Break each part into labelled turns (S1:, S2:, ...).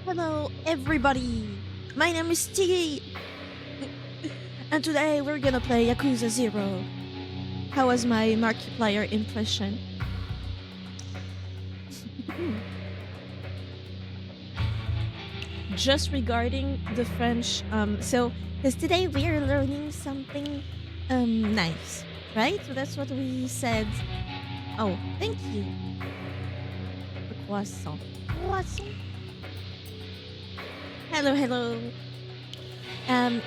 S1: Hello, everybody! My name is Tiggy! And today we're gonna play Yakuza 0. How was my Markiplier impression? Just regarding the French, because today we are learning something, nice, right? So that's what we said. Oh, thank you. The croissant. Croissant. Hello, hello.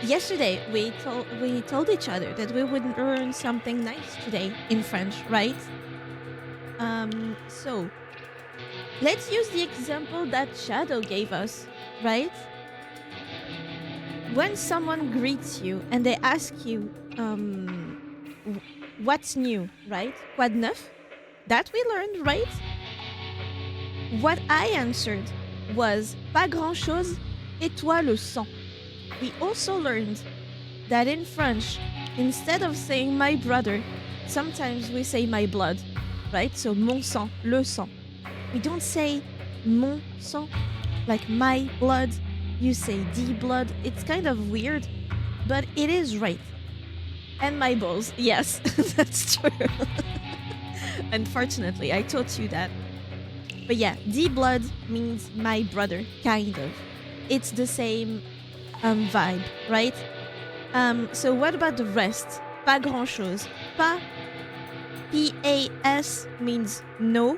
S1: Yesterday we told each other that we would learn something nice today in French, right? So let's use the example that Shadow gave us, right? When someone greets you and they ask you, what's new, right? Quoi de neuf? That we learned, right? What I answered was pas grand chose. Et toi le sang. We also learned that in French, instead of saying my brother, sometimes we say my blood, right? So mon sang, le sang. We don't say mon sang, like my blood. You say die blood. It's kind of weird, but it is right. And my balls, yes, that's true. Unfortunately, I taught you that. But yeah, die blood means my brother, kind of. It's the same vibe, right? So what about the rest? Pas grand chose. Pas, P-A-S means no.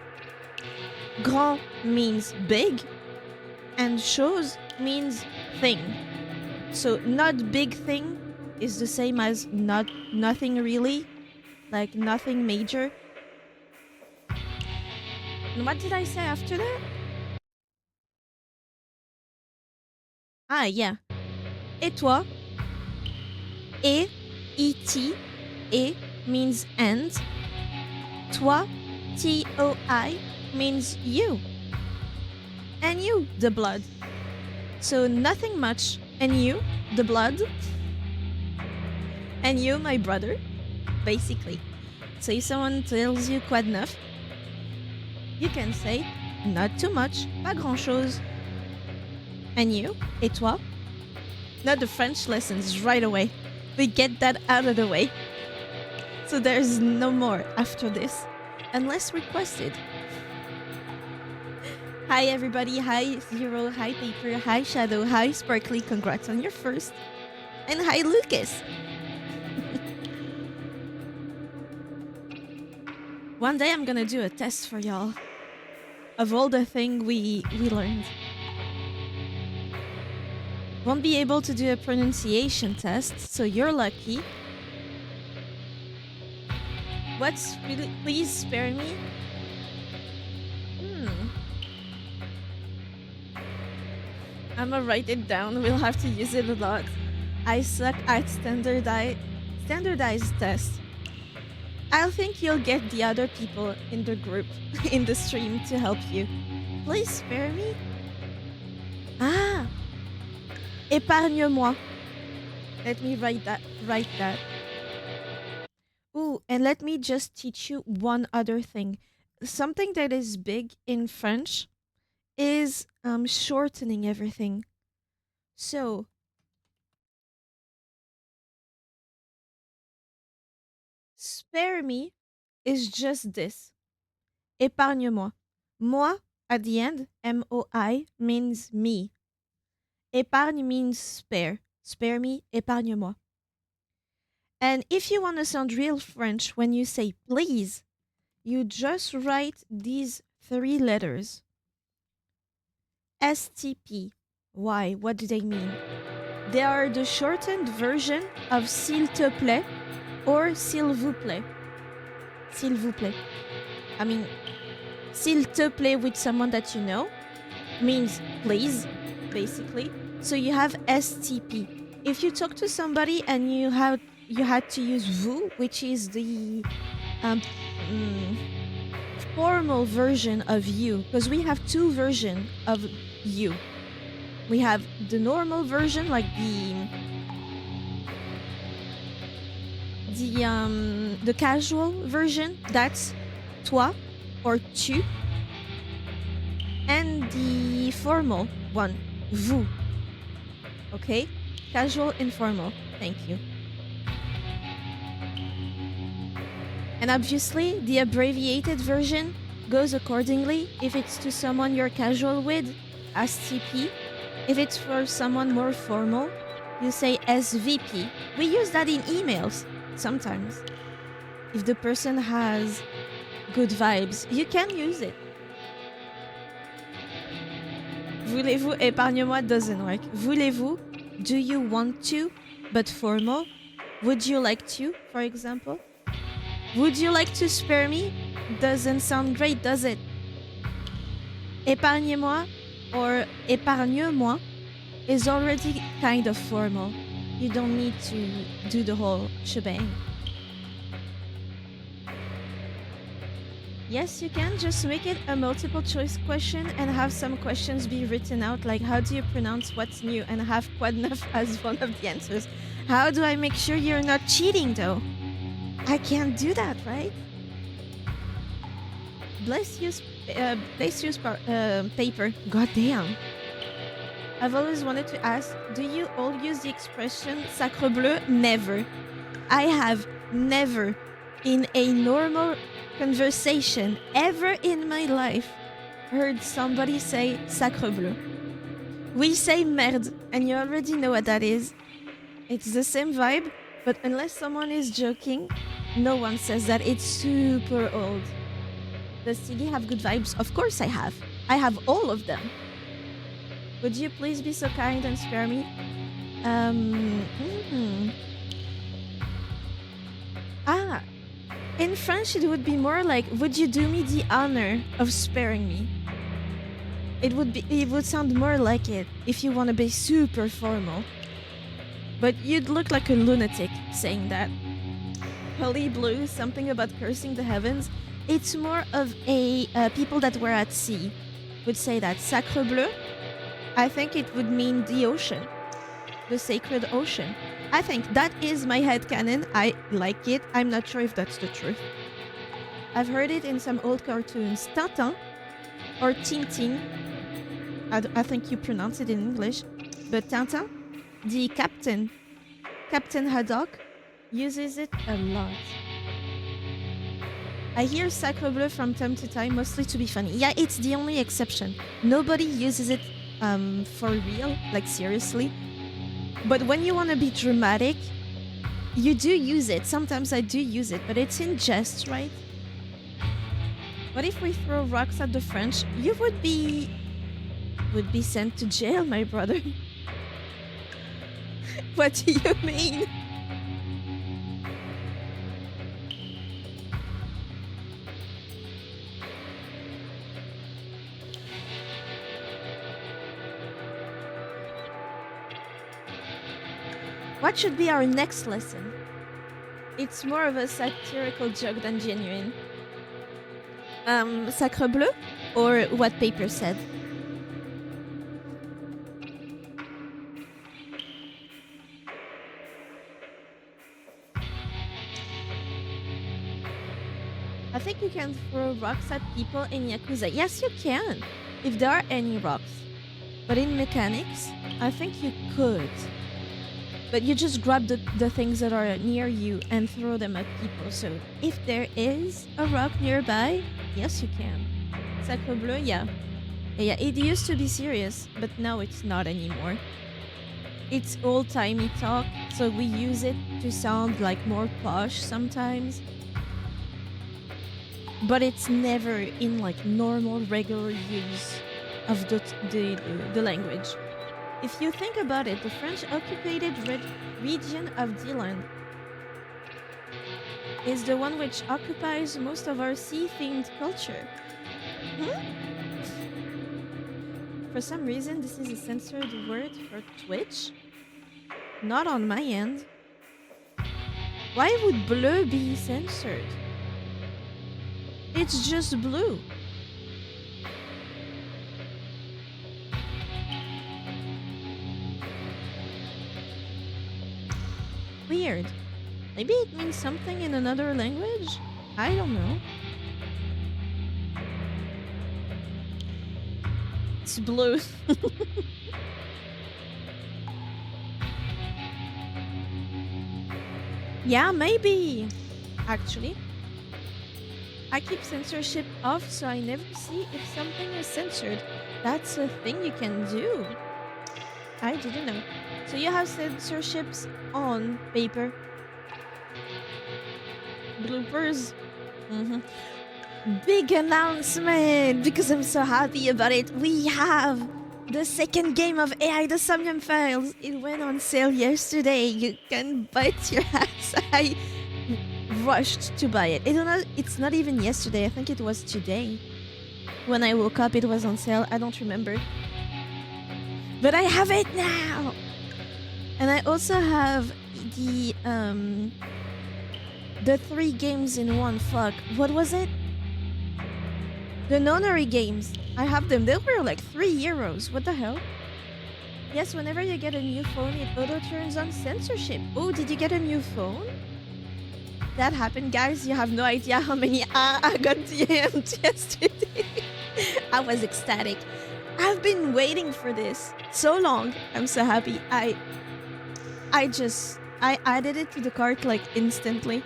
S1: Grand means big. And chose means thing. So not big thing is the same as nothing really. Like nothing major. And what did I say after that? Ah, yeah. Et toi? Et, E-T, E means and. Toi, T-O-I, means you. And you, the blood. So nothing much. And you, the blood. And you, my brother. Basically. So if someone tells you quoi de neuf, you can say not too much, pas grand chose. And you, et toi? Not the French lessons right away. We get that out of the way. So there's no more after this. unless requested. Hi everybody, hi Zero, hi Paper, hi Shadow, hi Sparkly, congrats on your first. And hi Lucas. One day I'm gonna do a test for y'all of all the thing we learned. Won't be able to do a pronunciation test, so you're lucky. What's really, please spare me? I'ma write it down, we'll have to use it a lot. I suck at standardized tests. I think you'll get the other people in the group, in the stream to help you. Please spare me? Ah! Épargne-moi. Let me write that. Ooh, and let me just teach you one other thing. Something that is big in French is shortening everything. So, spare me is just this. Épargne-moi. Moi, at the end, M-O-I, means me. Épargne means spare. Spare me, épargne-moi. And if you want to sound real French when you say please, you just write these 3 letters. STP. Why? What do they mean? They are the shortened version of s'il te plaît or s'il vous plaît. S'il vous plaît. I mean, s'il te plaît with someone that you know means please, basically. So you have STP. If you talk to somebody and you had to use vous, which is the formal version of you, because we have 2 versions of you. We have the normal version, like the casual version, that's toi or tu, and the formal one, vous. Okay? Casual, informal. Thank you. And obviously, the abbreviated version goes accordingly. If it's to someone you're casual with, STP. If it's for someone more formal, you say SVP. We use that in emails sometimes. If the person has good vibes, you can use it. Voulez-vous, épargne-moi doesn't work. Voulez-vous, do you want to, but formal. Would you like to, for example? Would you like to spare me? Doesn't sound great, does it? Épargnez-moi or épargne-moi is already kind of formal. You don't need to do the whole shebang. Yes, you can just make it a multiple choice question and have some questions be written out, like how do you pronounce what's new, and have quad neuf as one of the answers. How do I make sure you're not cheating though? I can't do that, right? Let's use paper. Goddamn. I've always wanted to ask, do you all use the expression sacre bleu? Never. I have never, in a normal conversation, ever in my life, heard somebody say sacre bleu. We say merde, and you already know what that is. It's the same vibe, but unless someone is joking, no one says that. It's super old. Does Tiggy have good vibes? Of course I have. I have all of them. Would you please be so kind and spare me? In French it would be more like, would you do me the honor of sparing me? It would sound more like it if you want to be super formal. But you'd look like a lunatic saying that. Holy blue, something about cursing the heavens. It's more of a people that were at sea would say that. Sacre bleu, I think it would mean the ocean, the sacred ocean. I think that is my headcanon. I like it. I'm not sure if that's the truth. I've heard it in some old cartoons. Tintin or Tintin. I think you pronounce it in English. But Tintin, the Captain Haddock, uses it a lot. I hear Sacre Bleu from time to time, mostly to be funny. Yeah, it's the only exception. Nobody uses it for real, like seriously. But when you want to be dramatic, you do use it. Sometimes I do use it, but it's in jest, right? What if we throw rocks at the French? You would be sent to jail, my brother. What do you mean? What should be our next lesson? It's more of a satirical joke than genuine. Sacre Bleu or what paper said? I think you can throw rocks at people in Yakuza. Yes, you can, if there are any rocks. But in mechanics, I think you could. But you just grab the things that are near you and throw them at people. So if there is a rock nearby, yes, you can. Sacre Bleu, yeah. Yeah, it used to be serious, but now it's not anymore. It's old-timey talk, so we use it to sound like more posh sometimes. But it's never in like normal, regular use of the language. If you think about it, the French occupied region of Dylan is the one which occupies most of our sea-themed culture. For some reason, this is a censored word for Twitch. Not on my end. Why would bleu be censored? It's just blue. Weird. Maybe it means something in another language? I don't know. It's blue. Yeah, maybe. Actually, I keep censorship off so I never see if something is censored. That's a thing you can do. I didn't know. So you have censorships on paper. Bloopers. Big announcement because I'm so happy about it. We have the second game of AI the Somnium Files. It went on sale yesterday. You can bite your ass. I rushed to buy it. It's not even yesterday. I think it was today. When I woke up, it was on sale. I don't remember. But I have it now. And I also have the 3 games in one. Fuck. What was it? The nonary games. I have them. They were like €3. What the hell? Yes, whenever you get a new phone, it auto turns on censorship. Oh, did you get a new phone? That happened, guys. You have no idea how many I got DM'd yesterday. I was ecstatic. I've been waiting for this so long. I'm so happy. I added it to the cart like instantly.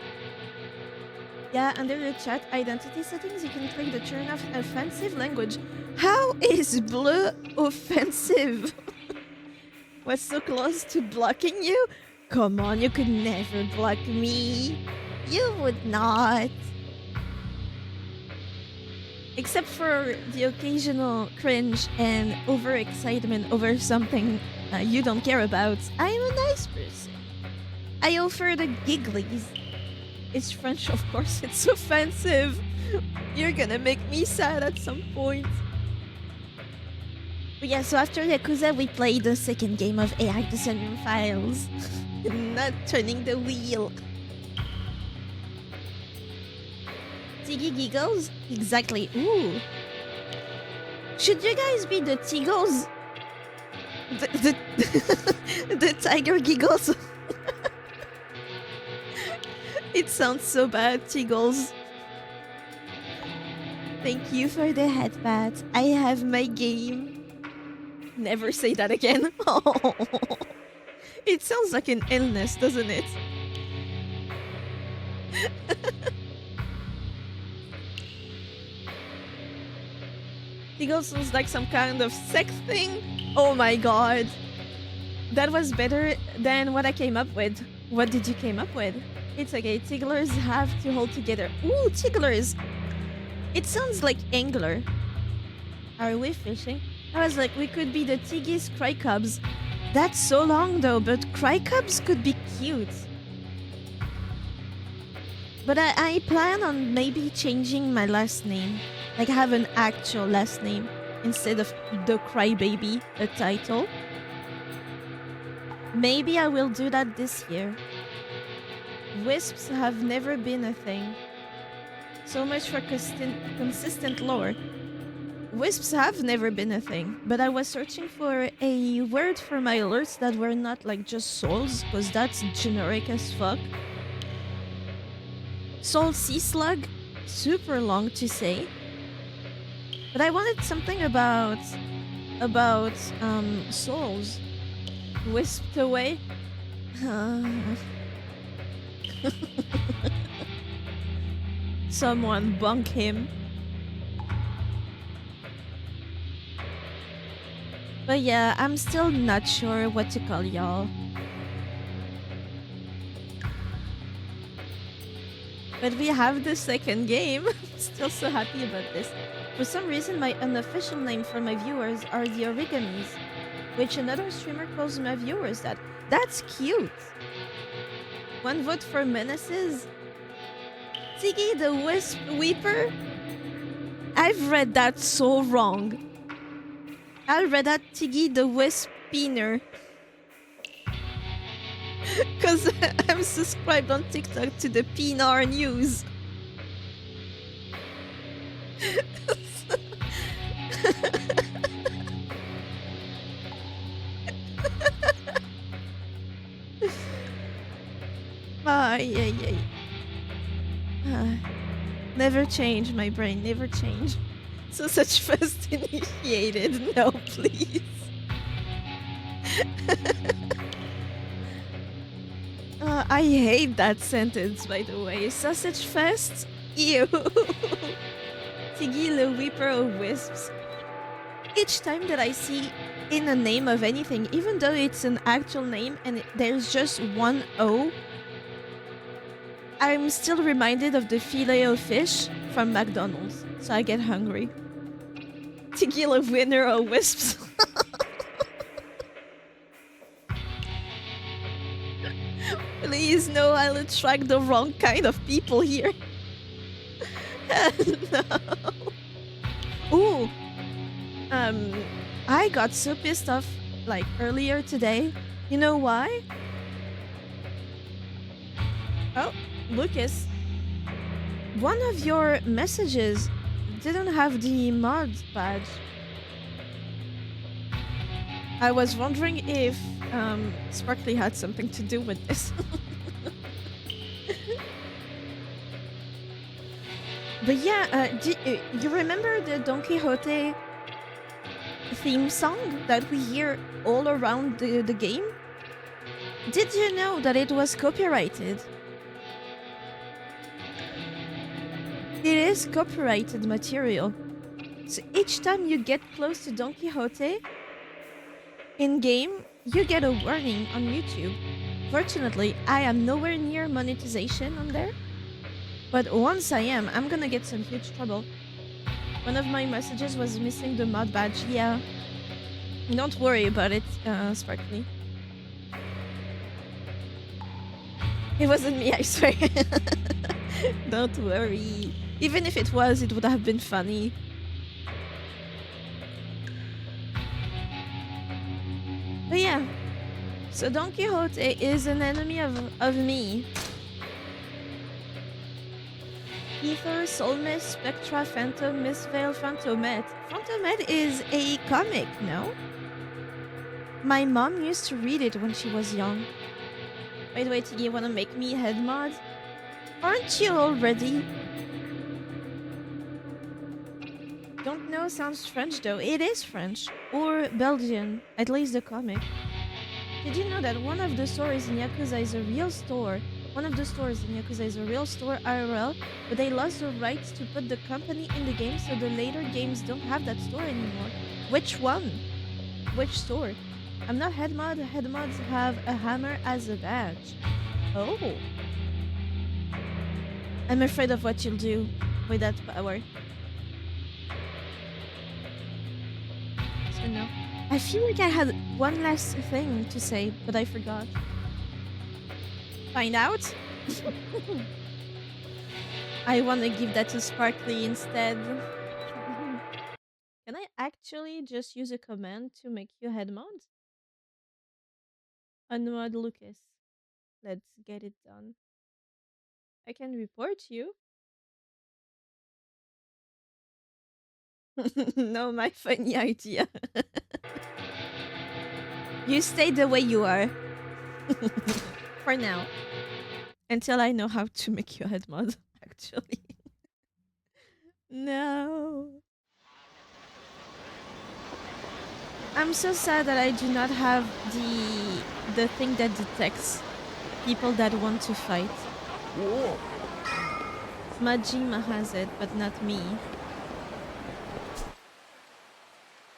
S1: Yeah, under the chat identity settings, you can click the turn off offensive language. How is bleu offensive? What's so close to blocking you? Come on, you could never block me. You would not. Except for the occasional cringe and overexcitement over something you don't care about. I'm a nice person. I offer the gigglies. It's French, of course. It's offensive. You're gonna make me sad at some point. But yeah, so after Yakuza, we played the second game of AI the Somnium Files. Not turning the wheel. Tiggy giggles? Exactly. Ooh. Should you guys be the Tiggles? The tiger giggles? It sounds so bad, Tiggles. Thank you for the headbat. I have my game. Never say that again. Oh. It sounds like an illness, doesn't it? Tiggle sounds like some kind of sex thing. Oh my god. That was better than what I came up with. What did you came up with? It's okay. Tigglers have to hold together. Ooh, tigglers. It sounds like angler. Are we fishing? I was like, we could be the Tiggy's cry cubs. That's so long though, but cry cubs could be cute. But I plan on maybe changing my last name. Like have an actual last name instead of the crybaby, a title. Maybe I will do that this year. Wisps have never been a thing. So much for consistent lore. Wisps have never been a thing, but I was searching for a word for my alerts that were not like just souls, because that's generic as fuck. Soul sea slug, super long to say. But I wanted something about souls. Wisped away. Someone bunk him. But yeah, I'm still not sure what to call y'all. But we have the second game. Still so happy about this. For some reason, my unofficial name for my viewers are the Origamis, which another streamer calls my viewers that. That's cute. One vote for Menaces. Tiggy the Wisp Weeper? I've read that so wrong. I read that Tiggy the Wisp Peener. Because I'm subscribed on TikTok to the Peenar News. Yeah. Never change, my brain, never change. So such fast initiated. No, please. I hate that sentence, by the way. Sausage fest? Ew. Tiggy the Weeper of Wisps. Each time that I see in a name of anything, even though it's an actual name and there's just one O, I'm still reminded of the filet of fish from McDonald's, so I get hungry. Tiggy the winner of Wisps. Please, no, I'll attract the wrong kind of people here. No. Ooh. I got so pissed off, like, earlier today. You know why? Oh, Lucas. One of your messages didn't have the mod badge. I was wondering if Sparkly had something to do with this. But yeah, you remember the Don Quixote theme song that we hear all around the game? Did you know that it was copyrighted? It is copyrighted material. So each time you get close to Don Quixote, in-game, you get a warning on YouTube. Fortunately, I am nowhere near monetization on there. But once I am, I'm gonna get some huge trouble. One of my messages was missing the mod badge. Yeah. Don't worry about it, Sparkly. It wasn't me, I swear. Don't worry. Even if it was, it would have been funny. But yeah. So Don Quixote is an enemy of me. Ether, Soulmist, Spectra, Phantom, Mistveil, Phantomette. Phantomette is a comic, no? My mom used to read it when she was young. By the way, Tiggy, you wanna make me head mod? Aren't you already? Don't know sounds French though. It is French. Or Belgian. At least the comic. Did you know that one of the stores in Yakuza is a real store One of the stores in Yakuza is a real store IRL, but they lost the rights to put the company in the game, so the later games don't have that store anymore. Which one? Which store? I'm not head mod. Head mods have a hammer as a badge. Oh. I'm afraid of what you'll do with that power. So no. I feel like I had one last thing to say, but I forgot. Find out? I want to give that to Sparkly instead. Can I actually just use a command to make you head mount? Unmod Lucas. Let's get it done. I can report you. No, my funny idea. You stay the way you are. For now. Until I know how to make you head mod, actually. No. I'm so sad that I do not have the thing that detects people that want to fight. Majima has it, but not me.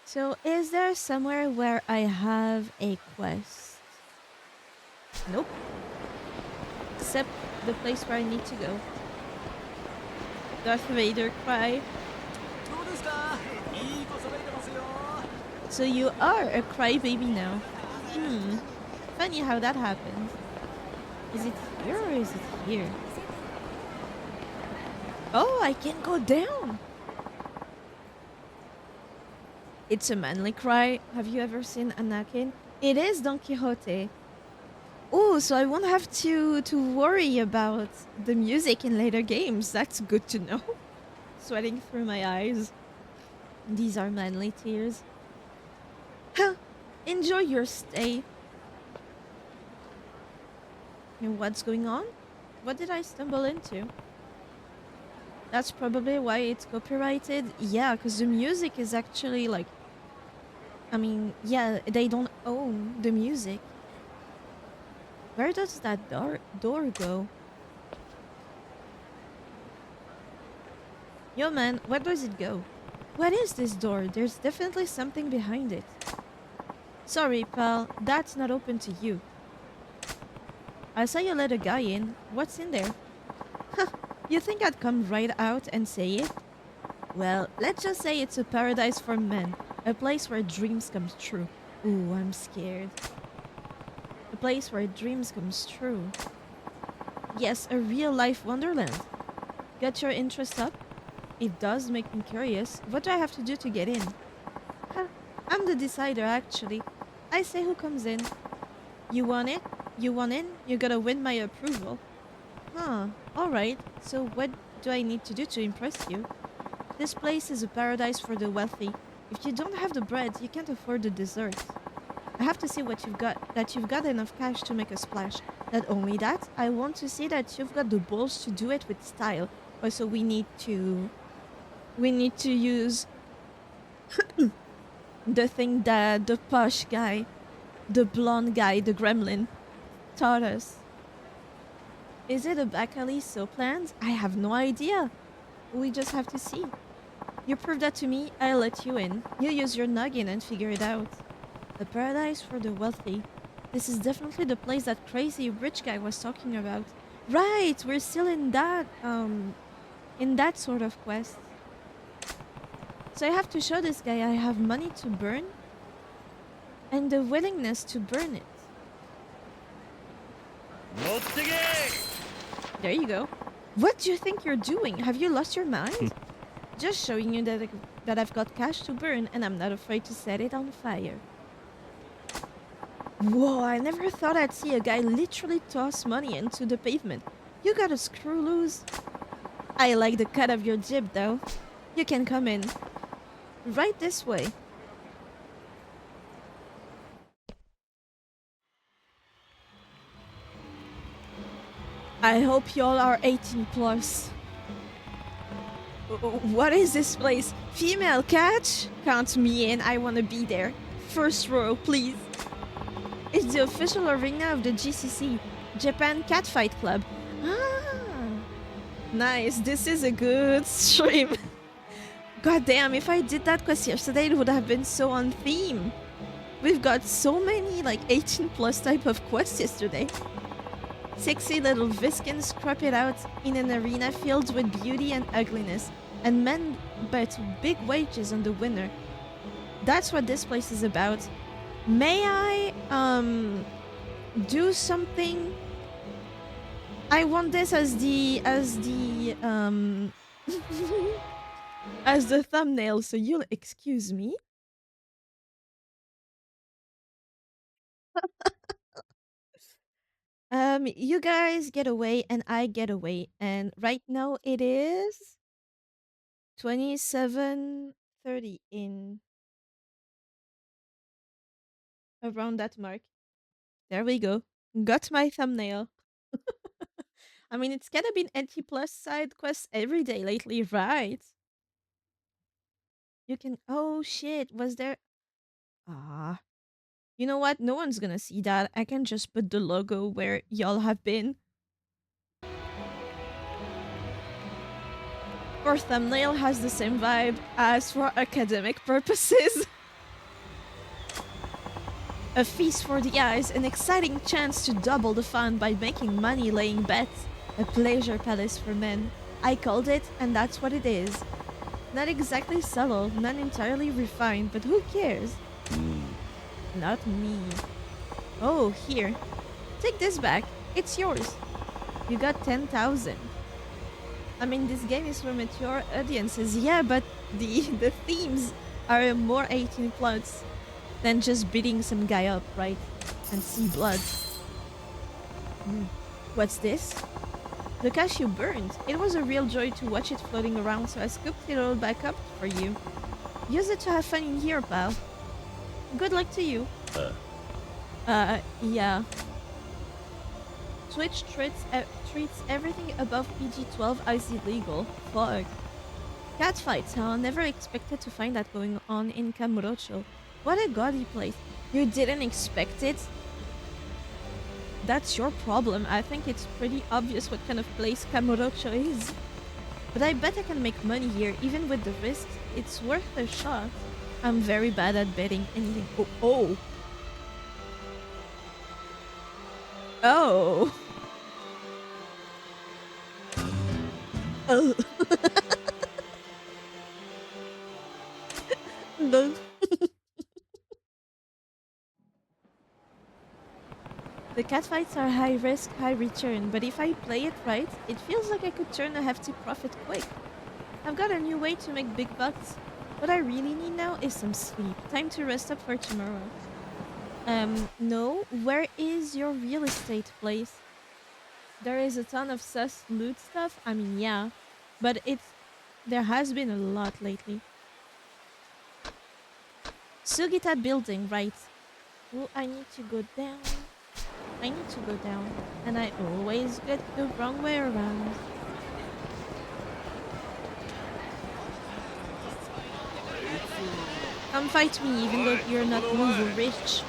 S1: So, is there somewhere where I have a quest? Nope. Except the place where I need to go. Darth Vader cry. So you are a crybaby now. Funny how that happened. Is it here or is it here? Oh, I can go down. It's a manly cry. Have you ever seen Anakin? It is Don Quixote. Oh, so I won't have to worry about the music in later games. That's good to know. Sweating through my eyes. These are manly tears. Huh. Enjoy your stay. And what's going on? What did I stumble into? That's probably why it's copyrighted. Yeah, because the music is actually like... I mean, yeah, they don't own the music. Where does that door go? Yo man, where does it go? What is this door? There's definitely something behind it. Sorry, pal, that's not open to you. I saw you let a guy in. What's in there? Huh, you think I'd come right out and say it? Well, let's just say it's a paradise for men. A place where dreams come true. Ooh, I'm scared. A place where dreams come true. Yes, a real-life wonderland. Got your interest up? It does make me curious. What do I have to do to get in? Huh, I'm the decider, actually. I say who comes in. You want it? You want in? You gotta win my approval. Huh, alright. So what do I need to do to impress you? This place is a paradise for the wealthy. If you don't have the bread, you can't afford the dessert. I have to see what you've got, that you've got enough cash to make a splash. Not only that, I want to see that you've got the balls to do it with style. Also, we need to use the thing that the posh guy, the blonde guy, the gremlin, taught us. Is it a back alley so planned? I have no idea. We just have to see. You prove that to me, I'll let you in. You use your noggin and figure it out. A paradise for the wealthy. This is definitely the place that crazy rich guy was talking about. Right, we're still in that sort of quest. So I have to show this guy I have money to burn and the willingness to burn it. There you go. What do you think you're doing? Have you lost your mind? Just showing you that I've got cash to burn and I'm not afraid to set it on fire. Whoa, I never thought I'd see a guy literally toss money into the pavement. You got a screw loose. I like the cut of your jib though. You can come in. Right this way. I hope y'all are 18 plus. What is this place? Female catch? Count me in, I wanna be there. First row, please. It's the official arena of the GCC. Japan Catfight Club. Ah, nice. This is a good stream. God damn, if I did that quest yesterday, it would have been so on theme. We've got so many like 18 plus type of quests yesterday. Sexy little Viskins scrap it out in an arena filled with beauty and ugliness, and men bet big wages on the winner. That's what this place is about. May I do something? I want this as the as the thumbnail, so you'll excuse me. You guys get away and I get away, and right now it is 27:30 in around that mark. There we go. Got my thumbnail. I mean, it's kind of been NT plus side quests every day lately, right? You can. Oh shit! Was there? Ah, you know what? No one's gonna see that. I can just put the logo where y'all have been. Our thumbnail has the same vibe as for academic purposes. A feast for the eyes, an exciting chance to double the fun by making money laying bets. A pleasure palace for men. I called it, and that's what it is. Not exactly subtle, not entirely refined, but who cares? Not me. Oh, here. Take this back. It's yours. You got 10,000. I mean, this game is for mature audiences, yeah, but the themes are more 18 plus than just beating some guy up, right? And see blood. What's this? The cashew burned. It was a real joy to watch it floating around, so I scooped it all back up for you. Use it to have fun in here, pal. Good luck to you. Yeah. Twitch treats everything above PG-12 as illegal. Fuck. Catfights, huh? Never expected to find that going on in Kamurocho. What a gaudy place. You didn't expect it? That's your problem. I think it's pretty obvious what kind of place Kamurocho is. But I bet I can make money here, even with the risks. It's worth a shot. I'm very bad at betting anything. Oh. Oh. Oh. No. The catfights are high risk, high return, but if I play it right, it feels like I could turn a hefty profit quick. I've got a new way to make big bucks. What I really need now is some sleep. Time to rest up for tomorrow. No. Where is your real estate place? There is a ton of sus loot stuff. I mean, yeah, but there has been a lot lately. Sugita building, right? Oh, I need to go down. And I always get the wrong way around. Come fight me, even though you're not Nouveau rich.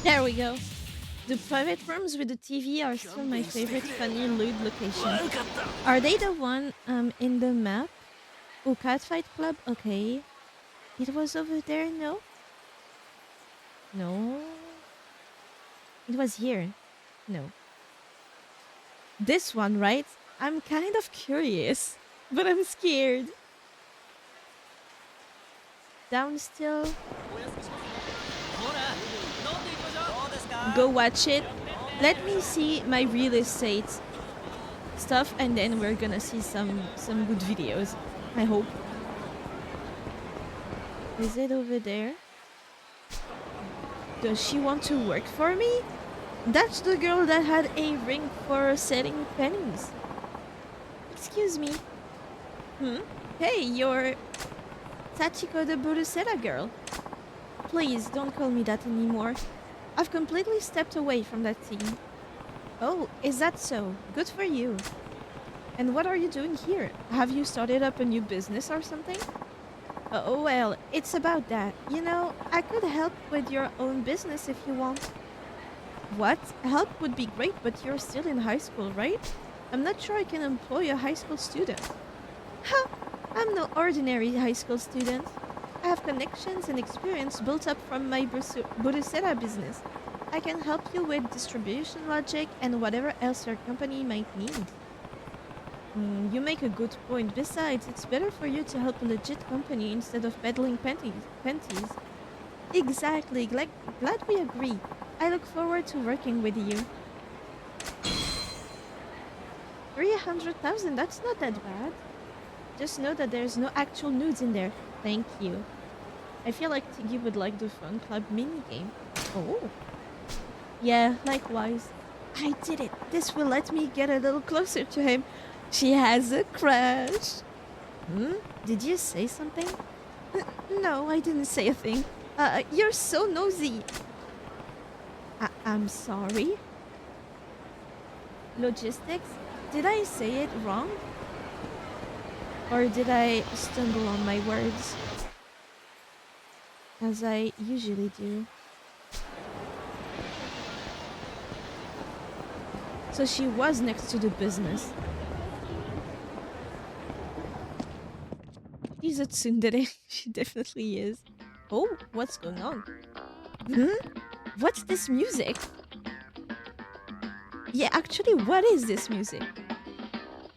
S1: There we go. The private rooms with the TV are still my favorite funny loot location. Are they the one in the map? Oh, Catfight Club? Okay. It was over there, no? No. It was here. No. This one, right? I'm kind of curious, but I'm scared. Down still. Go watch it. Let me see my real estate stuff, and then we're gonna see some good videos. I hope. Is it over there? Does she want to work for me? That's the girl that had a ring for selling pennies. Excuse me. Hmm? Hey, you're Sachiko the Burusera girl. Please don't call me that anymore. I've completely stepped away from that scene. Oh, is that so? Good for you. And what are you doing here? Have you started up a new business or something? Oh, well, it's about that. You know, I could help with your own business if you want. What? Help would be great, but you're still in high school, right? I'm not sure I can employ a high school student. Ha! I'm no ordinary high school student. I have connections and experience built up from my Burusera business. I can help you with distribution logic and whatever else your company might need. You make a good point. Besides, it's better for you to help a legit company instead of peddling panties. Exactly. Glad we agree. I look forward to working with you. 300,000, that's not that bad. Just know that there's no actual nudes in there. Thank you. I feel like Tiggy would like the Fun Club minigame. Oh. Yeah, likewise. I did it. This will let me get a little closer to him. She has a crush. Did you say something? No, I didn't say a thing. You're so nosy. I'm sorry. Logistics? Did I say it wrong? Or did I stumble on my words? As I usually do. So she was next to the business. She's a tsundere. She definitely is. Oh, what's going on? What's this music? Yeah, actually, what is this music?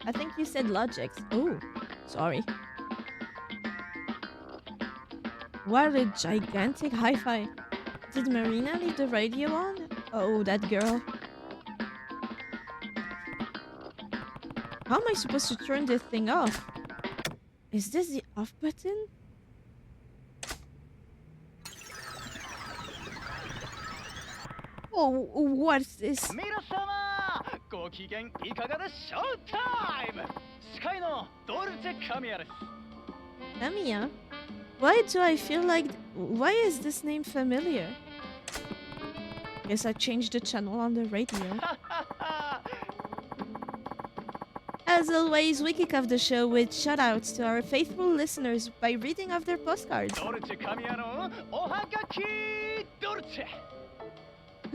S1: I think you said Logics. Oh, sorry. What a gigantic hi-fi. Did Marina leave the radio on? Oh, that girl. How am I supposed to turn this thing off? Is this the off button? Oh, what's this? Kamiya? Why do I feel like... Why is this name familiar? Guess I changed the channel on the radio. As always, we kick off the show with shoutouts to our faithful listeners by reading off their postcards.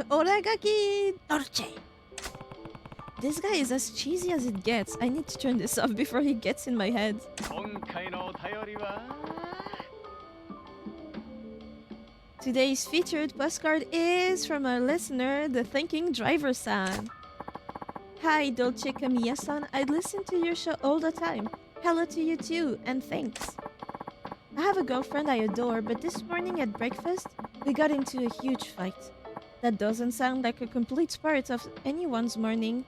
S1: Oragaki Dorche. This guy is as cheesy as it gets. I need to turn this off before he gets in my head. Today's featured postcard is from our listener, the Thinking Driver-san. Hi, Dolce Kamiya-san. I listen to your show all the time. Hello to you too, and thanks. I have a girlfriend I adore, but this morning at breakfast, we got into a huge fight. That doesn't sound like a complete part of anyone's morning.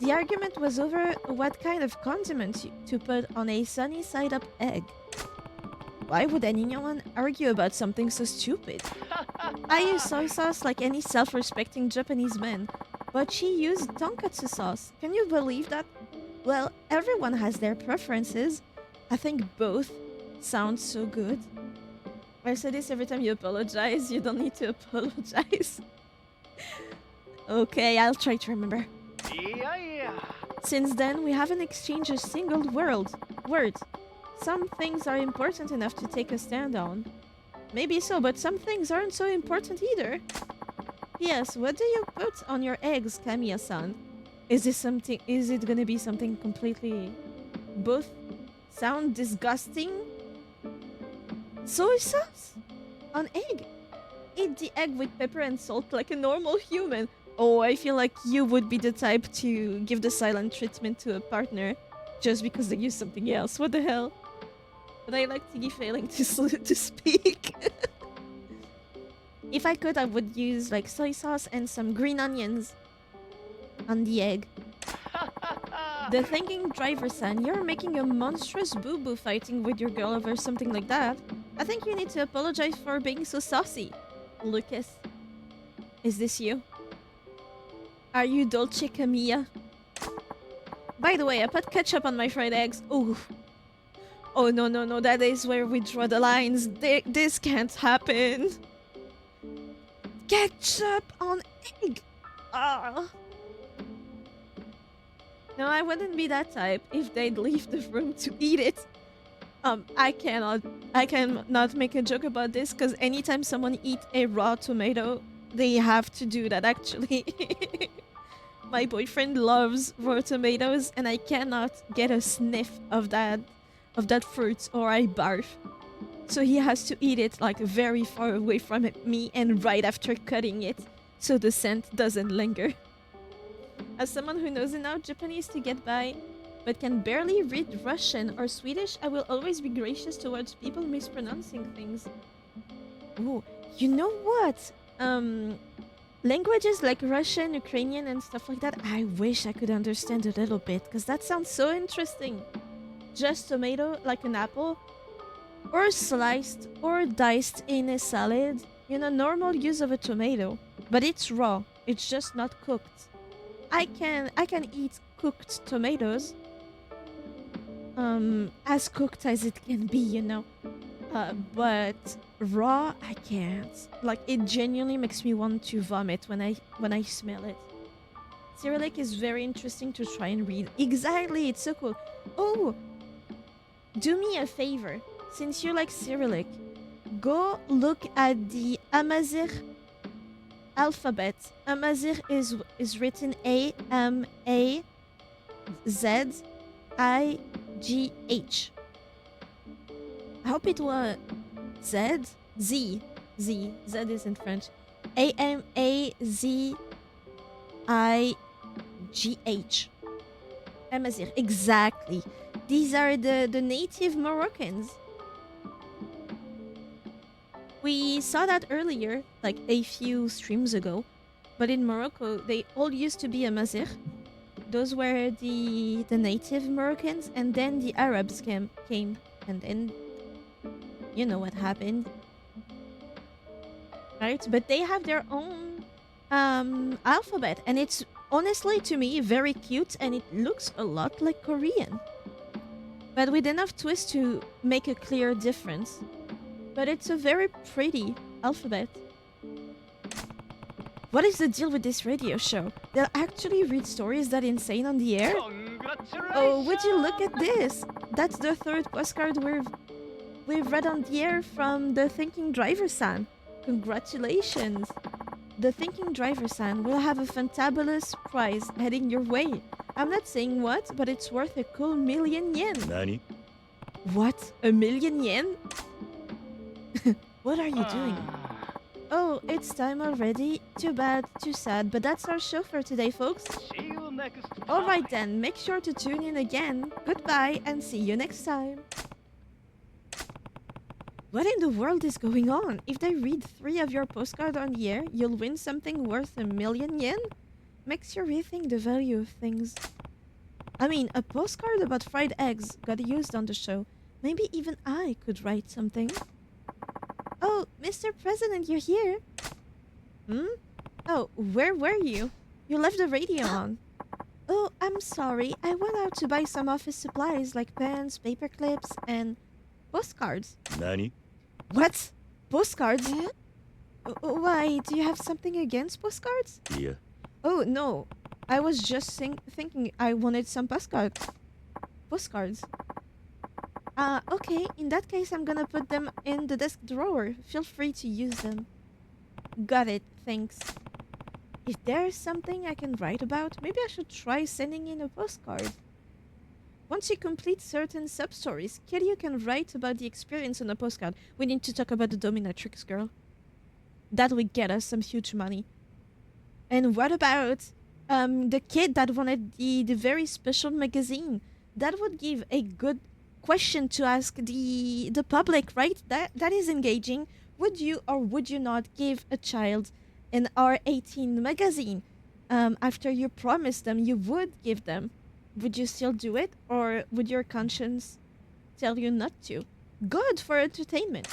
S1: The argument was over what kind of condiment to put on a sunny side-up egg. Why would anyone argue about something so stupid? I use soy sauce like any self-respecting Japanese man, but she used tonkatsu sauce. Can you believe that? Well, everyone has their preferences. I think both sound so good. I say this every time you apologize. You don't need to apologize. Okay, I'll try to remember. Since then, we haven't exchanged a single word. Some things are important enough to take a stand on. Maybe so, but some things aren't so important either. Yes, what do you put on your eggs, Kamiya-san? Is it gonna be something completely... Both sound disgusting? Soy sauce? On egg? Eat the egg with pepper and salt like a normal human. Oh, I feel like you would be the type to give the silent treatment to a partner just because they use something else. What the hell? But I like Tiggy failing to speak. If I could, I would use like soy sauce and some green onions on the egg. The Thinking Driver-san, you're making a monstrous boo-boo fighting with your girl over something like that. I think you need to apologize for being so saucy. Lucas, is this you? Are you Dolce Camilla? By the way, I put ketchup on my fried eggs. Ooh. Oh, no, no, no. That is where we draw the lines. This can't happen. Ketchup on egg. Ah. No, I wouldn't be that type if they'd leave the room to eat it. I cannot make a joke about this because anytime someone eats a raw tomato, they have to do that actually. My boyfriend loves raw tomatoes and I cannot get a sniff of that fruit or I barf. So he has to eat it like very far away from me and right after cutting it so the scent doesn't linger. As someone who knows enough Japanese to get by but can barely read Russian or Swedish, I will always be gracious towards people mispronouncing things. Oh, you know what? Languages like Russian, Ukrainian, and stuff like that, I wish I could understand a little bit, because that sounds so interesting. Just tomato, like an apple, or sliced or diced in a salad. You know, normal use of a tomato, but it's raw. It's just not cooked. I can eat cooked tomatoes, as cooked as it can be, you know. But raw, I can't. Like, it genuinely makes me want to vomit when I smell it. Cyrillic is very interesting to try and read. Exactly, it's so cool. Oh, do me a favor. Since you like Cyrillic, go look at the Amazigh alphabet. Amazigh is written Amazigh. I hope it was Z. Z is in French. Amazigh. Amazigh, exactly. These are the native Moroccans. We saw that earlier, like a few streams ago. But in Morocco, they all used to be Amazigh. Those were the native Moroccans, and then the Arabs came, and then you know what happened, right? But they have their own alphabet, and it's honestly to me very cute, and it looks a lot like Korean, but with enough twist to make a clear difference. But it's a very pretty alphabet. What is the deal with this radio show? They'll actually read stories that insane on the air? Oh, would you look at this? That's the third postcard we've read on the air from the Thinking Driver-san. Congratulations! The Thinking Driver-san will have a fantabulous prize heading your way. I'm not saying what, but it's worth a cool 1,000,000 yen.
S2: Nani?
S1: What? 1,000,000 yen? What are you doing? Oh, it's time already. Too bad, too sad, but that's our show for today, folks.
S2: See you next time.
S1: Alright then, make sure to tune in again. Goodbye and see you next time. What in the world is going on? If they read 3 of your postcards on the air, you'll win something worth 1,000,000 yen? Makes you rethink the value of things. I mean, a postcard about fried eggs got used on the show. Maybe even I could write something. Oh, Mr. President, you're here. Oh, where were you? You left the radio on. Oh, I'm sorry. I went out to buy some office supplies like pens, paper clips, and postcards.
S2: Nani?
S1: What? Postcards? Why? Do you have something against postcards?
S2: Yeah.
S1: Oh, no. I was just thinking I wanted some postcards. Okay. In that case, I'm gonna put them in the desk drawer. Feel free to use them. Got it. Thanks. If there's something I can write about, maybe I should try sending in a postcard. Once you complete certain sub-stories, Kiryu can write about the experience on a postcard. We need to talk about the dominatrix girl. That would get us some huge money. And what about the kid that wanted the very special magazine? That would give a good question to ask the public, right? That is engaging. Would you or would you not give a child an R18 magazine? After you promised them you would give them, would you still do it, or would your conscience tell you not to? Good for entertainment.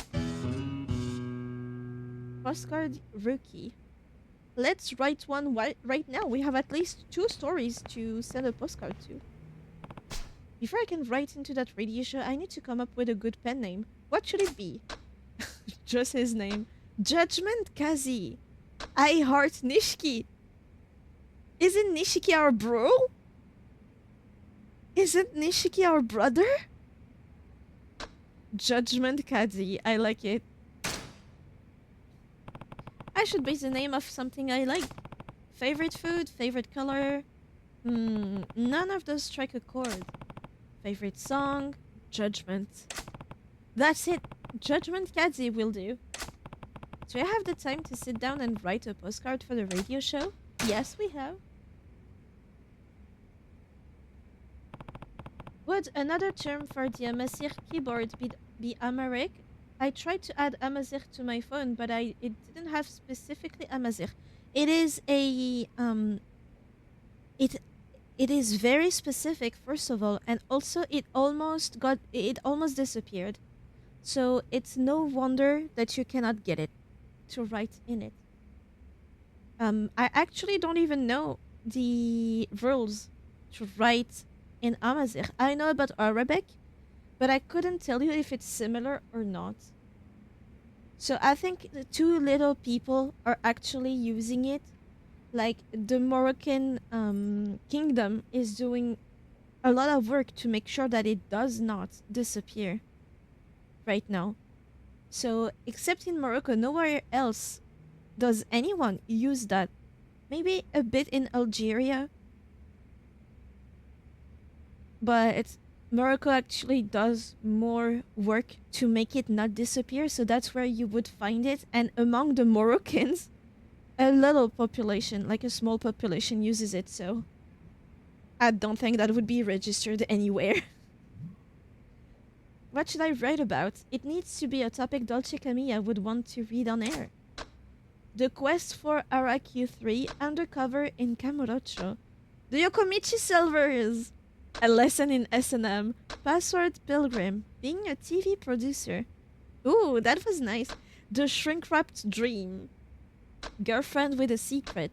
S1: Postcard rookie. Let's write one right now. We have at least 2 stories to send a postcard to. Before I can write into that radio show, I need to come up with a good pen name. What should it be? Just his name. Judgment Kazi. I heart Nishiki. Isn't Nishiki our bro? Isn't Nishiki our brother? Judgment Kazi. I like it. I should base the name of something I like. Favorite food, favorite color. None of those strike a chord. Favorite song, Judgment. That's it. Judgment Kazi will do. Do I have the time to sit down and write a postcard for the radio show? Yes, we have. Would another term for the Amazigh keyboard be Amharic? I tried to add Amazigh to my phone, but it didn't have specifically Amazigh. It is a it is very specific, first of all, and also it almost disappeared. So it's no wonder that you cannot get it to write in it. I actually don't even know the rules to write in Amazigh. I know about Arabic, but I couldn't tell you if it's similar or not. So I think the 2 little people are actually using it. Like the Moroccan kingdom is doing a lot of work to make sure that it does not disappear right now. So except in Morocco, nowhere else does anyone use that. Maybe a bit in Algeria, but Morocco actually does more work to make it not disappear, so that's where you would find it. And among the Moroccans, a little population, like a small population, uses it, so I don't think that would be registered anywhere. What should I write about? It needs to be a topic Dolce Camilla would want to read on air. The quest for RIQ3 undercover in Kamurocho. The Yokomichi Silvers! A lesson in S&M. Password Pilgrim. Being a TV producer. Ooh, that was nice. The Shrink-Wrapped Dream. Girlfriend with a secret.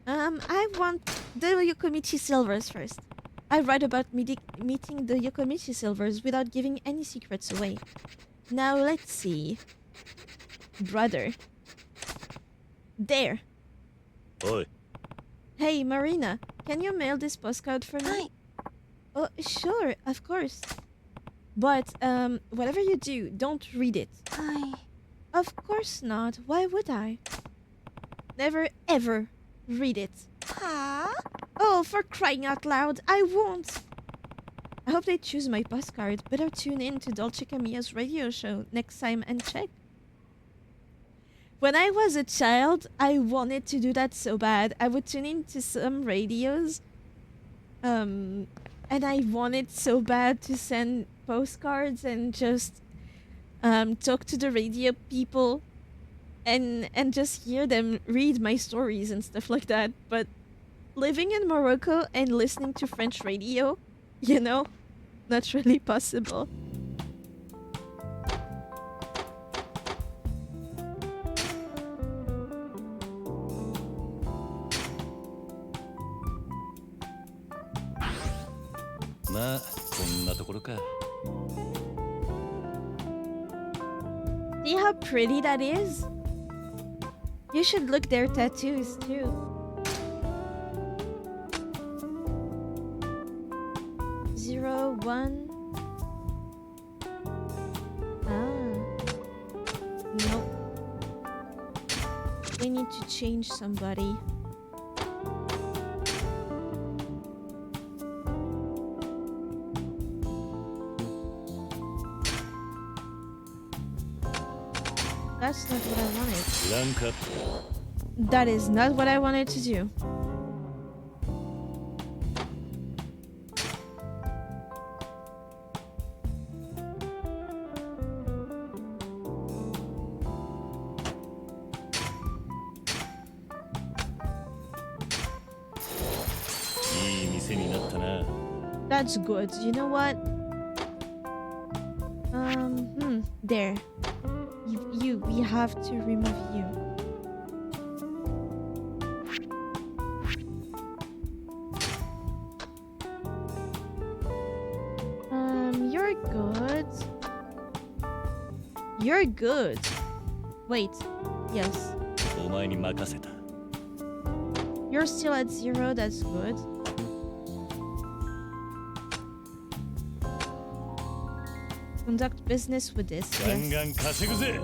S1: I want the Yokomichi Silvers first. I write about meeting the Yokomichi Silvers without giving any secrets away. Now let's see. Brother. There.
S2: Oi.
S1: Hey, Marina, can you mail this postcard for me?
S3: Hi.
S1: Oh, sure, of course. But, whatever you do, don't read it.
S3: Hi.
S1: Of course not. Why would I? Never, ever read it.
S3: Huh?
S1: Oh, for crying out loud, I won't. I hope they choose my postcard. Better tune in to Dolce Camilla's radio show next time and check. When I was a child, I wanted to do that so bad. I would tune into some radios. And I wanted so bad to send postcards and just talk to the radio people and just hear them read my stories and stuff like that. But living in Morocco and listening to French radio, not really possible. See how pretty that is? You should look their tattoos too. Zero, one. Nope. They need to change somebody. That's not what I wanted. That is not what I wanted to do. That's good. You know what? There. We have to remove you. You're good. You're good. Wait. Yes.
S2: お前に任せた。
S1: You're still at 0. That's good. Conduct business with this.
S2: ガンガン
S1: Yes.
S2: 稼ぐぜ。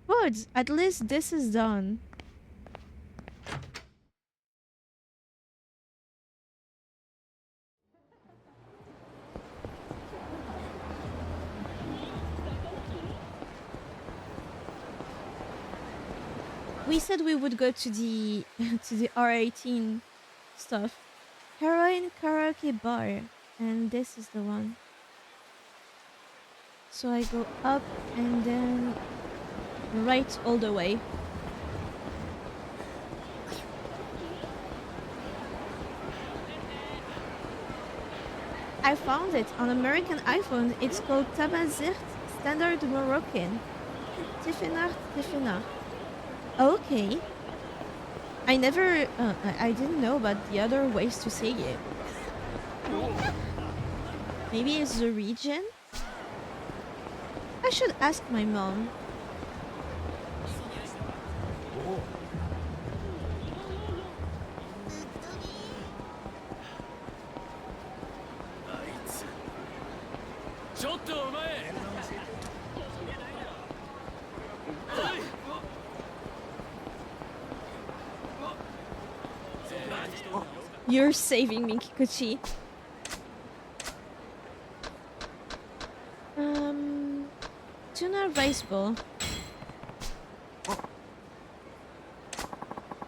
S1: Good. At least this is done. We said we would go to the to the R18 stuff. Heroin karaoke bar. And this is the one. So I go up and then right all the way. I found it on American iPhone. It's called Tamazirt Standard Moroccan. Tifinagh. Okay. I never, I didn't know about the other ways to say it. Maybe it's the region? I should ask my mom. You're saving me, Kikuchi. Tuna rice bowl.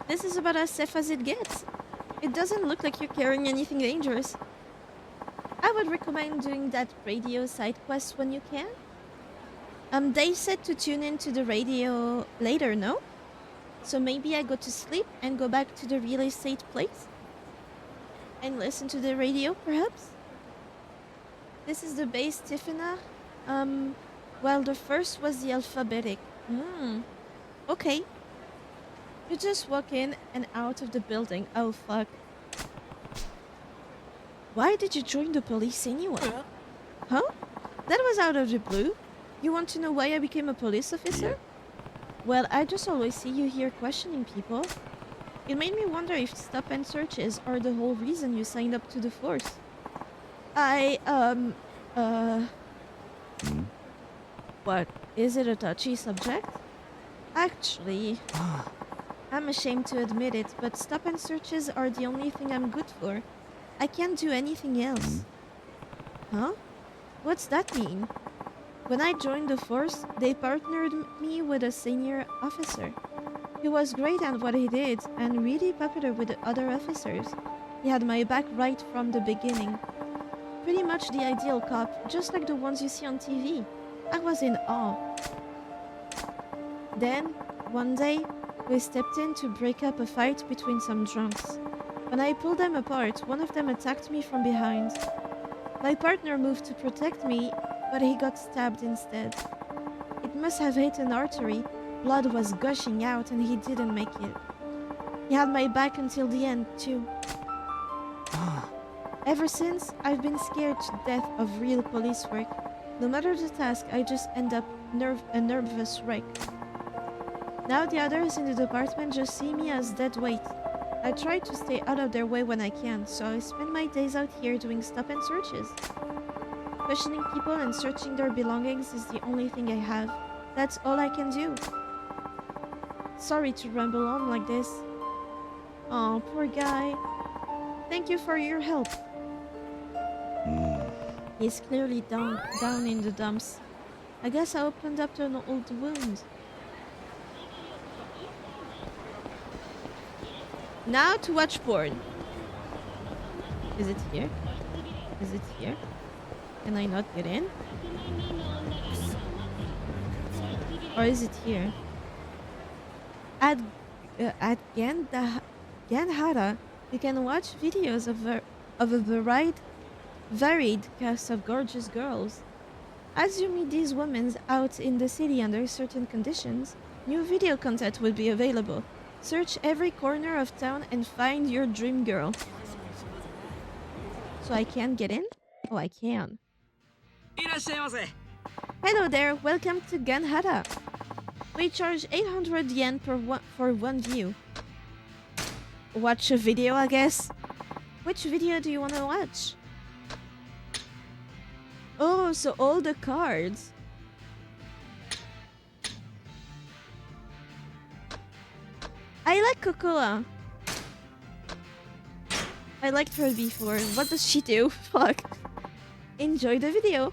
S1: This is about as safe as it gets. It doesn't look like you're carrying anything dangerous. I would recommend doing that radio side quest when you can. They said to tune into the radio later, no? So maybe I go to sleep and go back to the real estate place? And listen to the radio, perhaps? This is the base Tifinagh. Well, the first was the alphabetic. Okay. You just walk in and out of the building. Oh, fuck. Why did you join the police anyway? Huh? That was out of the blue. You want to know why I became a police officer? Well, I just always see you here questioning people. It made me wonder if stop and searches are the whole reason you signed up to the force. What? Is it a touchy subject? Actually, I'm ashamed to admit it, but stop and searches are the only thing I'm good for. I can't do anything else. Huh? What's that mean? When I joined the force, they partnered me with a senior officer. He was great at what he did and really popular with the other officers. He had my back right from the beginning. Pretty much the ideal cop, just like the ones you see on TV. I was in awe. Then, one day, we stepped in to break up a fight between some drunks. When I pulled them apart, one of them attacked me from behind. My partner moved to protect me, but he got stabbed instead. It must have hit an artery. Blood was gushing out and he didn't make it. He had my back until the end, too. Ever since, I've been scared to death of real police work. No matter the task, I just end up a nervous wreck. Now the others in the department just see me as dead weight. I try to stay out of their way when I can, so I spend my days out here doing stop and searches. Questioning people and searching their belongings is the only thing I have. That's all I can do. Sorry to ramble on like this. Oh, poor guy. Thank you for your help. He's clearly down in the dumps. I guess I opened up an old wound. Now to watch porn. Is it here? Is it here? Can I not get in? Or is it here? At Gandhara, You can watch videos of a varied cast of gorgeous girls. As you meet these women out in the city under certain conditions, new video content will be available. Search every corner of town and find your dream girl. So I can get in? Oh, I can. Hello there, welcome to Ganhara. We charge 800 yen for one view. Watch a video, I guess. Which video do you want to watch? Oh, so all the cards. I like Cocoa. I liked her before. What does she do? Fuck. Enjoy the video.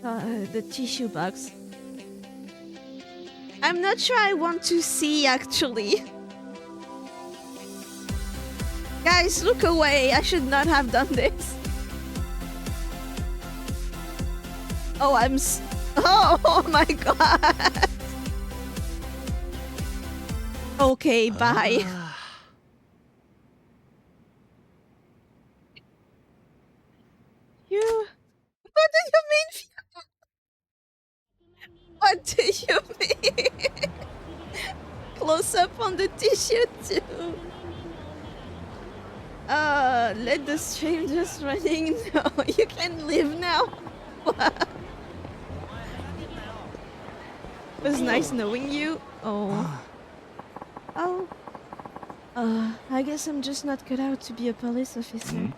S1: The tissue box. I'm not sure I want to see, actually. Guys, look away. I should not have done this. Oh, oh my god. Okay, bye. You... What do you mean? What do you mean? Close up on the tissue too. Let the stream just running. No, you can leave now. It was nice knowing you. Oh. Oh. I guess I'm just not cut out to be a police officer.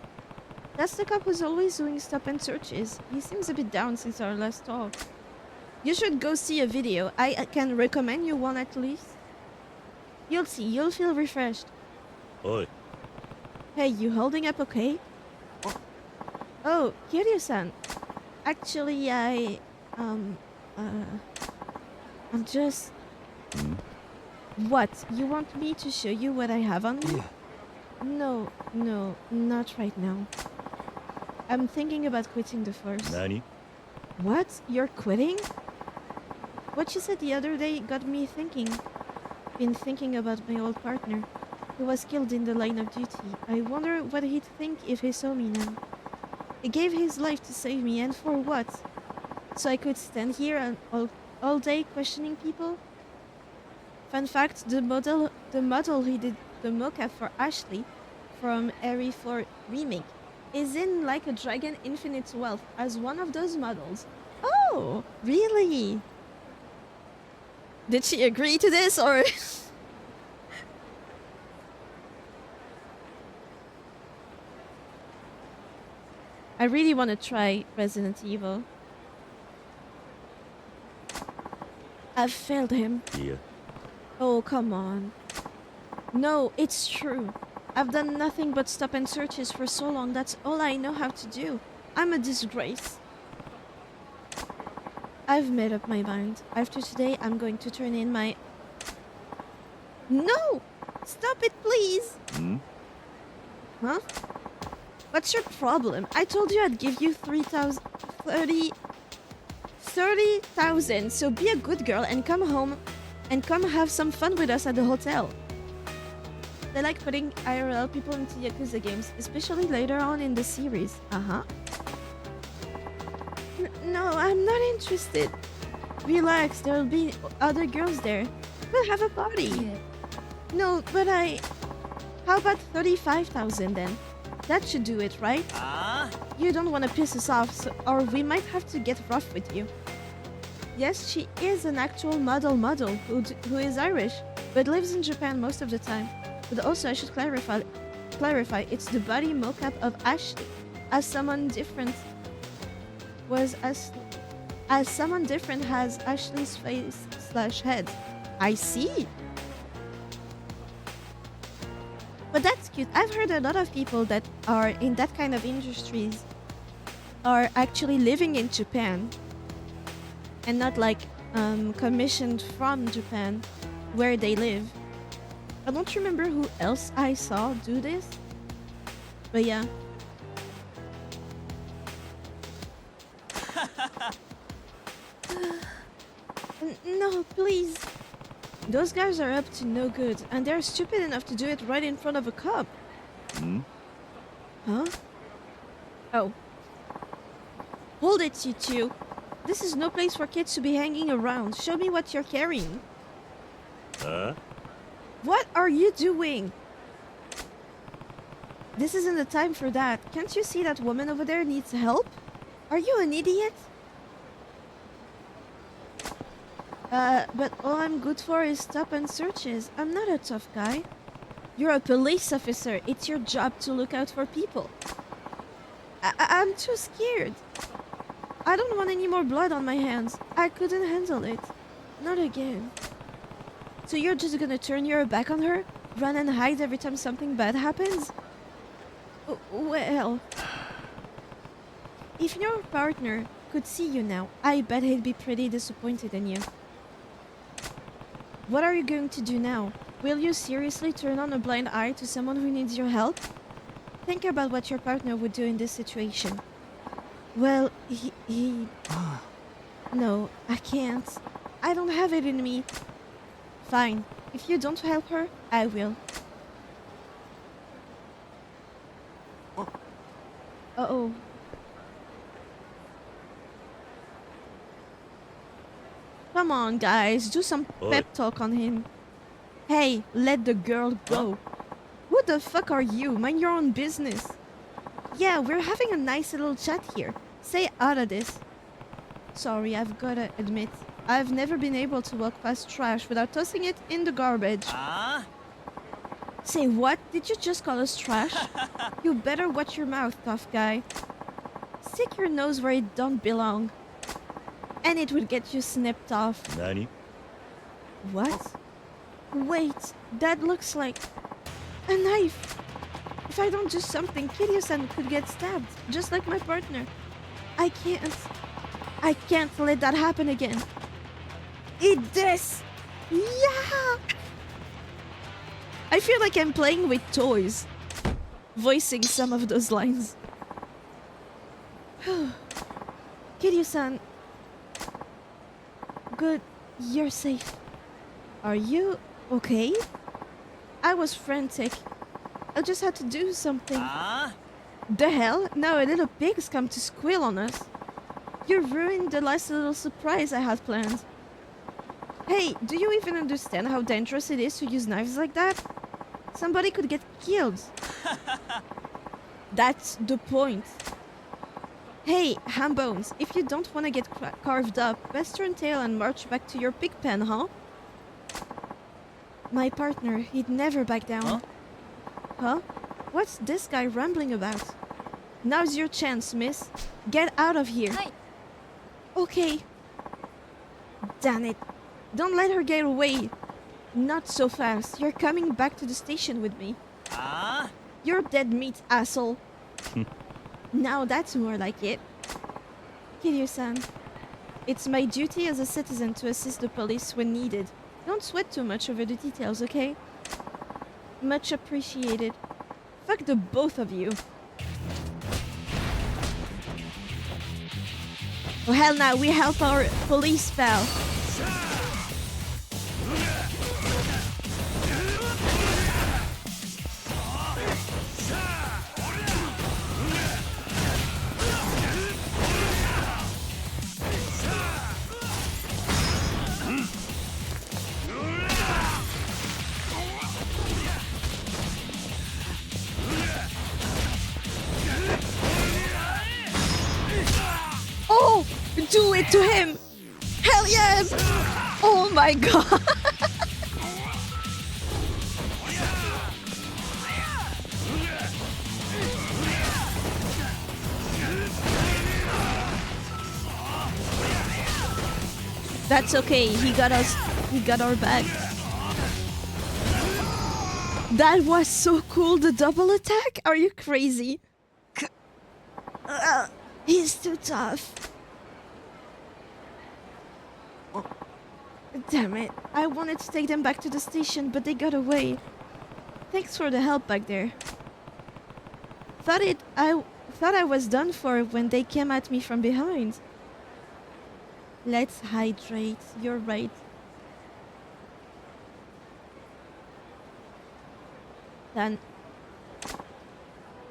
S1: That's the cop who's always doing stop and searches. He seems a bit down since our last talk. You should go see a video. I can recommend you one at least. You'll see. You'll feel refreshed.
S2: Oi.
S1: Hey, you holding up okay? Oh, Kiryu-san. Actually, I'm just... What? You want me to show you what I have on me? No, not right now. I'm thinking about quitting the force.
S2: Nani?
S1: What? You're quitting? What you said the other day got me thinking. Been thinking about my old partner, who was killed in the line of duty. I wonder what he'd think if he saw me now. He gave his life to save me, and for what? So I could stand here and all day questioning people? Fun fact, the model he did the mocap for Ashley from Airy 4 Remake is in Like a Dragon Infinite Wealth as one of those models. Oh, really? Did she agree to this, or... I really want to try Resident Evil. I've failed him.
S2: Yeah.
S1: Oh, come on. No, it's true. I've done nothing but stop and searches for so long. That's all I know how to do. I'm a disgrace. I've made up my mind. After today, I'm going to turn in my... No! Stop it, please! Huh? What's your problem? I told you I'd give you 30,000, so be a good girl and come home and come have some fun with us at the hotel. They like putting IRL people into Yakuza games, especially later on in the series. No, I'm not interested. Relax, there'll be other girls there. We'll have a party. Yeah. No, but how about 35,000 then? That should do it, right? You don't want to piss us off, or we might have to get rough with you. Yes, she is an actual model who is Irish, but lives in Japan most of the time. But also, I should clarify, it's the body mocap of Ashley, as someone different has Ashley's face/head. I see. But that's cute. I've heard a lot of people that are in that kind of industries are actually living in Japan and not like commissioned from Japan where they live. I don't remember who else I saw do this, but yeah. No, please. Those guys are up to no good, and they're stupid enough to do it right in front of a cop.
S2: Hmm?
S1: Huh? Oh. Hold it, you two. This is no place for kids to be hanging around. Show me what you're carrying.
S2: Huh?
S1: What are you doing? This isn't the time for that. Can't you see that woman over there needs help? Are you an idiot? But all I'm good for is stop and searches. I'm not a tough guy. You're a police officer. It's your job to look out for people. I'm too scared. I don't want any more blood on my hands. I couldn't handle it. Not again. So you're just gonna turn your back on her? Run and hide every time something bad happens? Well... If your partner could see you now, I bet he'd be pretty disappointed in you. What are you going to do now? Will you seriously turn on a blind eye to someone who needs your help? Think about what your partner would do in this situation. Well, he... No, I can't. I don't have it in me. Fine. If you don't help her, I will. Uh-oh. Come on, guys. Do some pep talk on him. Hey, let the girl go. Who the fuck are you? Mind your own business. Yeah, we're having a nice little chat here. Stay out of this. Sorry, I've gotta admit, I've never been able to walk past trash without tossing it in the garbage. Say what? Did you just call us trash? You better watch your mouth, tough guy. Stick your nose where it don't belong. And it would get you snipped off.
S2: Nani?
S1: What? Wait, that looks like a knife. If I don't do something, Kiryu-san could get stabbed, just like my partner. I can't let that happen again. Eat this! Yeah! I feel like I'm playing with toys, voicing some of those lines. Kiryu-san. Good, you're safe. Are you okay? I was frantic. I just had to do something. The hell? Now a little pig's come to squeal on us. You ruined the last little surprise I had planned. Hey, do you even understand how dangerous it is to use knives like that? Somebody could get killed. That's the point. Hey, Hambones, if you don't want to get carved up, best turn tail and march back to your pig pen, huh? My partner, he'd never back down. Huh? What's this guy rambling about? Now's your chance, miss. Get out of here.
S3: Hi.
S1: Okay. Damn it. Don't let her get away. Not so fast. You're coming back to the station with me. You're dead meat, asshole. Now that's more like it. Kiryu-san, it's my duty as a citizen to assist the police when needed. Don't sweat too much over the details, okay? Much appreciated. Fuck the both of you. Oh hell no, we help our police pal. Oh! Do it to him! Hell yes! Oh my god! That's okay, he got us. He got our back. That was so cool, the double attack? Are you crazy? He's too tough. Damn it. I wanted to take them back to the station, but they got away. Thanks for the help back there. I thought I was done for when they came at me from behind. Let's hydrate. You're right. Then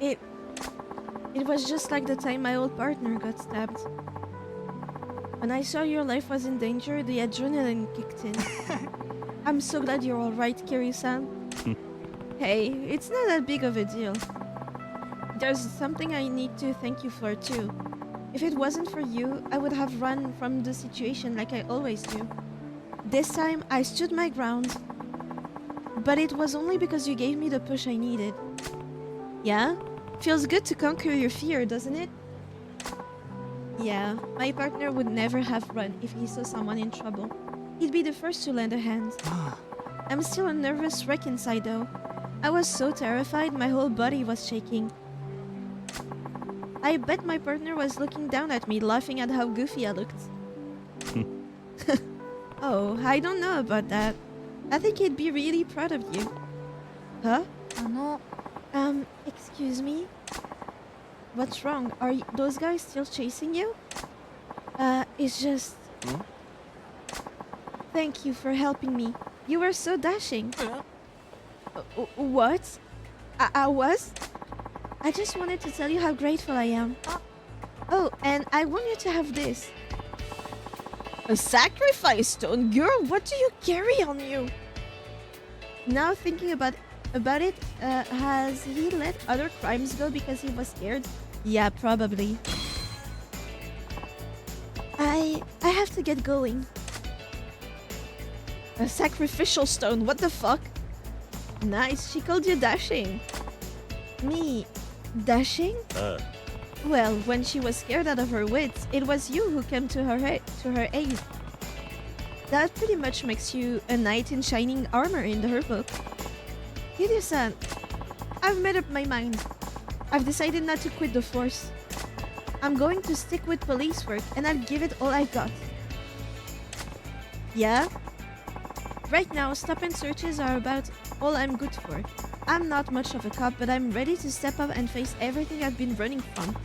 S1: it it was just like the time my old partner got stabbed. When I saw your life was in danger, the adrenaline kicked in. I'm so glad you're all right, Kiryu-san. Hey, it's not that big of a deal. There's something I need to thank you for too. If it wasn't for you, I would have run from the situation like I always do. This time, I stood my ground. But it was only because you gave me the push I needed. Yeah? Feels good to conquer your fear, doesn't it? Yeah, my partner would never have run if he saw someone in trouble. He'd be the first to lend a hand. I'm still a nervous wreck inside though. I was so terrified my whole body was shaking. I bet my partner was looking down at me, laughing at how goofy I looked. Oh, I don't know about that. I think he'd be really proud of you. Huh? Excuse me? What's wrong? Are those guys still chasing you? It's just... Thank you for helping me. You were so dashing. What? I was? I just wanted to tell you how grateful I am. Oh, and I want you to have this. A sacrifice stone? Girl, what do you carry on you? Now thinking about it, has he let other crimes go because he was scared? Yeah, probably. I have to get going. A sacrificial stone, what the fuck? Nice, she called you dashing. Me, dashing? Well, when she was scared out of her wits, it was you who came to her aid. That pretty much makes you a knight in shining armor in her book. Kiryu-san, I've made up my mind. I've decided not to quit the force. I'm going to stick with police work and I'll give it all I got. Yeah? Right now, stop and searches are about all I'm good for. I'm not much of a cop, but I'm ready to step up and face everything I've been running from.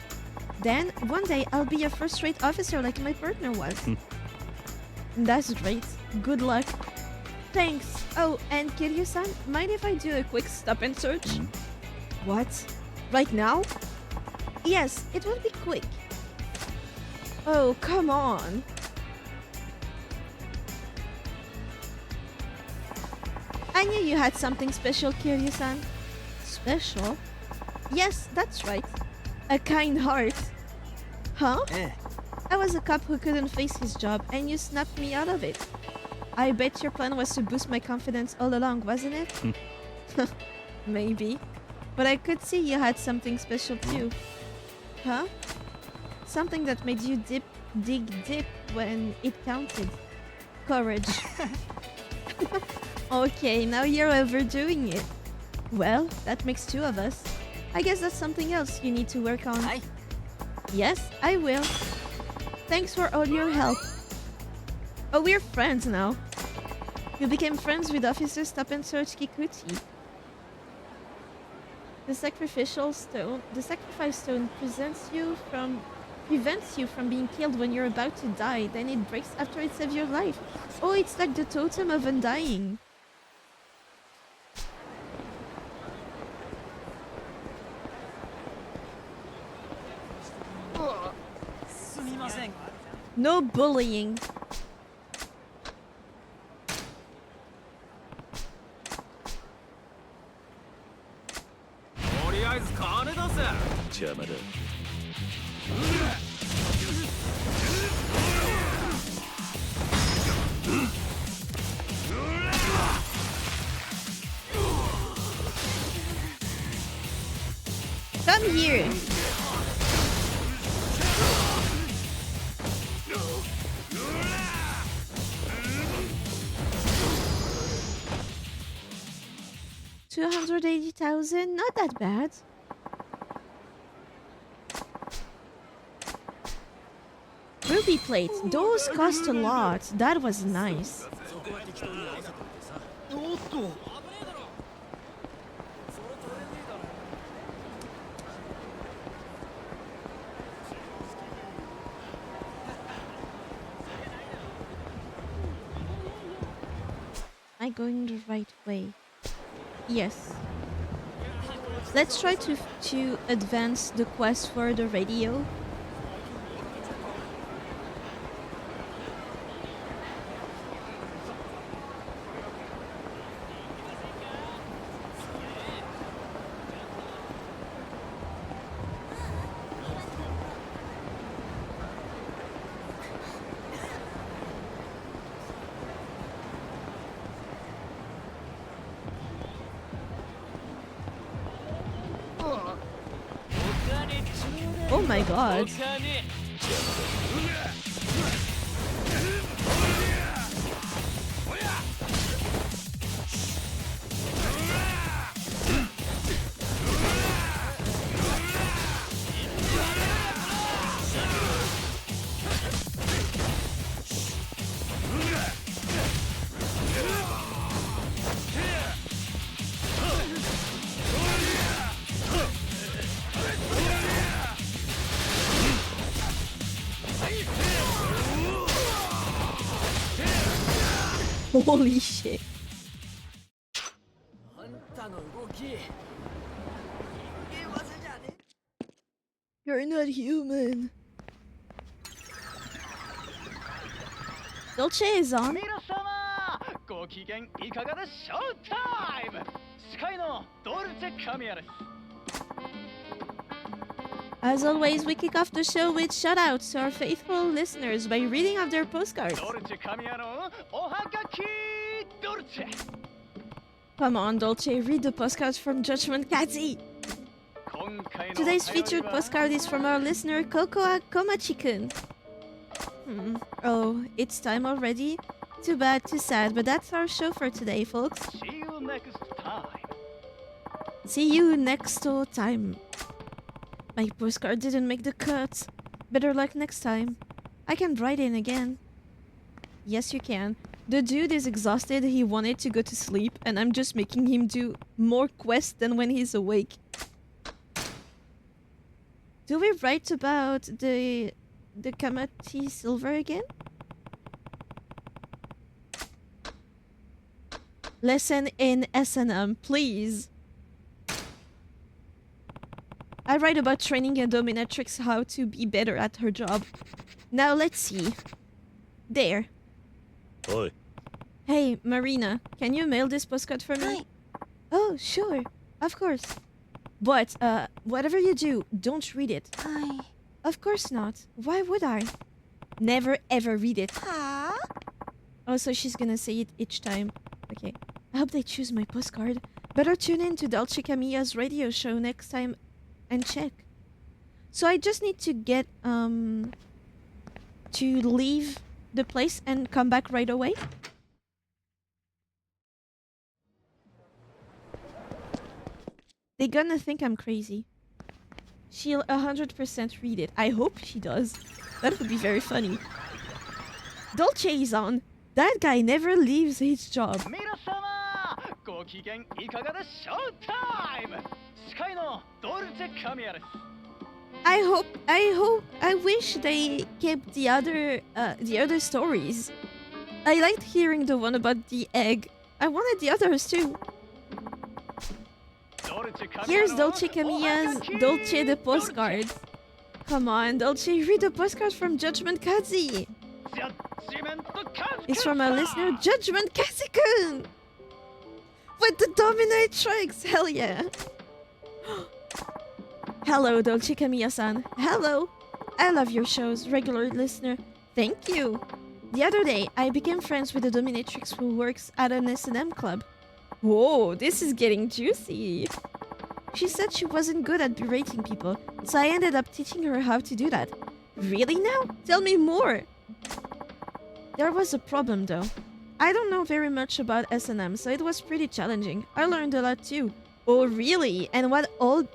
S1: Then, one day, I'll be a first-rate officer like my partner was. That's great. Good luck. Thanks. Oh, and Kiryu-san, mind if I do a quick stop and search? What? Right now? Yes, it will be quick. Oh, come on. I knew you had something special, Kiryu-san. Special? Yes, that's right. A kind heart. Huh? I was a cop who couldn't face his job, and you snapped me out of it. I bet your plan was to boost my confidence all along, wasn't it? Maybe. But I could see you had something special too. Huh? Something that made you dig deep when it counted. Courage. Okay, now you're overdoing it. Well, that makes two of us. I guess that's something else you need to work on.
S3: Hi.
S1: Yes, I will. Thanks for all your help. Oh, we're friends now. You became friends with Officer Stop and Search Kikuchi. The sacrifice stone prevents you from being killed when you're about to die. Then it breaks after it saves your life. Oh, it's like the totem of undying. No bullying. Come here. $280,000, not that bad. Ruby plate, those cost a lot. That was nice. Am I going the right way? Yes. Let's try to advance the quest for the radio. Oh my god. Holy shit. You're not human. Dolce is on. As always, we kick off the show with shoutouts to our faithful listeners by reading off their postcards. Come on, Dolce, read the postcards from Judgment Kazi. Today's featured postcard is from our listener Kokoa Komachi-kun. Oh, it's time already? Too bad, too sad, but that's our show for today, folks.
S3: See you next time.
S1: See you next time. My postcard didn't make the cut. Better luck next time. I can write in again. Yes, you can. The dude is exhausted, he wanted to go to sleep, and I'm just making him do more quests than when he's awake. Do we write about the Kamati Silver again? Lesson in S&M, please. I write about training a dominatrix how to be better at her job. Now let's see. There.
S2: Oi.
S1: Hey, Marina, can you mail this postcard for me?
S4: Hi.
S1: Oh, sure. Of course. But, whatever you do, don't read it.
S4: Hi.
S1: Of course not. Why would I? Never ever read it.
S4: Huh?
S1: Oh, so she's gonna say it each time. Okay. I hope they choose my postcard. Better tune in to Dolce Camilla's radio show next time and check. So I just need to get, to leave the place and come back right away? They're gonna think I'm crazy. She'll 100% read it. I hope she does. That would be very funny. Dolce is on. That guy never leaves his job.
S3: 皆様ご機嫌いかがでショータイム司会のドルチェカミヤです
S1: I wish they kept the other stories. I liked hearing the one about the egg. I wanted the others too. Here's Dolce Camilla's Dolce the postcard. Come on, Dolce, read the postcard from Judgment Kazi. It's from our listener, Judgment Kazi-kun! With the dominatrix! Hell yeah! Hello, Dolce Camilla-san. Hello! I love your shows, regular listener. Thank you! The other day, I became friends with a dominatrix who works at an S&M club. Whoa, this is getting juicy! She said she wasn't good at berating people, so I ended up teaching her how to do that. Really now? Tell me more! There was a problem though. I don't know very much about S&M, so it was pretty challenging. I learned a lot too. Oh really? And what all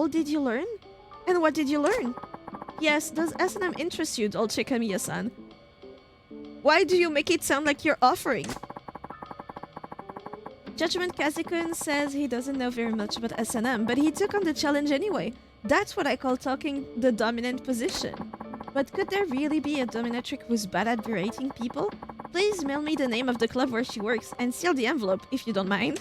S1: did you learn? And what did you learn? Yes, does S&M interest you, Dolce Camilla-san? Why do you make it sound like you're offering? Judgment Kazi-kun says he doesn't know very much about S&M, but he took on the challenge anyway. That's what I call talking the dominant position. But could there really be a dominatrix who's bad at berating people? Please mail me the name of the club where she works and seal the envelope if you don't mind.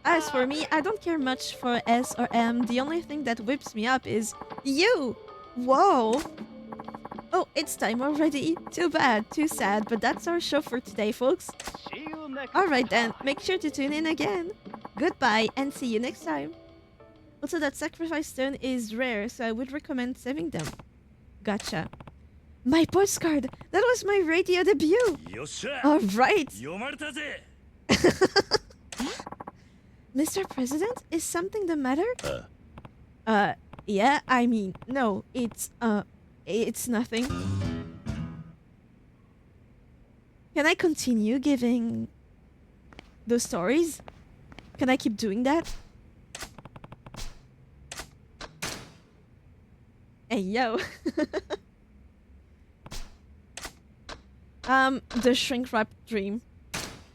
S1: As for me, I don't care much for S or M. The only thing that whips me up is you. Whoa. Oh, it's time already. Too bad, too sad, but that's our show for today, folks.
S3: See you next
S1: Alright then,
S3: time.
S1: make sure to tune in again. Goodbye and see you next time. Also, that sacrifice stone is rare, so I would recommend saving them. Gotcha. My postcard! That was my radio debut!
S2: よっしゃ
S1: Alright!
S2: 読まれたぜ
S1: Mr. President, is something the matter?
S2: Uh.
S1: Yeah, I mean, no, it's nothing. Can I continue giving the stories? Can I keep doing that? Hey, yo. The shrink wrap dream.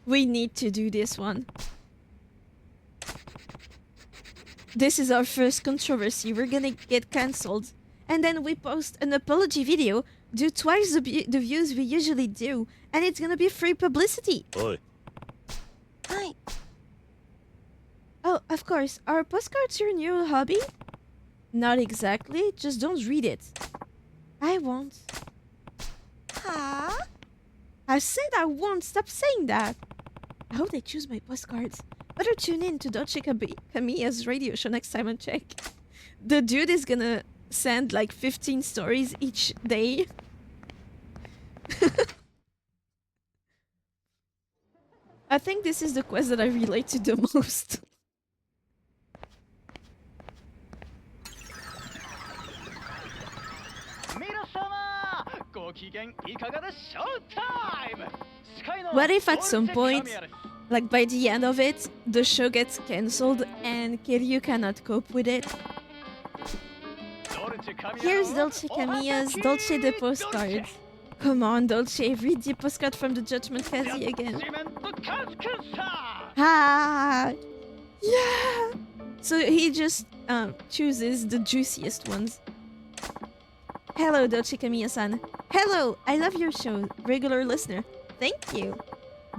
S1: We need to do this one. This is our first controversy. We're gonna get cancelled. And then we post an apology video, do twice the views we usually do, and it's gonna be free publicity.
S2: おい
S4: Hi.
S1: Oh, of course. Are postcards your new hobby? Not exactly. Just don't read it. I won't.
S4: Huh?
S1: I said I won't. Stop saying that. I hope they choose my postcards. Better tune in to Dolce Camilla's radio show next time and check. The dude is gonna send like 15 stories each day. I think this is the quest that I relate to the most. What if at some point, like by the end of it, the show gets cancelled and Kiryu cannot cope with it? Here's Dolce Camilla's Dolce the postcard. Come on, Dolce, read the postcard from the Judgment Kazi again. Ah, yeah. So he just chooses the juiciest ones. Hello, Dolce Camilla-san. Hello, I love your show, regular listener. Thank you.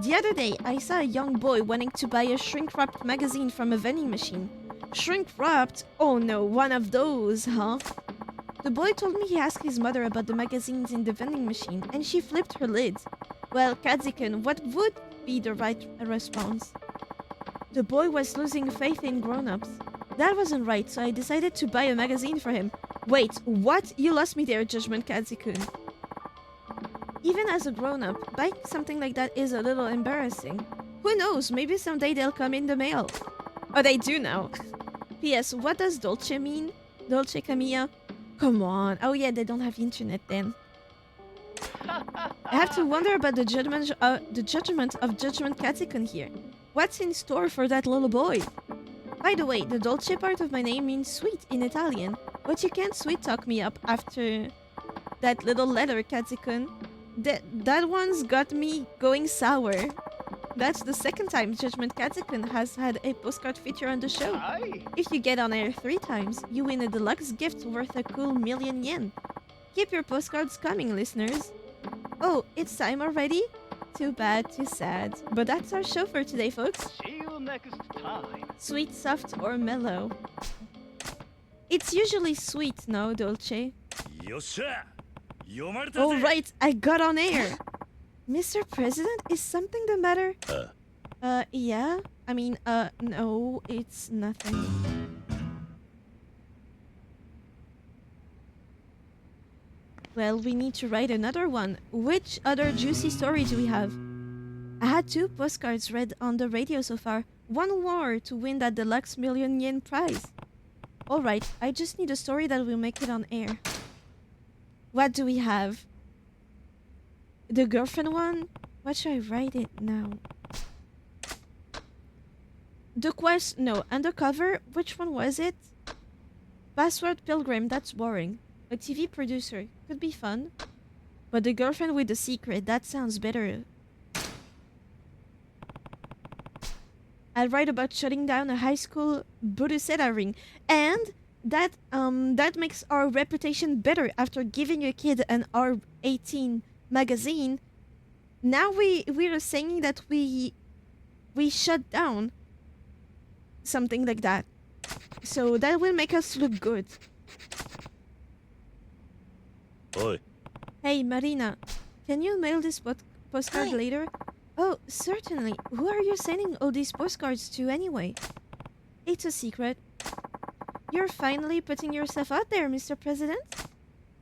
S1: The other day, I saw a young boy wanting to buy a shrink-wrapped magazine from a vending machine. Shrink-wrapped? Oh no, one of those, huh? The boy told me he asked his mother about the magazines in the vending machine, and she flipped her lid. Well, Kadzikan, what would be the right response? The boy was losing faith in grown-ups. That wasn't right, so I decided to buy a magazine for him. Wait, what? You lost me there, Judgment Kadzikun. Even as a grown-up, buying something like that is a little embarrassing. Who knows, maybe someday they'll come in the mail. Oh, they do now. P.S. What does Dolce mean? Dolce Camilla? Come on. Oh yeah, they don't have internet then. I have to wonder about the judgment of Judgment Kadzikun here. What's in store for that little boy? By the way, the Dolce part of my name means sweet in Italian, but you can't sweet talk me up after that little letter, Kadzikun. That one's got me going sour. That's the second time Judgment Kadzikun has had a postcard feature on the show. If you get on air 3 times, you win a deluxe gift worth a cool 1,000,000 yen. Keep your postcards coming, listeners. Oh, it's time already? Too bad, too sad. But that's our show for today, folks.
S3: See you next time.
S1: Sweet, soft, or mellow? It's usually sweet, no, Dolce?
S2: よっしゃ読まれたぜ
S1: Alright, I got on air. Mr. President, is something the matter? Yeah? I mean, no, it's nothing. Well, we need to write another one. Which other juicy story do we have? I had 2 postcards read on the radio so far. 1 more to win that deluxe 1,000,000 yen prize. Alright, I just need a story that will make it on air. What do we have? The girlfriend one? What should I write it now? The quest... No, undercover? Which one was it? Password Pilgrim, that's boring. A TV producer. Could be fun. But the girlfriend with the secret, that sounds better. I'll write about shutting down a high school Burusera ring. And that makes our reputation better after giving a kid an R18 magazine. Now we're saying that we shut down something like that. So that will make us look good.
S2: おい
S1: Hey, Marina, can you mail this postcard
S4: Hi.
S1: later? Oh, certainly. Who are you sending all these postcards to anyway? It's a secret. You're finally putting yourself out there, Mr. President?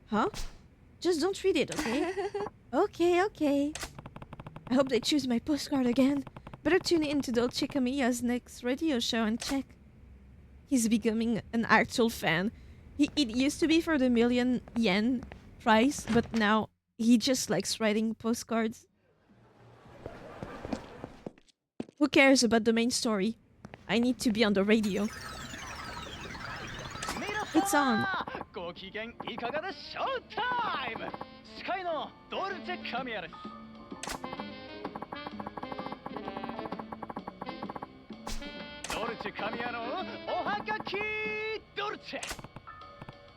S1: Huh? Just don't read it, okay? Okay. I hope they choose my postcard again. Better tune in to Dolce Camilla's next radio show and check. He's becoming an actual fan. It used to be for the million-yen price, but now he just likes writing postcards. Who cares about the main story? I need to be on the radio. It's on.
S3: ご機嫌いかがでショータイム司会のドルチェ神谷ですドルチェ神谷のおはがきドルチェ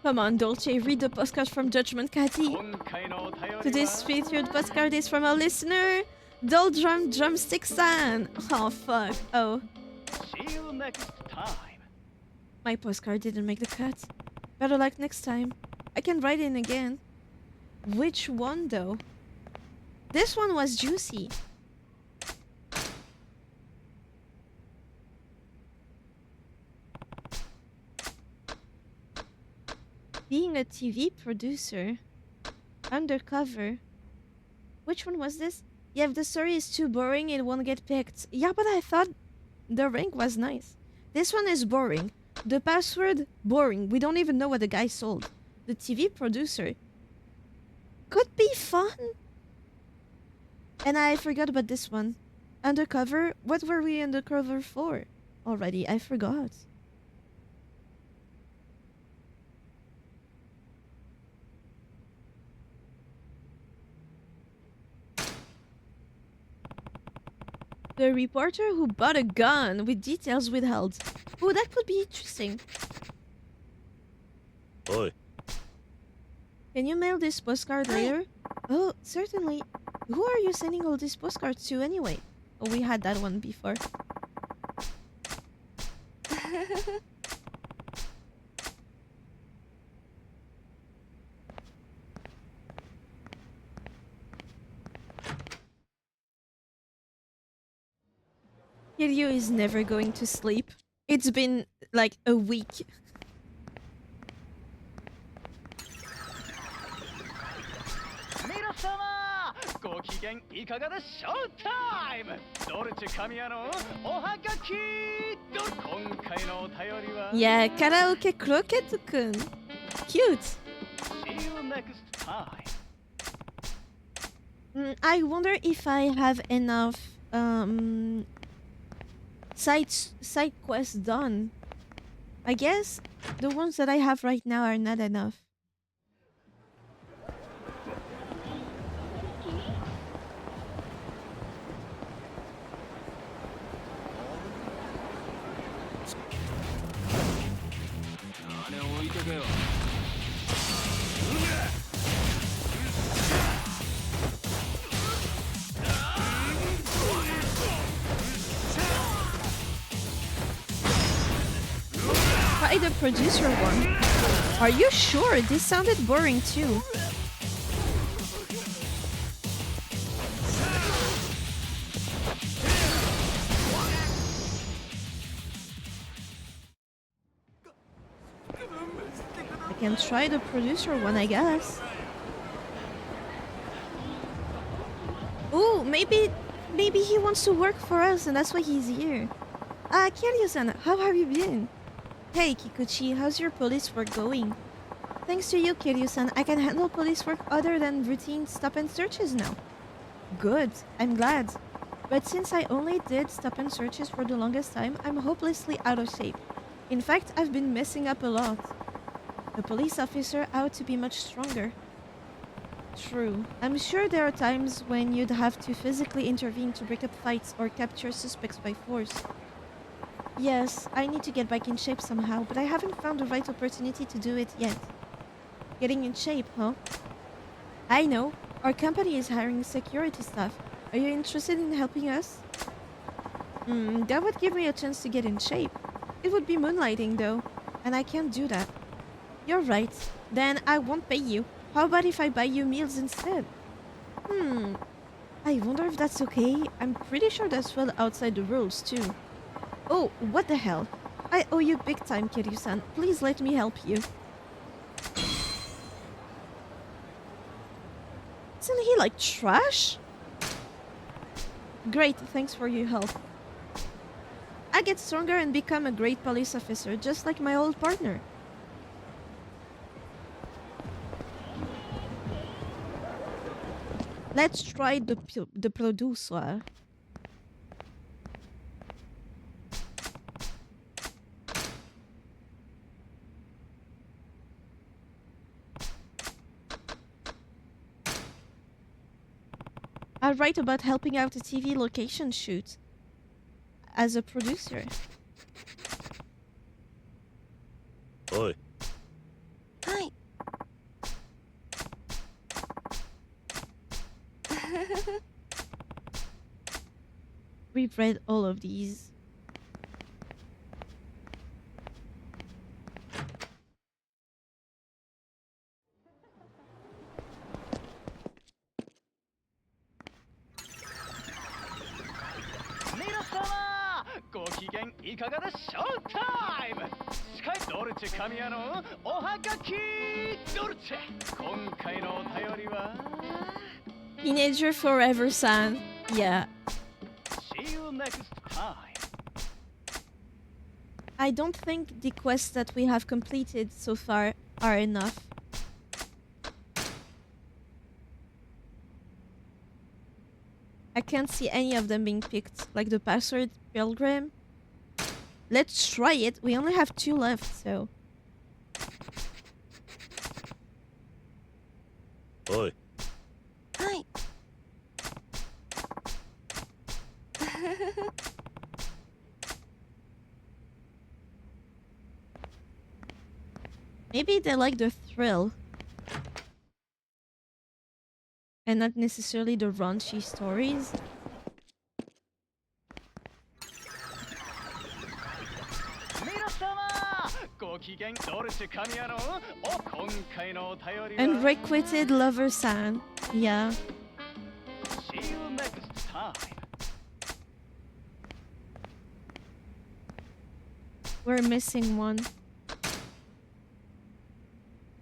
S1: Come on, Dolce, read the postcard from Judgment Cathy.
S3: 今回のお便りは
S1: Today's featured postcard is from a listener, Doldrum Drumstick-san. Oh, fuck. Oh,
S3: See you next time
S1: my postcard didn't make the cut. Better luck next time. I can write in again. Which one, though? This one was juicy. Being a TV producer. Undercover. Which one was this? Yeah, if the story is too boring, it won't get picked. Yeah, but I thought the rank was nice. This one is boring. The password, boring. We don't even know what the guy sold. The TV producer. Could be fun. And I forgot about this one. Undercover? What were we undercover for? Already, I forgot. The reporter who bought a gun with details withheld. Oh, that could be interesting.
S2: おい
S1: Can you mail this postcard later? Oh, certainly. Who are you sending all these postcards to anyway? Oh, we had that one before. Kiryu is never going to sleep. It's been like a week.
S3: 皆様ご機嫌いかがでショータイムドルチェ神谷のおはがき今回のお便りは
S1: Yeah, karaoke croquette-kun. Cute.
S3: See you next time
S1: I wonder if I have enough side quests done. I guess the ones that I have right now are not enough. Try the producer one. Are you sure? This sounded boring too. I can try the producer one, I guess. Ooh, maybe he wants to work for us and that's why he's here. Kiryu-san, how have you been? Hey, Kikuchi, how's your police work going? Thanks to you, Kiryu-san, I can handle police work other than routine stop and searches now. Good, I'm glad. But since I only did stop and searches for the longest time, I'm hopelessly out of shape. In fact, I've been messing up a lot. A police officer ought to be much stronger. True. I'm sure there are times when you'd have to physically intervene to break up fights or capture suspects by force. Yes, I need to get back in shape somehow, but I haven't found the right opportunity to do it yet. Getting in shape, huh? I know. Our company is hiring security staff. Are you interested in helping us? That would give me a chance to get in shape. It would be moonlighting though, and I can't do that. You're right. Then I won't pay you. How about if I buy you meals instead? I wonder if that's okay. I'm pretty sure that's well outside the rules too. Oh, what the hell? I owe you big time, Kiryu-san. Please let me help you. Isn't he like trash? Great, thanks for your help. I get stronger and become a great police officer, just like my old partner. Let's try the producer. I write about helping out a TV location shoot as a producer.
S2: Oi.
S4: Hi.
S1: We've read all of these. Teenager forever-san. Yeah.
S3: See you next time.
S1: I don't think the quests that we have completed so far are enough. I can't see any of them being picked, like the password pilgrim. Let's try it. We only have 2 left, so.
S2: Oi.
S4: Hi.
S1: Maybe they like the thrill. And not necessarily the raunchy stories. Unrequited lover-san. Yeah.
S3: See you next time.
S1: We're missing one.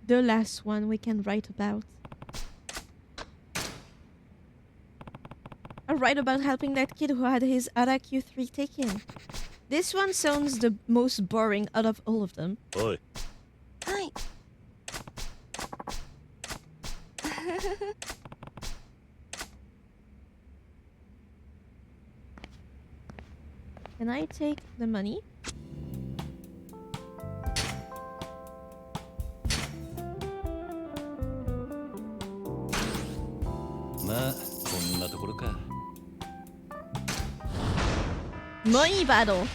S1: The last one we can write about. I write about helping that kid who had his RAQ3 taken. This one sounds the most boring out of all of them.
S2: Oi.
S4: Hi.
S1: Can I take the money? Money battle.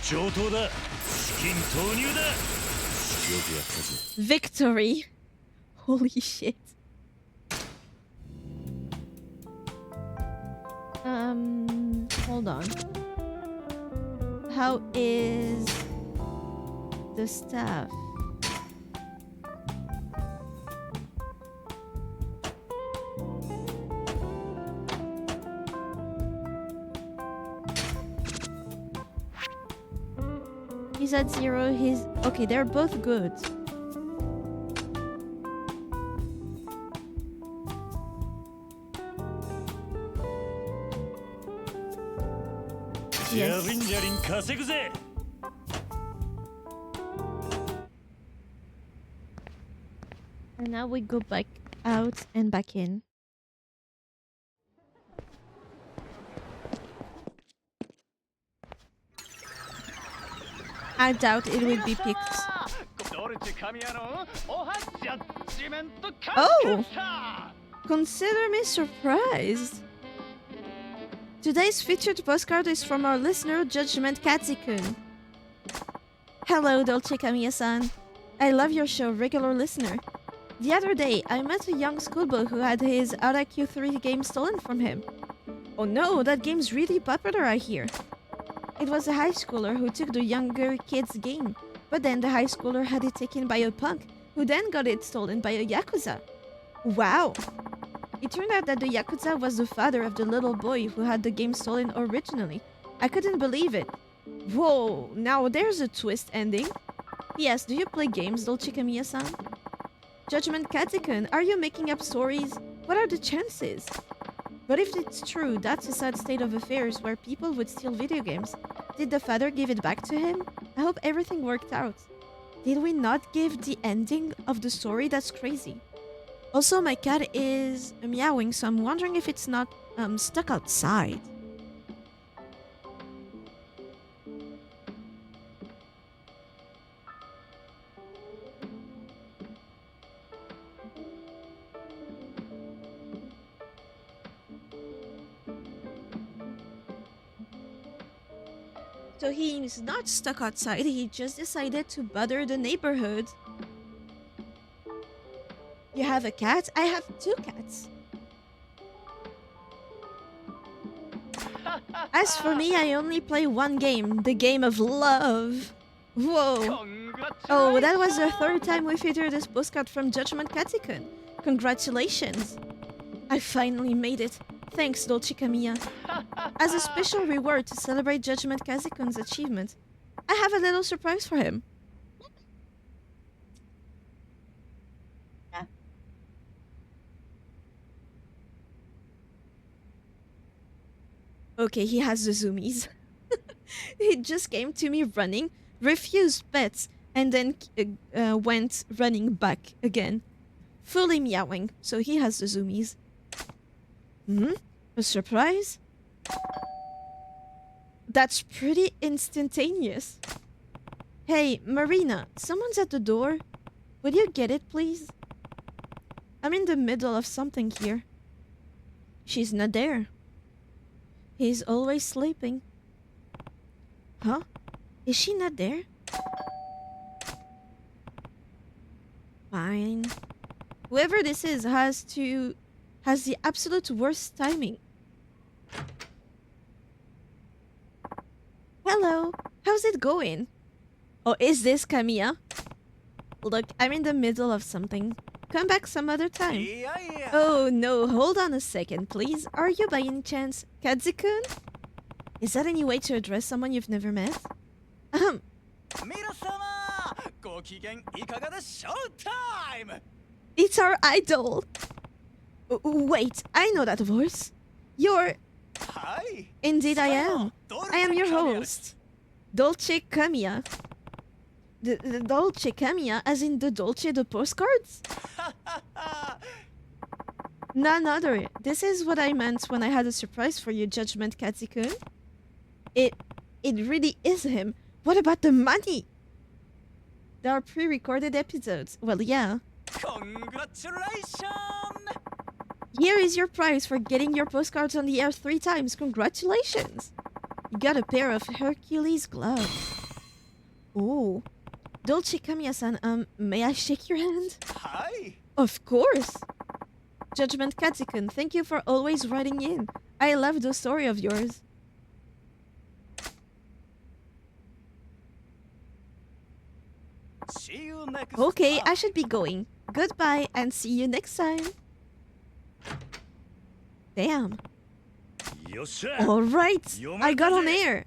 S1: Victory. Holy shit. Hold on. How is the staff? He's at 0, he's... Okay, they're both good. Yes. And now we go back out and back in. I doubt it will be picked. Oh! Consider me surprised. Today's featured postcard is from our listener, Judgment Katsikun. Hello, Dolce Kamiya-san. I love your show, regular listener. The other day, I met a young schoolboy who had his RAQ3 game stolen from him. Oh no, that game's really popular, I hear. It was a high schooler who took the younger kid's game, but then the high schooler had it taken by a punk, who then got it stolen by a Yakuza. Wow! It turned out that the Yakuza was the father of the little boy who had the game stolen originally. I couldn't believe it. Whoa, now there's a twist ending. P.S. Do you play games, Dolce Kamiya-san? Judgment Katakun, are you making up stories? What are the chances? But if it's true, that's a sad state of affairs where people would steal video games. Did the father give it back to him? I hope everything worked out. Did we not give the ending of the story? That's crazy. Also, my cat is meowing, so I'm wondering if it's not stuck outside. So he's not stuck outside, he just decided to bother the neighborhood. You have a cat? I have 2 cats. As for me, I only play one game, the game of love. Whoa. Oh, that was the 3rd time we featured this postcard from Judgment Katakun. Congratulations. I finally made it. Thanks, Dolce Kamiya. As a special reward to celebrate Judgment Katakun's achievement, I have a little surprise for him. Okay, he has the zoomies. He just came to me running, refused pets, and then went running back again. Fully meowing, so he has the zoomies. A surprise? That's pretty instantaneous. Hey, Marina, someone's at the door. Would you get it, please? I'm in the middle of something here. She's not there. He's always sleeping. Huh? Is she not there? Fine. Whoever this is has the absolute worst timing. Hello, how's it going? Oh, is this Kamiya? Look, I'm in the middle of something. Come back some other time. Oh no, hold on a second, please. Are you by any chance Kadzi-kun? Is that any way to address someone you've never met? It's our idol! Wait, I know that voice. You're...
S3: Hi.
S1: Indeed I am. I am your host. Dolce Kamiya. The Dolce Kamiya, as in the Dolce the postcards? None other. This is what I meant when I had a surprise for you, Judgment Katakun. It really is him. What about the money? There are pre-recorded episodes. Well, yeah.
S3: Congratulations!
S1: Here is your prize for getting your postcards on the air 3 times. Congratulations! You got a pair of Hercules gloves. Oh. Dolce Kamiya-san, may I shake your hand?
S3: Hi.
S1: Of course! Judgment Katakun, thank you for always writing in. I love the story of yours.
S3: See you next
S1: Okay,
S3: time.
S1: I should be going. Goodbye and see you next time. Damn. Alright, I got on air.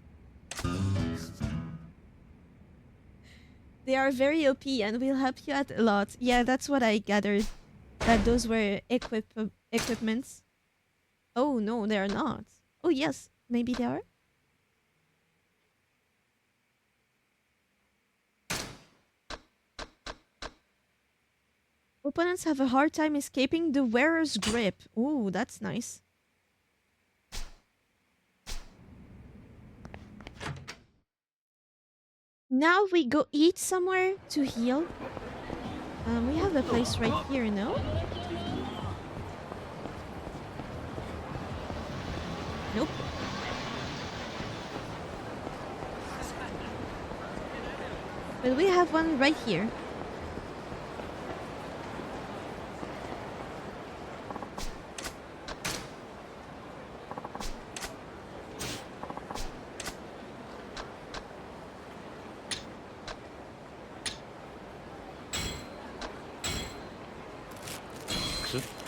S1: They are very OP and will help you out a lot. Yeah, that's what I gathered. That those were equipments. Oh no, they are not. Oh yes, maybe they are. Opponents have a hard time escaping the wearer's grip. Ooh, that's nice. Now we go eat somewhere to heal. We have a place right here, no? Nope. But we have one right here.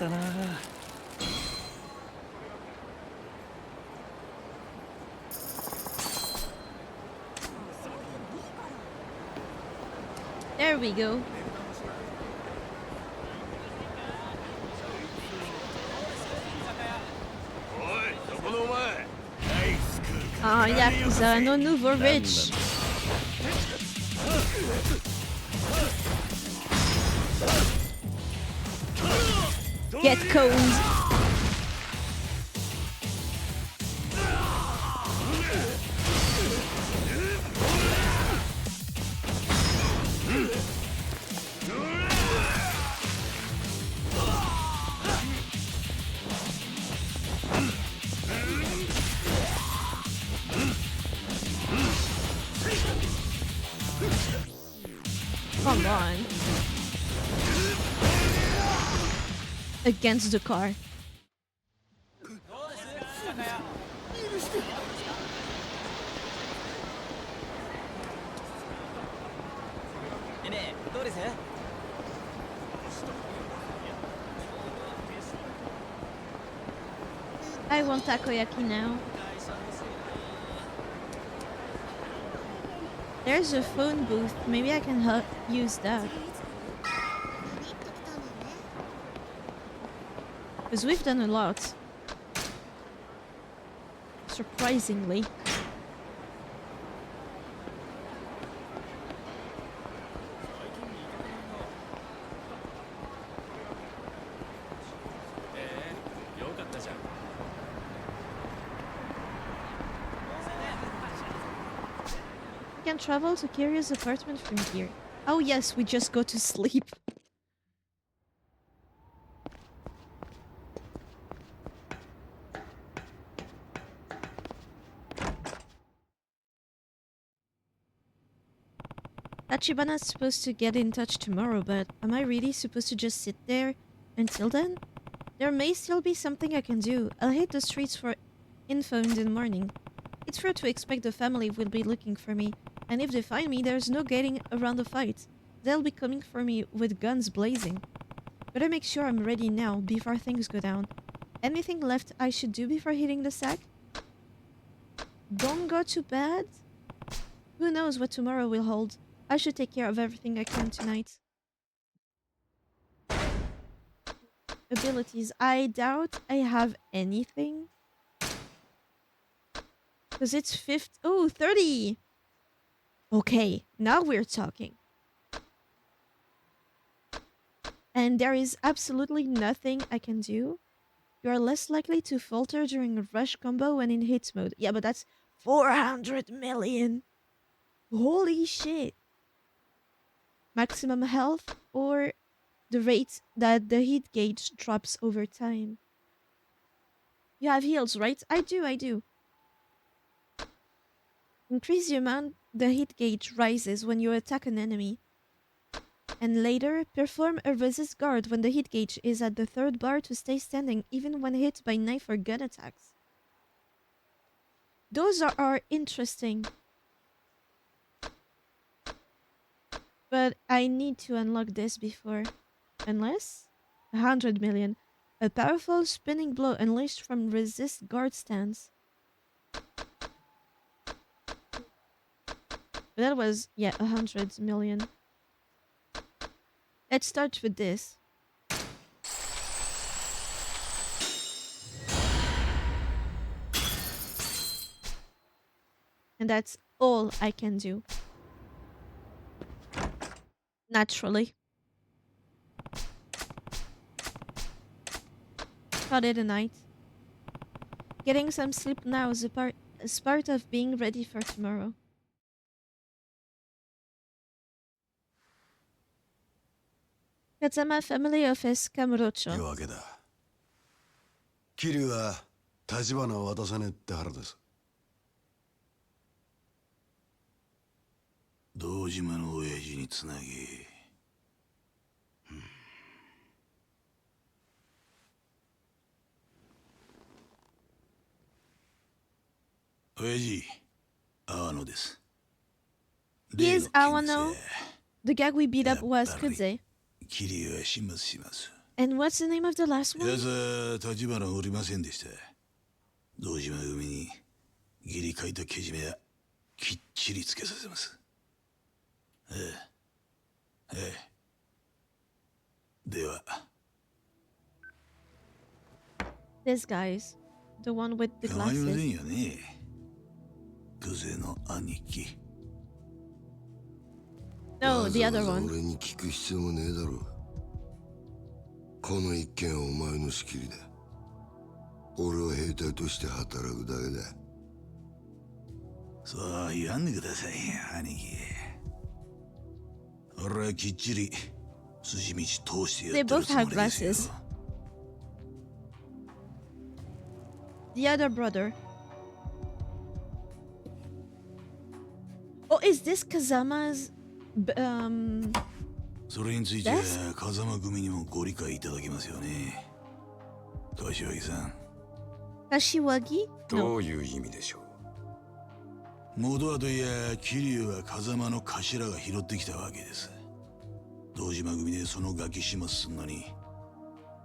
S3: ったな。
S1: There we go. Ah, Yakuza, no nouveau rich. Get coned. Come on. Against the car. I want takoyaki now. There's a phone booth. Maybe I can use that. Because we've done a lot. Surprisingly. We can travel to Kirio's apartment from here. Oh yes, we just go to sleep. Tachibana's supposed to get in touch tomorrow, but am I really supposed to just sit there until then? There may still be something I can do. I'll hit the streets for info in the morning. It's fair to expect the family will be looking for me, and if they find me, there's no getting around the fight. They'll be coming for me with guns blazing. Better make sure I'm ready now, before things go down. Anything left I should do before hitting the sack? Don't go to bed? Who knows what tomorrow will hold? I should take care of everything I can tonight. Abilities. I doubt I have anything. Because it's 50. Oh, 30! Okay, now we're talking. And there is absolutely nothing I can do. You are less likely to falter during a rush combo when in hit mode. Yeah, but that's 400 million. Holy shit. Maximum health or the rate that the hit gauge drops over time. You have heals, right? I do. Increase the amount the hit gauge rises when you attack an enemy. And later, perform a resist guard when the hit gauge is at the third bar to stay standing even when hit by knife or gun attacks. Those are interesting. But I need to unlock this before. Unless? 100 million. A powerful spinning blow unleashed from resist guard stance. That was, yeah, 100 million. Let's start with this. And that's all I can do. Naturally. Call it a night. Getting some sleep now is part of being ready for tomorrow. Katsama Family Office, Kamurocho.
S5: 夜明けだ。桐生は立花を渡さねえって腹です。堂島の親父につなぎ。親父、阿野です。
S1: He is Awano. The gag we beat up was Kudze.
S5: 桐生は始末します。
S1: And what's the name of the last
S5: や
S1: one?
S5: つは立花をおりませんでした。堂島組に義理書いたけじめはきっちりつけさせます。ええ。ええ。では。
S1: This guy's the one with the
S5: 構いませ
S1: glasses.
S5: んよね。風の兄貴。
S1: No, the other
S6: わざわざ
S1: one.
S6: 俺に聞く必要もねえだろう。この一件はお前の仕切りだ。俺は兵隊として働くだけだ。
S5: そう言わんでくださいよ、兄貴。俺はきっちり筋道通してや
S1: They
S5: ってる
S1: both
S5: つも
S1: have
S5: りですよ。
S1: glasses. The other brother. Oh, is this Kazama's?
S5: それについては風間組にもご理解いただけますよね。柏木さん。
S1: Kashiwagi?
S7: ど
S1: No.
S7: ういう意味でしょう。
S5: 元はといや桐生は風間の頭が拾ってきたわけです。堂島組でそのガキ始末すんのに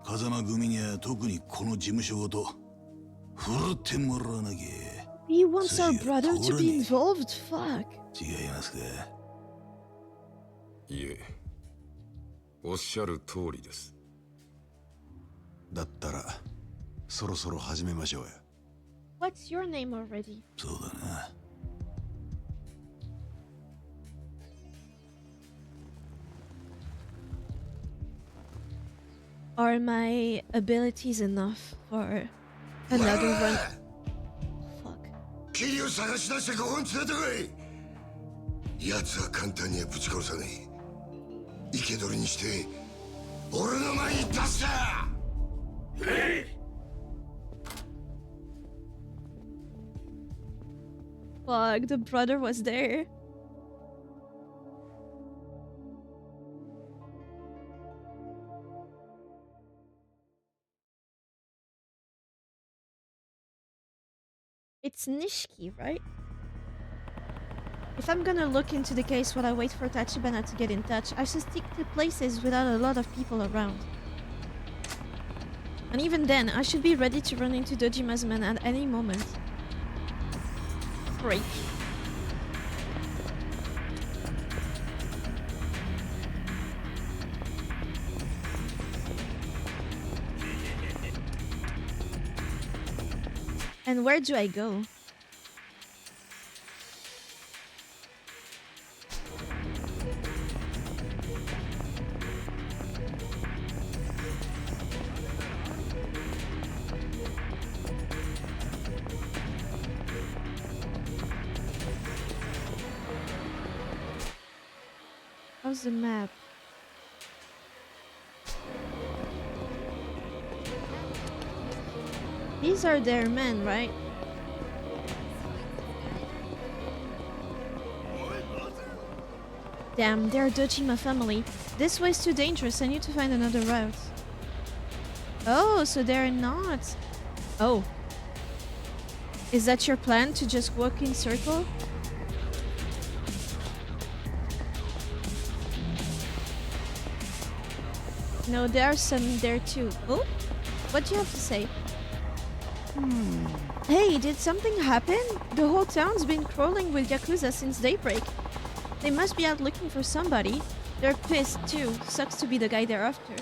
S5: 風間組には特にこの事務所ごと振るってもらわなきゃ。
S1: He wants our brother to be involved. Fuck.
S5: 違いますか。
S7: いえ、おっしゃる通りです。
S5: だったらそろそろ始めましょうよ。
S1: What's your name already?
S5: そうだな。
S1: Are my abilities enough for another run? Fuck.
S6: キリを探し出してここに連れてこい。奴は簡単にはぶち殺さねえ。生け捕りにして俺の前に出すな。
S1: Fuck, the brother was there. It's Nishiki, right? If I'm gonna look into the case while I wait for Tachibana to get in touch, I should stick to places without a lot of people around. And even then, I should be ready to run into Dojima's men at any moment. Great. And where do I go? How's the map? These are their men, right? Damn, they're Dojima family. This way's too dangerous. I need to find another route. Oh, so they're not. Oh. Is that your plan, to just walk in circle? No, there are some there too. Oh? What do you have to say? Hey, did something happen? The whole town's been crawling with Yakuza since daybreak. They must be out looking for somebody. They're pissed too. Sucks to be the guy they're after.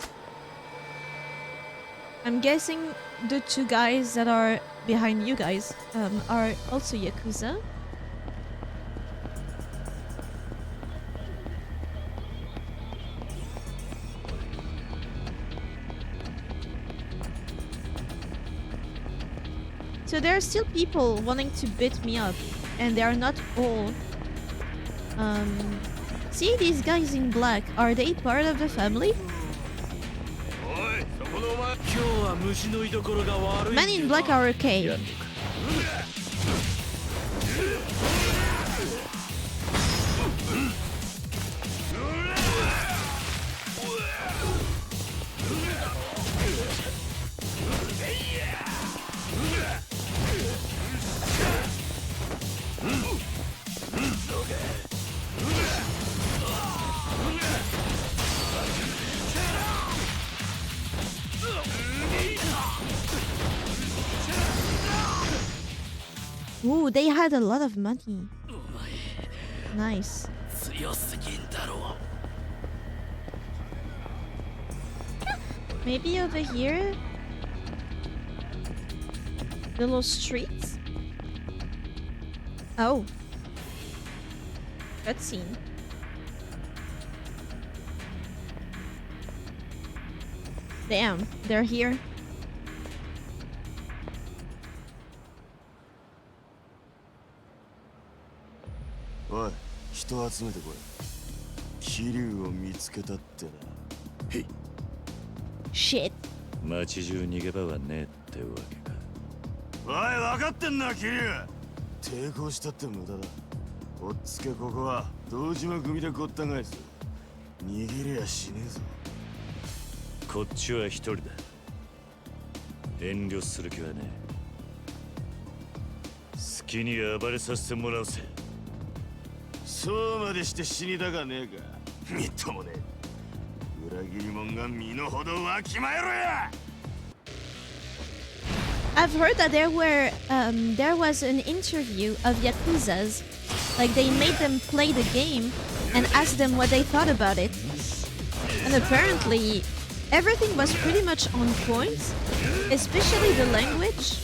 S1: I'm guessing the two guys that are behind you guys are also Yakuza. So there are still people wanting to beat me up, and they are not all. See these guys in black, are they part of the family? Men in black are okay. Ooh, they had a lot of money. Nice. Maybe over here? Little streets? Oh. Cutscene. Damn, they're here.
S8: Oi, 人集めてこい。桐生を見つけたってな。へい。
S1: Shit.
S2: 街中逃げ場はねえってわけか。
S8: おい、分かってんな、桐生。抵抗したって無駄だ。おっつけここは堂島組でごった返す。逃げりゃ死ねえぞ。
S2: こっちは一人だ。遠慮する気はねえ。好きに暴れさせてもらうぜ。
S8: そうまでして死にたかねえか。みっともねえ。裏切り者が身の程わきまえろや。
S1: I've heard that there was an interview of Yakuzas. Like they made them play the game and asked them what they thought about it. And apparently everything was pretty much on point, especially the language.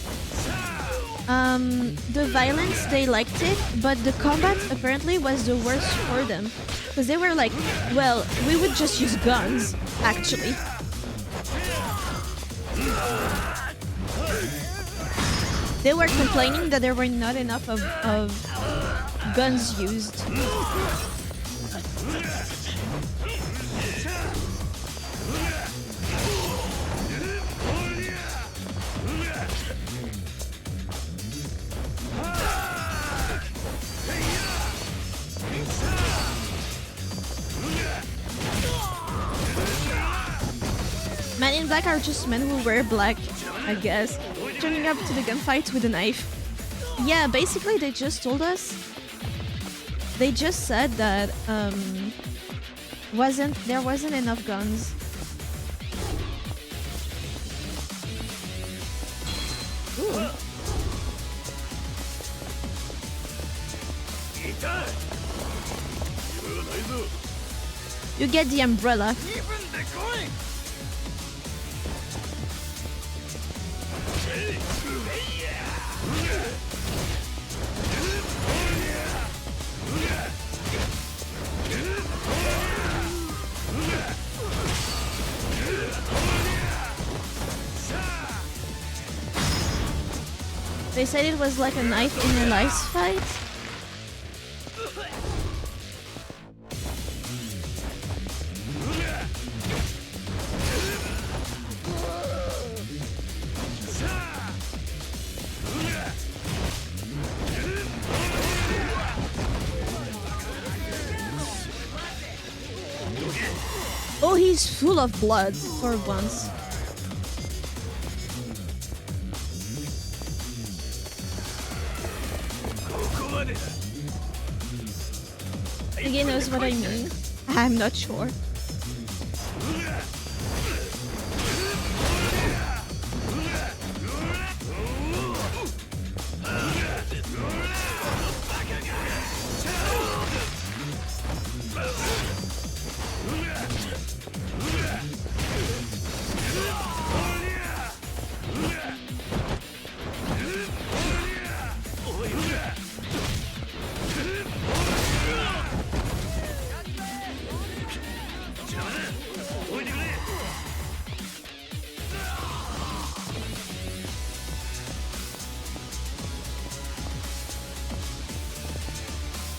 S1: The violence, they liked it, but the combat apparently was the worst for them. Because they were like, well, we would just use guns, actually. They were complaining that there were not enough of guns used. Men in Black are just men who wear black, I guess. Turning up to the gunfight with a knife. Yeah, basically they just told us. They just said that there wasn't enough guns. Ooh. You get the umbrella. They said it was like a knife in an ice fight. Oh, he's full of blood for once. He knows what I mean. I'm not sure.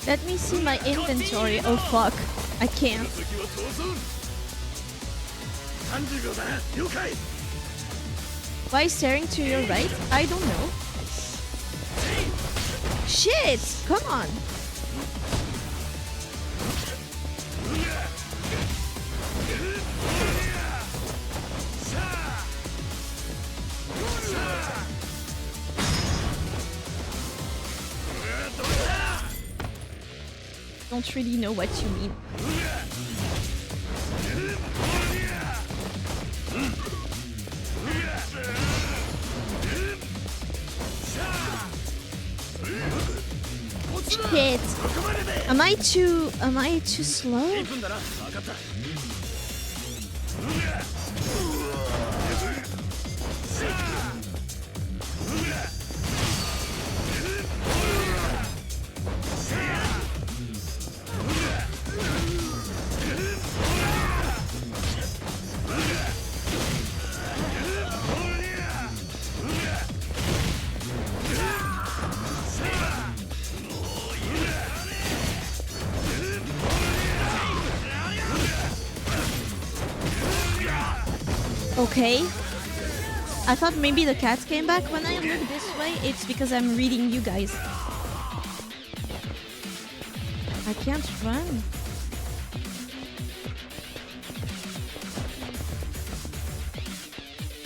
S1: Let me see my inventory. Oh fuck. I can't. Why staring to your right? I don't know. Shit! Come on. Don't really know what you mean. Shit. Am I too slow? Okay. I thought maybe the cats came back. When I look this way, it's because I'm reading you guys. I can't run.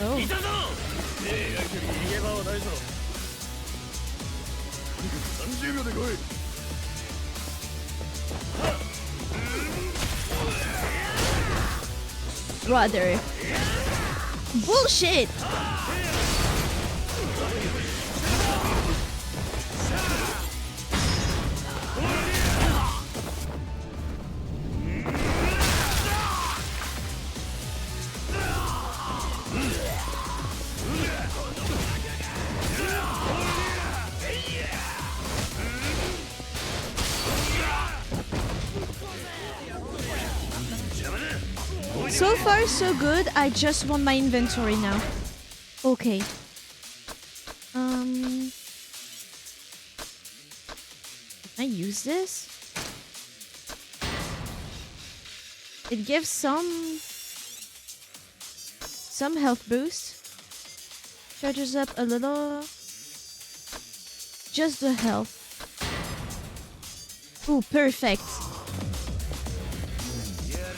S1: Oh. Brother. Bullshit! So far, so good. I just want my inventory now. Okay. Can I use this? It gives some health boost. Charges up a little. Just the health. Ooh, perfect.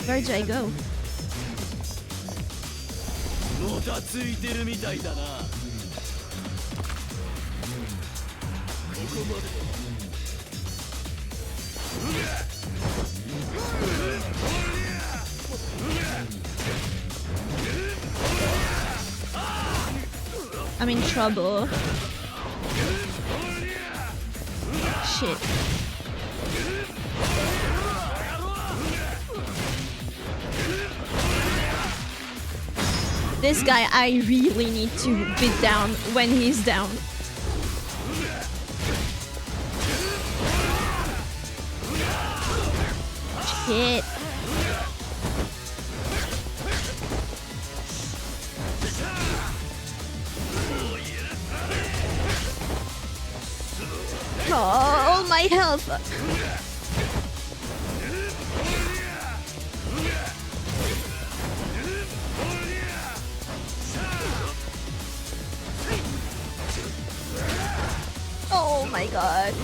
S1: Where do I go? I'm in trouble. Shit. This guy, I really need to beat down when he's down. Shit. Oh, all my health. Oh my god.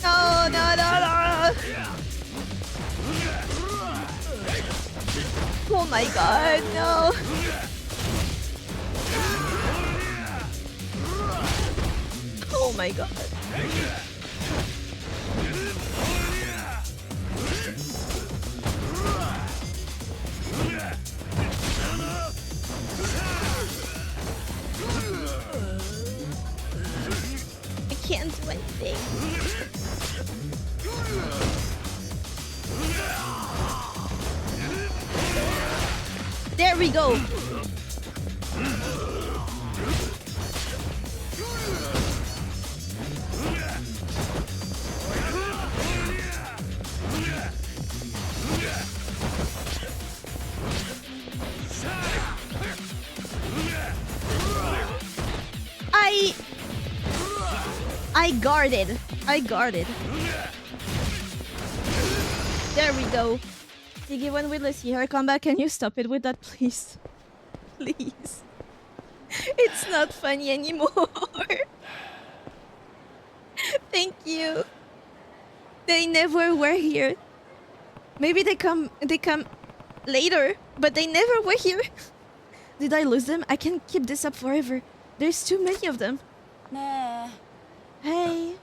S1: No, no, no, no. Oh my god, no. Oh my god. I can't do anything. There we go. I guarded. There we go. Tiggy, when will I see her come back? Can you stop it with that, please? Please. It's not funny anymore. Thank you. They never were here. Maybe they come later, but they never were here. Did I lose them? I can keep this up forever. There's too many of them. Hey.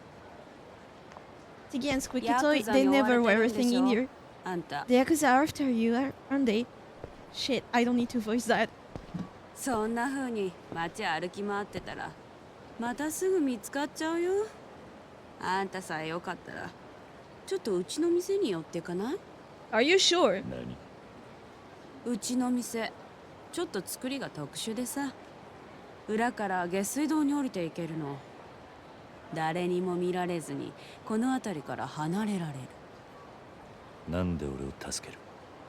S1: Tiggy and Squeaky Toy, they never were a thing in here. The Yakuza are after you, aren't they? Shit, I don't need to voice that.
S9: そんな風に街歩き回ってたらまたすぐ見つかっちゃうよ。あんたさえよかったらちょっとうちの店に寄ってかない？
S1: Are you sure?
S2: 何？
S9: うちの店ちょっと作りが特殊でさ、裏から下水道に降りていけるの。誰にも見られずにこの辺りから離れられる。
S2: なんで俺を助ける？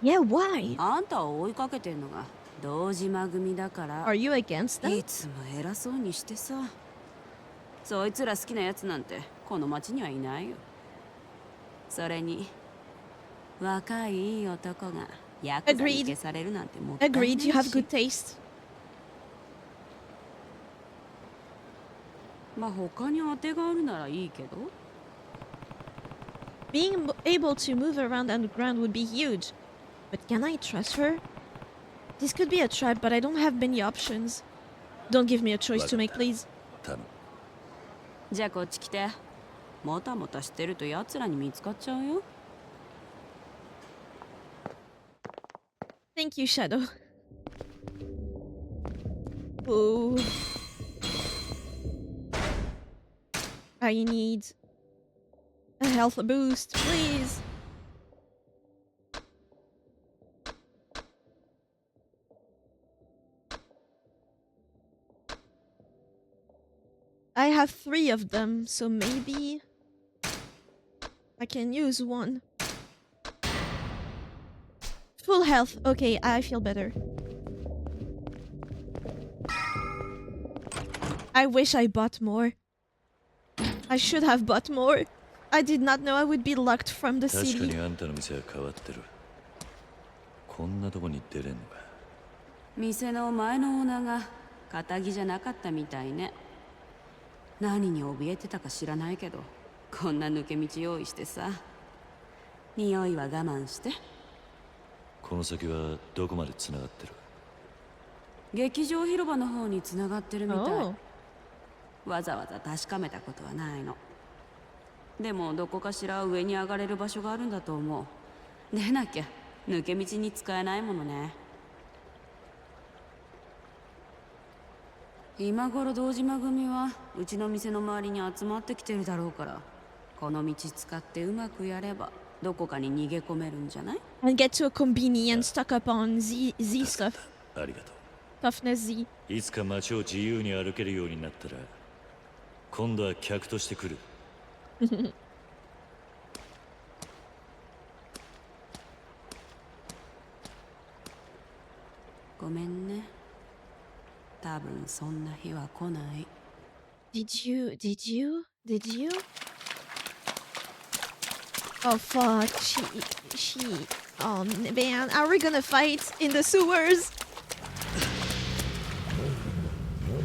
S1: Yeah, why?
S9: あんたを追いかけてんのが堂島組だから。
S1: Are you against them?
S9: いつも偉そうにしてさ。そいつら好きなやつなんてこの町にはいないよ。それに若いいい男がヤクザに消されるなんてもったいないし。
S1: Agreed, you have good taste.
S9: まあ他に当てがあるならいいけど。
S1: Being able to move around underground would be huge. But can I trust her? This could be a trap, but I don't have many options. Don't give me a choice to make, please.
S2: 頼む。
S9: じゃあこっち来て。もたもたしてると奴らに見つかっちゃうよ。
S1: Thank you, Shadow. Oh. I need a health boost, please. I have 3 of them, so maybe I can use one. Full health. Okay, I feel better. I wish I bought more. I should have bought more. I did not know I would be locked from the
S2: 確か
S1: city.
S2: にあんたの店は変わってる。こんなとこに出れんのか。
S9: 店の前のオーナーが堅気じゃなかったみたいね。何に怯えてたか知らないけど、こんな抜け道用意してさ。匂いは我慢して。
S2: この先はどこまで繋がってる？
S9: 劇場広場の方に繋がってるみたい。
S1: Oh.
S9: わざわざ確かめたことはないの。でもどこかしら上に上がれる場所があるんだと思う。でなきゃ抜け道に使えないものね。今頃堂島組はうちの店の周りに集まってきてるだろうから、この道使ってうまくやればどこかに逃げ込めるんじゃない？
S1: And get to a combini and stock up on Z stuff.
S2: ありがと
S1: Toughness Z.
S2: う。いつか街を自由に歩けるようになったら、今度は客として来る。
S9: ごめんね。多分そんな日は来ない。
S1: Did you? Oh fuck, she, oh man, are we gonna fight in the sewers?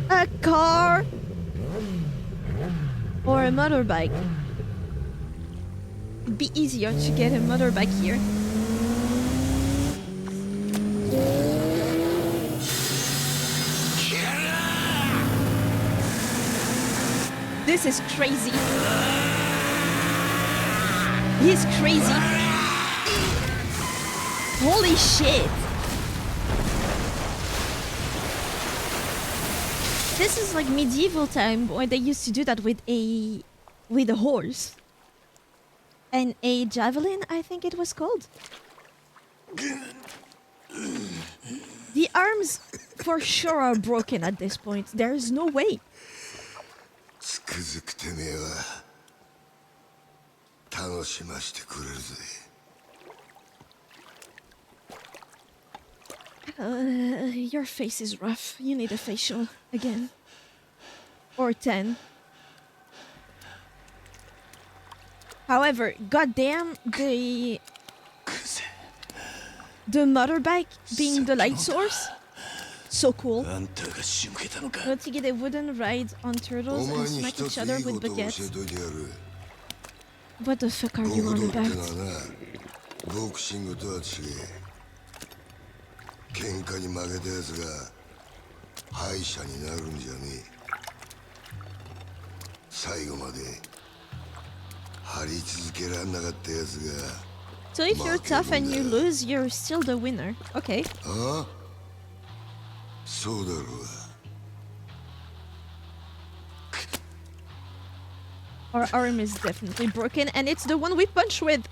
S1: A car? Or a motorbike? It'd be easier to get a motorbike here. This is crazy. He's crazy. Holy shit. This is like medieval time where they used to do that with a horse. And a javelin, I think it was called. The arms for sure are broken at this point. There is no way.
S6: つくづくてめえは楽しましてくれるぜ。
S1: Your face is rough. You need a facial again. Or 10. However, goddamn, the motorbike being the light source, so cool.
S5: あんたが仕向けたのか。
S1: Let's get a wooden ride on
S6: お
S1: turtles
S6: 前
S1: and
S6: に
S1: smack
S6: 一
S1: each
S6: つ
S1: other
S6: いい
S1: with
S6: ことを教え
S1: baguettes.
S6: といてやる。
S1: What the fuck are
S6: ゴ
S1: you
S6: ー
S1: on
S6: ドっての
S1: about?
S6: はな、ボクシングとは違え。喧嘩に負けたやつが敗者になるんじゃねえ。最後まで張り続けらんなかったやつが。
S1: So if you're tough and you lose, you're still the winner. Okay.
S6: ああ、そうだろうが。
S1: Our arm is definitely broken, and it's the one we punch with.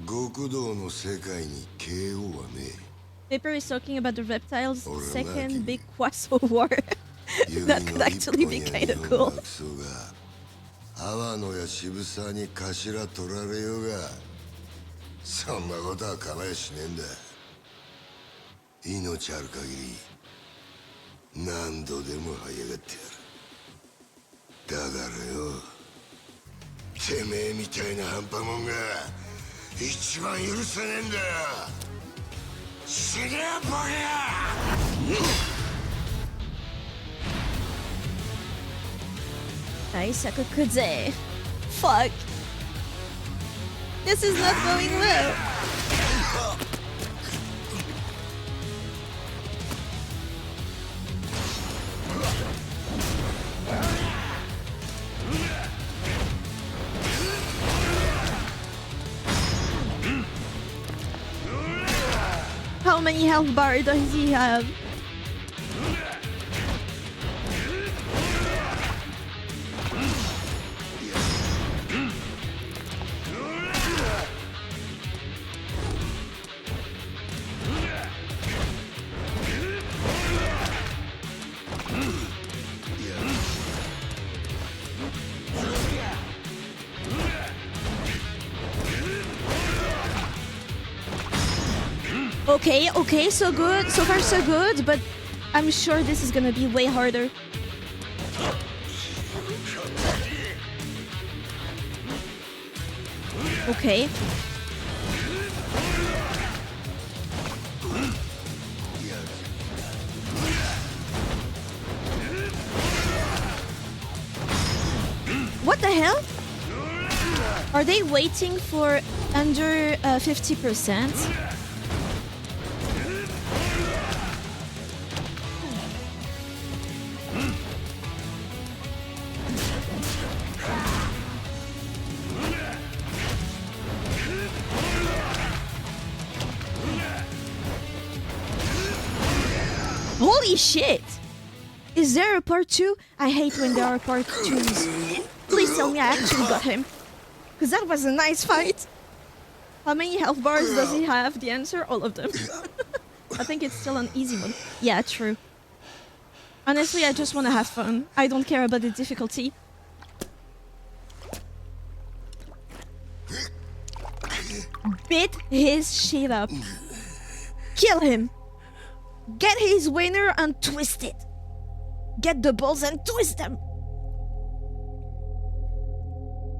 S6: 極道の世界に KO はね
S1: Paper is talking about the reptiles'
S6: Or
S1: second
S6: lacking.
S1: big Quaso war.
S6: え。
S1: That could actually be kind of cool.
S6: 阿波野や渋沢に頭取られようが、そんなことは構えしねえんだ。命ある限り何度でも這い上がってやる。だからよ、てめえみたいな半端もんが一番許せねえんだよ。死ねえボケ！
S1: Daisaku Kudze. Fuck. This is not going well. How many health bar does he have? Okay, so good. So far, so good, but I'm sure this is gonna be way harder. Okay. What the hell? Are they waiting for under 50%? Holy shit! Is there a part 2? I hate when there are part 2s. Please tell me I actually got him. Because that was a nice fight. How many health bars does he have? The answer? All of them. I think it's still an easy one. Yeah, true. Honestly, I just want to have fun. I don't care about the difficulty. Beat his shit up. Kill him. Get his winner and twist it. Get the balls and twist them.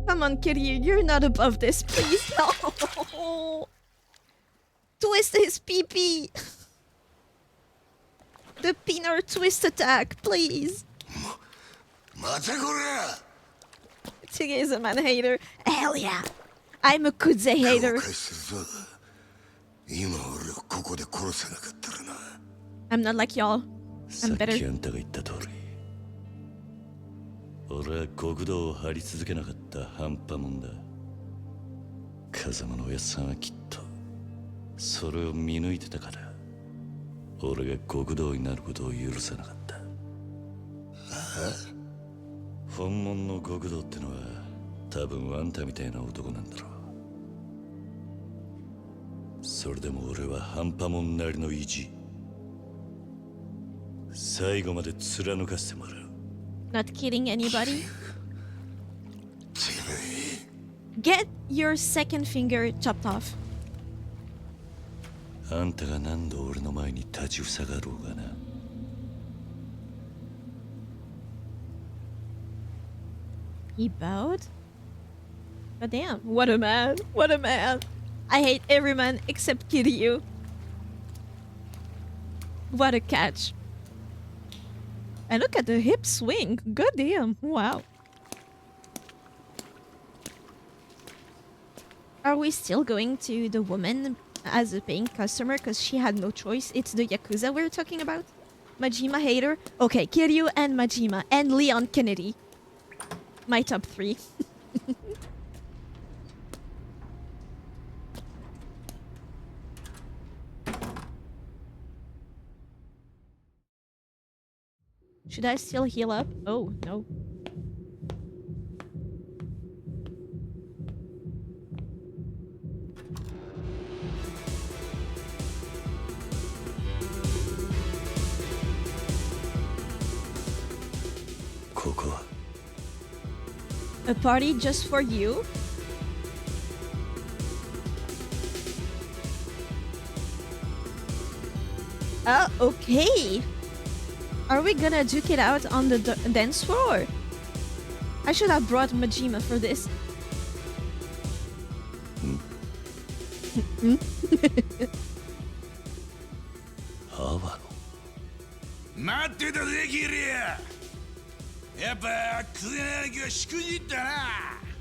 S1: Come on, Kiryu, you're not above this. Please, no. Twist his pee-pee. The pinner twist attack, please. Tige is a man hater. Hell yeah. I'm a Kudze hater. I'm not like y'all. I'm better.
S2: さっきあんたが言った通り、俺は極道を張り続けなかった半端もんだ。風間のおやっさんはきっとそれを見抜いてたから、俺が極道になることを許さなかった。本物の極道ってのは多分あんたみたいな男なんだろう。それでも俺は半端もんなりの意地、最後まで貫かせてもらう。
S1: Not kidding anybody. Get your second finger chopped off.
S2: あんたが何度俺の前に立ちふさがろうがな。
S1: He bowed? But damn, what a man. What a man. I hate every man except Kiryu. What a catch. And look at the hip swing. God damn. Wow. Are we still going to the woman as a paying customer? Because she had no choice. It's the Yakuza we're talking about. Majima hater. Okay, Kiryu and Majima. And Leon Kennedy. My top 3. Should I still heal up? Oh, no. A party just for you? Okay. Are we gonna duke it out on the dance floor? I should have brought Majima for this.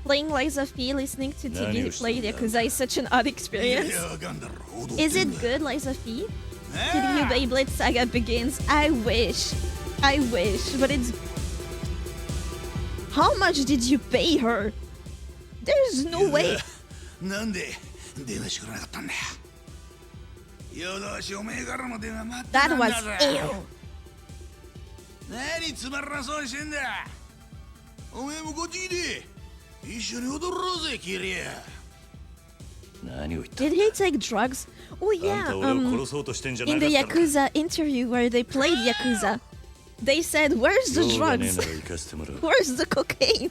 S1: Playing Lies of P, listening to TV play Yakuza is such an odd experience. Is it good, Lies of P? Kiryu Beyblade Saga begins. I wish, but it's... How much did you pay her? There's no way. That was ill.
S5: 何つまらなそうにしてんだ。おめえもこっち来て一緒に踊ろうぜキリア。何を言った？
S1: Did he take drugs? Oh yeah, in the Yakuza interview where they played Yakuza, they said, where's the drugs? Where's the cocaine?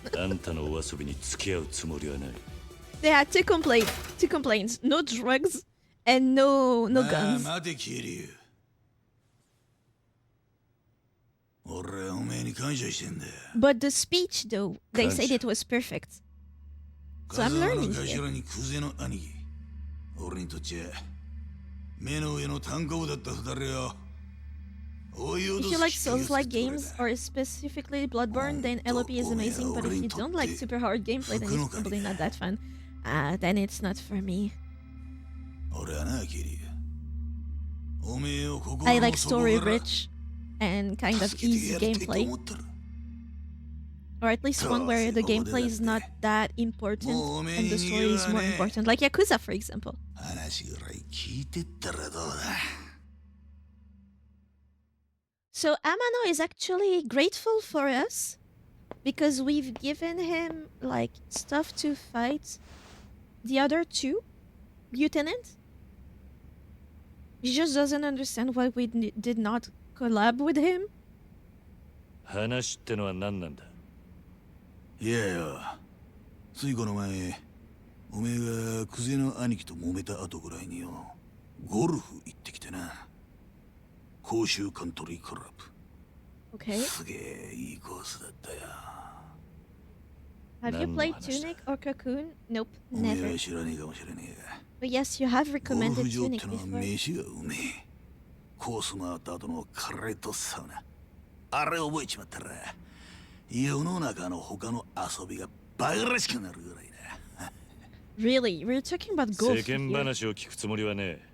S1: They had two complaints. No drugs and no guns. But the speech though, they said it was perfect. So I'm learning here. If you like Souls-like games, or specifically Bloodborne, then LOP is amazing, but if you don't like super hard gameplay, then it's probably not that fun. Then it's not for me. I like story-rich and kind of easy gameplay. Or at least one where the gameplay is not that important and the story is more important, like Yakuza, for example. So Amano is actually grateful for us because we've given him like stuff to fight the other two lieutenants. He just doesn't understand why we did not collab with him.
S2: 話ってのは何なんだ。
S5: いやよ、ついこの前、おめえがクゼの兄貴と揉めた後ぐらいによ、ゴルフ行ってきてな。甲州カントリークラブ。
S1: Okay.
S5: すげえいいコースだったよ。
S1: Have you played Tunic or Cocoon? Nope,
S5: おめえ
S1: never.
S5: は知らねえかもしれねえが。
S1: But yes, you have
S5: ゴル
S1: recommended
S5: フ場っ
S1: Tunic
S5: てのは
S1: before.
S5: 飯がうめえ。コース回った後のカレーとサウナ。あれ覚えちまったら、世の中の他の遊びがバカらしくなるぐらいだ。
S1: Really? We're talking about golf
S2: 世間
S1: here.
S2: 話を聞くつもりはねえ。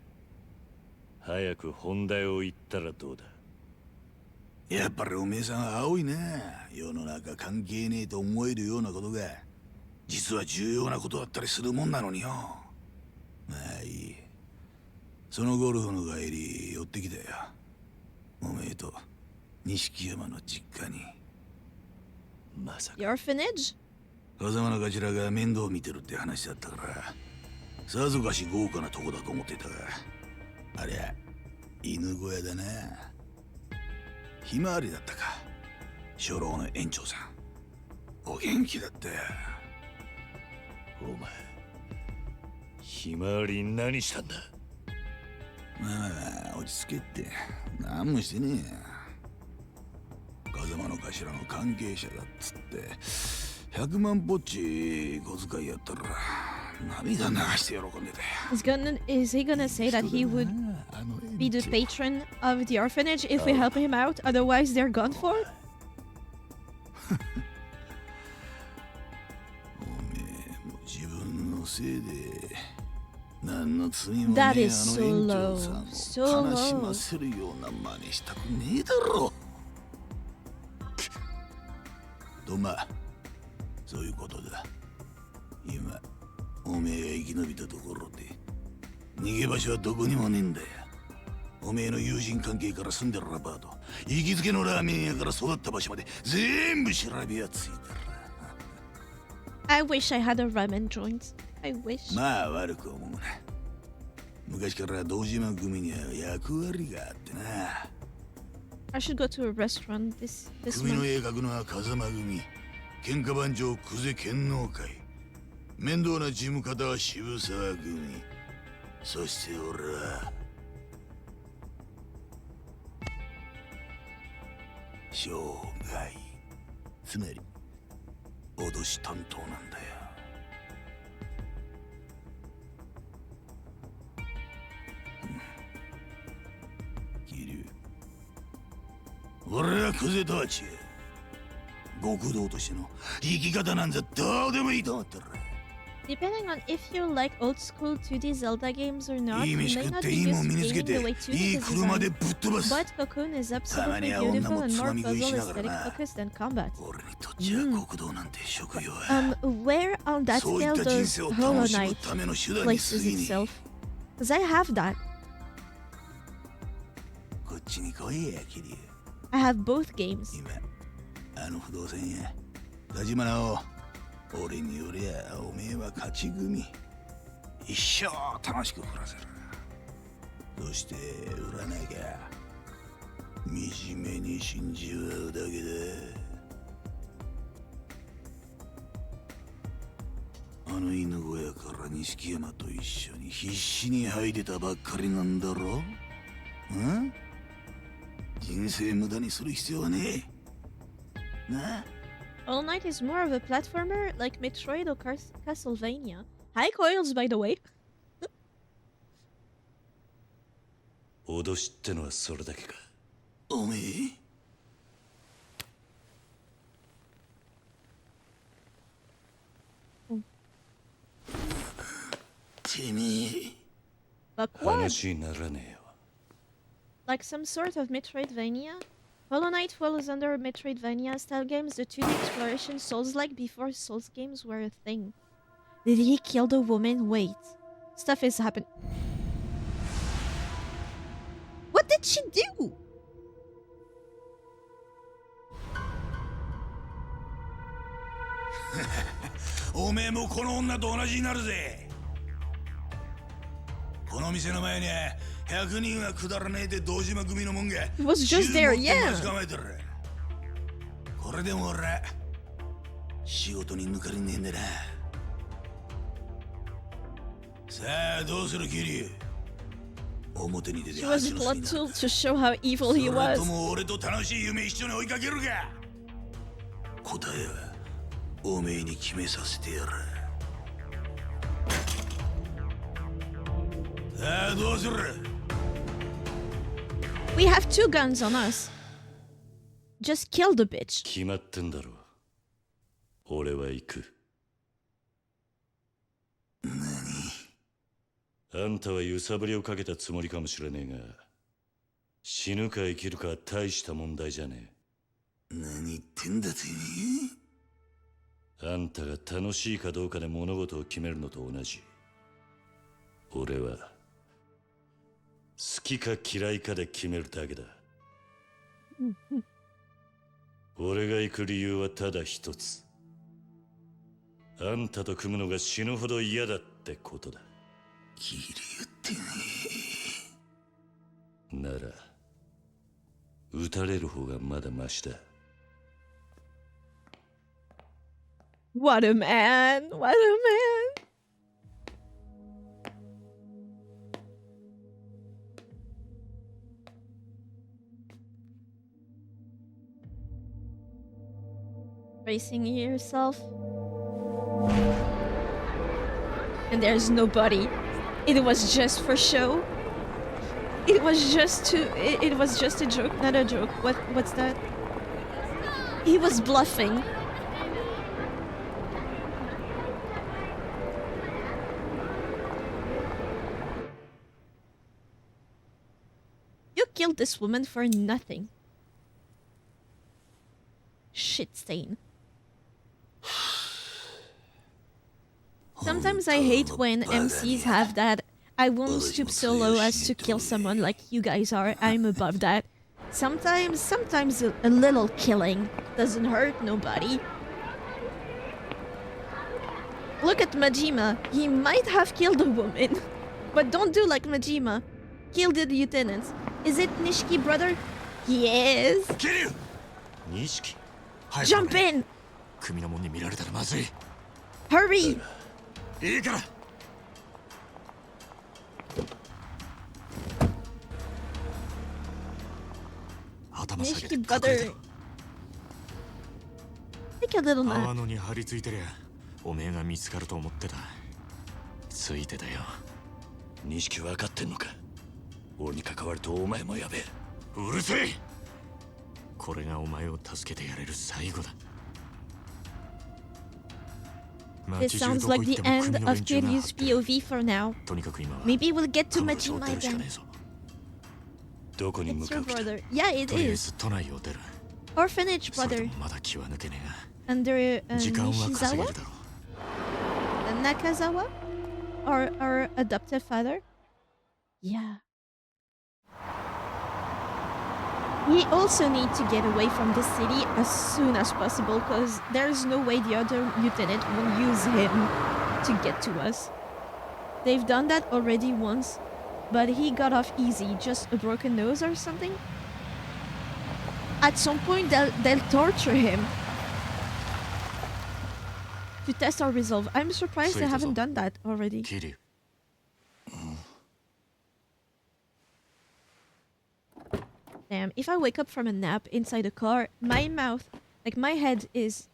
S2: 早く本題を言ったらどうだ。
S5: やっぱりおめえさん青いな。世の中関係ねえと思えるようなことが実は重要なことだったりするもんなのによ。まあいい。そのゴルフの帰り寄ってきたよ。おめえと錦山の実家に。まさか
S1: The orphanage?
S5: 風間の頭が面倒見てるって話だったからさぞかし豪華なとこだと思ってたが、ありゃ犬小屋だな。ひまわりだったか。初老の園長さんお元気だったよ。
S2: お前ひまわりに何したんだ。
S5: まあ落ち着けって何もしてねえや。風間の頭の関係者だっつって100万ポッチ小遣いやったら涙流して喜んでたよ。
S1: Is he gonna say that he would be the patron of the orphanage if we help him out? Otherwise, they're gone for?
S5: おめえも自分のせいで何の罪もねえ
S1: That
S5: あの
S1: is
S5: 園
S1: so
S5: 長
S1: low.
S5: さんを
S1: So
S5: 悲し
S1: low.
S5: ませるような真似したくねえだろ。とまあそういうことだ。今おめえが生き延びたところで逃げ場所はどこにもねえんだよ。おめえの友人関係から住んでるアパート、行きつけのラーメン屋から育った場所まで全部調べやついてる。
S1: I wish I had a ramen joint. I wish.
S5: まあ悪く思うな。昔から堂島組には役割があってな。
S1: I should go to a restaurant this
S5: 組の
S1: month.
S5: 絵描くのは風間組、喧嘩番長久世剣能会、面倒な事務方は渋沢組、そして俺は生涯、つまり脅し担当なんだよ。桐生、俺はクゼとは違う。極道としての生き方なんざどうでもいいと思ってる。
S1: Depending on if you like old school 2D Zelda games or not,
S5: いい
S1: you
S5: 飯
S1: may
S5: 食っ
S1: not
S5: て
S1: be
S5: いいもん
S1: used
S5: 身につ
S1: to
S5: け
S1: gaming the
S5: て
S1: way 2D
S5: いい
S1: is
S5: 車で
S1: designed.
S5: ぶっ飛ばす。
S1: But Cocoon is
S5: たま
S1: absolutely
S5: には女
S1: beautiful
S5: も
S1: and
S5: つ
S1: more
S5: まみ食い
S1: puzzle
S5: しながら
S1: aesthetic
S5: な。
S1: focused than combat.
S5: 俺にとっちゃ極道なんて職業は
S1: Where on that
S5: そういっ
S1: scale
S5: た人
S1: does
S5: 生を
S1: Hollow
S5: 楽しむ
S1: Knight
S5: ための手段に
S1: places
S5: 過ぎに
S1: itself? Because I have that.
S5: こっちに来いや桐生。
S1: I have both games.
S5: 今あの不動産屋田島直、俺によりゃおめえは勝ち組、一生楽しく暮らせる。そして売らなきゃ惨めに死んじまうだけだ。あの犬小屋から錦山と一緒に必死に這い出たばっかりなんだろ。ん？人生無駄にする必要はねえ。なあ。
S1: Hollow Knight is more of a platformer like Metroid or Castlevania. Hi Coils, by the way.
S2: 脅しってのはそれだけか。
S5: おめえてめえ
S1: But what?
S2: 話にならねえよ。
S1: Like some sort of Metroidvania? Hollow Knight falls under Metroidvania style games, the 2D exploration Souls-like before Souls games were a thing. Did he kill the woman? Wait. Stuff is happening. What did she do?
S5: おめえもこの女と同じになるぜ。この店の前に100人はくだらねえで堂島組のもんが
S1: It was just there,
S5: 銃持って
S1: yeah.
S5: 待ち構えてる。これでも俺仕事に抜かりねえんだな。さあどうする桐生。表に出て
S1: She was a
S5: 蜂の
S1: plot
S5: 巣に
S1: tool to show how evil he
S5: それ
S1: was.
S5: とも俺と楽しい夢一緒に追いかけるか。答えはおめえに決めさせてやる。さあどうする。
S1: We have 2 guns on us. Just kill the bitch.
S2: 決まってんだろ。俺は行く。あんたは揺さぶりをかけたつもりかもしれねえが、死ぬか生きるかは大した問題じゃね
S5: 何言ってんだてめ
S2: え。あんたが楽しいかどうかで物事を決めるのと同じ。俺は好きか嫌いかで決めるだけだ。俺が行く理由はただ一つ。あんたと組むのが死ぬほど嫌だってことだ。
S5: 桐生って
S2: なら撃たれる方がまだマシだ。
S1: What a man. What a man. Bracing yourself. And there's nobody. It was just for show. It was just a joke, not a joke. What's that? He was bluffing. You killed this woman for nothing. Shit stain. Sometimes I hate when MCs have that I won't stoop so low as to kill someone like you guys are. I'm above that. Sometimes a little killing doesn't hurt nobody. Look at Majima. He might have killed a woman. But don't do like Majima. Kill the lieutenants. Is it Nishiki, brother? Yes.
S8: Kiryu! Nishiki.
S1: Jump in!
S8: 組の者に見られたらまずい。
S1: Hurry!
S8: いいから。頭下げて
S1: Nishiki,
S8: 隠れて
S1: brother.
S8: ろ。
S1: Take a little
S8: 泡
S1: nap.
S8: 野に張り付いてりゃおめえが見つかると思ってた。ついてたよ。
S2: 錦分かってんのか。俺に関わるとお前もやべえ。
S8: うるせえ。これがお前を助けてやれる最後だ。
S1: This sounds like the end of Kiryu's POV for now.
S8: とにかく今は
S1: Maybe we'll get to
S8: 彼女を
S1: Majima
S8: 出るしかね
S1: again.
S8: えぞ。
S2: どこに向
S1: It's
S2: か
S1: your
S2: う気だ。
S1: brother. Yeah, it
S8: とりあえ
S1: is.
S8: ず都内を出る。
S1: Orphanage
S8: それで
S1: brother.
S8: もまだ気は抜けねえ
S1: Under
S8: が。時間は稼げ
S1: Nishizawa?
S8: るだろう。
S1: Nakazawa? Our adoptive father? Yeah. We also need to get away from this city as soon as possible because there's no way the other lieutenant will use him to get to us. They've done that already once, but he got off easy, just a broken nose or something. At some point, they'll torture him to test our resolve. I'm surprised they haven't done that already.
S8: 桐生。
S1: Damn, if I wake up from a nap inside a car, my mouth, like my head is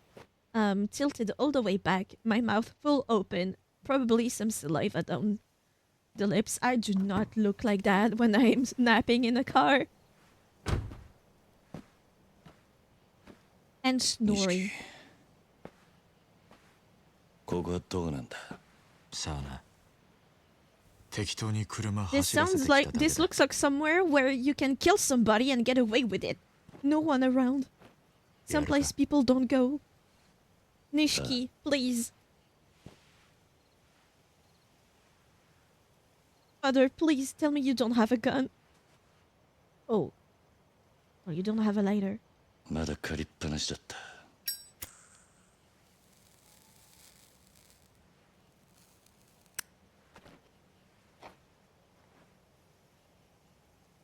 S1: tilted all the way back, my mouth full open, probably some saliva down the lips. I do not look like that when I'm napping in a car. And snoring.
S2: ここはどこなんだ。
S8: さあな。適当に車
S1: This
S8: 走らせて
S1: sounds
S8: きた
S1: like
S8: だけ
S1: this
S8: だ。
S1: looks like somewhere where you can kill somebody and get away with it. No one around. Someplace people don't go. Nishiki, please. Father, please tell me you don't have a gun. Oh. Oh, you don't have a lighter.
S2: まだ借りっぱなしだった。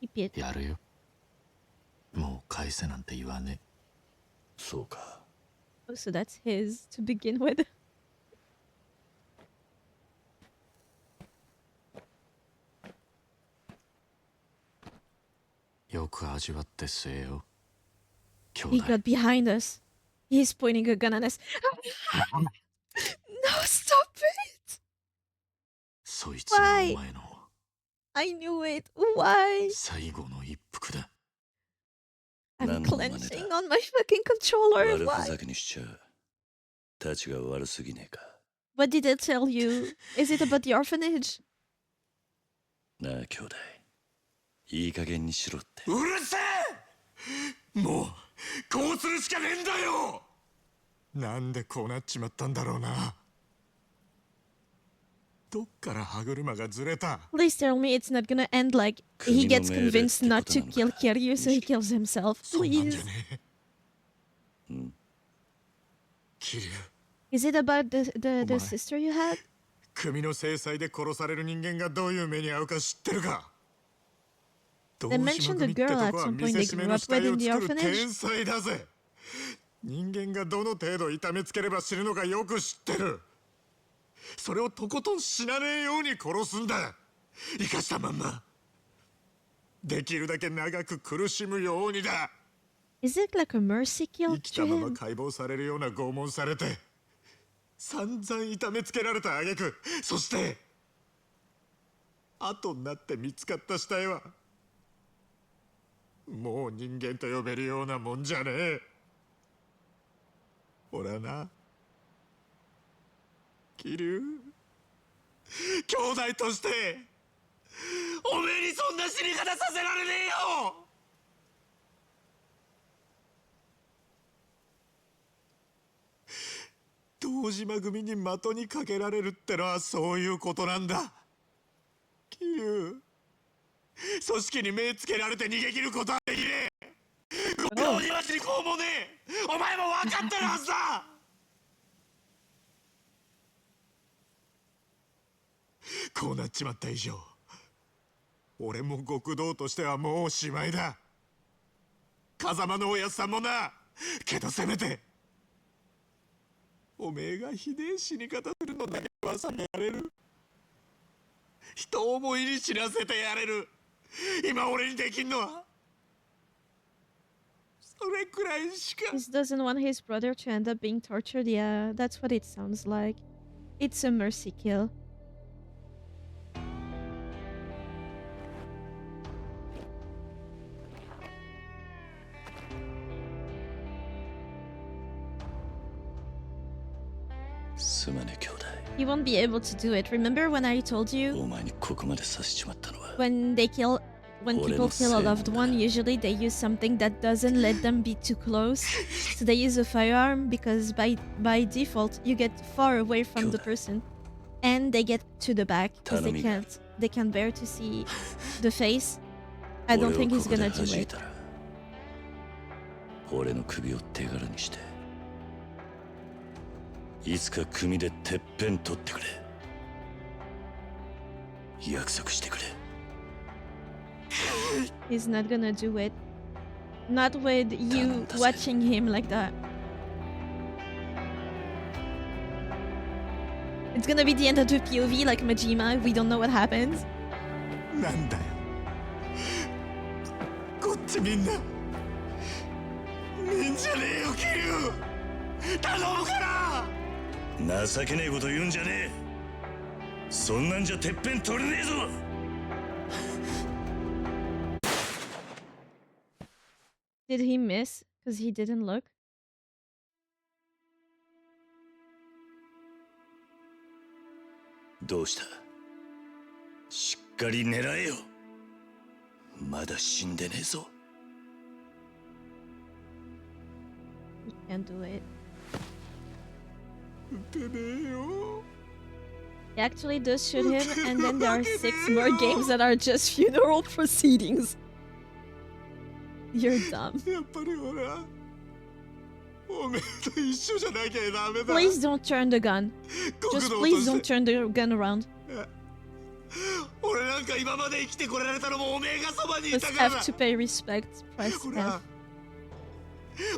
S1: Keep it.
S8: やるよ。もう返せなんて言わねえ。
S2: そうか。
S1: Oh, so that's his to begin with.
S8: よく味わって据えよ。兄
S1: He
S8: 弟。
S1: got behind us. He's pointing a gun at us. No, stop it!
S8: そいつがお
S1: Why?
S8: 前の
S1: I knew it. Why?
S8: 最後の一服だ。
S1: I'm
S2: 何の真似だ。
S1: clenching on my fucking controller.
S2: 悪ふ
S1: Why?
S2: ざけにしちゃう。たちが悪すぎねえか。
S1: What did it tell you? Is it about the orphanage?
S2: なあ兄弟。いい加減にしろって。
S8: うるせえ。もうこうするしかねえんだよ。なんでこうなっちまったんだろうな。どっから歯車がずれた。
S1: Please tell me it's not gonna end like he gets convinced not to kill Kiryu, so he kills himself.
S8: そうなんじゃ
S1: Please.
S8: ねえ。
S2: うん。
S8: 桐生。
S1: Is it about the
S8: Oh my.
S1: sister you had?
S8: 組の制裁で殺される人間がどういう目に遭うか知ってるか。
S1: They mentioned the girl at some point they grew up with in the orphanage.
S8: 天才だぜ。人間がどの程度痛めつければ死ぬのかよく知ってる。それをとことん死なねえように殺すんだ。生かしたまんま。できるだけ長く苦しむようにだ。
S1: Is it like a mercy kill
S8: 生き
S1: to
S8: たまま
S1: him?
S8: 解剖されるような拷問されて散々痛めつけられた挙句、そして後になって見つかった死体はもう人間と呼べるようなもんじゃねえ。俺はな、桐生、兄弟としておめえにそんな死に方させられねえよ。堂島組に的にかけられるってのはそういうことなんだ。桐生、組織に目つけられて逃げ切ることはできねえ。極道には時効もねえ。お前も分かってるはずだ。こうなっちまった以上、俺も極道としてはもうおしまいだ。風間のおやつさんもな。けどせめておめえがひでえ死に方するのだけはさやれる。人思いに死なせてやれる。今俺にできんのはそれくらいしか。
S1: He doesn't want his brother to end up being tortured. Yeah, that's what it sounds like. It's a mercy kill. He won't be able to do it. Remember when I told you when people kill a loved one, usually they use something that doesn't let them be too close. So they use a firearm because by default you get far away from the person, and they get to the back because they can't bear to see the face. I don't think he's gonna do it.
S2: 俺の首を手柄にしていつか組でてっぺん取ってくれ。約束してくれ。
S1: He's not gonna do it. Not with you watching him like that. It's gonna be the end of the POV like Majima. We don't know what happens.
S8: なんだよ、こっちみんな見んじゃねえよ桐生、頼むから。
S2: 情けねえこと言うんじゃねえ。そんなんじゃてっぺん取れねえぞ。
S1: Did he miss? Because he didn't look.
S2: どうした。しっかり狙えよ。まだ死んでねえぞ。
S1: He can't do it.
S8: 撃てねえよ。
S1: He actually does shoot him, and then there are 6 more games that are just funeral proceedings. You're dumb.
S8: やっぱり俺はおめえと一緒じゃなきゃダメだ。
S1: Please don't turn the gun. Just please don't turn the gun around.
S8: 俺なんか今まで生きてこられたのもおめえがそばにい
S1: Just
S8: たからだ。
S1: have to pay respect. Press
S8: ほ
S1: F.
S8: ら、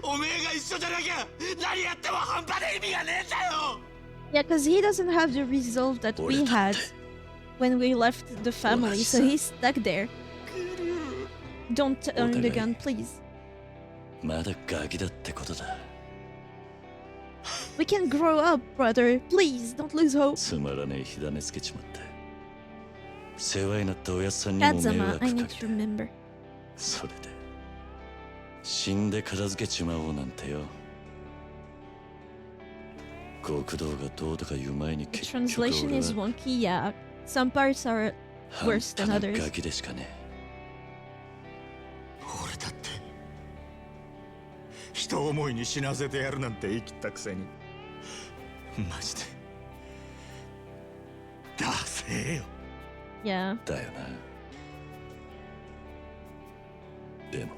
S8: おめえが一緒じゃなきゃ何やっても半端で意味がねえんだよ。
S1: Yeah, because he doesn't have the resolve that we had when we left the family, so he's stuck there. Don't turn the gun, please.
S2: まだガキだってことだ。
S1: We can grow up, brother. Please, don't lose hope.
S2: つまらねえ火種つけちまった。世話になったおやつさんにも迷
S1: Kazama,
S2: 惑
S1: I
S2: か
S1: need
S2: け
S1: to
S2: た。
S1: remember.
S2: それで死んで片付けちまおうなんてよ。極道がどうとか言う前に
S1: The
S2: 結局
S1: translation
S2: 俺
S1: is
S2: は
S1: wonky, yeah. Some parts are
S2: 半
S1: worse
S2: 端
S1: than
S2: な
S1: others.
S2: ガキでしかね
S8: 俺だって人思いに死なせてやるなんて言い切ったくせにマジでダセえよ。
S1: Yeah.
S2: え。だよな。でも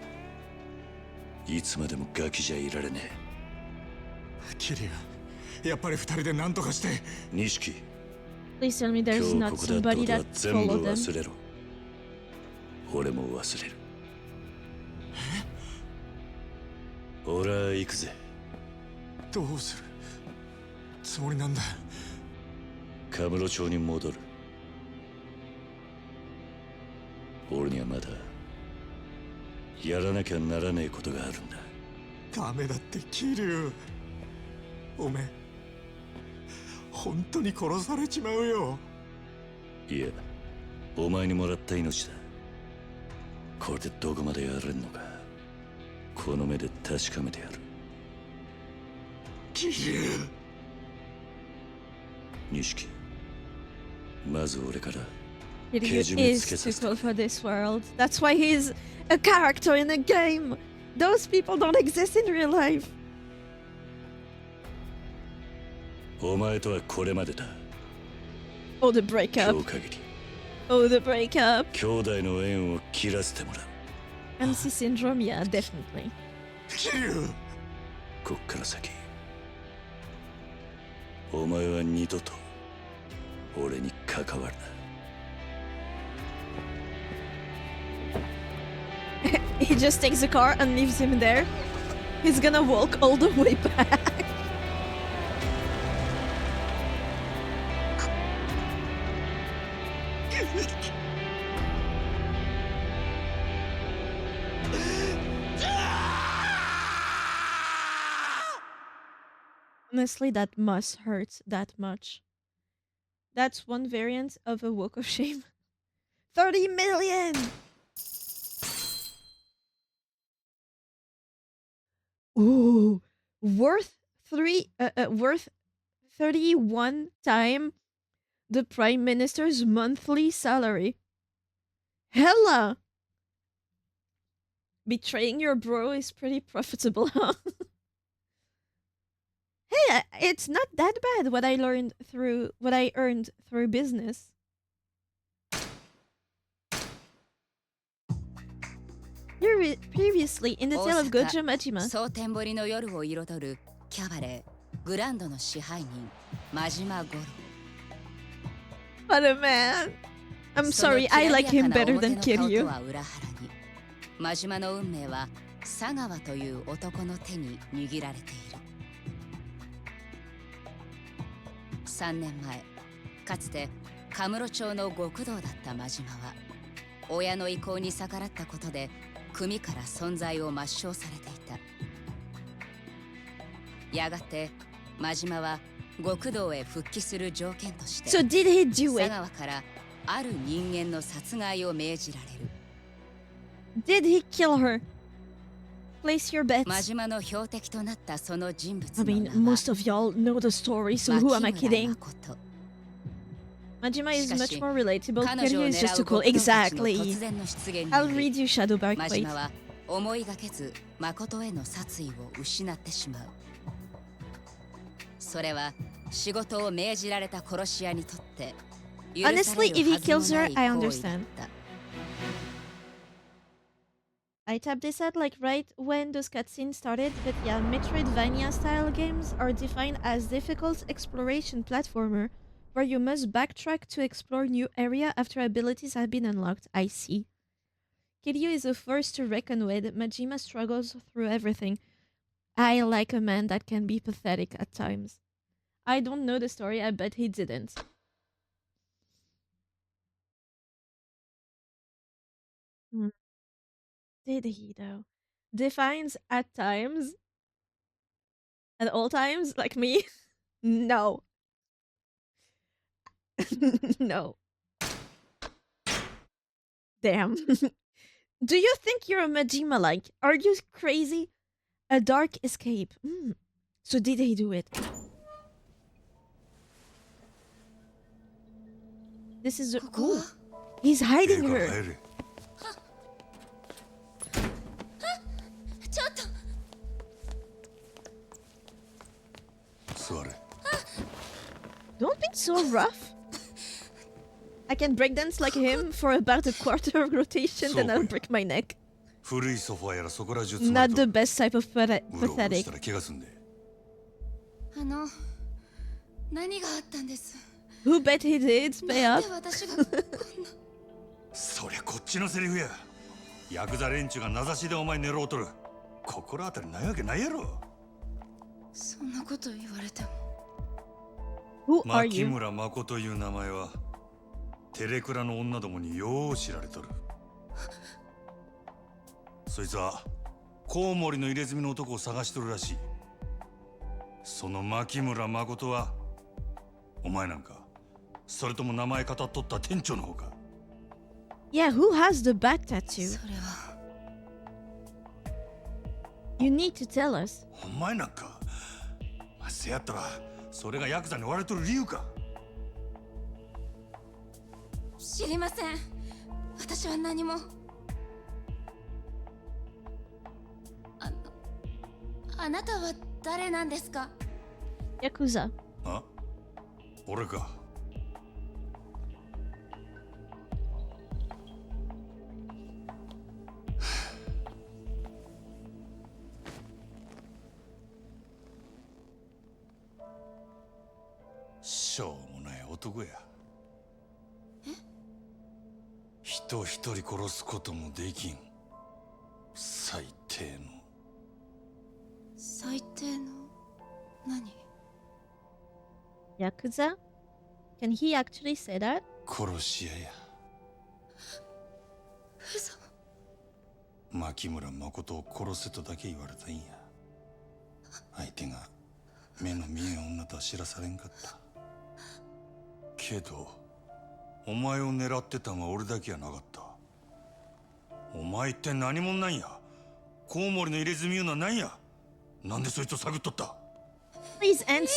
S2: いつまでもガキじゃいられね
S8: キリア、やっぱり二人で何とかして。
S2: え。錦、
S1: Please tell me
S2: 今
S1: there's
S2: 日
S1: not
S2: ここだった
S1: somebody
S2: ことは
S1: that
S2: 全部
S1: followed them.
S2: 忘れろ。俺も忘れる。俺は行くぜ。
S8: どうするつもりなんだ。
S2: カムロ町に戻る。俺にはまだやらなきゃならねえことがあるんだ。
S8: ダメだってキリュウ、おめえ本当に殺されちまうよ。
S2: いや、お前にもらった命だ。これでどこまでやれんのか、この目で確かめてやる。
S8: キリュウ、
S2: 錦、まず俺から
S1: Kiryu is too cool for this world. That's why he's a character in a game. Those people don't exist in real life.
S2: お前とはこれまでだ。
S1: Oh, the
S2: 今
S1: breakup.
S2: 日限り
S1: Oh, the breakup.
S2: 兄弟の縁を切らせてもらう。
S1: MC syndrome, yeah, definitely.
S2: こっから先お前は二度と俺に関わるな。
S1: He just takes the car and leaves him there. He's gonna walk all the way back. Honestly, that must hurt that much. That's one variant of a walk of shame. 30 million! Ooh, worth 31 time the prime minister's monthly salary. Hella! Betraying your bro is pretty profitable, huh? Hey, it's not that bad what I earned through business. Previously in the tale of Gojo Majima.
S10: 蒼天堀の夜を彩るキャバレーグランドの支配人真島五郎。
S1: What a man! I'm sorry, I like him better than Kiryu.
S10: 真島の運命は佐川という男の手に握られている。3年前、かつてカムロ町の極道だった真島は親の意向に逆らったことで組から存在を抹消されていた。やがて真島は極道へ復帰する条件として
S1: So did he do
S10: 佐
S1: it?
S10: 川からある人間の殺害を命じられる。
S1: Did he kill her? Place your bets.
S10: 真島の標的となったその人物
S1: I
S10: の
S1: mean,
S10: 名は
S1: most of y'all know the story, so who am I
S10: 牧村
S1: kidding?
S10: 誠。
S1: Majima is
S10: しかし、
S1: much more relatable.
S10: 彼女
S1: Kiryu
S10: を
S1: is
S10: 狙
S1: just
S10: う
S1: too cool.
S10: 極道たちの
S1: Exactly.
S10: 突然の出現に
S1: I'll
S10: より
S1: read you Shadowbark
S10: 真
S1: Wait.
S10: 島は思いがけず誠への殺意を失ってしまう。それは仕事を命じられた殺し屋にとって許される
S1: Honestly, if he
S10: はず
S1: kills
S10: も
S1: her,
S10: ない
S1: I
S10: 行為だっ
S1: understand.
S10: た。
S1: I tapped this out like right when those cutscenes started, but yeah, Metroidvania style games are defined as difficult exploration platformer where you must backtrack to explore new area after abilities have been unlocked. I see. Kiryu is a force to reckon with. Majima struggles through everything. I like a man that can be pathetic at times. I don't know the story, I bet he didn't. Hmm. Did he though? Defines at times. At all times, like me? No. No. Damn. Do you think you're a Majima like? Are you crazy? A dark escape. So did he do it? This is a... Ooh. He's hiding her.
S10: ちょっと
S5: 座れ。
S1: Don't be so rough. I can breakdance like him for about a quarter of rotation, then I'll break my neck.
S5: 古いソファやらそこら中積
S1: Not the best type of
S5: うろうろ
S1: pathetic.
S5: したら怪我すんで。
S10: 何があったんです。
S1: Who bet he did? Pay
S10: なん
S1: up.
S10: で私がこんな。
S5: そりゃこっちのセリフや。ヤクザ連中が名指しでお前狙おうとる。心当たりないわけないやろ。
S10: そんなこと言われても。
S1: Who are
S5: 牧
S1: you?
S5: 村誠という名前はテレクラの女どもによう知られとる。そいつはコウモリの入れ墨の男を探しとるらしい。その牧村誠はお前なんか、それとも名前語っとった店長の方か。
S1: Yeah, who has the back tattoo?
S10: それは。
S1: You need to tell us.
S5: お前なんか、せやったらそれがヤクザに追われとる理由か。
S10: 知りません。私は何も。あなたは誰なんですか？
S1: Yakuza.
S5: あ、俺か。しょうもない男や。人一人殺すこともできん最低の。
S4: 最低の何？
S1: Yakuza? Can he actually say that?
S5: 殺し屋や。
S4: 嘘。
S5: 牧村誠を殺せとだけ言われたんや。相手が目の見えん女とは知らされんかった。けどお前を狙ってたんは俺だけやなかった。お前って何者なんや。コウモリの入れ墨いうのは何や。なんでそいつを探っとった。
S1: Please answer.
S4: リーさんは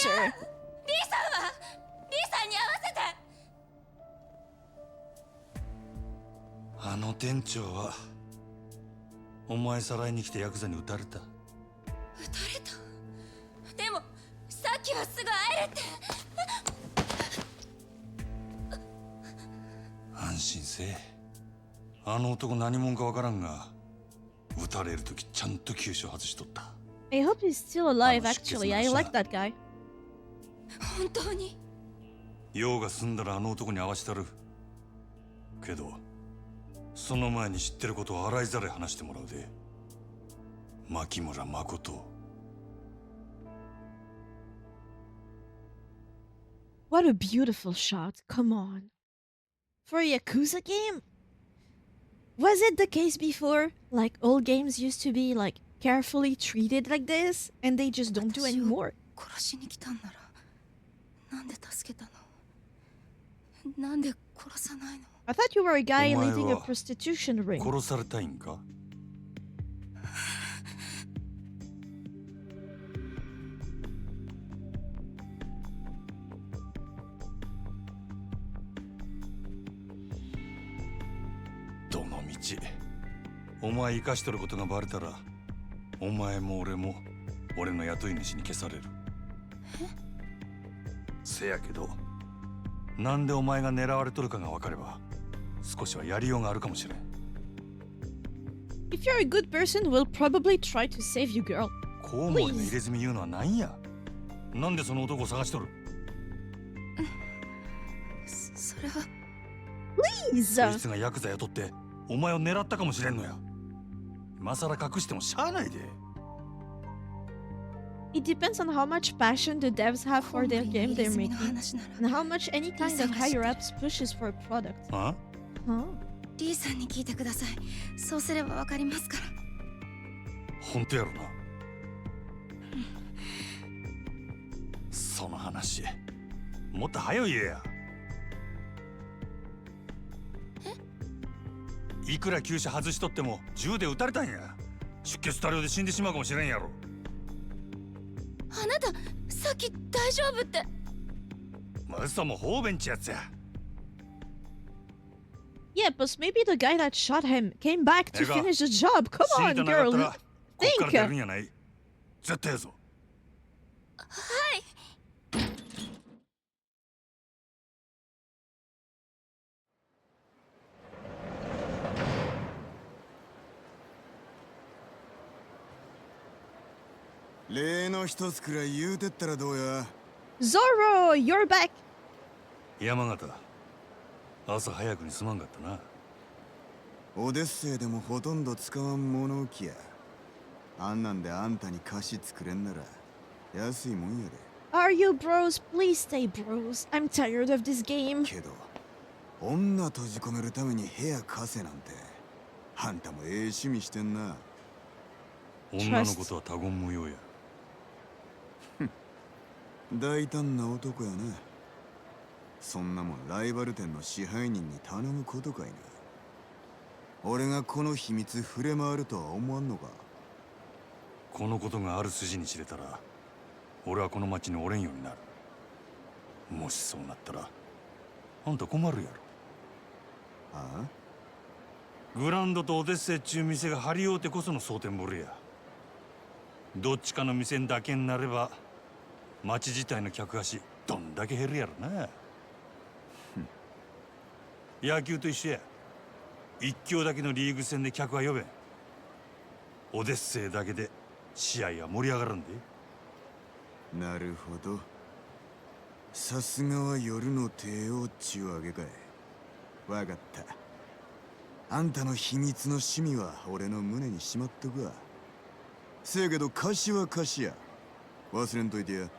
S4: リーさんに合わせて。
S5: あの店長はお前さらいに来てヤクザに撃たれた。
S4: 撃たれた。でもさっきはすぐ会えるって。
S5: 安心せえ。あの男何者かわからんが撃たれる時ちゃんと急所外しとった。
S1: I hope he's still alive, actually. I like that guy.
S4: 本当に？
S5: 用が済んだらあの男に会わしたる。けどその前に知ってることを洗いざらい話してもらうで。牧村誠。
S1: What a beautiful shot. Come on. For a Yakuza game? Was it the case before? Like old games used to be like carefully treated like this and they just don't do anymore?
S4: 殺しに来たんならなんで助けたの？なんで殺さないの？
S1: I thought you were a guy
S5: お前は
S1: leading a prostitution ring.
S5: 殺されたいんか。どの道お前生かしとることがバレたらお前も俺も俺の雇い主に消される。せやけどなんでお前が狙われとるかが分かれば少しはやりようがあるかもしれん。
S1: If you're a good person, we'll probably try to save you, girl.
S5: コウモリの入れ墨言うのは何や。なんでその男を探しとる。
S4: それは
S1: Please!
S5: そいつがヤクザ雇ってお前を狙ったかもしれんのや。今さら隠してもしゃあないで。
S1: It depends on how much passion the devs have for their game they're making and how much any kind of higher-ups pushes for a product.
S5: あ
S1: Huh?
S4: リーさんに聞いてください。そうすればわかりますから。
S5: 本当やろな。その話もっと早い言えや。いくら急所外しとっても銃で撃たれたんや。出血多量で死んでしまうかもしれんやろ。
S4: あなたさっき大丈夫って。
S5: 嘘も方便ちやつや。
S1: Yeah, but maybe the guy that shot him came back to finish the job. Come
S5: 死
S1: on,
S5: にたなかった
S1: girl.
S5: らこっから出るん
S1: Think.
S5: やない。絶対やぞ。
S4: はい。
S8: 例の一つくらい言うてったらどうや。
S1: Zoro, you're back.
S5: 山形、朝早くにすまんかったな。
S8: オデッセイでもほとんど使わん物置や。あんなんであんたに菓子作れんなら安いもんやで。
S1: Are you bros? Please stay bros. I'm tired of this game.
S8: けど女閉じ込めるために部屋貸せなんてあんたもええ趣味してんな。
S5: 女のことは他言無用や。
S8: 大胆な男やな。そんなもんライバル店の支配人に頼むことかいな。俺がこの秘密触れ回るとは思わんのか。
S5: このことがある筋に知れたら俺はこの町におれんようになる。もしそうなったらあんた困るやろ。
S8: あ
S5: あ、グランドとオデッセイっちゅう店が張り合うてこその蒼天堀や。どっちかの店だけになれば町自体の客足どんだけ減るやろな。野球と一緒や。一強だけのリーグ戦で客は呼べん。オデッセイだけで試合は盛り上がるんで。
S8: なるほど。さすがは夜の帝王っちゅうわけかい。わかった。あんたの秘密の趣味は俺の胸にしまっとくわ。せやけど歌詞は歌詞や。忘れんといてや。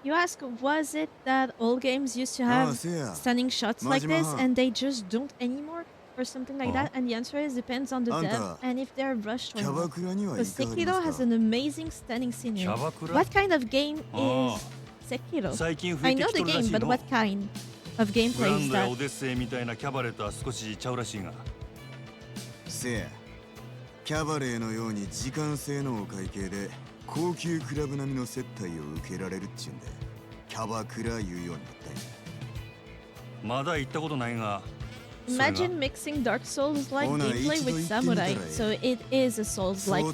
S1: You ask, was it that all games used to have stunning shots like this and they just don't anymore? Or something like that? And the answer is depends on the dev and if they're rushed or not. Because Sekiro has an amazing stunning scenery. What kind of game is Sekiro? I know the game, but what kind of gameplay is that?
S8: せや、キャバレーのように時間制のお会計で高級クラブ並みの接待を受けられるっちゅうんで、キャバクラ言うようになったんや。
S2: まだ行ったことないが。
S1: Imagine mixing Dark Souls-like gameplay with samurai, so it is a Souls-like. And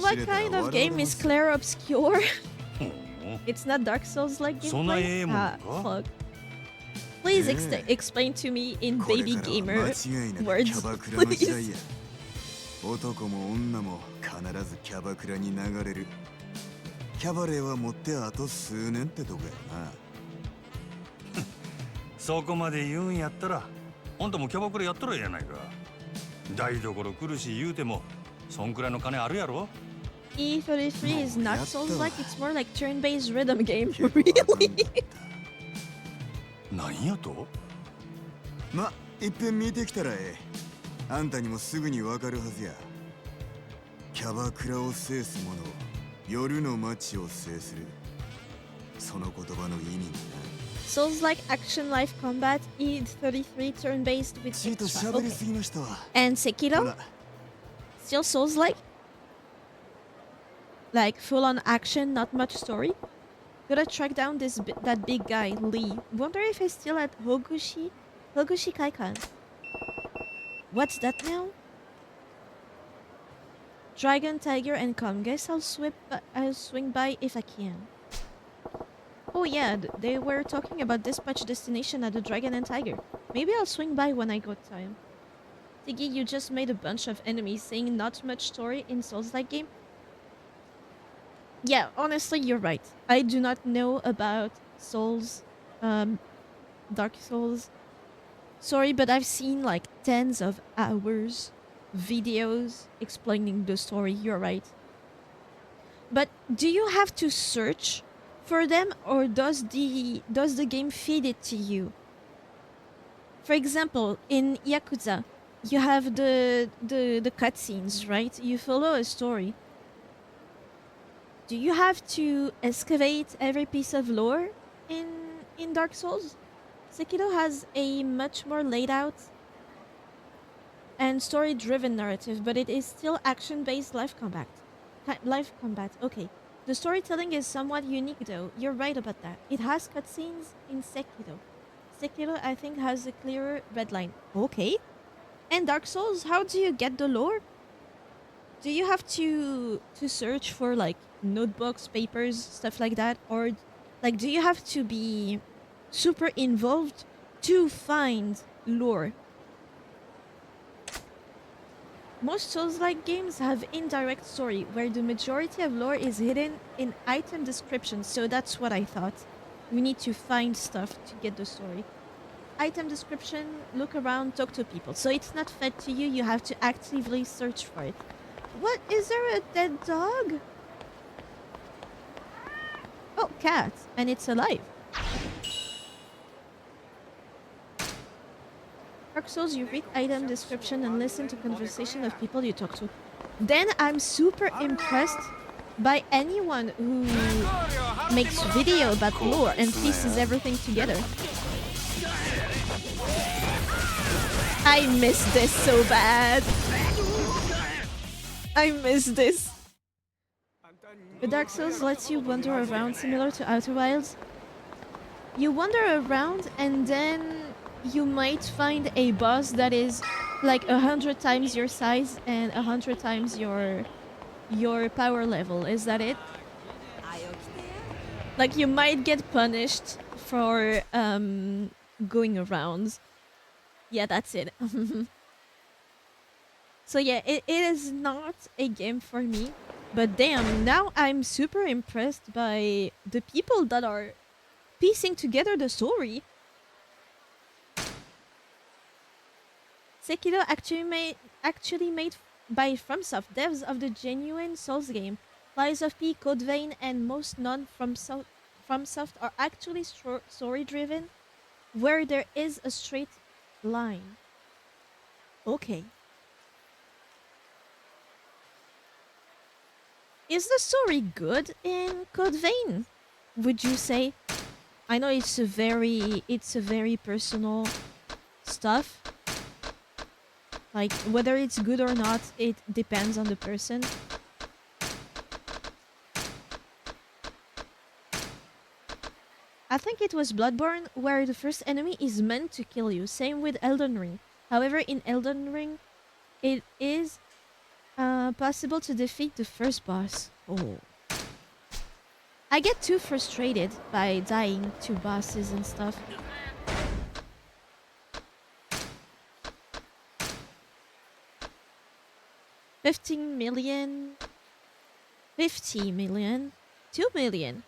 S1: what kind of game is Claire Obscure? It's not Dark Souls-like gameplay? Ah, fuck. Please explain to me in baby gamer words, please.
S8: 男も女も必ずキャバクラに流れる。キャバレーは持ってあと数年ってとこやな。
S2: そこまで言うんやったら、あんたもキャバクラやったらええやないか。台所来るし言うても、そんくらいの金あるやろ。
S1: E33 is not Souls-like, it's more like turn-based rhythm game. Really?
S2: 何やと？
S8: ま、いっぺん見てきたらええ。あんたにもすぐにわかるはずや。キャバクラを制す者、夜の街を制する。その言葉の意味にな。
S1: Souls-like action life combat, E33 turn-based with extra. Okay. And Sekiro? Still Souls-like? Like full-on action, not much story? Gotta track down that big guy, Lee. Wonder if he's still at Hogushi Kaikan. What's that now? Dragon, Tiger, and Calm. Guess I'll swing by if I can. Oh yeah, they were talking about dispatch destination at the Dragon and Tiger. Maybe I'll swing by when I got time. Tiggy, you just made a bunch of enemies saying not much story in Souls-like game. Yeah, honestly, you're right. I do not know about Souls, Dark Souls. Sorry, but I've seen like tens of hours videos explaining the story. You're right. But do you have to search for them, or does the game feed it to you? For example, in Yakuza, you have the cutscenes, right? You follow a story. Do you have to excavate every piece of lore in Dark Souls? Sekiro has a much more laid out and story-driven narrative, but it is still action-based live combat. Okay. The storytelling is somewhat unique though. You're right about that. It has cutscenes in Sekiro. Sekiro, I think, has a clearer red line. Okay. And Dark Souls, how do you get the lore? Do you have to search for like notebooks, papers, stuff like that? Or like do you have to be super involved to find lore? Most Souls-like games have indirect story, where the majority of lore is hidden in item descriptions, so that's what I thought. We need to find stuff to get the story. Item description, look around, talk to people. So it's not fed to you, you have to actively search for it. What? Is there a dead dog? Oh, cat. And it's alive. Dark Souls, you read item description and listen to conversation of people you talk to. Then I'm super impressed by anyone who makes video about lore and pieces everything together. I miss this so bad. I miss this. The Dark Souls lets you wander around similar to Outer Wilds. You wander around and then you might find a boss that is like 100 times your size and 100 times your power level. Is that it? Like you might get punished for going around. Yeah, that's it. So yeah, it is not a game for me. But damn, now I'm super impressed by the people that are piecing together the story. Sekiro actually made by FromSoft, devs of the genuine Souls game. Lies of P, Code Vein, and most FromSoft are actually story-driven, where there is a straight line. Okay. Is the story good in Code Vein? Would you say? I know it's a very personal stuff. Like whether it's good or not, it depends on the person. I think it was Bloodborne where the first enemy is meant to kill you. Same with Elden Ring. However, in Elden Ring, it is possible to defeat the first boss. Oh. I get too frustrated by dying to bosses and stuff. $15 million, 50 million, 2 million.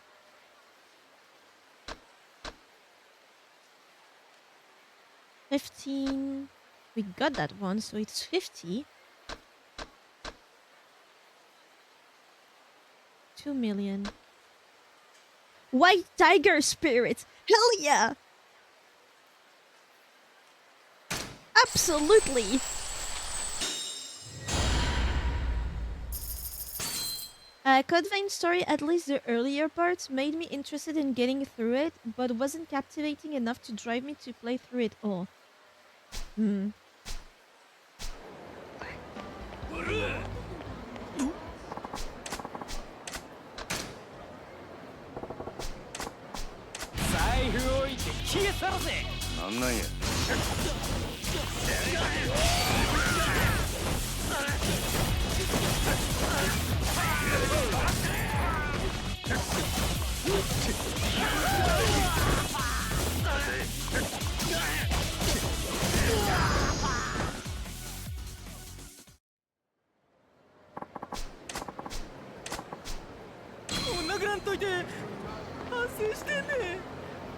S1: $15. We got that one, so it's 50. 2 million. White tiger spirit. Hell yeah. Absolutely. Code Vein story, at least the earlier parts, made me interested in getting through it, but wasn't captivating enough to drive me to play through it all. Hmm.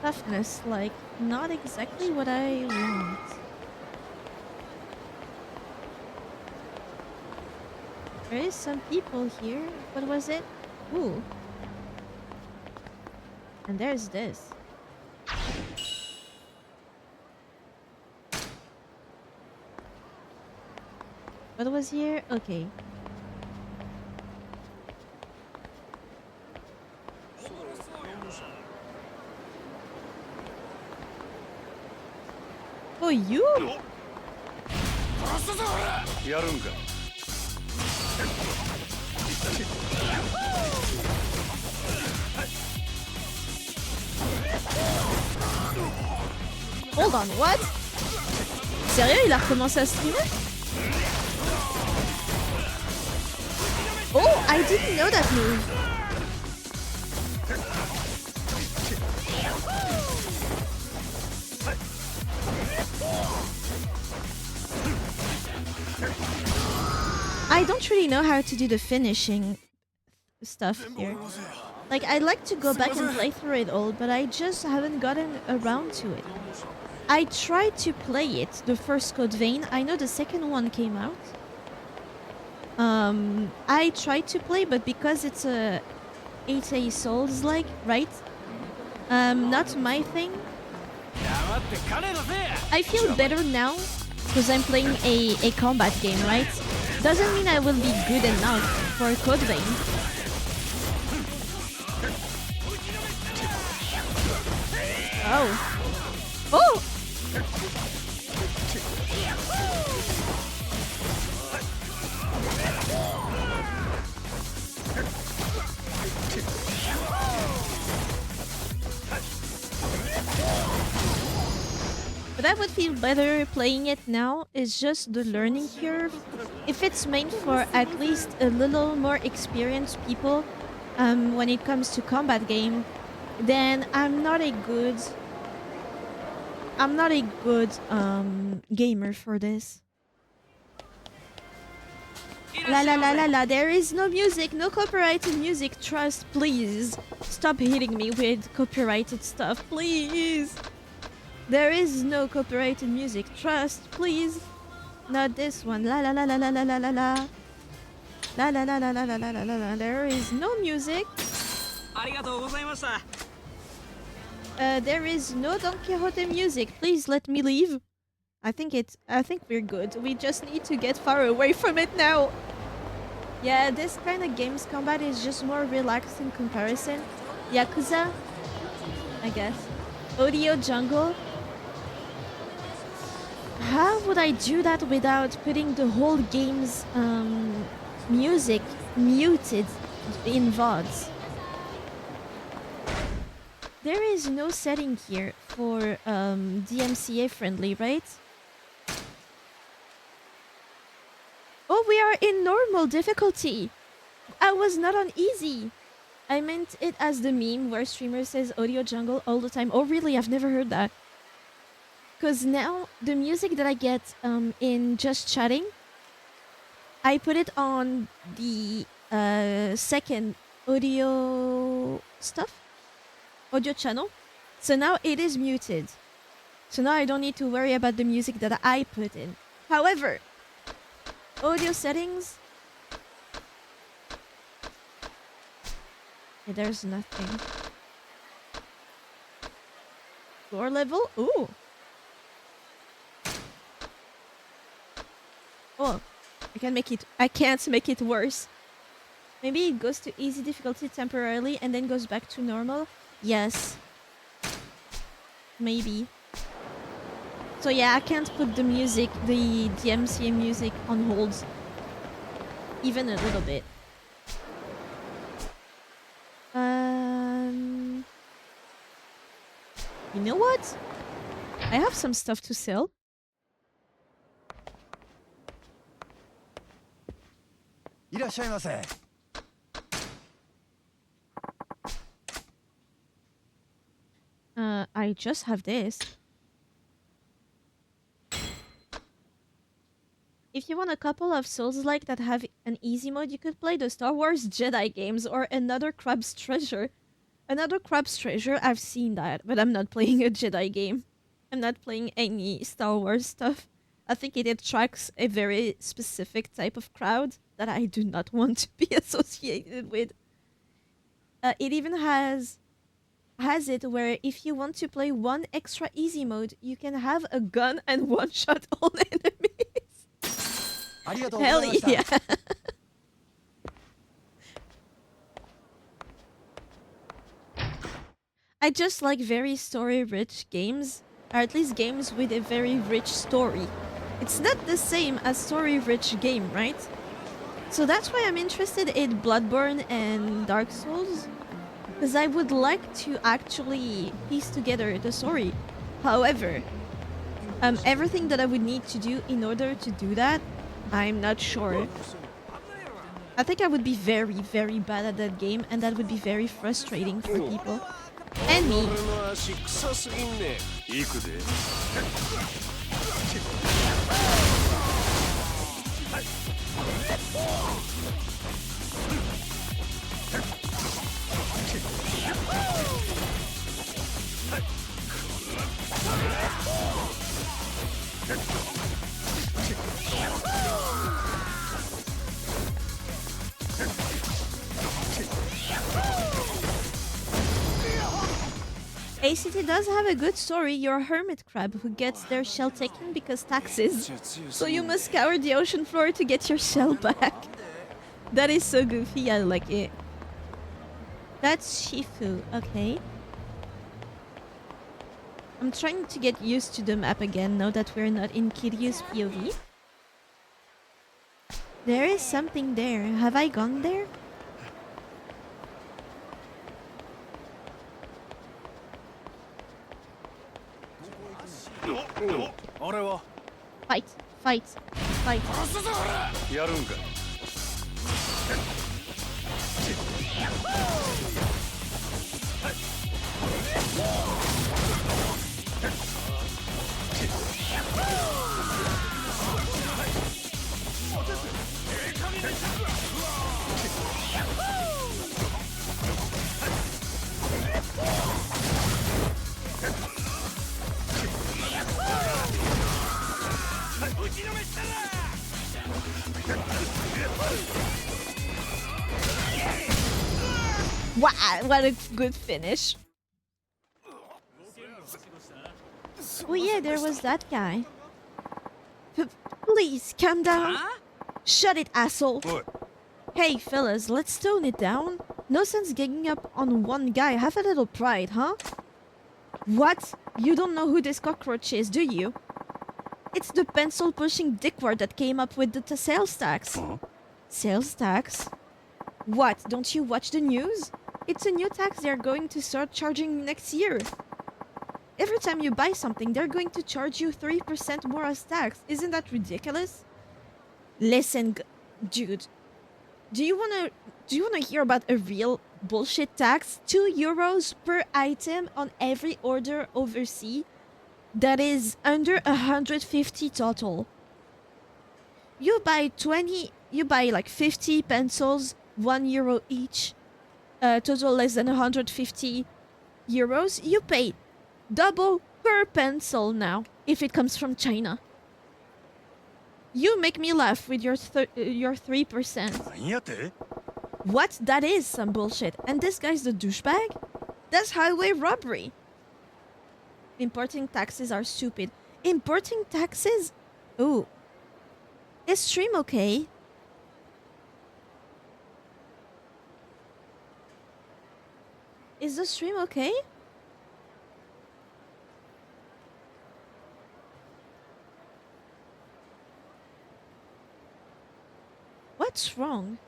S1: Toughness, like, not exactly what I want. There is some people here. What was it? Ooh. And there's this. What was here? Okay. Oh, you? Hold on, what? Sérieux, il a recommencé à streamer? Oh, I didn't know that move. I don't really know how to do the finishing stuff here. Like, I'd like to go back and play through it all, but I just haven't gotten around to it. I tried to play it, the first Code Vein. I know the second one came out. I tried to play, but because it's a Souls-like, right? Not my thing. I feel better now because I'm playing a combat game, right? Doesn't mean I will be good enough for Code Vein. Oh. Oh! But I would feel better playing it now. It's just the learning curve. If it's meant for at least a little more experienced people when it comes to combat game, then I'm not a good gamer for this. La la la la la. There is no music, no copyrighted music. Trust, please. Stop hitting me with copyrighted stuff, please. There is no copyrighted music. Trust, please. Not this one. La la la la la la la la la. La la la la la la la la la. There is no music. There is no Don Quixote music. Please let me leave. I think we're good. We just need to get far away from it now. Yeah, this kind of game's combat is just more relaxed in comparison. Yakuza, I guess. Audio Jungle. How would I do that without putting the whole game's music muted in VODs? There is no setting here for DMCA friendly, right? Oh, we are in normal difficulty. I was not on easy. I meant it as the meme where streamer says Audio Jungle all the time. Oh, really? I've never heard that. Because now the music that I get in just chatting, I put it on the second audio stuff, audio channel. So now it is muted. So now I don't need to worry about the music that I put in. However, audio settings, there's nothing. Floor level, ooh. Oh, I can't make it worse. Maybe it goes to easy difficulty temporarily and then goes back to normal. Yes. Maybe. So yeah, I can't put the music, the DMCA music on hold. Even a little bit. You know what? I have some stuff to sell. I just have this. If you want a couple of Souls-like that have an easy mode, you could play the Star Wars Jedi games or another Crab's Treasure. Another Crab's Treasure, I've seen that, but I'm not playing a Jedi game. I'm not playing any Star Wars stuff. I think it attracts a very specific type of crowd that I do not want to be associated with. It even has it where if you want to play one extra easy mode, you can have a gun and one-shot all enemies. Hell yeah. I just like very story-rich games, or at least games with a very rich story. It's not the same as story-rich game, right? So that's why I'm interested in Bloodborne and Dark Souls, because I would like to actually piece together the story. However, everything that I would need to do in order to do that, I'm not sure. I think I would be very, very bad at that game, and that would be very frustrating for people. And me. ACT does have a good story. You're a hermit crab who gets their shell taken because taxes. So you must scour the ocean floor to get your shell back. That is so goofy, I like it. That's Shifu, okay. I'm trying to get used to the map again now that we're not in Kiryu's POV. There is something there. Have I gone there? Fight, fight, fight. Wow, what a good finish. Oh yeah, there was that guy. Please, calm down. Shut it, asshole. Hey, fellas, let's tone it down. No sense ganging up on one guy. Have a little pride, huh? What? You don't know who this cockroach is, do you? It's the pencil-pushing dickwad that came up with the sales tax.
S2: Huh?
S1: Sales tax? What, don't you watch the news? It's a new tax they're going to start charging next year. Every time you buy something, they're going to charge you 3% more as tax. Isn't that ridiculous? Listen, dude. Do you wanna hear about a real bullshit tax? €2 per item on every order overseas. That is under 150 total. You buy like 50 pencils, €1 each, total less than 150 euros. You pay double per pencil now if it comes from China. You make me laugh with your 3%. What? That is some bullshit. And this guy's the douchebag? That's highway robbery. Importing taxes are stupid. Importing taxes? Ooh. Is stream okay? Is the stream okay? What's wrong?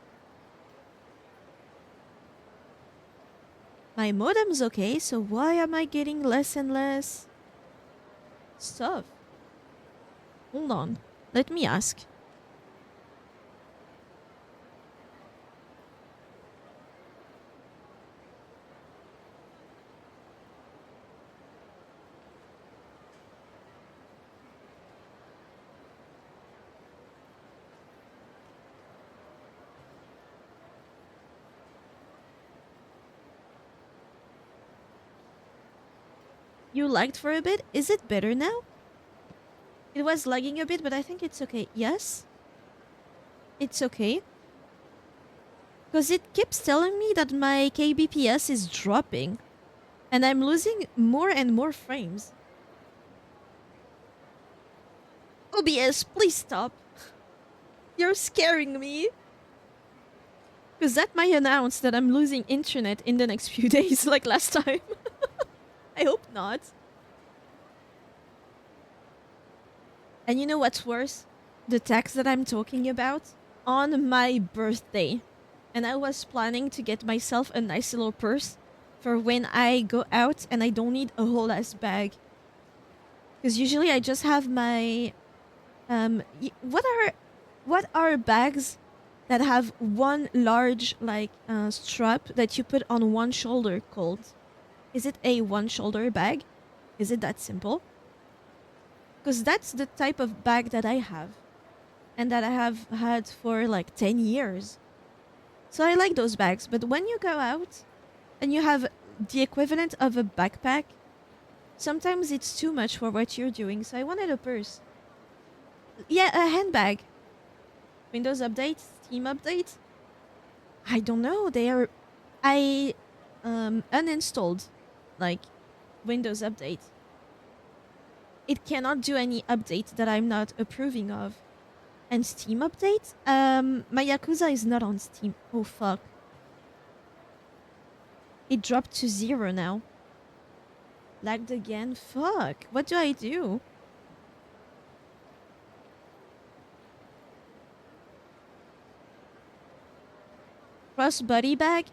S1: My modem's okay, so why am I getting less and less stuff? Hold on. Let me ask. You lagged for a bit? Is it better now? It was lagging a bit, but I think it's okay. Yes? It's okay. Because it keeps telling me that my kbps is dropping. And I'm losing more and more frames. OBS, please stop. You're scaring me. Because that might announce that I'm losing internet in the next few days, like last time. I hope not. And you know what's worse? The tax that I'm talking about? On my birthday. And I was planning to get myself a nice little purse for when I go out and I don't need a whole ass bag. Because usually I just have my... What are bags that have one large strap that you put on one shoulder called? Is it a one shoulder bag? Is it that simple? Because that's the type of bag that I have. And that I have had for like 10 years. So I like those bags. But when you go out and you have the equivalent of a backpack, sometimes it's too much for what you're doing. So I wanted a purse. Yeah, a handbag. Windows update, Steam update. I don't know. I uninstalled like Windows update. It cannot do any update that I'm not approving of. And Steam update? My Yakuza is not on Steam. Oh fuck. It dropped to 0 now. Lagged again? Fuck. What do I do? Crossbody bag?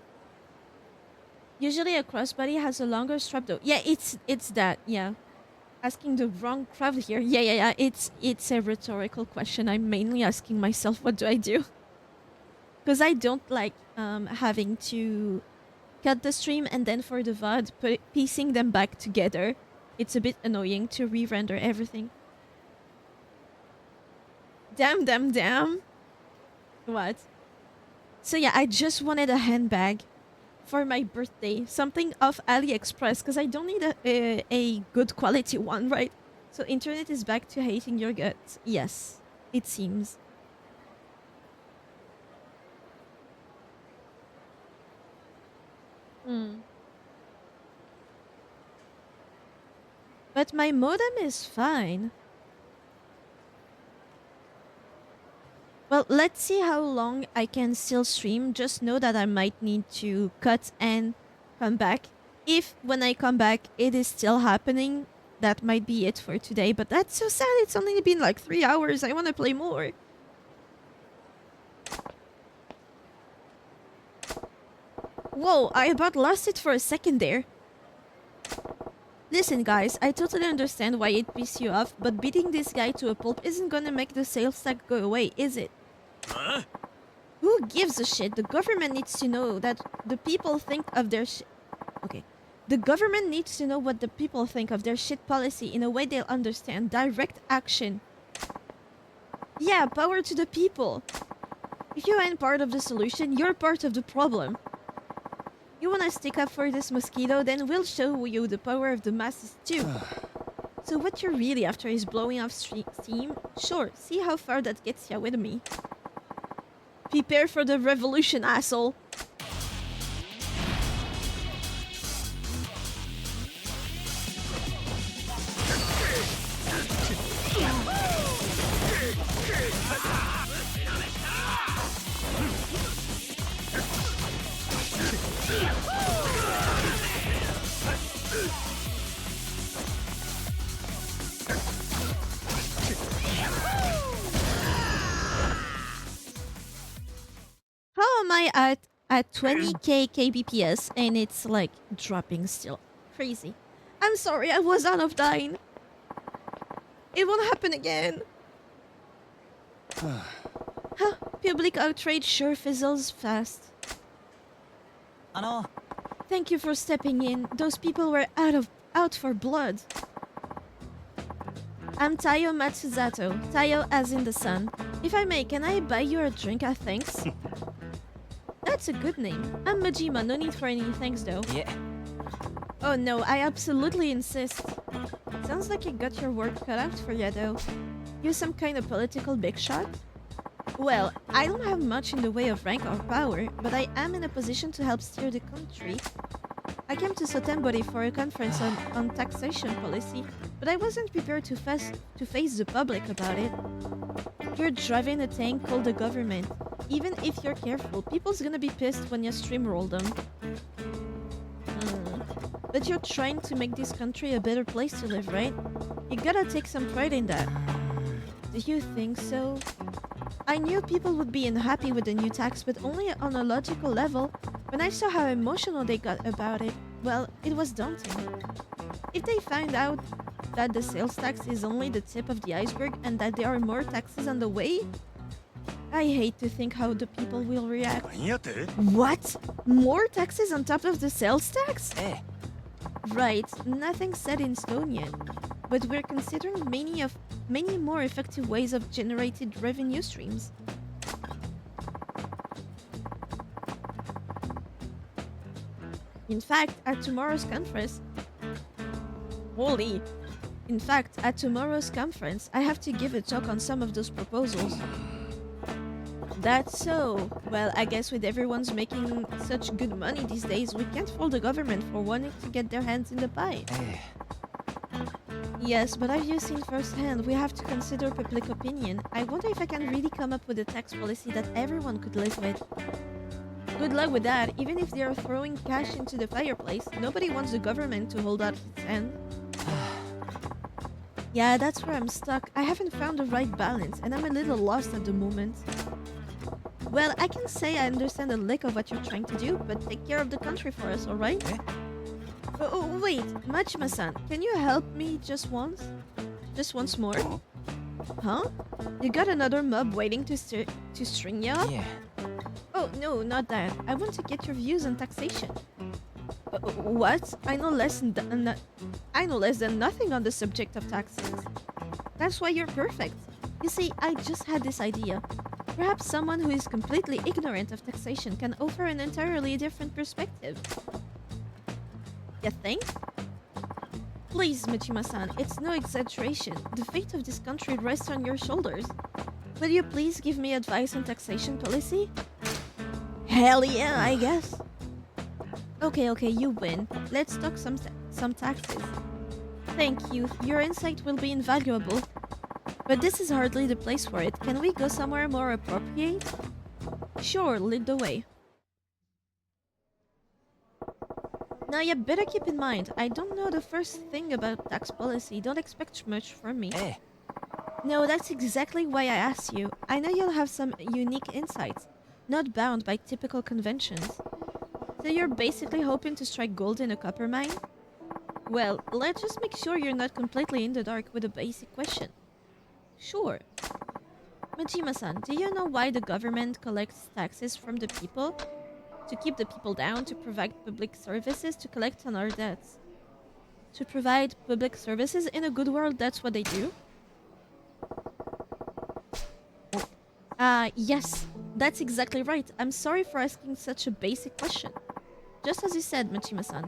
S1: Usually a crossbody has a longer strap though. Yeah, it's that, yeah. Asking the wrong crowd here. Yeah. It's a rhetorical question. I'm mainly asking myself, what do I do? Because I don't like having to cut the stream and then for the VOD, piecing them back together. It's a bit annoying to re-render everything. Damn. What? So yeah, I just wanted a handbag for my birthday. Something off AliExpress, because I don't need a good quality one, right? So internet is back to hating your guts. Yes, it seems. Hmm. But my modem is fine. Well, let's see how long I can still stream. Just know that I might need to cut and come back. If when I come back it is still happening, that might be it for today. But that's so sad. It's only been like 3 hours. I want to play more. Whoa, I about lost it for a second there. Listen guys, I totally understand why it pissed you off, but beating this guy to a pulp isn't gonna make the sales tax go away, is it?
S3: Huh?
S1: Who gives a shit? The government needs to know that the people think of their shit. Okay. The government needs to know what the people think of their shit policy in a way they'll understand. Direct action. Yeah, power to the people. If you ain't part of the solution, you're part of the problem. You wanna stick up for this mosquito, then we'll show you the power of the masses too. So what you're really after is blowing off steam? Sure, see how far that gets ya with me. Prepare for the revolution, asshole. How am I at 20k kbps and it's like dropping still? Crazy. I'm sorry, I was out of time. It won't happen again. Huh, public outrage sure fizzles fast. Thank you for stepping in. Those people were out for blood. I'm Tayo Matsuzato. Tayo as in the sun. If I may, can I buy you a drink? Thanks. That's a good name. I'm Majima, no need for any thanks though.
S11: Yeah.
S1: Oh no, I absolutely insist. Sounds like you got your work cut out for you though. You some kind of political big shot? Well, I don't have much in the way of rank or power, but I am in a position to help steer the country. I came to Sotembori for a conference on taxation policy, but I wasn't prepared to face the public about it. You're driving a tank called the government. Even if you're careful, people's gonna be pissed when you streamroll them. But you're trying to make this country a better place to live, right? You gotta take some pride in that. Do you think so? I knew people would be unhappy with the new tax, but only on a logical level. When I saw how emotional they got about it, well, it was daunting. If they find out that the sales tax is only the tip of the iceberg and that there are more taxes on the way, I hate to think how the people will react. What? More taxes on top of the sales tax? Right, nothing set in stone yet. But we're considering many more effective ways of generated revenue streams. In fact, at tomorrow's conference, I have to give a talk on some of those proposals. That's so. Well, I guess with everyone's making such good money these days, we can't fault the government for wanting to get their hands in the pie. Yes, but as you've seen firsthand, we have to consider public opinion. I wonder if I can really come up with a tax policy that everyone could live with. Good luck with that. Even if they are throwing cash into the fireplace, nobody wants the government to hold out its hand. Yeah, that's where I'm stuck. I haven't found the right balance, and I'm a little lost at the moment. Well, I can say I understand a lick of what you're trying to do, but take care of the country for us, alright? Oh, wait, Majima-san, can you help me just once? Just once more? Huh? You got another mob waiting to string you up?
S11: Yeah.
S1: Oh, no, not that. I want to get your views on taxation. What? I know less than nothing on the subject of taxes. That's why you're perfect. You see, I just had this idea. Perhaps someone who is completely ignorant of taxation can offer an entirely different perspective. You think? Please, Majima-san, it's no exaggeration. The fate of this country rests on your shoulders. Will you please give me advice on taxation policy? Hell yeah, I guess. Okay, you win. Let's talk some taxes. Thank you. Your insight will be invaluable. But this is hardly the place for it. Can we go somewhere more appropriate? Sure, lead the way. Now you better keep in mind, I don't know the first thing about tax policy. Don't expect much from me.
S3: ええ
S1: No, that's exactly why I asked you. I know you'll have some unique insights, not bound by typical conventions. So you're basically hoping to strike gold in a copper mine? Well, let's just make sure you're not completely in the dark with a basic question. Sure. Majima-san, do you know why the government collects taxes from the people? To keep the people down, to provide public services, to collect on our debts. To provide public services in a good world, that's what they do? Yes, that's exactly right. I'm sorry for asking such a basic question. Just as you said, Machima-san,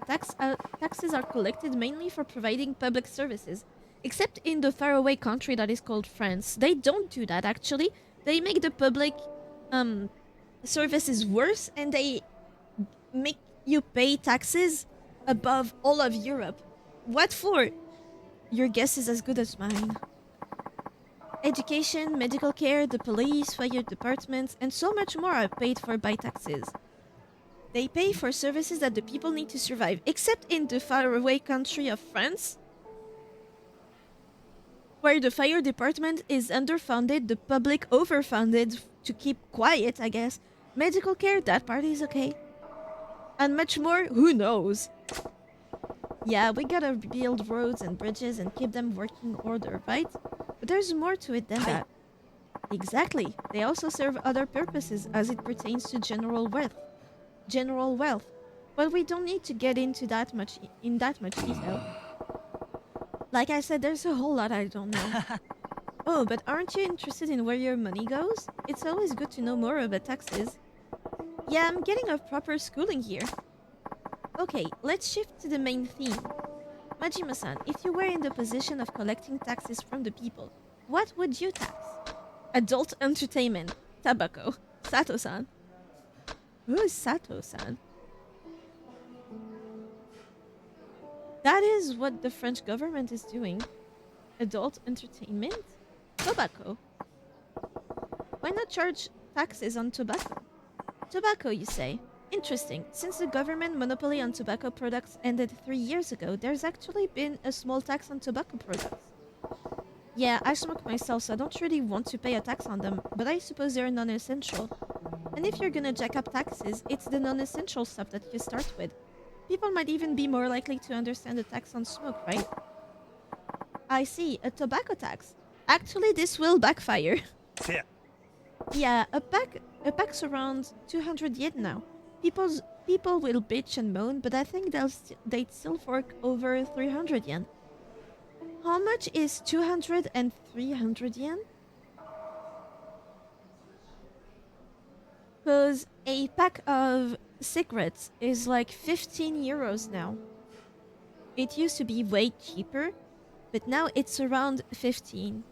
S1: taxes are collected mainly for providing public services. Except in the faraway country that is called France. They don't do that, actually. They make the public services worse, and they make you pay taxes above all of Europe. What for? Your guess is as good as mine. Education, medical care, the police, fire departments, and so much more are paid for by taxes. They pay for services that the people need to survive, except in the faraway country of France, where the fire department is underfunded, the public overfunded to keep quiet, I guess. Medical care, that part is okay. And much more, who knows? Yeah, we gotta build roads and bridges and keep them working order, right? But there's more to it than that. Exactly. They also serve other purposes as it pertains to general wealth. But we don't need to get into that much detail. Like I said, there's a whole lot I don't know. Oh, but aren't you interested in where your money goes? It's always good to know more about taxes. Yeah, I'm getting a proper schooling here. Okay, let's shift to the main theme. Majima-san, if you were in the position of collecting taxes from the people, what would you tax? Adult entertainment. Tobacco. Sato-san. Who is Sato-san? That is what the French government is doing. Adult entertainment? Tobacco. Why not charge taxes on tobacco? Tobacco, you say? Interesting. Since the government monopoly on tobacco products ended 3 years ago, there's actually been a small tax on tobacco products. Yeah, I smoke myself, so I don't really want to pay a tax on them, but I suppose they're non-essential. And if you're gonna jack up taxes, it's the non-essential stuff that you start with. People might even be more likely to understand the tax on smoke, right? I see, a tobacco tax. Actually, this will backfire. Yeah, a pack's around 200 yen now. People will bitch and moan, but I think they'd still fork over 300 yen. How much is 200 and 300 yen? Because a pack of cigarettes is like 15 euros now. It used to be way cheaper, but now it's around 15.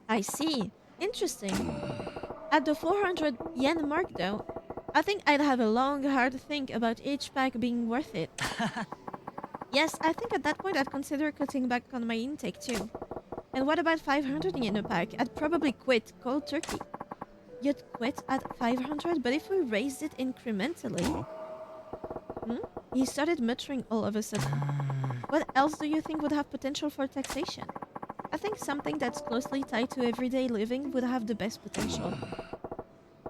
S1: I see. Interesting. At the 400 yen mark though, I think I'd have a long, hard think about each pack being worth it. Yes, I think at that point I'd consider cutting back on my intake too. And what about 500 yen a pack? I'd probably quit cold turkey. You'd quit at 500, but if we raised it incrementally... He started muttering all of a sudden. What else do you think would have potential for taxation? I think something that's closely tied to everyday living would have the best potential.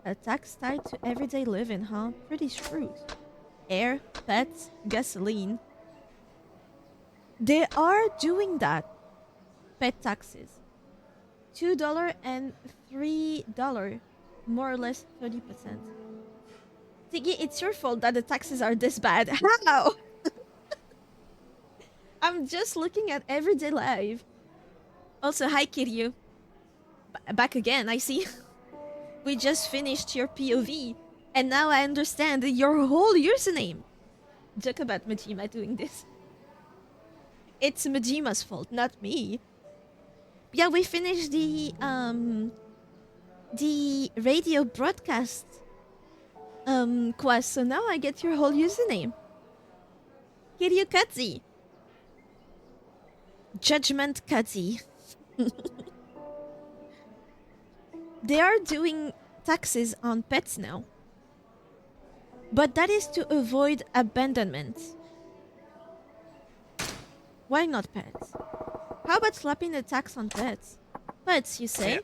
S1: A tax tied to everyday living, huh? Pretty shrewd. Air, pets, gasoline. They are doing that. Pet taxes. $2 and $3. More or less 30%. Tiggy, it's your fault that the taxes are this bad. How? I'm just looking at everyday life. Also, hi Kiryu. Back again, I see. We just finished your POV, and now I understand your whole username. Joke about Majima doing this. It's Majima's fault, not me. Yeah, we finished the the radio broadcast quest. So now I get your whole username. Kiryu Kazi. Judgment Kazi. They are doing taxes on pets now. But that is to avoid abandonment. Why not pets? How about slapping a tax on pets? Pets, you say?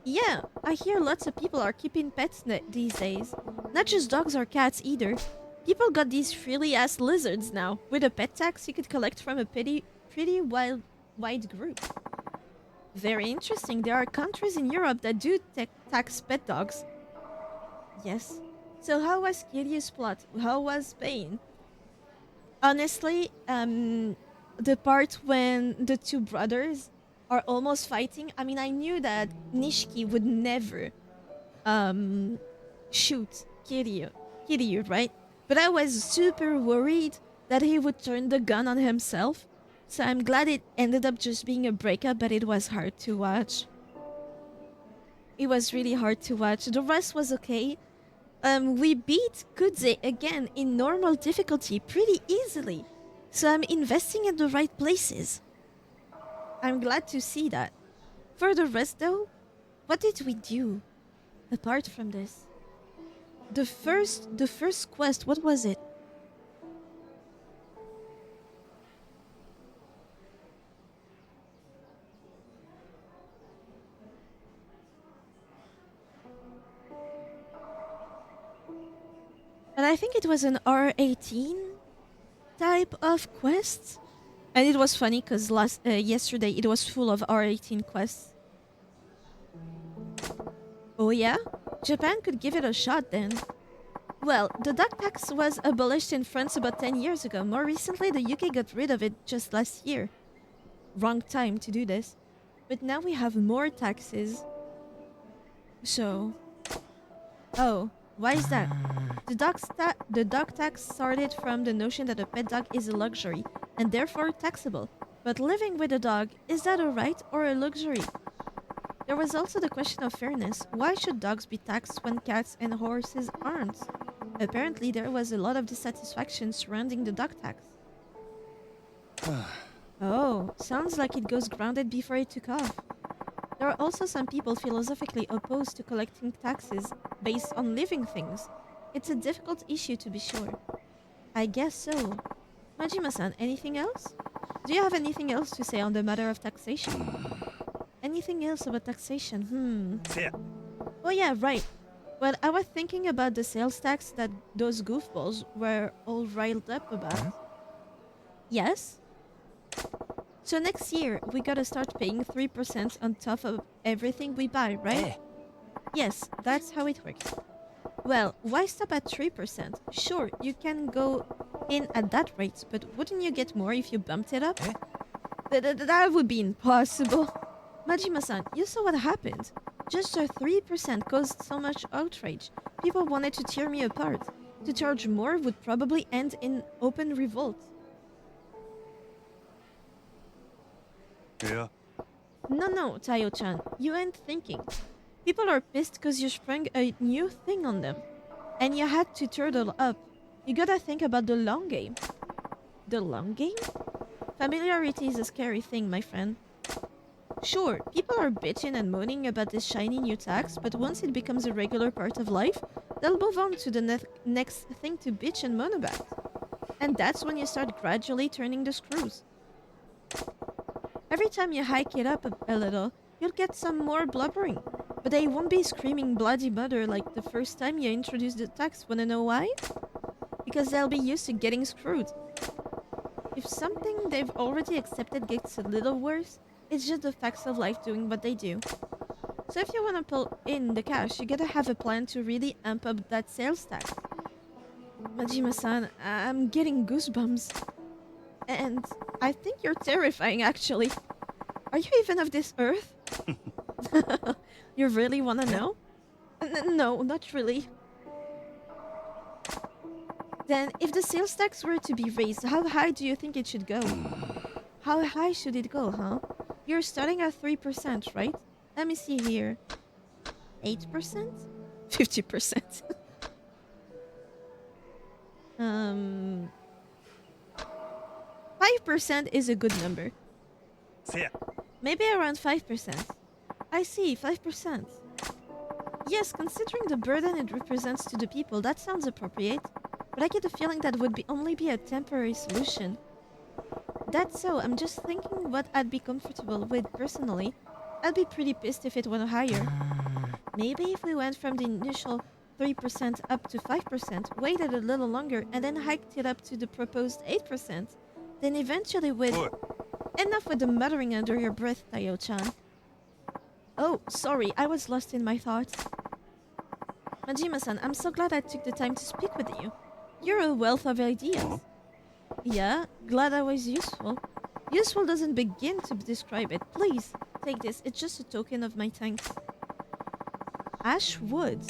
S1: Yeah, I hear lots of people are keeping pets these days. Not just dogs or cats either. People got these frilly-ass lizards now. With a pet tax you could collect from a pretty wide group. Very interesting. There are countries in Europe that do tax pet dogs. Yes. So how was Kiryu's plot? How was Spain? Honestly, the part when the two brothers are almost fighting. I mean, I knew that Nishiki would never shoot Kiryu, right? But I was super worried that he would turn the gun on himself. So I'm glad it ended up just being a breakup, but it was hard to watch. It was really hard to watch. The rest was okay. We beat Kudze again in normal difficulty pretty easily. So I'm investing in the right places. I'm glad to see that. For the rest though, what did we do? Apart from this. The first quest, what was it? But I think it was an R18 type of quest. And it was funny because yesterday it was full of R18 quests. Oh yeah? Japan could give it a shot then. Well, the dog tax was abolished in France about 10 years ago. More recently, the UK got rid of it just last year. Wrong time to do this. But now we have more taxes. So... Oh, why is that? The dog tax started from the notion that a pet dog is a luxury, and therefore taxable. But living with a dog, is that a right or a luxury? There was also the question of fairness. Why should dogs be taxed when cats and horses aren't? Apparently there was a lot of dissatisfaction surrounding the dog tax. Oh, sounds like it goes grounded before it took off. There are also some people philosophically opposed to collecting taxes based on living things. It's a difficult issue to be sure. I guess so. Majima-san, anything else? Do you have anything else to say on the matter of taxation? Anything else about taxation? Oh yeah, right. Well, I was thinking about the sales tax that those goofballs were all riled up about. Yes? So next year, we gotta start paying 3% on top of everything we buy, right? Yes, that's how it works. Well, why stop at 3%? Sure, you can go in at that rate, but wouldn't you get more if you bumped it up? That would be impossible. Majima-san, you saw what happened. Just a 3% caused so much outrage. People wanted to tear me apart. To charge more would probably end in open revolt.
S2: Yeah.
S1: No, Tayo-chan. You ain't thinking. People are pissed because you sprung a new thing on them. And you had to turtle up. You gotta think about the long game. The long game? Familiarity is a scary thing, my friend. Sure, people are bitching and moaning about this shiny new tax, but once it becomes a regular part of life, they'll move on to the next thing to bitch and moan about. And that's when you start gradually turning the screws. Every time you hike it up a little, you'll get some more blubbering. But they won't be screaming bloody murder like the first time you introduce the tax. Wanna know why? Because they'll be used to getting screwed. If something they've already accepted gets a little worse, it's just the facts of life doing what they do. So if you wanna pull in the cash, you gotta have a plan to really amp up that sales tax. Majima-san, I'm getting goosebumps. And I think you're terrifying, actually. Are you even of this earth? You really want to know? No, not really. Then, if the sales tax were to be raised, how high do you think it should go? How high should it go, huh? You're starting at 3%, right? Let me see here. 8%? 50%. 5% is a good number. Maybe around 5%. I see, 5%. Yes, considering the burden it represents to the people, that sounds appropriate. But I get the feeling that would only be a temporary solution. That's so, I'm just thinking what I'd be comfortable with personally. I'd be pretty pissed if it went higher. Maybe if we went from the initial 3% up to 5%, waited a little longer, and then hiked it up to the proposed 8%, then eventually with... Enough with the muttering under your breath, Tayo-chan. Oh, sorry, I was lost in my thoughts. Majima-san, I'm so glad I took the time to speak with you. You're a wealth of ideas. Yeah, glad I was useful. Useful doesn't begin to describe it. Please, take this. It's just a token of my thanks. Ash Woods.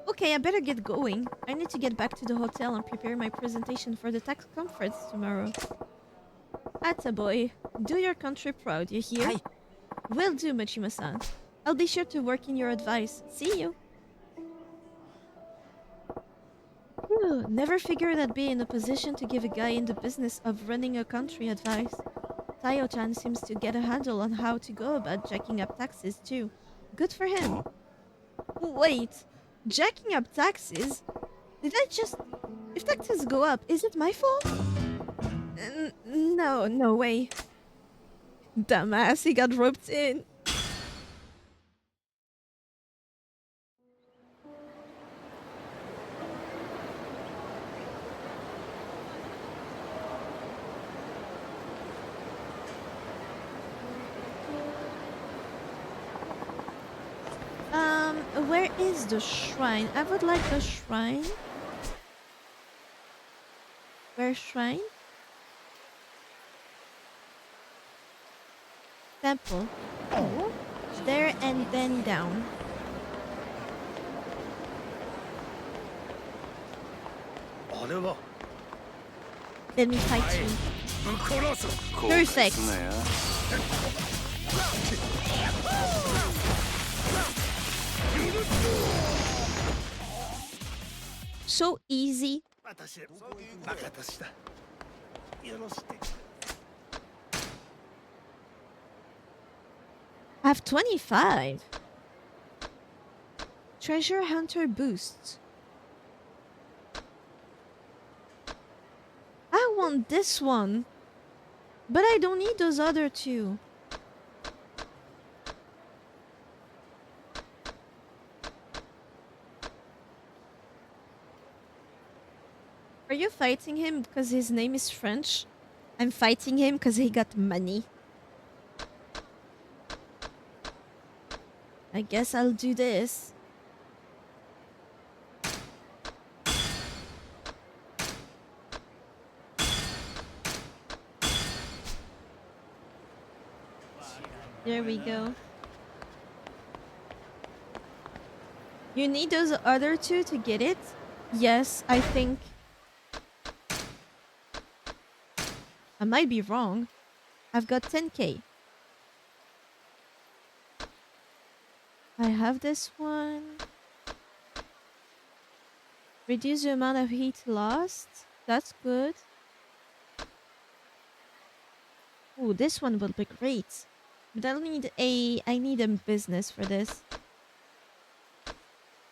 S1: Okay, I better get going. I need to get back to the hotel and prepare my presentation for the tax conference tomorrow. Attaboy. Do your country proud, you hear?
S11: Hi.
S1: Will do, Majima-san. I'll be sure to work in your advice. See you. Whew, never figured I'd be in a position to give a guy in the business of running a country advice. Tayo-chan seems to get a handle on how to go about jacking up taxes too. Good for him. Wait, jacking up taxes? Did I just... If taxes go up, is it my fault? No way. Dumbass, he got roped in. Where is the shrine? I would like the shrine. Where's shrine? Temple. Oh. There and then down. Let me fight you. Perfect. So easy. I have 25. Treasure Hunter boosts. I want this one. But I don't need those other two. Are you fighting him because his name is French? I'm fighting him because he got money. I guess I'll do this. There we go. You need those other two to get it? Yes, I think. I might be wrong. I've got 10k. I have this one. Reduce the amount of heat lost. That's good. Ooh, this one will be great. But I need a business for this.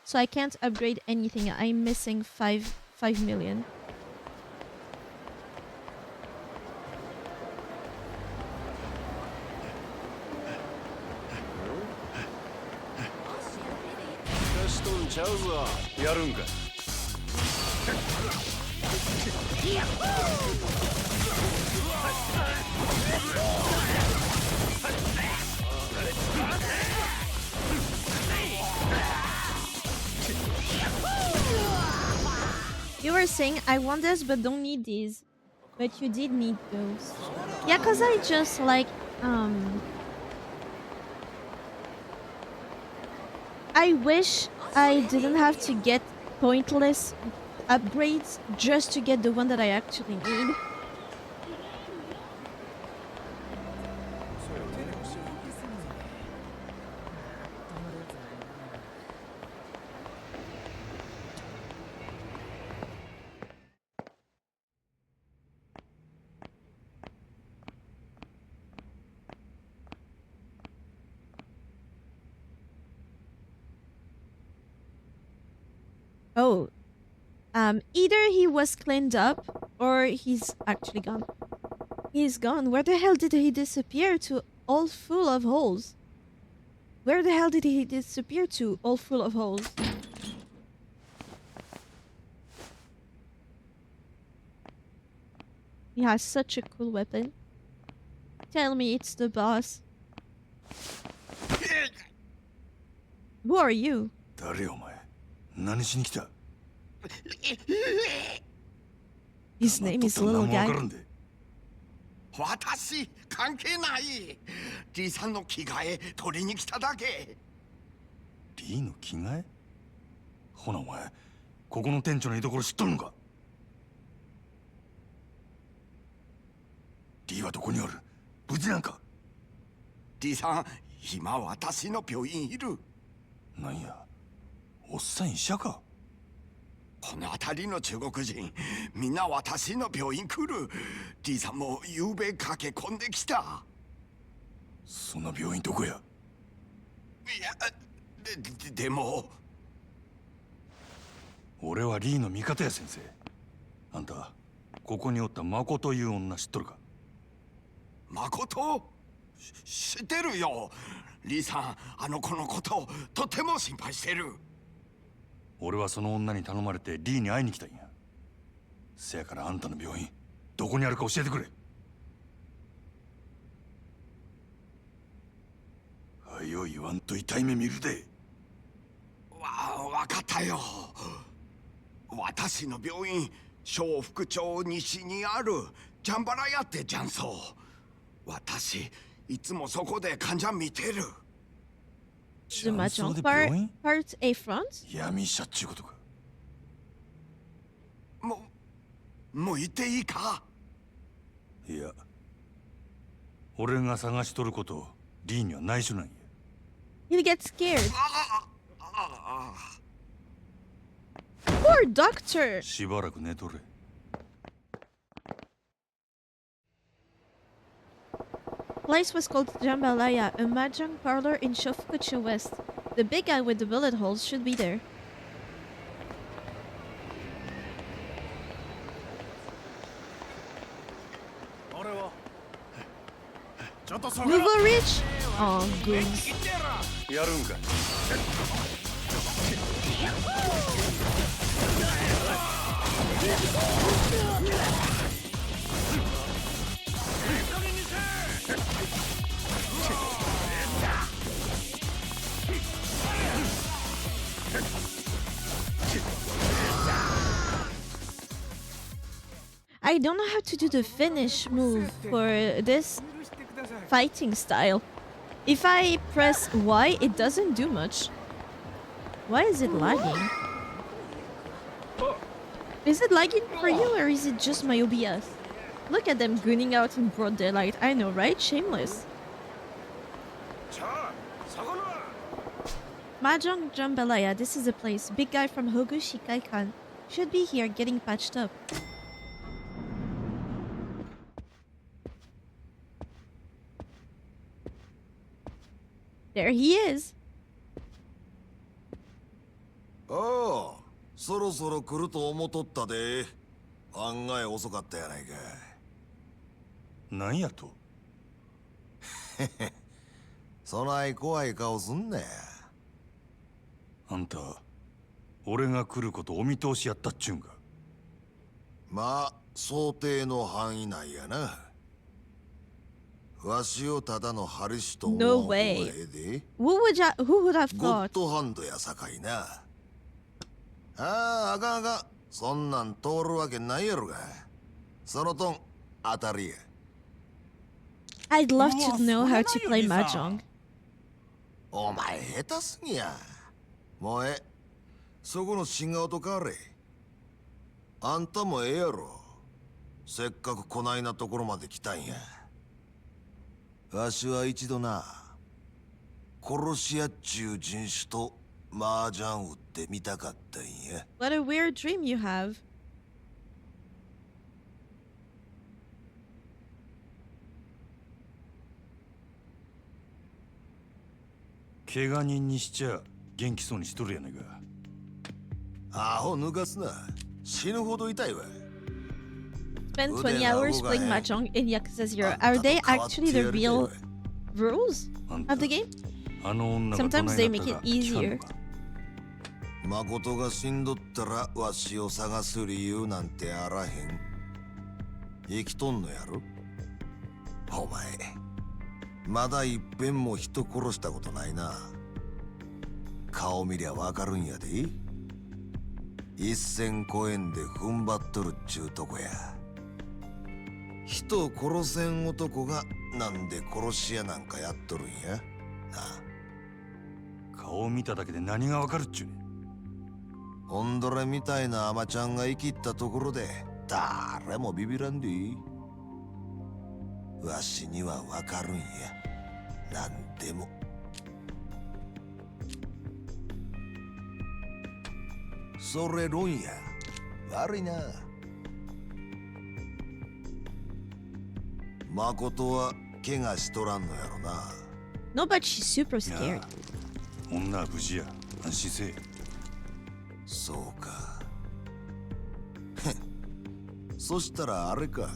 S1: So I can't upgrade anything. I'm missing 5 million. You were saying I want this but don't need these. But you did need those. Yeah, cause I just like I wish I didn't have to get pointless upgrades just to get the one that I actually need. Oh, either he was cleaned up or he's actually gone. He's gone. Where the hell did he disappear to? All full of holes. Where the hell did he disappear to? All full of holes. He has such a cool weapon. Tell me it's the boss. Who are you?
S5: 誰お前何しに来た
S1: His name is Little Guy.
S8: 私関係ない。リーさんの着替え取りに来ただけ。
S5: リーの着替えほなお前ここの店長の居所知っとるのかリーはどこにおる無事なんか
S8: リーさん今私の病院いる。
S5: なんやおっさん医者か
S8: この辺りの中国人みんな私の病院来る。リーさんも夕べ駆け込んできた。
S5: そんな病院どこや
S8: いやでも
S5: 俺はリーの味方や先生あんたここにおったマコという女知っとるか
S8: 誠知ってるよ。リーさんあの子のこととても心配してる。
S5: 俺はその女に頼まれてリーに会いに来たんやせやからあんたの病院どこにあるか教えてくれはよ言わんと痛い目見るで
S8: わかったよ。私の病院小福町西にあるジャンバラ屋ってジャンソー。私いつもそこで患者見てる。
S1: The Mahjong part A front?
S5: 闇医者っちゅうことか
S8: もう言っていいか
S5: いや俺が探しとることリーには内緒なんや
S1: He'll get scared. Poor doctor!
S5: しばらく寝とれ
S1: Place was called Jambalaya, a mahjong parlor in Shofukucho West. The big guy with the bullet holes should be there. We will reach. Oh, goons.
S5: やるんか
S1: I don't know how to do the finish move for this fighting style. If I press Y, it doesn't do much. Why is it lagging? Is it lagging for you or is it just my OBS? Look at them gooning out in broad daylight. I know, right? Shameless. Mahjong Jambalaya, this is the place. Big guy from Hogu Shikaikan should be here getting patched up. There he is.
S6: ああ、そろそろ来ると思っとったで。案外遅かったやないか。
S5: なんやと
S6: そない怖い顔すんなや。
S5: あんた俺が来ることお見通しやったっちゅうんか
S6: まあ想定の範囲内やな。わしをただのハルシと思う
S1: No
S6: 方がえ
S1: way.
S6: えで。
S1: Who would have
S6: ゴッ
S1: thought?
S6: ドハンドやさかいな。ああ、あかんあかん。そんなん通るわけないやろが。そのとん、当たりや。
S1: I'd love to know how to play Mahjong.
S6: お前下手すぎや。もうそこの新顔と変われ。あんたもええやろ。せっかくこないなところまで来たんや。わしは一度な、殺し屋っちゅう人種と麻雀打ってみたかったんや。
S1: What a weird dream you have.
S5: 怪我人にしちゃ元気そうにしとるやないか
S6: アホ抜かすな。死ぬほど痛いわ。
S1: Spend 20 hours playing mahjong in Yakuza0. Are they actually the real rules of the game? Sometimes they make it easier.
S6: 誠が死んどったらわしを探す理由なんてあらへん。生きとんのやろ。お前まだいっぺんも人殺したことないな。顔見りゃわかるんやで。一線越えんで踏ん張っとるっちゅうとこや。人殺せん男がなんで殺し屋なんかやっとるんやな。
S2: 顔見ただけで何がわかるっちゅうねん。
S6: オンドラみたいなアマちゃんが生きったところで誰もビビらんでいい。わしにはわかるんや。なんでも。それ論や。悪いな。誠は怪我しとらんのやろな。
S1: No, but she's super scared.
S2: 女は無事や。安心せえ。
S6: そうか。そしたらあれか。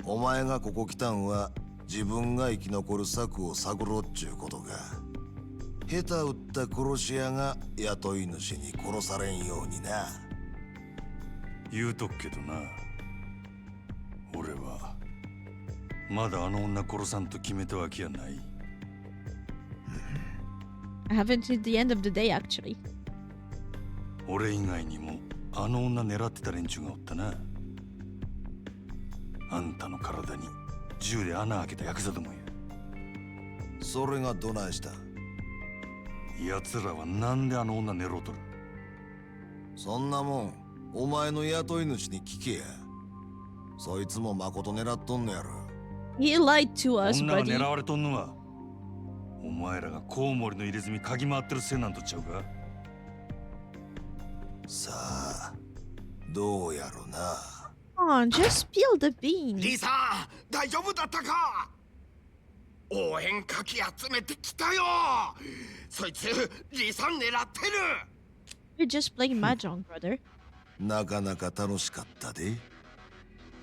S6: お前がここ来たんは自分が生き残る策を探ろうっちゅうことか。下手打った殺し屋が雇い主に殺されんようにな。
S2: 言うとくけどな。俺はまだあの女殺さんと決めたわけやない。
S1: I haven't hit the end of the day, actually.
S2: 俺以外にもあの女狙ってた連中がおったな。あんたの体に銃で穴開けたヤクザどもや。
S6: それがどないした。
S2: 奴らはなんであの女狙ろうとる。
S6: そんなもんお前の雇い主に聞けや。そいつも誠狙っとんのやろ。
S1: He lied to us,
S2: 女が
S1: buddy.
S2: 狙われとんのはお前らがコウモリの入れ墨嗅ぎ回ってるせいなんとちゃうか。
S6: さあどうやろな。
S1: Come on, just spill the beans.
S8: リサ大丈夫だったか。応援かき集めてきたよ。そいつリサ狙ってる。
S1: You're just playing mahjong, brother.
S6: なかなか楽しかったで。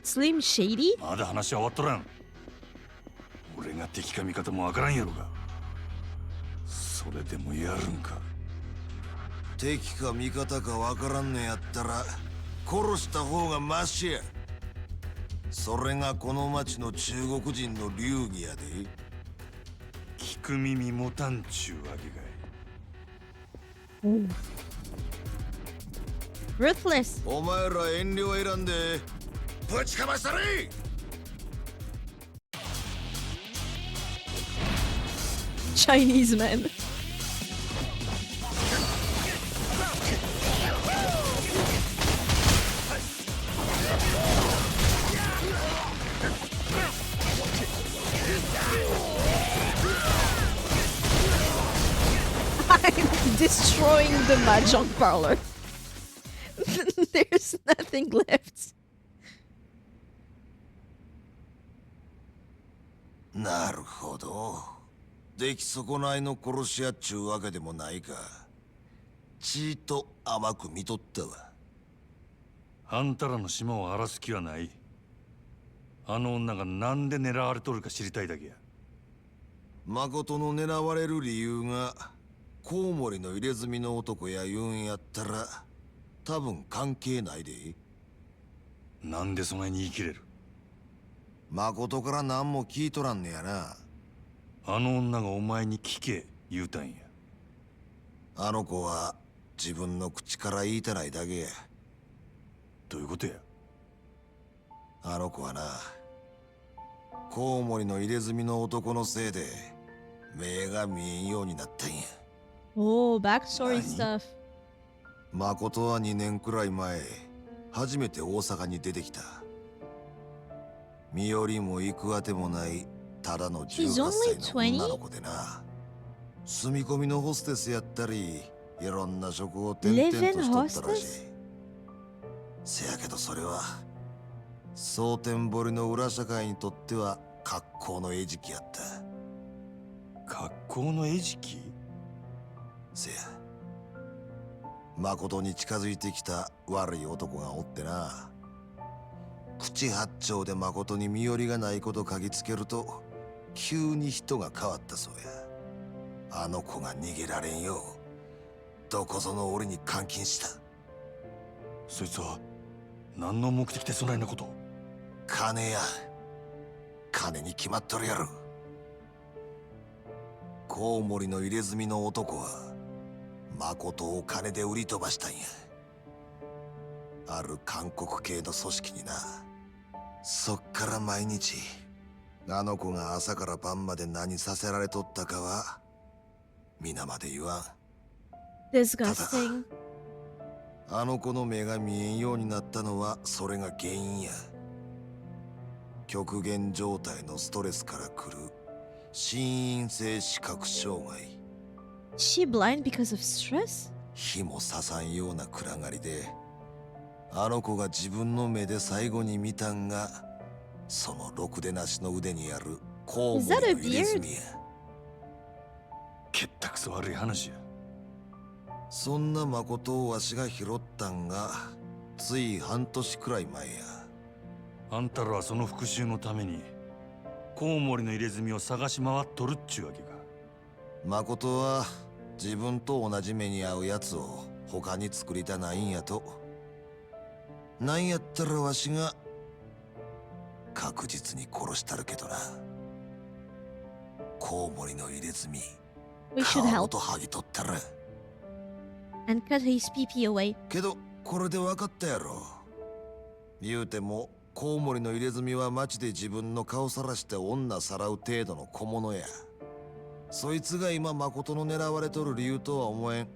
S1: Slim Shady?
S2: まだ話は終わっとらん。俺が敵か味方もわからんやろが。それでもやるんか。
S6: 敵か味方かわからんねやったら殺した方がマシや。それがこの町の中国人の流儀やで。
S2: 聞く耳持たんちゅうわけかい。
S1: Ruthless.
S6: お前ら遠慮選んでぶちかましたれ。
S1: Chinese man. I'm destroying the mahjong parlor. There's nothing left.
S6: なるほど。出来損ないの殺し屋っちゅうわけでもないか。ちいと甘く見とったわ。
S2: あんたらの島を荒らす気はない。あの女がなんで狙われとるか知りたいだけや。
S6: 誠の狙われる理由がコウモリの入れ墨の男や言うんやったら多分関係ないで。
S2: なんでそないに言い切れる。
S6: 誠から何も聞いとらんねやな。
S2: あの女がお前に聞け言うたんや。
S6: あの子は自分の口から言いたないだけや。
S2: どういうことや。
S6: あの子はな、コウモリの入れ墨の男のせいで目が見えんようになったんや。
S1: Oh, backstory stuff.
S6: 誠は2年くらい前初めて大阪に出てきた。身寄りも行くあてもないただの18歳の女の子でな。住み込みのホステスやったりいろんな職を転々としとったらしい。せやけどそれは蒼天堀の裏社会にとっては格好の餌食やった。
S2: 格好の餌食。
S6: せや誠に近づいてきた悪い男がおってな。口八丁で誠に身寄りがないこと嗅ぎつけると急に人が変わったそうや。あの子が逃げられんようどこぞの俺に監禁した。
S2: そいつは何の目的でそないなことを？
S6: 金や。金に決まっとるやろ。コウモリの入れ墨の男は誠を金で売り飛ばしたんや。ある韓国系の組織にな。そっから毎日あの子が朝から晩まで何させられとったかは皆まで言わん。
S1: Disgusting.
S6: あの子の目が見えんようになったのはそれが原因や。極限状態のストレスから来る心因性視覚障害。
S1: Is she blind because of stress?
S6: 火も刺さんような暗がりで、あの子が自分の目で最後に見たんがそのろくでなしの腕にあるコウモリの入れ墨や。
S2: けったくそ悪い話や。
S6: そんな誠をわしが拾ったんがつい半年くらい前や。
S2: あんたらはその復讐のためにコウモリの入れ墨を探し回っとるっちゅうわけか。
S6: 誠は自分と同じ目に遭うやつを他に作りたないんやと。なんやったらわしが確実に殺したるけどな。コウモリの入れ墨
S1: We should
S6: 皮
S1: help
S6: ごと剥ぎ取ったら。
S1: and cut his pee away.
S6: けどこれで分かったやろ。言うてもコウモリの入れ墨は街で自分の顔さらして女さらう程度の小物や。そいつが今誠の狙われとる理由とは思えん。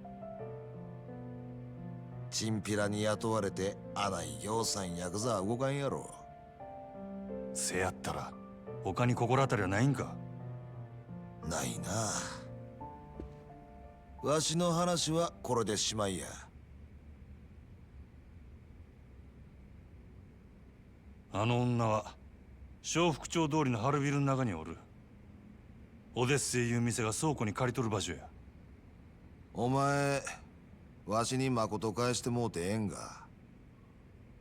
S6: チンピラに雇われてあないぎょうさんヤクザは動かんやろ。
S2: せやったら他に心当たりはないんか？
S6: ないな。わしの話はこれでしまいや。
S2: あの女は小福町通りの春ビルの中におる。オデッセイいう店が倉庫に借り取る場所や。
S6: お前わしに誠返してもうてええんが。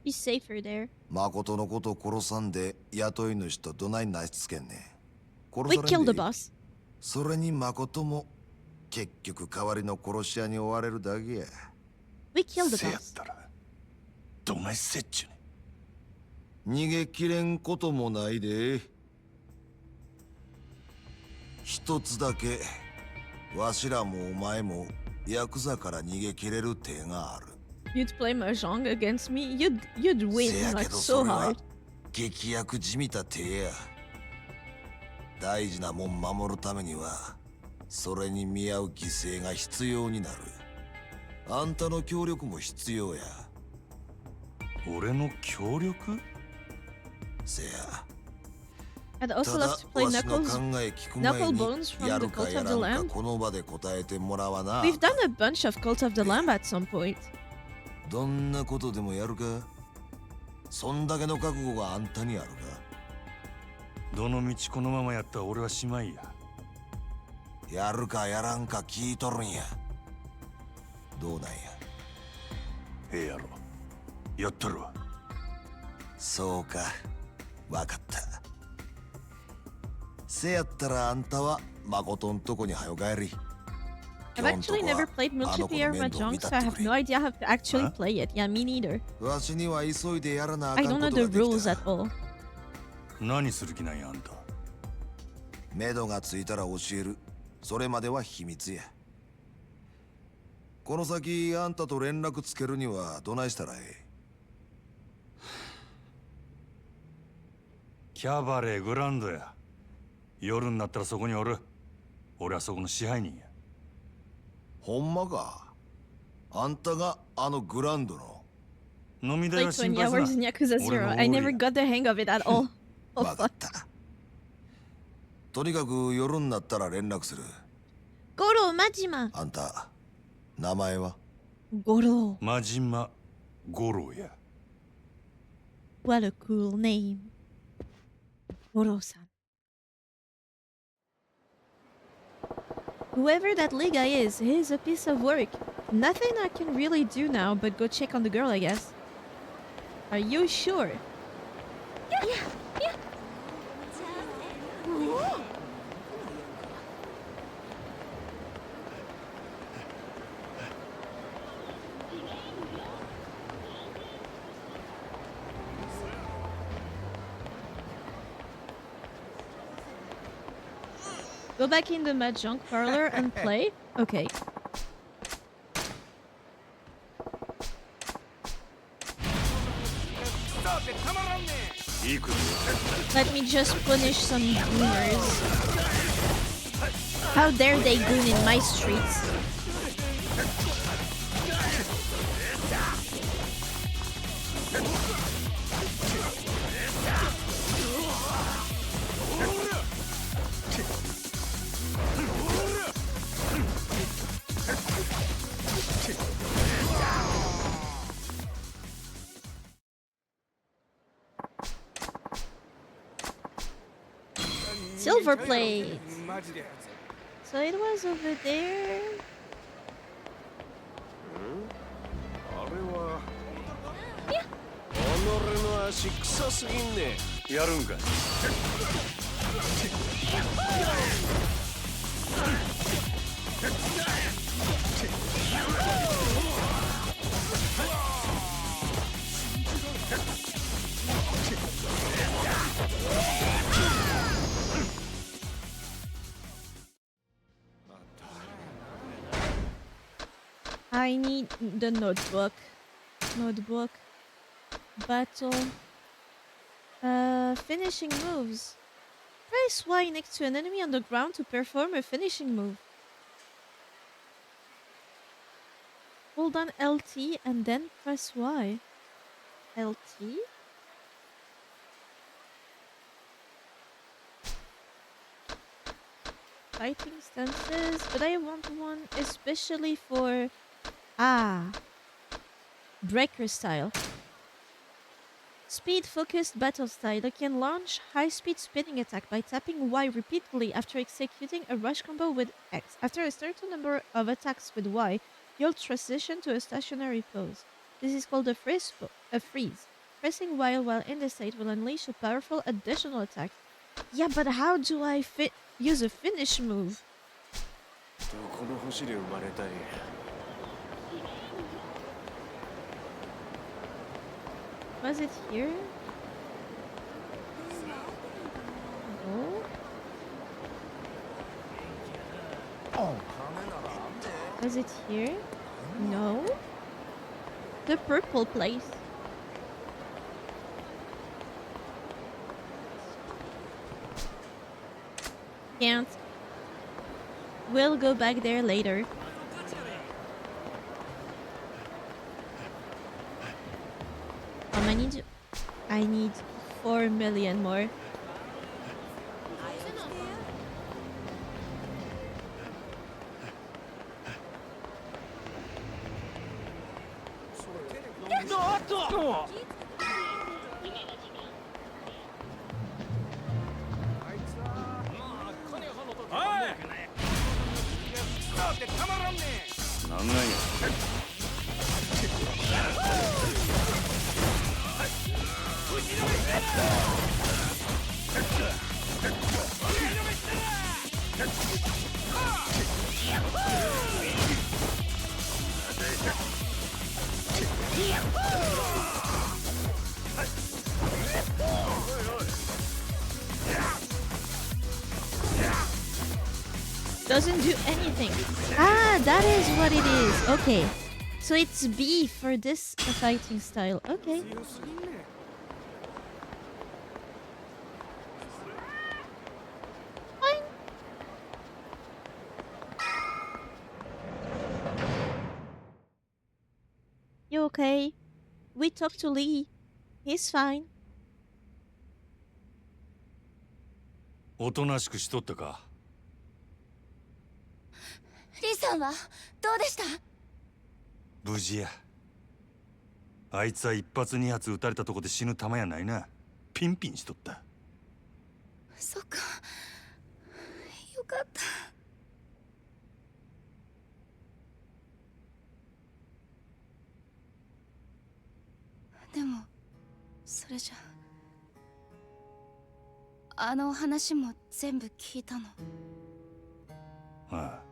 S1: He's safer there.
S6: 誠のこと殺さんで雇い主とどないなしつけんねん。殺
S1: We
S6: され
S1: killed
S6: ん
S1: the
S6: でいい。
S1: boss.
S6: それに誠も結局代わりの殺し屋に追われるだけや。
S1: We killed the
S2: せやっ
S1: boss.
S2: たらどないせっちゅうね
S6: 逃げきれんこともないで。一つだけわしらもお前もヤクザから逃げきれる手がある。
S1: You'd play mahjong against me? You'd
S6: せ
S1: win
S6: やけ
S1: like
S6: ど
S1: so
S6: それは
S1: hard.
S6: 劇薬じみた手や。大事なもん守るためにはそれに見合う犠牲が必要になる。あんたの協力も必要や。
S2: 俺の協力？
S6: せや。
S1: I'd
S6: た
S1: also
S6: だ
S1: love to play
S6: わしの考
S1: Knuckles.
S6: え聞く前
S1: Knuckle Bones
S6: に
S1: from
S6: や
S1: the
S6: るか
S1: Cult
S6: や
S1: of
S6: ら
S1: the
S6: んか
S1: Lamb.
S6: この場で答えてもらわな。
S1: We've done a bunch of Cult of the Lamb at some point.
S6: どんなことでもやるか。そんだけの覚悟があんたにあるか。
S2: どの道このままやったら俺はしまいや。
S6: やるかやらんか聞いとるんや。どうなんや。
S2: ええやろ。やったるわ。
S6: そうか、わかった。せやったらあんたは誠んとこにはよ帰り。
S1: I've actually never played multiplayer mahjong, so I have no idea how to actually play it. Yeah, me neither.
S6: わしには急いでやらなあか
S1: I
S6: ん
S1: don't
S6: こ
S1: know
S6: と
S1: the
S6: ができ
S1: rules
S6: た。
S1: at all.
S2: 何する気なんやあんた。
S6: 目処がついたら教える。それまでは秘密や。この先あんたと連絡つけるにはどないしたらええ？
S2: キャバレーグランドや。夜になったらそこにおる。俺はそこの支配人や。
S6: ほんまか。あんたがあのグランドの。
S2: 飲み代
S1: Like
S2: は
S1: when
S2: 心
S1: yeah,
S2: 配す
S1: works in
S2: な。
S1: Yakuza0. I never got the hang of it at all. Oh
S6: わか
S1: fuck.
S6: った。とにかく夜になったら連絡する。
S1: Goro Majima.
S6: あんた、名前は？
S1: Goro.
S2: 真島五郎や。
S1: What a cool name. Goro-san. Whoever that Liga is a piece of work. Nothing I can really do now but go check on the girl, I guess. Are you sure?
S4: Yeah.
S1: Go back in the mahjong parlor and play? Okay. Let me just punish some gooners. How dare they goon in my streets? Silver plate. So it was over there.
S11: 己の足臭すぎんね。やるんかい。
S1: I need the notebook. Notebook. Battle. Finishing moves. Press Y next to an enemy on the ground to perform a finishing move. Hold on LT and then press Y. LT? Fighting stances, but I want one especially for... breaker style. Speed-focused battle style. You can launch high-speed spinning attack by tapping Y repeatedly after executing a rush combo with X. After a certain number of attacks with Y, you'll transition to a stationary pose. This is called a freeze. Pressing Y while in this state will unleash a powerful additional attack. Yeah, but how do I use a finish move? Was it here? No. Was it here? No. The purple place. Can't. We'll go back there later. I need 4 million more. Doesn't do anything. That is what it is. Okay. So it's B for this fighting style. Okay. Fine. You okay? We talked to Lee. He's fine.
S7: おとなしくしとったか。
S4: リさんはどうでした？
S7: 無事や。あいつは一発二発撃たれたとこで死ぬ玉やないな。ピンピンしとった。
S4: そっか。よかった。でもそれじゃあの話も全部聞いたの。
S7: ああ。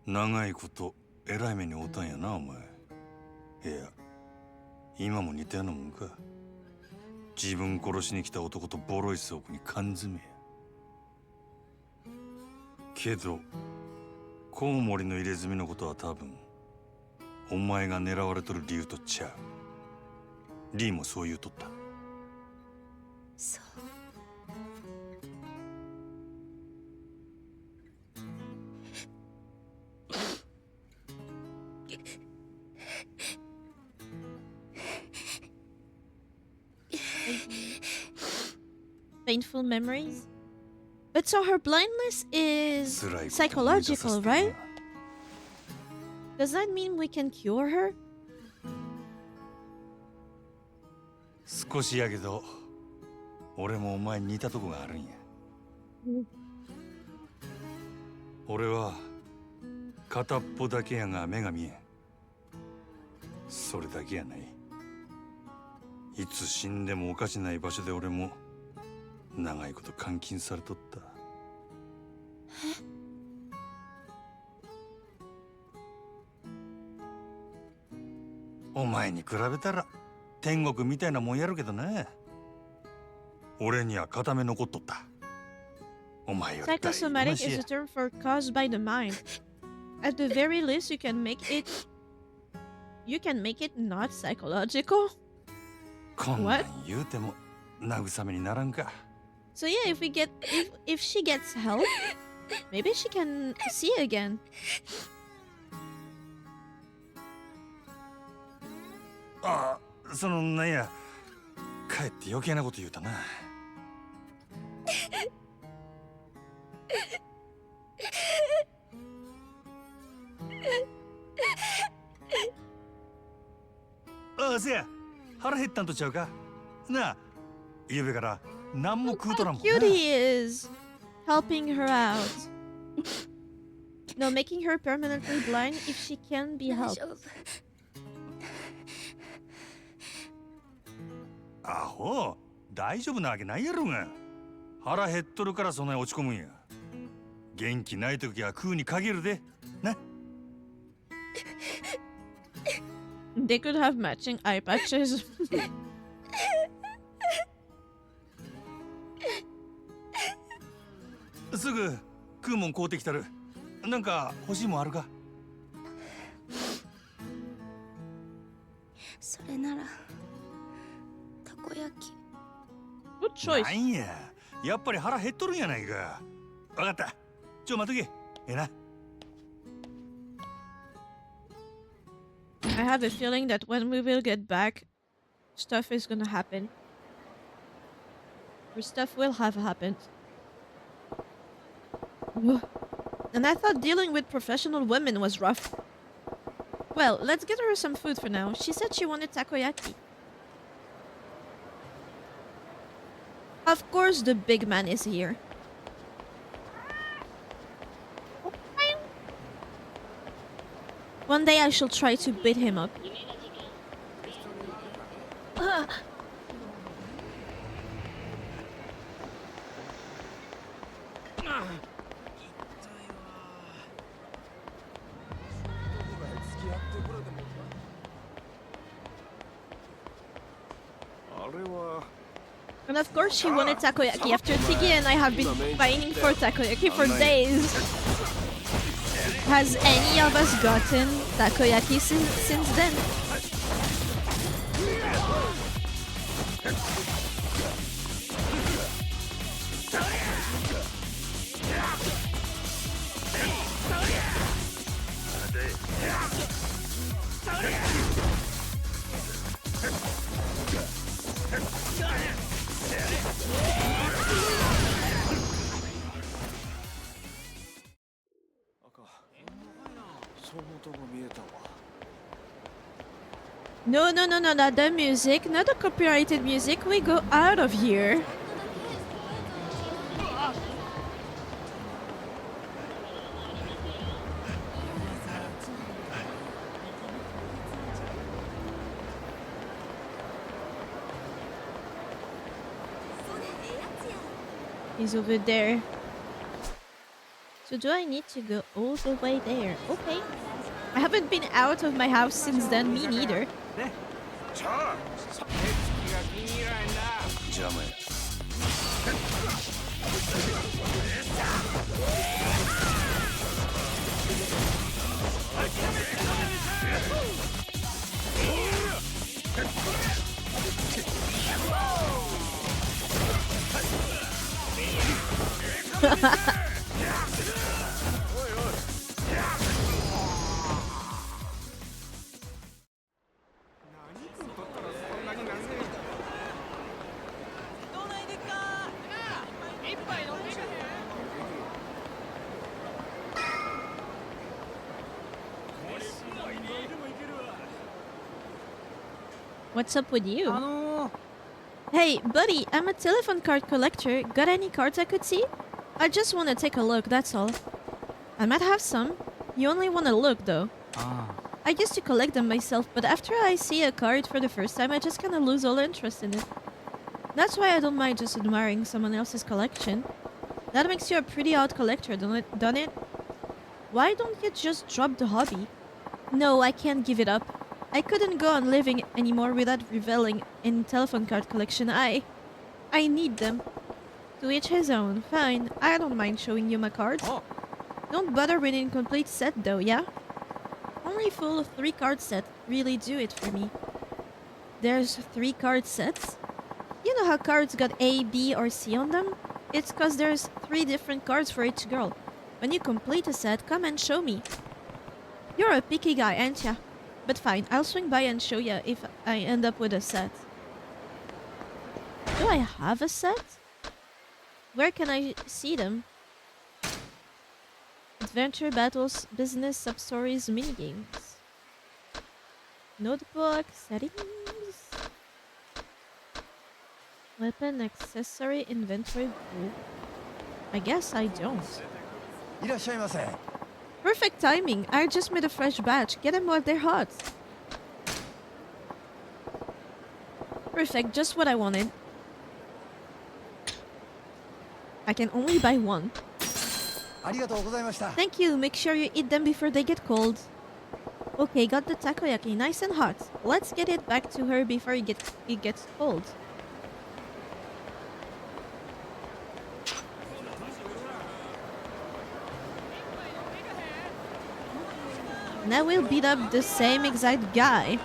S7: 長いこと偉い目に遭うたんやなお前。いや今も似たようなもんか。自分殺しに来た男とボロい倉庫に缶詰や。けどコウモリの入れ墨のことは多分お前が狙われとる理由とちゃう。リーもそう言うとった。
S4: そう。
S1: Painful memories? But so her blindness is psychological, right? Does that mean we can cure her?
S7: 少しやけど俺もお前に似たとこがあるんや。俺は片っぽだけやが目が見えん。それだけやない。いつ死んでもおかしない場所で俺も長いこと監禁されとった。お前に比べたら天国みたいなもんやるけどね。俺には片目残っとった。お前よりだいぶマ
S1: Psychosomatic
S7: シ
S1: is
S7: や。
S1: a term for caused by the mind. At the very least, you can make it not psychological.
S7: こんなん言うても慰めにならんか。
S1: So yeah, if she gets help, maybe she can see again.
S7: ああ、そのなんや、かえって余計なこと言うたな。ああ、せや、腹減ったんとちゃうか。なあ、ゆうべから何も食うとらんもんな。
S1: Cute he is, helping her out. No, making her permanently blind if she can be
S4: 大
S1: helped.
S4: 丈夫。
S7: アホ、大丈夫なわけないやろが。腹減っとるからそんなに落ち込むんや。元気ない時は食うに限るで。な。
S1: They could have matching eye patches.
S7: すぐ食うもん買うてきたる。なんか欲しいもんあるか。
S4: それならたこ焼き。
S1: Good choice.
S7: なんや、やっぱり腹減っとるんやないか。わかった。ちょ待っとけ。ええな。
S1: I have a feeling that when we will get back, stuff is gonna happen. Or stuff will have happened. And I thought dealing with professional women was rough. Well, let's get her some food for now. She said she wanted takoyaki. Of course the big man is here. One day I shall try to beat him up. And of course she wanted takoyaki after Tiggy and I have been fighting for takoyaki for days. Has any of us gotten takoyaki since then? No, not the music, not the copyrighted music. We go out of here. He's over there. So do I need to go all the way there? Okay. I haven't been out of my house since then. Me neither.
S2: 邪魔や
S1: What's up with you? Hey, buddy, I'm a telephone card collector. Got any cards I could see? I just want to take a look, that's all. I might have some. You only want to look, though. I used to collect them myself, but after I see a card for the first time, I just kind of lose all interest in it. That's why I don't mind just admiring someone else's collection. That makes you a pretty odd collector, don't it? Why don't you just drop the hobby? No, I can't give it up. I couldn't go on living anymore without reveling in telephone card collection. I need them. To each his own. Fine, I don't mind showing you my cards. Don't bother with an incomplete set though, yeah? Only full of 3 card set really do it for me. There's 3 card sets? You know how cards got A, B, or C on them? It's cause there's 3 different cards for each girl. When you complete a set, come and show me. You're a picky guy, ain't ya? But fine, I'll swing by and show ya if I end up with a set. Do I have a set? Where can I see them? Adventure, battles, business, sub-stories, minigames. Notebook, settings. Weapon, accessory, inventory, book. I guess I don't. Perfect timing. I just made a fresh batch. Get them while they're hot. Perfect. Just what I wanted. I can only buy 1. Thank you. Make sure you eat them before they get cold. Okay, got the takoyaki nice and hot. Let's get it back to her before it gets cold. Now we'll beat up the same exact guy.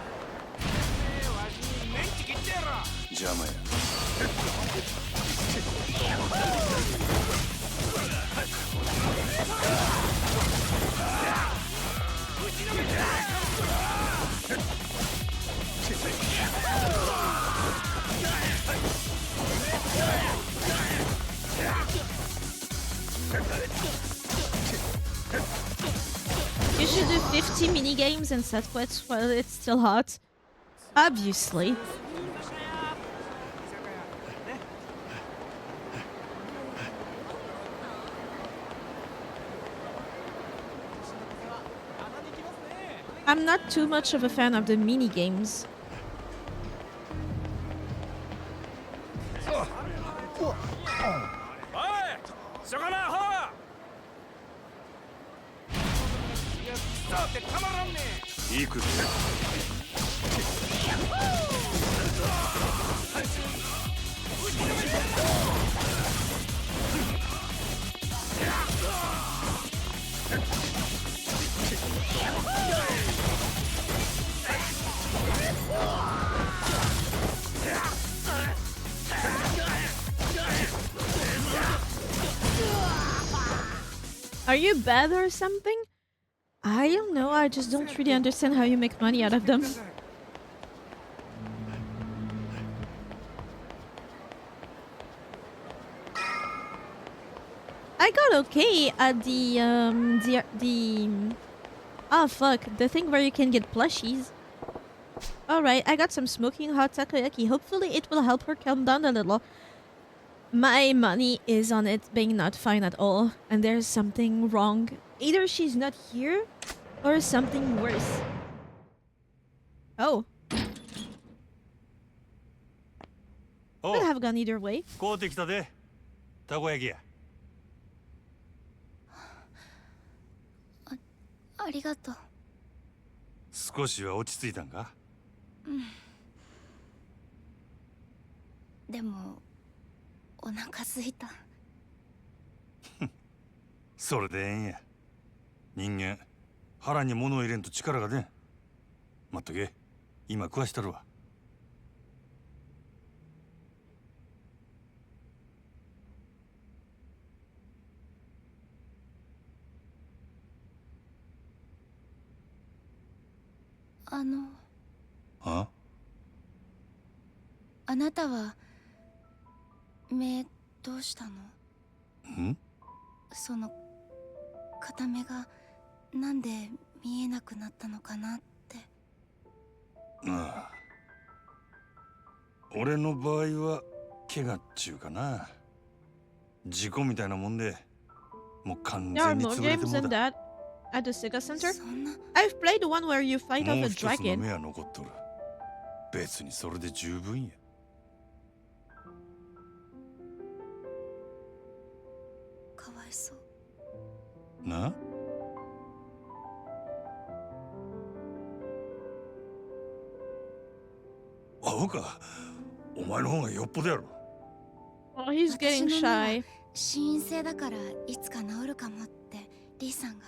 S2: 邪魔や
S1: You should do 50 minigames and set quests while it's still hot. Obviously. I'm not too much of a fan of the minigames. Are you bad or something? I don't know, I just don't really understand how you make money out of them. I got okay at oh fuck, the thing where you can get plushies. Alright, I got some smoking hot takoyaki. Hopefully it will help her calm down a little. My money is on it being not fine at all, and there's something wrong. Either she's not here, or something worse. Oh. Could have gone either way.
S7: 買うてきたで。たこ焼きや。
S4: ありがとう。
S7: 少しは落ち着いたんか？
S4: うん。でもお腹すいた。
S7: それでええんや。人間腹に物を入れんと力が出ん。待っとけ、今食わしたるわ。あ？
S4: あなたは目どうしたの？
S7: ん？
S4: その片目がなんで見えなくなったのかなって。
S7: ああ、俺の場合は怪我っちゅうかな。事故みたいなもんでもう完
S1: There are
S7: 全に
S1: more
S7: 潰れて
S1: games
S7: もう
S1: than
S7: だ。
S1: that at the Sega Center.
S4: そんな。
S1: I've played the one where you fight
S7: も
S1: off
S7: う
S1: a
S7: 一つの
S1: dragon.
S7: 目は残っとる。別にそれで十分や。
S4: かわいそう。
S7: な？アホか。お前の方がよっぽどやろ。
S1: Oh, he's getting
S4: 私の目は
S1: shy.
S4: 心因性だからいつか治るかもってリーさんが。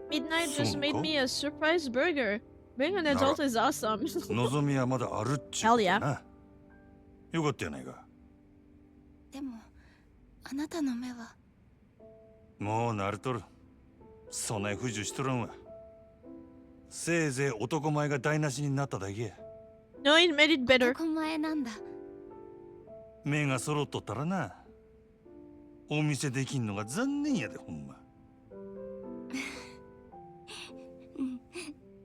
S1: Midnight just made me a surprise burger. Being an adult is awesome.
S7: 望みはまだあるっちゅう
S1: Hell
S7: ことや
S1: yeah.
S7: な。よかったやないか。
S4: でもあなたの目は。
S7: もう慣れとる。そない不自由しとらんわ。せいぜい男前が台無しになっただけや。
S1: No, it made it better.
S4: 男前なんだ。
S7: 目が揃っとったらな。お見せできんのが残念やで、ほんま。
S4: うん、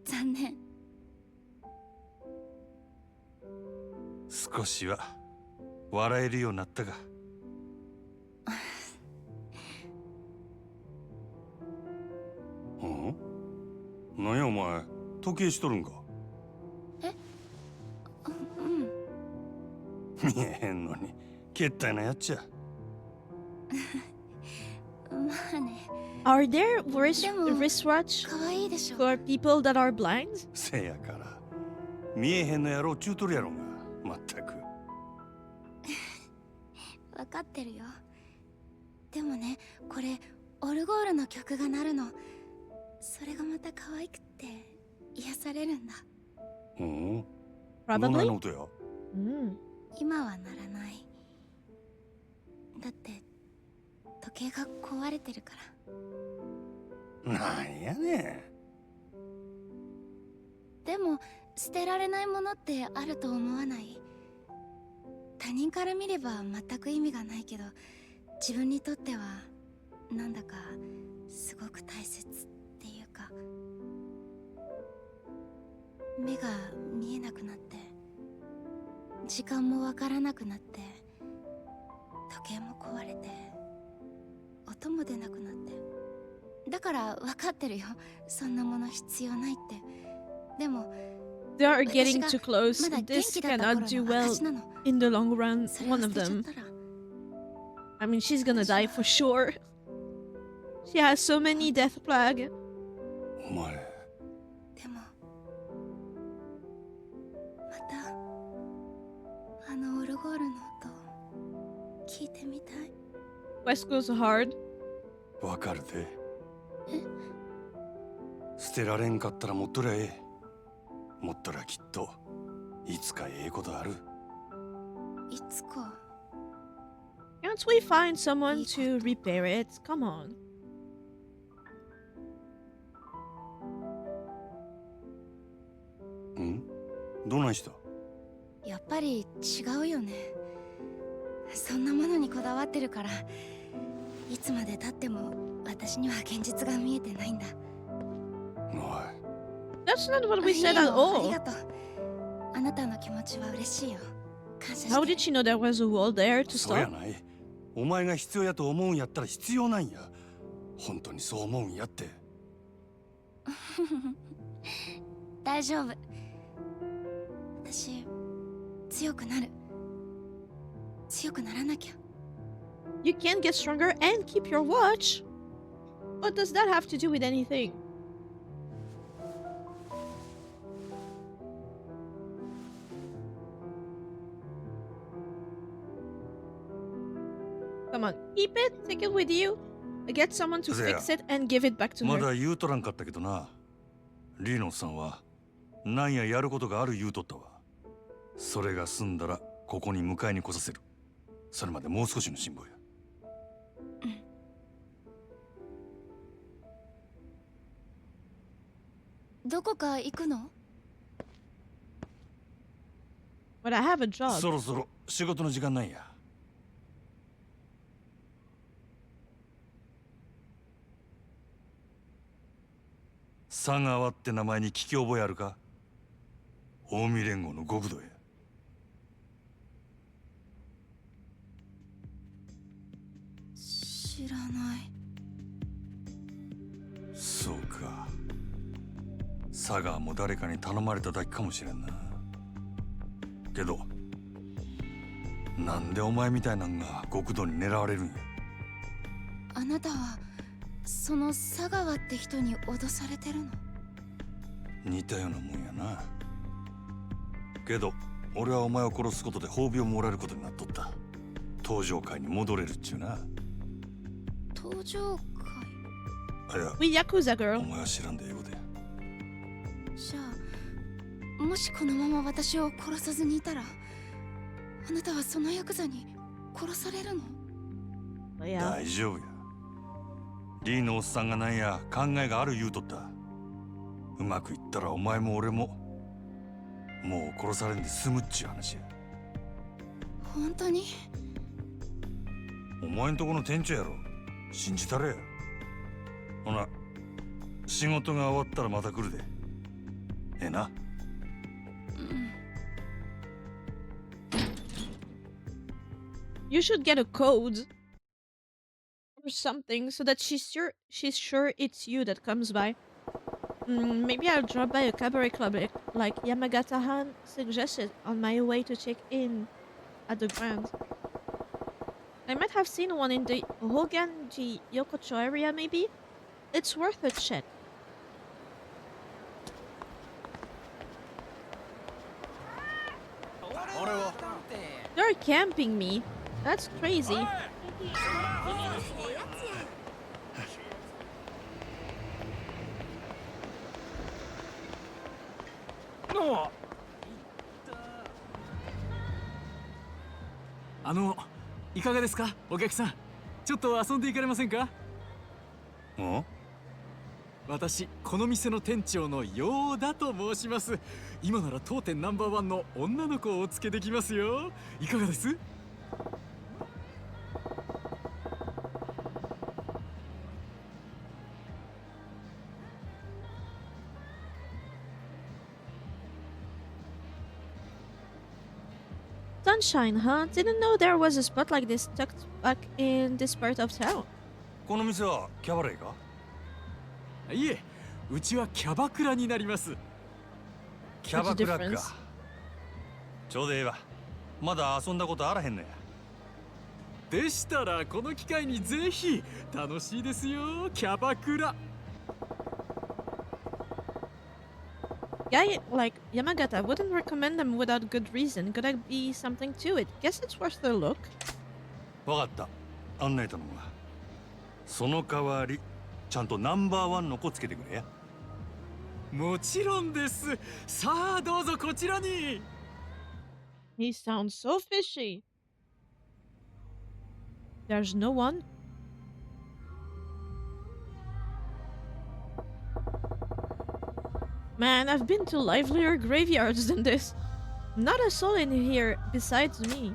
S4: 残念。
S7: 少しは笑えるようになったか。うん？なんやお前、時計しとるんか？
S4: え？うん。
S7: 見えへんのに、けったいなやっちゃ。
S4: まあね。
S1: Are there wristwatch
S4: かわいいでしょ。
S1: for people that are blind?
S7: せやから、見えへんのやろうちゅうとるやろが、まったく。
S4: わかってるよ。でもね、これオルゴールの曲が鳴るの。それがまた可愛くて癒されるんだ。
S7: うん。
S1: Probably.
S7: どないの音や？
S4: 今はならない。だって時計が壊れてるから。
S7: なんやね
S4: ん。でも捨てられないものってあると思わない？他人から見れば全く意味がないけど、自分にとってはなんだかすごく大切っていうか。目が見えなくなって時間もわからなくなって、時計も壊れて音も出なくなって。だから分かってるよ、そんなもの必要ないって。でも
S1: They are getting too close.
S4: まだ元
S1: This
S4: 気だった頃
S1: cannot do
S4: の
S1: well
S4: 証なの。
S1: in the long run.
S4: それ
S1: One
S4: を
S1: of
S4: 捨てちゃっ
S1: them.
S4: たら。
S1: I mean, she's gonna die for sure. She has so many death plague.
S7: お前。
S4: でもまたあのオルゴールの音聞いてみたい。
S1: West goes hard.
S7: わかるで。捨てられんかったら持っとりゃええ。持っとりゃきっといつかええことある。
S4: いつか。
S1: Can't we find someone to repair it? Come on.
S7: ん？どないした？
S4: やっぱり違うよね。そんなものにこだわってるから、いつまで経っても私には現実が見えてないんだ。
S1: That's not what we
S4: いい
S1: said
S4: よ
S1: at
S4: あり
S1: all.
S4: がとう。あなたの気持ちは嬉しいよ。感謝
S1: How
S4: して。
S1: did she know there was a wall there to
S7: そうや
S1: stop?
S7: ない。お前が必要やと思うんやったら必要なんや。本当にそう思うんやって。
S4: 大丈夫。私強くなる。強くならなきゃ。
S1: You can get stronger and keep your watch. What does that have to do with anything? Come on, keep it, take it with you. Get someone to fix it and give it back to
S7: ま
S1: her.
S7: だ言うとらんかったけどな。リーノさんはなんややることがある言うとったわ。それが済んだらここに迎えに来させる。それまでもう少しの辛抱や。
S4: どこか行くの？
S1: But I have a job.
S7: そろそろ仕事の時間なんや。佐川って名前に聞き覚えあるか？近江連合の極道や。
S4: 知らない。
S7: そうか。佐川も誰かに頼まれただけかもしれんな。けどなんでお前みたいなんが極道に狙われるんや。
S4: あなたはその佐川って人に脅されてるの？
S7: 似たようなもんやな。けど俺はお前を殺すことで褒美をもらえることになっとった。登場会に戻れるっちゅうな。
S4: 登場会？
S7: あ、いや、
S1: We Yakuza
S7: お
S1: girl.
S7: 前は知らんで英語で。
S4: じゃあもしこのまま私を殺さずにいたら、あなたはそのヤクザに殺されるの？
S1: Yeah.
S7: 大丈夫や。リーのおっさんがなんや考えがある言うとった。うまくいったらお前も俺ももう殺されんで済むっちゅう話や。
S4: 本当に？
S7: お前んとこの店長やろ。信じたれや。ほな、仕事が終わったらまた来るで。ええな。
S1: You should get a code or something so that she's sure it's you that comes by. Maybe I'll drop by a cabaret club like Yamagata-han suggested on my way to check in at the Grand. I might have seen one in the Hoganji Yokocho area, maybe? It's worth a check. They're camping me. That's crazy.
S3: No. いかがですか、お客さん。ちょっと遊んでいかれませんか？
S7: ん？
S3: 私、この店の店長のヨーダと申します。今なら当店ナンバーワンの女の子をお付けできますよ。いかがです？
S1: Sunshine, huh? Didn't know there was a spot like this tucked back in this part of town.
S7: この店はキャバレーか？
S3: いえ、うちはキャバクラになります。
S7: キャバクラか。ちょうどええわ。まだ遊んだことあらへんのや。
S3: でしたらこの機会にぜひ。楽しいですよ、キャバクラ。
S1: Guy like Yamagata wouldn't recommend them without good reason. Could I be something to it? Guess it's worth a look.
S7: わかった。案内頼むわ。その代わりちゃんとナンバーワンの子つけてくれや。
S3: もちろんです。さあどうぞこちらに。
S1: He sounds so fishy. There's no one. Man, I've been to livelier graveyards than this. Not a soul in here besides me.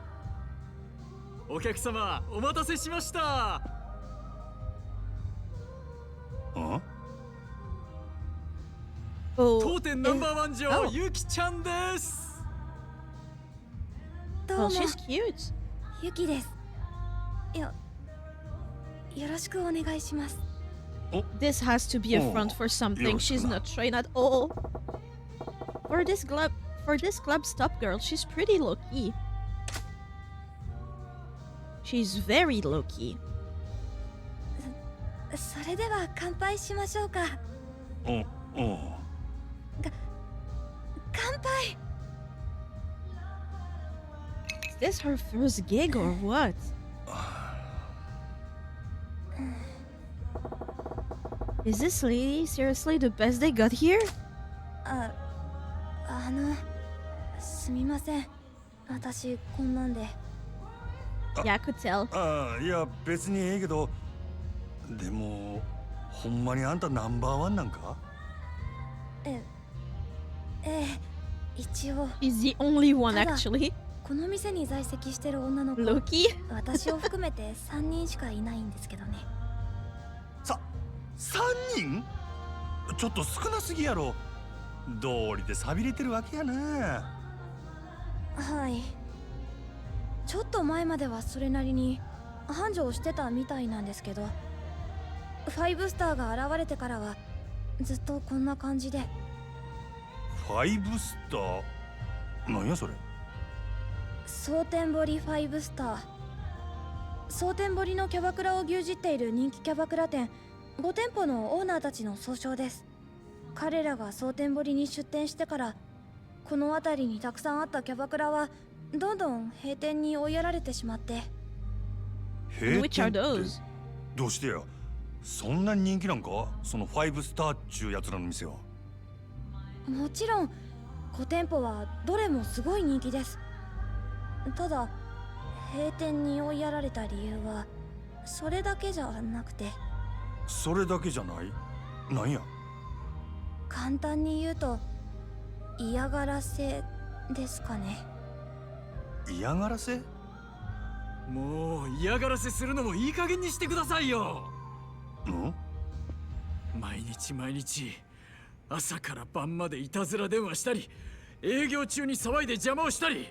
S3: お客様、お待たせしました。
S7: ん？
S1: Oh,
S3: 当店ナンバーワン女王、
S1: oh.
S3: ゆきちゃんです。
S4: どうも、
S1: Oh, she's cute.
S4: ゆきです。よろしくお願いします。
S1: This has to be a front
S7: Oh,
S1: for something. She's
S7: Yoshina.
S1: not trained at all. For this club stop girl, she's pretty low key. She's very low-key.
S4: それでは乾杯しましょうか。
S7: おおう。
S4: 乾杯。
S1: Is this her first gig or what? Is this lady seriously the best they got here?
S4: すみません。私こんなんで。
S1: Yeah, I could tell.
S7: ああ、いや別にええけど、でもほんまにあんたナンバーワンなんか？
S4: ええ、一応。
S1: She's the only one
S4: ただ
S1: actually.
S4: この店に在籍してる女の子、
S1: Loki?
S4: 私を含めて3人しかいないんですけどね。
S7: 3人？ちょっと少なすぎやろ。道理で寂れてるわけやな。
S4: はい。ちょっと前まではそれなりに繁盛してたみたいなんですけど、5スターが現れてからはずっとこんな感じで。
S7: 5スター？なんやそれ？
S4: 蒼天堀5スター。蒼天堀のキャバクラを牛耳っている人気キャバクラ店5店舗のオーナーたちの総称です。彼らが蒼天堀に出店してからこの辺りにたくさんあったキャバクラはどんどん閉店に追いやられてしまって。
S7: 閉
S1: Which are
S7: 店って
S1: those?
S7: どうしてや？そんなに人気なんか？その5スターっちゅうやつらの店は。
S4: もちろん5店舗はどれもすごい人気です。ただ閉店に追いやられた理由はそれだけじゃなくて。
S7: それだけじゃない？なんや？
S4: 簡単に言うと嫌がらせですかね。
S7: 嫌がらせ？
S11: もう嫌がらせするのもいい加減にしてくださいよ。毎日朝から晩までいたずら電話したり営業中に騒いで邪魔をしたり、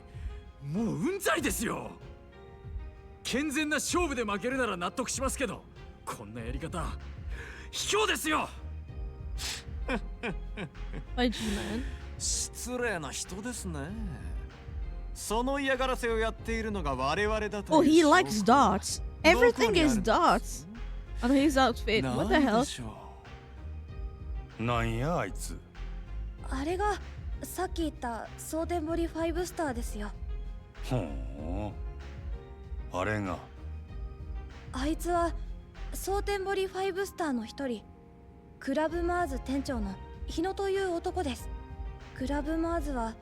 S11: もううんざりですよ。健全な勝負で負けるなら納得しますけど、こんなやり方卑怯ですよ。失礼な人ですね。その嫌がらせをやっているのが我々だと。
S1: Oh, he likes dots. Everything is dots on his outfit. What the hell?
S7: なんやあいつ。
S4: あれがさっき言った蒼天堀5スターですよ。
S7: ほう。あれが。
S4: あいつは蒼天堀5スターの一人、クラブマーズ店長の日野という男です。クラブマーズは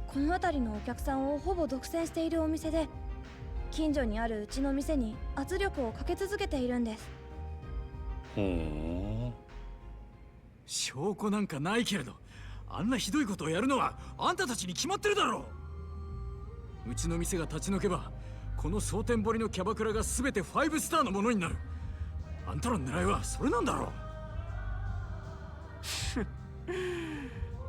S4: この辺りのお客さんをほぼ独占しているお店で、近所にあるうちの店に圧力をかけ続けているんです。
S7: ほう。
S11: 証拠なんかないけれど、あんなひどいことをやるのはあんたたちに決まってるだろう。うちの店が立ち退けば、この蒼天堀のキャバクラが全て5スターのものになる。あんたの狙いはそれなんだろ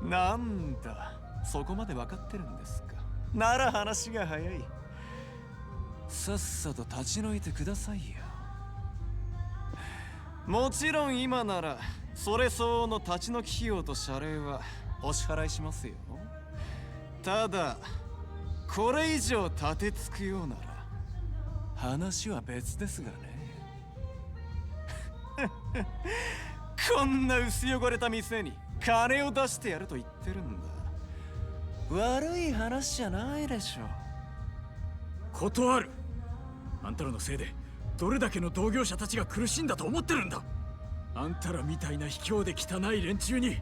S11: う。なんだ、そこまで分かってるんですか。なら話が早い。さっさと立ち退いてくださいよ。もちろん今ならそれ相応の立ち退き費用と謝礼はお支払いしますよ。ただこれ以上立てつくようなら話は別ですがね。こんな薄汚れた店に金を出してやると言ってるんだ。悪い話じゃないでしょ。断る。あんたらのせいでどれだけの同業者たちが苦しんだと思ってるんだ。あんたらみたいな卑怯で汚い連中に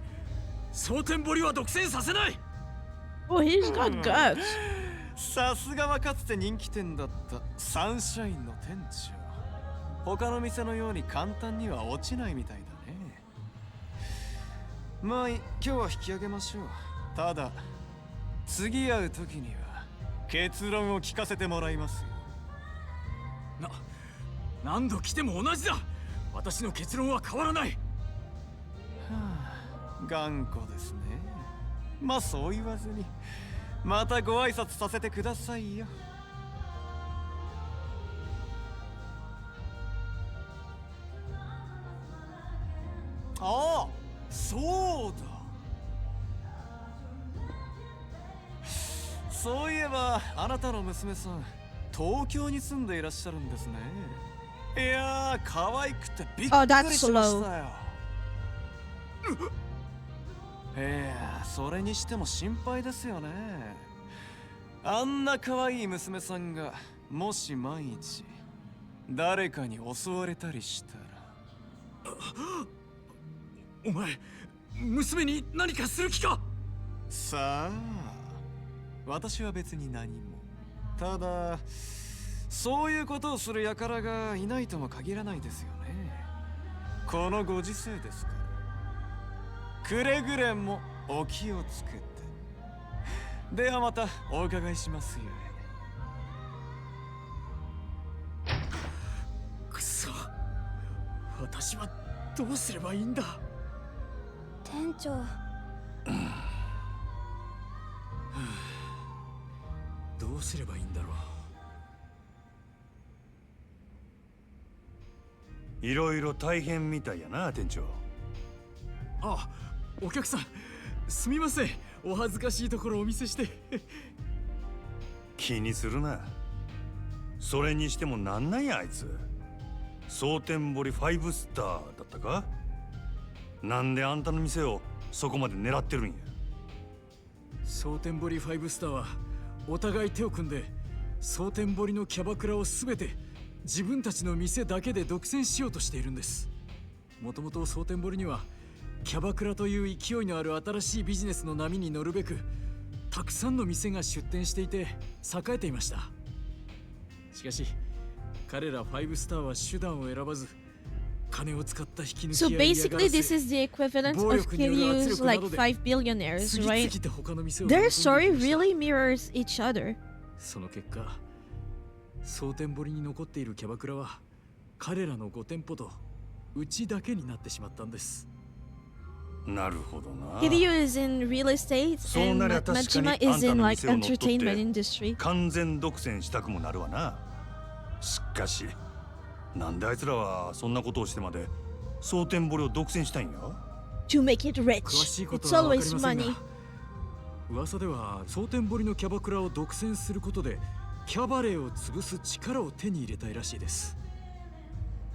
S11: 蒼天堀は独占させない。
S1: Oh, he's got guts.
S11: さすがはかつて人気店だったサンシャインの店長。他の店のように簡単には落ちないみたいだね。まあ今日は引き上げましょう。ただ次会う時には結論を聞かせてもらいますよ。何度来ても同じだ。私の結論は変わらない。はあ、頑固ですね。まあそう言わずにまたご挨拶させてくださいよ。ああ、そうだ。そういえばあなたの娘さん東京に住んでいらっしゃるんですね。いやー、可愛くてびっ
S1: Oh,
S11: く
S1: that's
S11: りしまし
S1: slow.
S11: たよ。いや、それにしても心配ですよね。あんな可愛い娘さんがもし万一誰かに襲われたりしたら。
S8: お前娘に何かする気か。
S11: さあ、私は別に何も。ただそういうことをする輩がいないとも限らないですよね。このご時世ですから。くれぐれもお気をつけて。ではまたお伺いしますよ。
S8: くそ、私はどうすればいいんだ。
S4: 店長、
S8: どうすればいいんだろう。
S7: いろいろ大変みたいやな、店長。
S8: あ、お客さん、すみません。お恥ずかしいところをお見せして。
S7: 気にするな。それにしてもなんなんやあいつ。蒼天堀5スターだったか。なんであんたの店をそこまで狙ってるんや。
S8: 蒼天堀5スターはお互い手を組んで蒼天堀のキャバクラをすべて自分たちの店だけで独占しようとしているんです。もともと蒼天堀にはキャバクラという勢いのある新しいビジネスの波に乗るべくたくさんの店が出店していて栄えていました。しかし彼ら5スターは手段を選ばず金を使った引き抜き
S1: So
S8: や嫌がら
S1: basically,
S8: せ
S1: this is the equivalent
S8: 暴
S1: of
S8: 力による圧
S1: Kiryu's
S8: 力な
S1: like
S8: どで
S1: five billionaires,
S8: 次
S1: right?
S8: 々と他の店を
S1: Their
S8: 乗り込んで
S1: story
S8: いきました。
S1: really mirrors each other.
S8: その結果、蒼天堀に残っているキャバクラは彼らの5店舗とうちだけになってしまったんです。
S7: なるほどな。
S1: Kiryu is in real estate
S7: そう
S1: and
S7: なりゃ確か
S1: Majima
S7: にあん
S1: is
S7: た
S1: in
S7: の
S1: like
S7: 店を乗っ取っ
S1: entertainment
S7: て
S1: industry.
S7: 完全独占したくもなるわな。しかしなんであいつらはそんなことをしてまで蒼天堀を独占したいんや。
S1: To make it
S8: 詳
S1: rich.
S8: しいこと
S1: It's
S8: は分か
S1: always
S8: りません
S1: money.
S8: が、噂では蒼天堀のキャバクラを独占することでキャバレーを潰す力を手に入れたいらしいです。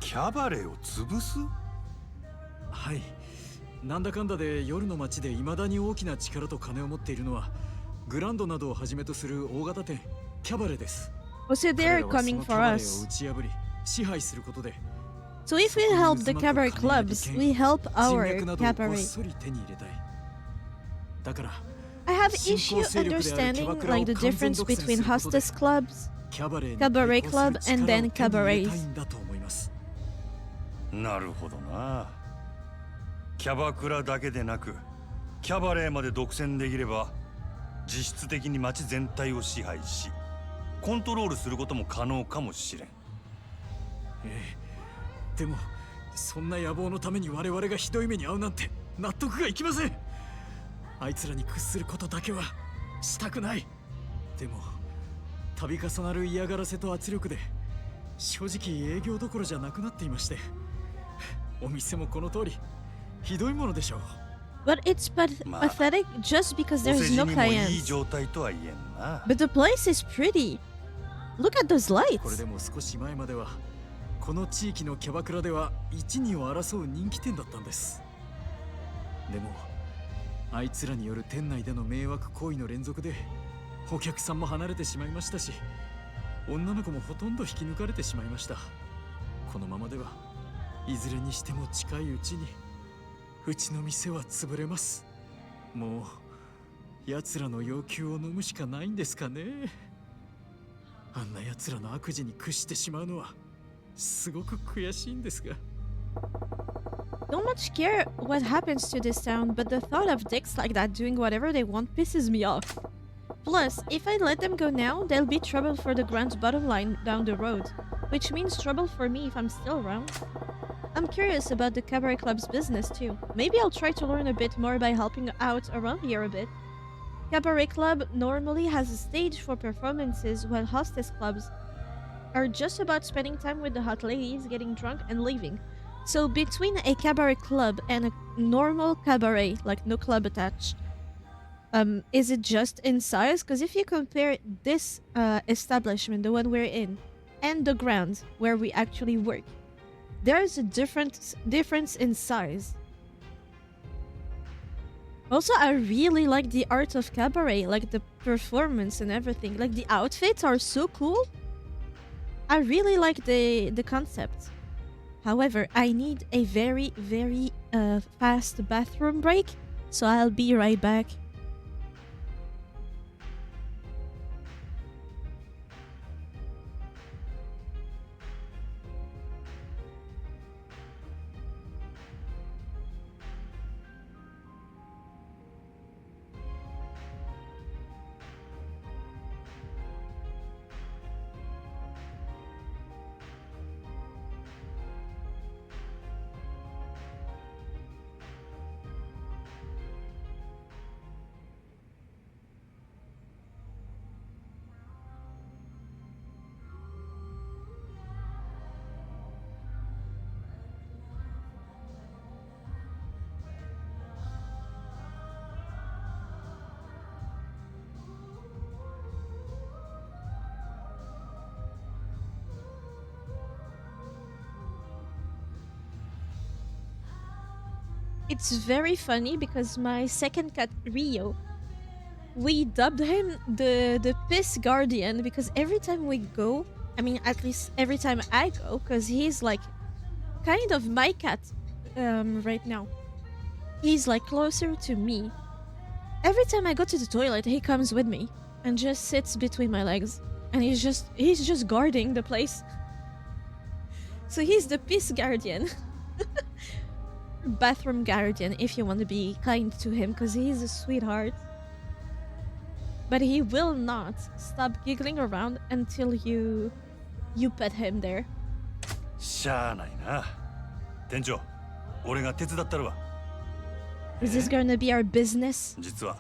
S7: キャバレーを潰す？
S8: はい。なんだかんだで夜の街で未だに大きな力と金を持っているのはグランドなどをはじめとする大型店キャバレーです。
S1: Oh, so
S8: 彼
S1: they're
S8: らはそ
S1: coming
S8: のキャ
S1: for
S8: バレーを
S1: us.
S8: 打ち破り支配することで
S1: So if we help the cabaret clubs, we help
S8: 人
S1: our
S8: 脈などをこっ
S1: cabaret.
S8: そり手に入れたい。だから
S1: I have
S8: 新
S1: issue
S8: 興勢力であるキャ
S1: understanding
S8: バクラを
S1: like the
S8: 完全
S1: difference
S8: 独占
S1: between
S8: することで
S1: hostess clubs,
S8: キャバレーに
S1: cabaret
S8: 対抗
S1: club,
S8: する
S1: and
S8: 力
S1: then
S8: を手に入れ
S1: cabarets.
S8: たいんだと思います。
S7: なるほどな。キャバクラだけでなくキャバレーまで独占できれば実質的に街全体を支配しコントロールすることも可能かもしれん。
S8: でもそんな野望のために我々がひどい目に遭うなんて納得がいきません。あいつらに屈することだけはしたくない。でも度重なる嫌がらせと圧力で正直営業どころじゃなくなっていまして、お店もこの通りひどいものでしょう。
S1: But it's pathetic just because
S7: お
S1: there's
S7: 世辞
S1: no
S7: にもいい
S1: clients.
S7: 状態とは言えんな。
S1: But the place is pretty. Look at those
S8: これ
S1: lights.
S8: でも少し前まではこの地域のキャバクラでは一二を争う人気店だったんです。でもあいつらによる店内での迷惑行為の連続でお客さんも離れてしまいましたし、女の子もほとんど引き抜かれてしまいました。このままではいずれにしても近いうちにうちの店は潰れます。もう奴らの要求を飲むしかないんですかね。あんな奴らの悪事に屈してしまうのはすごく悔しいんですが。
S1: Don't much care what happens to this town, but the thought of dicks like that doing whatever they want pisses me off. Plus, if I let them go now, there'll be trouble for the Grand's bottom line down the road, which means trouble for me if I'm still around. I'm curious about the cabaret club's business too. Maybe I'll try to learn a bit more by helping out around here a bit. Cabaret club normally has a stage for performances, while hostess clubs are just about spending time with the hot ladies, getting drunk, and leaving. So between a cabaret club and a normal cabaret, like no club attached, Is it just in size? Because if you compare this establishment, the one we're in, and the ground where we actually work, there is a difference in size. Also, I really like the art of Cabaret, like the performance and everything. Like the outfits are so cool. I really like the concept. However, I need a very, very fast bathroom break, so I'll be right back. It's very funny because my second cat, Rio, we dubbed him the piss guardian because every time we go, I mean, at least every time I go, because he's like kind of my cat right now. He's like closer to me. Every time I go to the toilet, he comes with me and just sits between my legs, and he's just guarding the place. So he's the piss guardian. Bathroom guardian, if you want to be kind to him, because he's a sweetheart. But he will not stop giggling around until you pet him there.
S7: しゃあないな。店長、俺が手伝ったるわ。
S1: Is this gonna be our business?
S7: 実は、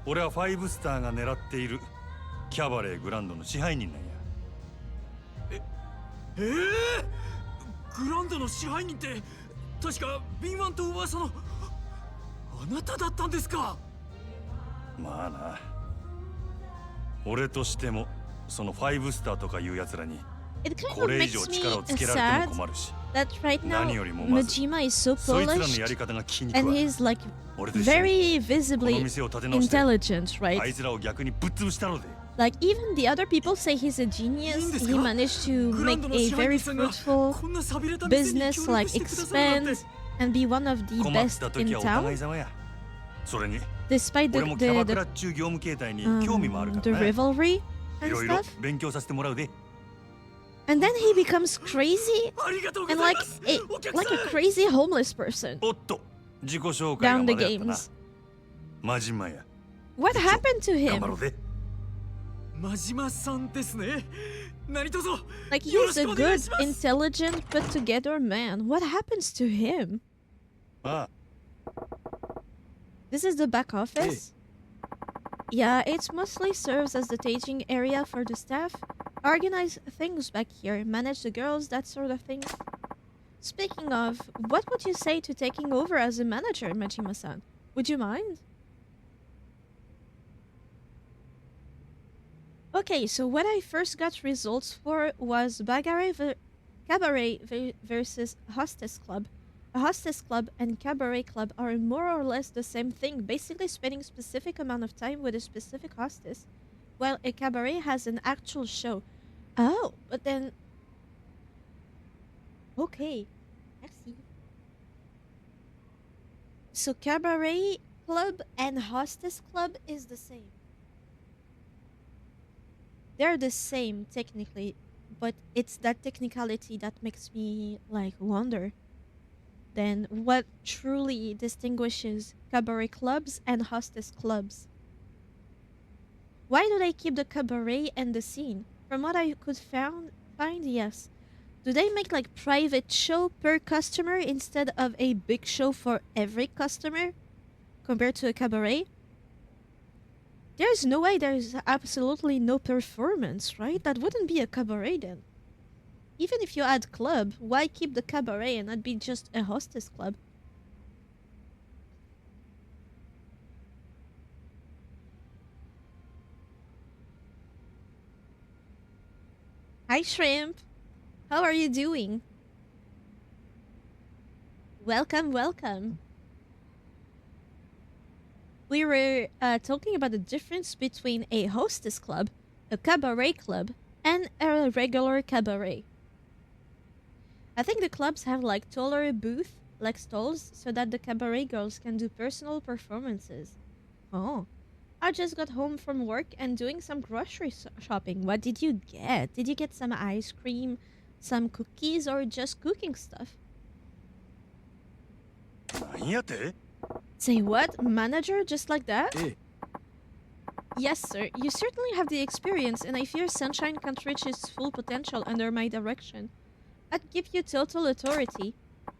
S7: 俺は5スターが狙っているキャバレーグランドの支配人なんや。
S11: グランドの支配人って確か敏腕と噂のあなただったんですか。
S7: まあな。俺としてもその5スターとかいうやつらに
S1: It kind
S7: こ
S1: of
S7: れ以上
S1: makes
S7: 力を
S1: me
S7: つけられて
S1: sad
S7: も困るし。
S1: that right now
S7: 何よりもまず
S1: Majima is so
S7: そいつらの
S1: polished
S7: やり方が気に食
S1: and
S7: わ
S1: he's like
S7: 俺と一緒に
S1: very
S7: この
S1: visibly
S7: 店を立て直して
S1: intelligent,
S7: あ
S1: right?
S7: いつらを逆にぶっ潰したろで。
S1: Like even the other people say he's a genius. He managed to make a very fruitful business, like expand and be one of the
S7: 困っ
S1: best
S7: た
S1: in
S7: 時はお互い
S1: town,
S7: 様や。それに
S1: despite
S7: 俺もキャバクラっちゅう業務形態に興味もあるか
S1: the
S7: らな。
S1: rivalry
S7: い
S1: and
S7: ろいろ
S1: stuff.
S7: 勉強させてもらうで。
S1: And then he becomes crazy
S11: ありがとうご
S1: and
S11: ざい
S1: like
S11: ます。
S1: like a crazy homeless person
S7: おっと、自己紹介が
S1: down
S7: ま
S1: the
S7: だやったな。
S1: games.
S7: マジマや。
S1: What happened to
S7: 頑張ろ
S1: him?
S7: うで。
S11: 真島さんですね。何卒
S1: Like
S11: よろ
S1: he's
S11: し
S1: a
S11: くお願い
S1: good,
S11: します。
S1: intelligent, put together man. What happens to him?
S7: ああ、
S1: This is the back office? Yeah, it mostly serves as the staging area for the staff. Organize things back here, manage the girls, that sort of thing. Speaking of, what would you say to taking over as a manager, Majima-san? Would you mind? Okay, so what I first got results for was Cabaret versus Hostess Club. A hostess club and cabaret club are more or less the same thing, basically spending specific amount of time with a specific hostess, while a cabaret has an actual show. Oh, but then... Okay. Merci. So cabaret club and hostess club is the same. They're the same, technically, but it's that technicality that makes me, like, wonder. Then what truly distinguishes cabaret clubs and hostess clubs? Why do they keep the cabaret and the scene? From what I could find, yes. Do they make like private show per customer instead of a big show for every customer compared to a cabaret? There's no way there's absolutely no performance, right? That wouldn't be a cabaret then. Even if you add club, why keep the cabaret and not be just a hostess club? Hi, Shrimp. How are you doing? Welcome, welcome. We were talking about the difference between a hostess club, a cabaret club, and a regular cabaret. I think the clubs have like taller booth, like stalls, so that the cabaret girls can do personal performances. Oh, I just got home from work and doing some grocery shopping. What did you get? Did you get some ice cream, some cookies, or just cooking stuff?
S7: なんやて
S1: Say what? Manager? Just like that?
S11: ええ
S1: Yes, sir. You certainly have the experience, and I fear Sunshine can't reach its full potential under my direction. I'd give you total authority.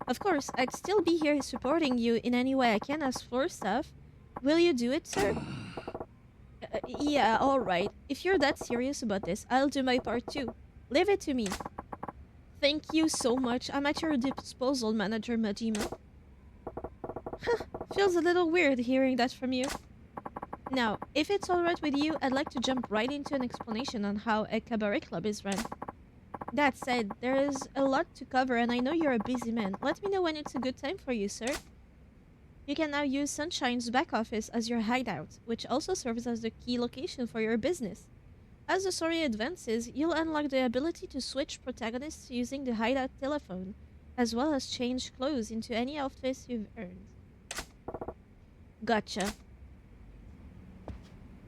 S1: Of course, I'd still be here supporting you in any way I can as floor staff. Will you do it, sir? Yeah, alright. If you're that serious about this, I'll do my part too. Leave it to me. Thank you so much. I'm at your disposal, Manager Majima. Feels a little weird hearing that from you. Now, if it's alright with you, I'd like to jump right into an explanation on how a cabaret club is run. That said, there is a lot to cover and I know you're a busy man. Let me know when it's a good time for you, sir. You can now use Sunshine's back office as your hideout, which also serves as the key location for your business. As the story advances, you'll unlock the ability to switch protagonists using the hideout telephone, as well as change clothes into any outfits you've earned. Gotcha.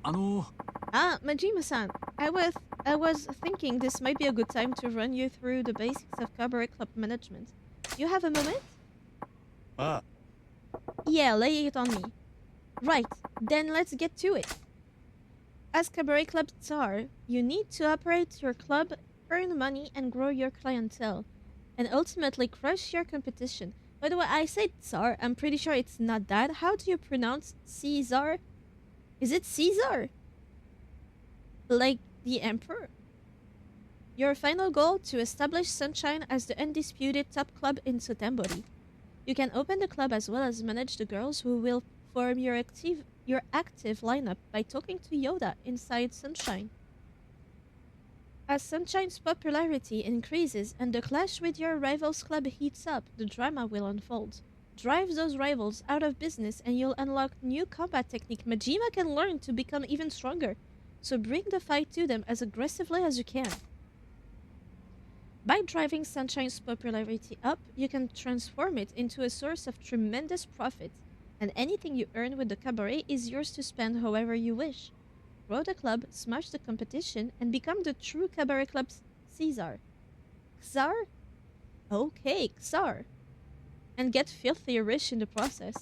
S11: あの
S1: Ah, Majima-san, I was thinking this might be a good time to run you through the basics of cabaret club management. You have a moment?
S7: あ
S1: Yeah, lay it on me. Right, then let's get to it. As cabaret club czar, you need to operate your club, earn money, and grow your clientele, and ultimately crush your competition. By the way, I said czar, I'm pretty sure it's not that. How do you pronounce Caesar? Is it Caesar? Like the emperor? Your final goal to establish Sunshine as the undisputed top club in Sotembori. You can open the club as well as manage the girls who will form your active lineup by talking to Yoda inside Sunshine. As Sunshine's popularity increases and the clash with your rival's club heats up, the drama will unfold. Drive those rivals out of business and you'll unlock new combat technique Majima can learn to become even stronger. So bring the fight to them as aggressively as you can. By driving Sunshine's popularity up, you can transform it into a source of tremendous profit, and anything you earn with the cabaret is yours to spend however you wish. Grow the club, smash the competition, and become the true cabaret club's Caesar. Czar? Okay, Czar. And get filthy rich in the process.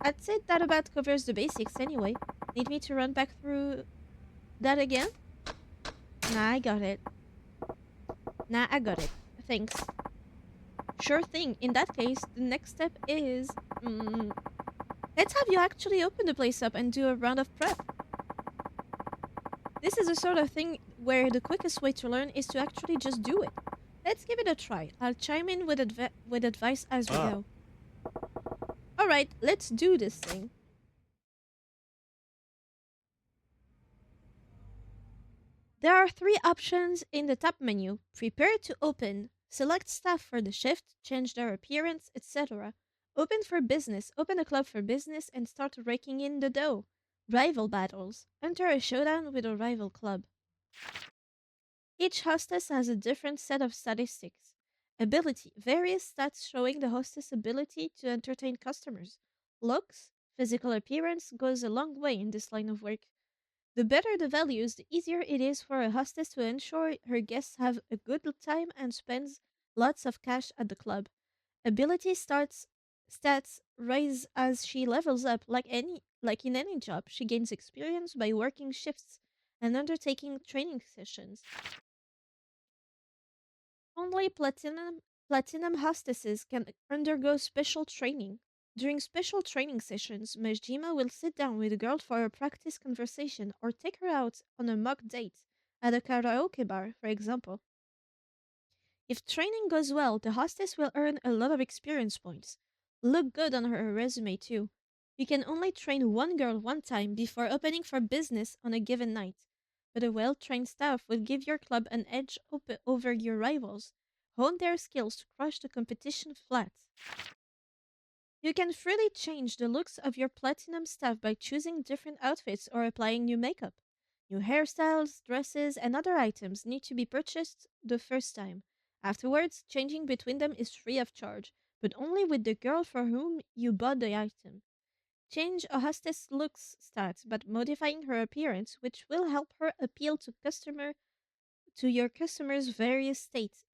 S1: I'd say that about covers the basics anyway. Need me to run back through that again? Nah, I got it. Nah, I got it. Thanks. Sure thing. In that case, the next step is... let's have you actually open the place up and do a round of prep. This is the sort of thing where the quickest way to learn is to actually just do it. Let's give it a try. I'll chime in with advice as we go. Alright, let's do this thing. There are 3 options in the top menu. Prepare to open. Select staff for the shift, change their appearance, etc. Open for business. Open a club for business and start raking in the dough. Rival battles. Enter a showdown with a rival club. Each hostess has a different set of statistics. Ability. Various stats showing the hostess' ability to entertain customers. Looks. Physical appearance goes a long way in this line of work. The better the values, the easier it is for a hostess to ensure her guests have a good time and spends lots of cash at the club. Ability stats rise as she levels up like in any job. She gains experience by working shifts and undertaking training sessions. Only platinum hostesses can undergo special training. During special training sessions, Majima will sit down with a girl for a practice conversation or take her out on a mock date at a karaoke bar, for example. If training goes well, the hostess will earn a lot of experience points. Look good on her resume, too. You can only train one girl one time before opening for business on a given night. But a well-trained staff will give your club an edge over your rivals. Hone their skills to crush the competition flat. You can freely change the looks of your platinum staff by choosing different outfits or applying new makeup. New hairstyles, dresses, and other items need to be purchased the first time. Afterwards, changing between them is free of charge, but only with the girl for whom you bought the item. Change a hostess looks stat by modifying her appearance, which will help her appeal to your customers' various tastes.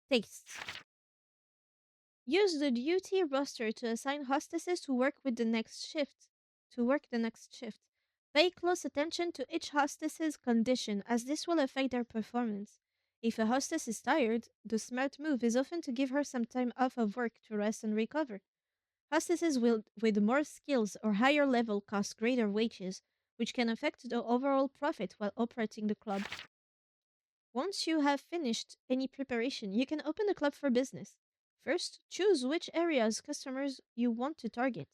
S1: Use the duty roster to assign hostesses to work with the next shift. To work the next shift. Pay close attention to each hostess's condition, as this will affect their performance. If a hostess is tired, the smart move is often to give her some time off of work to rest and recover. Hostesses with more skills or higher level cost greater wages, which can affect the overall profit while operating the club. Once you have finished any preparation, you can open the club for business. First, choose which areas customers you want to target.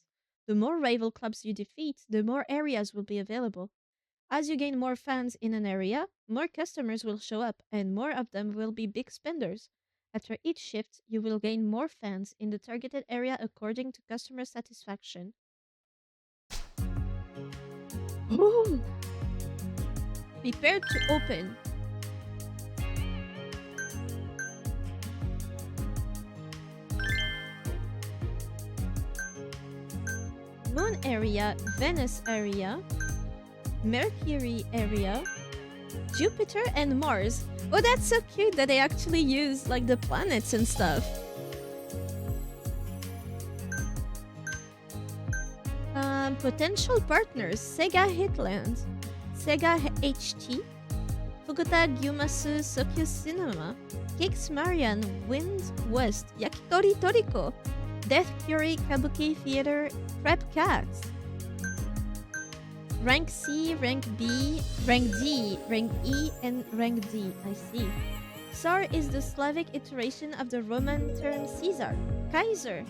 S1: The more rival clubs you defeat, the more areas will be available. As you gain more fans in an area, more customers will show up, and more of them will be big spenders. After each shift, you will gain more fans in the targeted area according to customer satisfaction. Ooh. Prepare to open. Moon area, Venus area, Mercury area, Jupiter and Mars. Oh, that's so cute that they actually use like the planets and stuff. Potential partners: Sega Hitland, Sega HT, Fukuta Gyumasu Sokyo Cinema, Kix Marian, Wind West, Yakitori Toriko, Death Fury Kabuki Theater, Prep Cats. Rank C, Rank B, Rank D, Rank E, and Rank D. I see. Tsar is the Slavic iteration of the Roman term Caesar. Kaiser.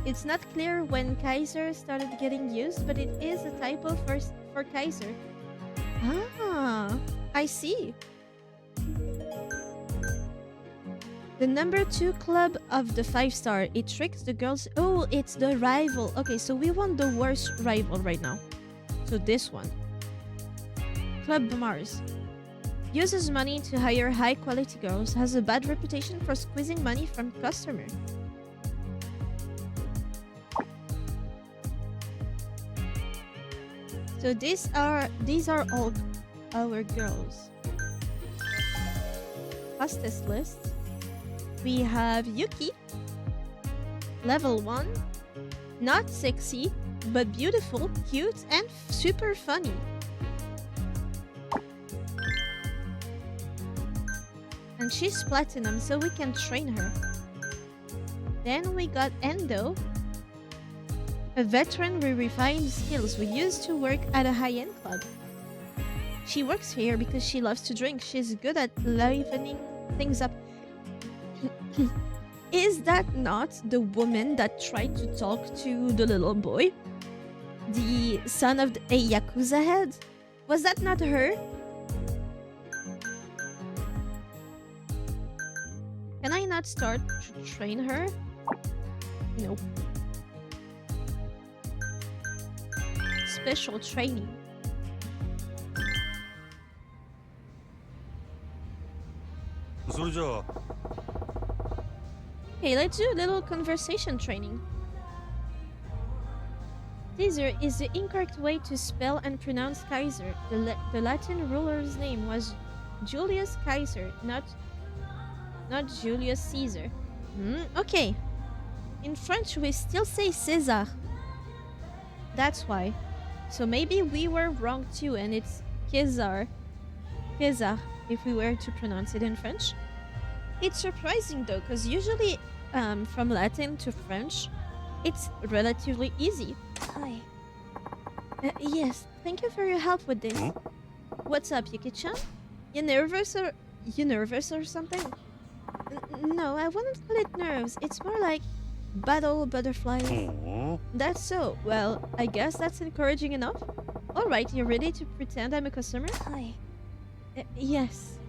S1: It's not clear when Kaiser started getting used, but it is a typo for Kaiser. Ah, I see. The number 2 club of the 5-star. It tricks the girls. Oh, it's the rival. Okay, so we want the worst rival right now. So this one. Club Mars. Uses money to hire high-quality girls. Has a bad reputation for squeezing money from customers. So these are all our girls. Hostess list. We have Yuki, level 1, not sexy, but beautiful, cute, and super funny. And she's platinum, so we can train her. Then we got Endo, a veteran with refined skills we used to work at a high-end club. She works here because she loves to drink. She's good at livening things up. Is that not the woman that tried to talk to the little boy? The son of a Yakuza head? Was that not her? Can I not start to train her? Nope. Special training. Okay, let's do a little conversation training. Caesar is the incorrect way to spell and pronounce Kaiser. The Latin ruler's name was Julius Caesar, not Julius Caesar. Okay. In French, we still say César. That's why. So maybe we were wrong too, and it's César. César, if we were to pronounce it in French. It's surprising though, because usually from Latin to French, it's relatively easy.
S4: Hi.
S1: Yes, thank you for your help with this. What's up, Yuki-chan? You nervous or something? No, I wouldn't call it nerves. It's more like battle butterflies. That's so. Well, I guess that's encouraging enough. Alright, you ready to pretend I'm a customer?
S4: Hi.
S1: Yes.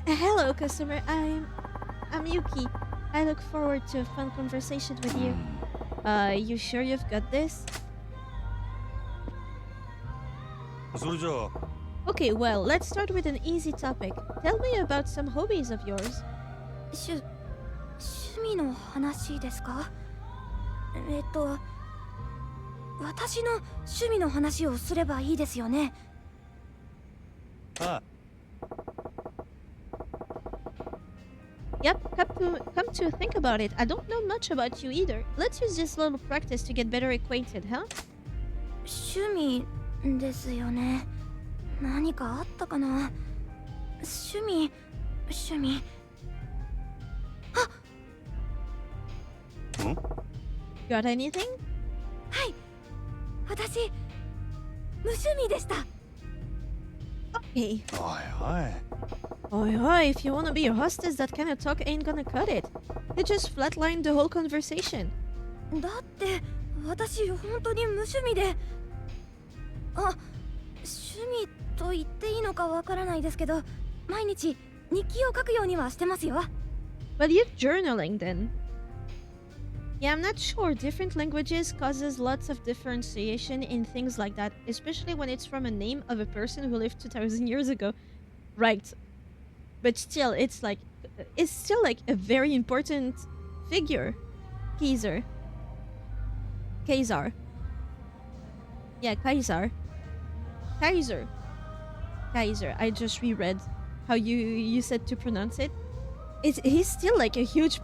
S1: Hello, customer. I'm Yuki. I look forward to a fun conversation with you. You sure you've got this?
S7: それじゃあ
S1: Okay, well, let's start with an easy topic. Tell me about some hobbies of yours.
S4: 趣味の話ですか？私の趣味の話をすればいいですよね。
S7: あ
S1: Yep, come to think about it, I don't know much about you either. Let's use this little practice to get better acquainted, huh?
S4: 趣味ですよね。何かあったかな？趣味。
S1: Got anything?
S4: はい。私無趣味でした。
S1: Hey.
S7: おいおい
S1: Oi, if you wanna be a hostess, that kind of talk ain't gonna cut it. You just flatlined the whole conversation.
S4: だって私本当に無趣味で。あ、趣味と言っていいのかわからないですけど、毎日日記を書くようにはしてますよ。
S1: But you're journaling then. Yeah, I'm not sure. Different languages causes lots of differentiation in things like that, especially when it's from a name of a person who lived 2,000 years ago. Right. But still, it's still like a very important figure. Kaiser. Yeah, Kaiser. I just reread how you said to pronounce it. He's still like a huge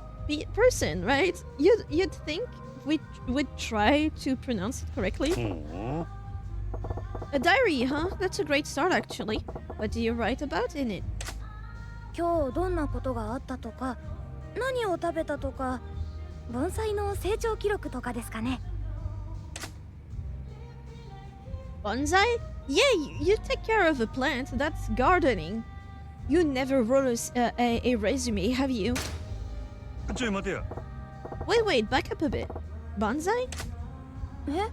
S1: person, right? You'd think we would try to pronounce it correctly. A diary, huh? That's a great start, actually. What do you write about in it?
S4: 今日どんなことがあったとか、何を食べたとか、盆栽の成長記録とかですかね。
S1: Bonsai? Yeah, you take care of a plant. That's gardening. You never wrote a resume, have you?
S7: ちょい待てや
S1: Wait, back up a bit. Bonsai?
S4: え？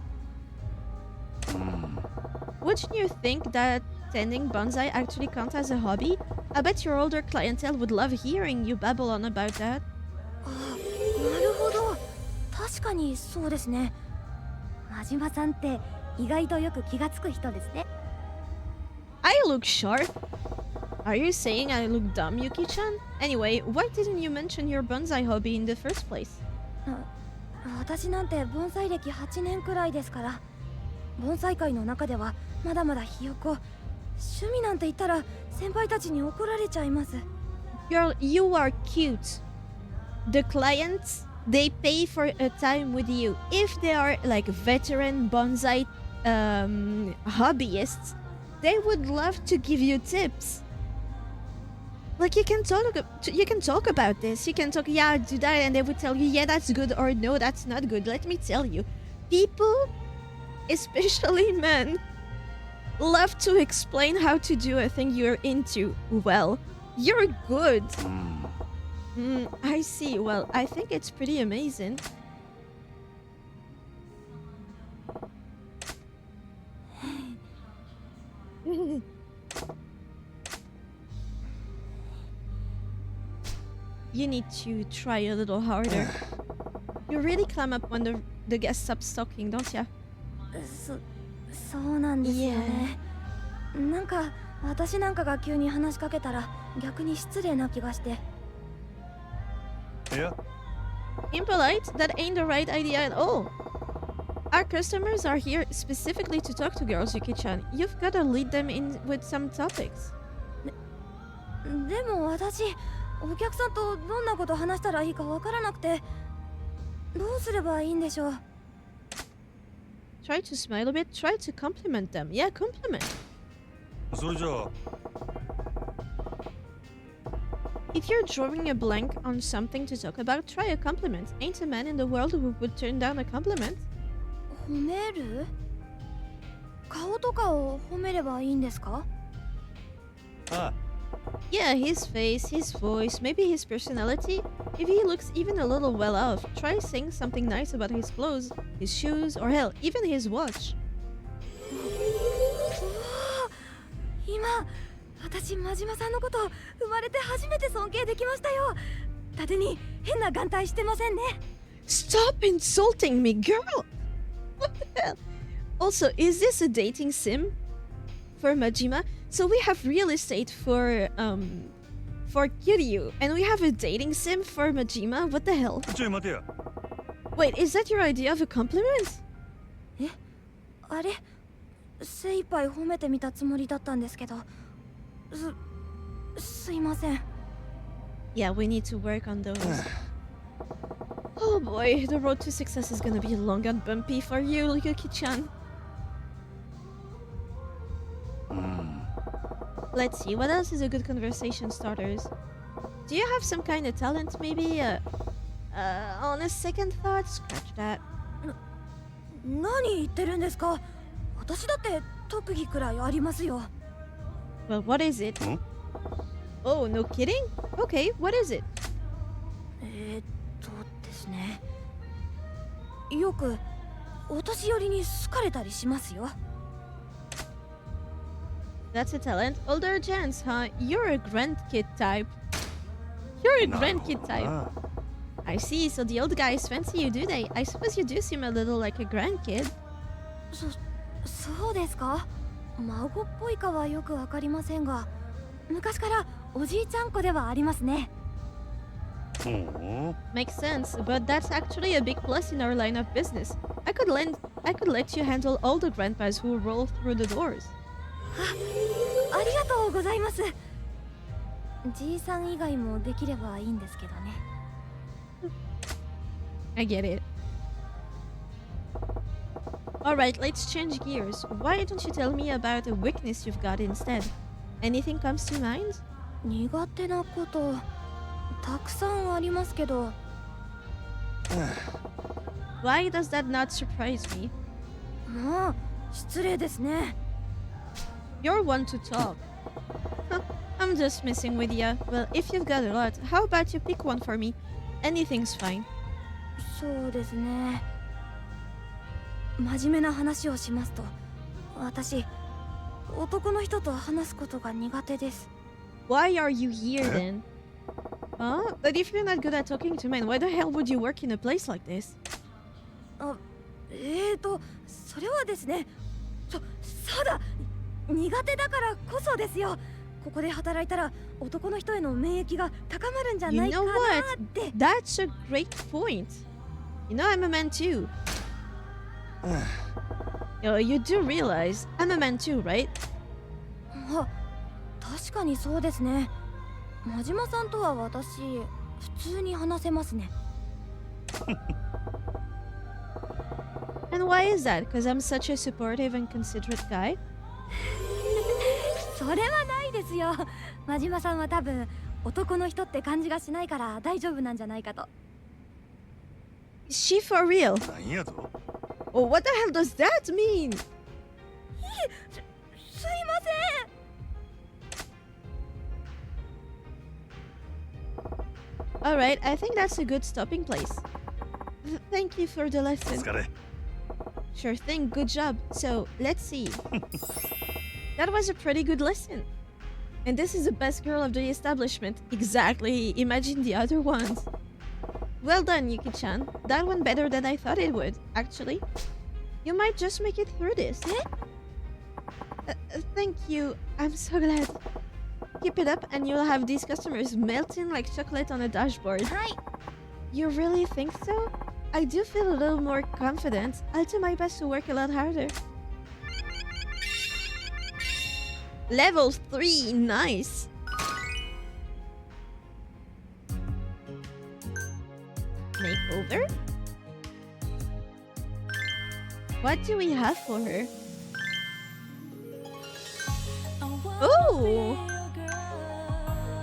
S1: Wouldn't you think that tending bonsai actually counts as a hobby? I bet your older clientele would love hearing you babble on about that.
S4: あ、なるほど。確かにそうですね。真島さんって意外とよく気がつく人ですね。
S1: I look sharp. Are you saying I look dumb, Yuki-chan? Anyway, why didn't you mention your bonsai hobby in the first place?
S4: 私なんて盆栽歴8年くらいですから、盆栽界の中ではまだまだひよこ。趣味なんて言ったら先輩たちに怒られちゃいます。
S1: Girl, you are cute. The clients, they pay for a time with you. If they are like veteran bonsai hobbyists, they would love to give you tips. Like you can talk about this. You can talk, yeah, do that, and they would tell you, yeah, that's good, or no, that's not good. Let me tell you, people, especially men, love to explain how to do a thing you're into well. You're good. I see. Well, I think it's pretty amazing. You need to try a little harder. You really climb up when the guest stops talking, don't ya?
S4: そうなんですよね。なんか私なんかが急に話しかけたら逆に失礼な気がして。
S7: いや
S1: Impolite? That ain't the right idea at all. Our customers are here specifically to talk to girls, Yuki-chan. You've got to lead them in with some topics.
S4: でも私、お客さんとどんなこと話したらいいかわからなくて、どうすればいいんでしょう。
S1: Try to smile a bit. Try to compliment them. Yeah, compliment.
S7: それじゃあ
S1: If you're drawing a blank on something to talk about, try a compliment. Ain't a man in the world who would turn down a compliment.
S4: 褒める？顔とかを褒めればいいんですか？
S7: あ
S1: Yeah, his face, his voice, maybe his personality. If he looks even a little well off, try saying something nice about his clothes, his shoes, or hell, even his watch.
S4: 今私真島さんのこと生まれて初めて尊敬できましたよ。伊達に変な眼帯してませんね。
S1: Stop insulting me, girl! What the hell? Also, is this a dating sim for Majima? So we have real estate for Kiryu, and we have a dating sim for Majima? What the hell?
S7: ちょい待てや。
S1: Wait, is that your idea of a compliment?
S4: え、あれ、精一杯褒めてみたつもりだったんですけど、すいません。
S1: Yeah, we need to work on those. Oh boy, the road to success is gonna be long and bumpy for you, Yuki-chan. Let's see, what else is a good conversation starters? Do you have some kind of talent, maybe? On a second thought, scratch that.
S4: 何言ってるんですか。私だって特技くらいありますよ。
S1: Well, what is it? Oh, no kidding? Okay, what is it?
S4: ですね。よくお年寄りに好かれたりしますよ。
S1: That's a talent. Older gents, huh? You're a grandkid type. You're a grandkid type. I see, so the old guys fancy you, do they? I suppose you do seem a little like a grandkid.
S4: そうですか。孫っぽいかはよくわかりませんが、昔からおじいちゃん子ではありますね。
S1: Makes sense, but that's actually a big plus in our line of business. I could let you handle all the grandpas who roll through the doors.
S4: ありがとうございます。じいさん以外もできればいいんですけどね。
S1: I get it. Alright, let's change gears. Why don't you tell me about a weakness you've got instead? Anything comes to mind?
S4: 苦手なことたくさんありますけど。
S1: Why does that not surprise me?
S4: もう失礼ですね。
S1: You're one to talk. Huh, I'm just messing with ya. Well, if you've got a lot, how about you pick one for me? Anything's fine.
S4: そうですね。真面目な話をしますと、私男の人と話すことが苦手です。
S1: Why are you here then? Huh? But if you're not good at talking to men, why the hell would you work in a place like this?
S4: あ、それはですね。そうだ。苦手だからこそですよ。ここで働いたら男の人への免疫が高まるんじゃないかなって。
S1: That's a great point. You know, I'm a man too. You do realize I'm a man too, right?
S4: あ、確かにそうですね。真島さんとは私普通に話せますね。
S1: And why is that? Because I'm such a supportive and considerate guy?
S4: それはないですよ。真島さんは多分男の人って感じがしないから大丈夫なんじゃないかと。
S1: Is she for real?
S7: なんやと？
S1: Oh, what the hell does that mean?
S4: すいません。
S1: Alright, I think that's a good stopping place. Thank you for the
S7: お
S1: lesson.
S7: 疲れ。
S1: Sure thing, good job. So, let's see. That was a pretty good lesson. And this is the best girl of the establishment. Exactly, imagine the other ones. Well done, Yuki-chan. That went better than I thought it would, actually. You might just make it through this. Thank you. I'm so glad. Keep it up and you'll have these customers melting like chocolate on a dashboard.
S4: Hi.
S1: You really think so? I do feel a little more confident. I'll do my best to work a lot harder. Level 3, nice. Makeover? What do we have for her? Oh!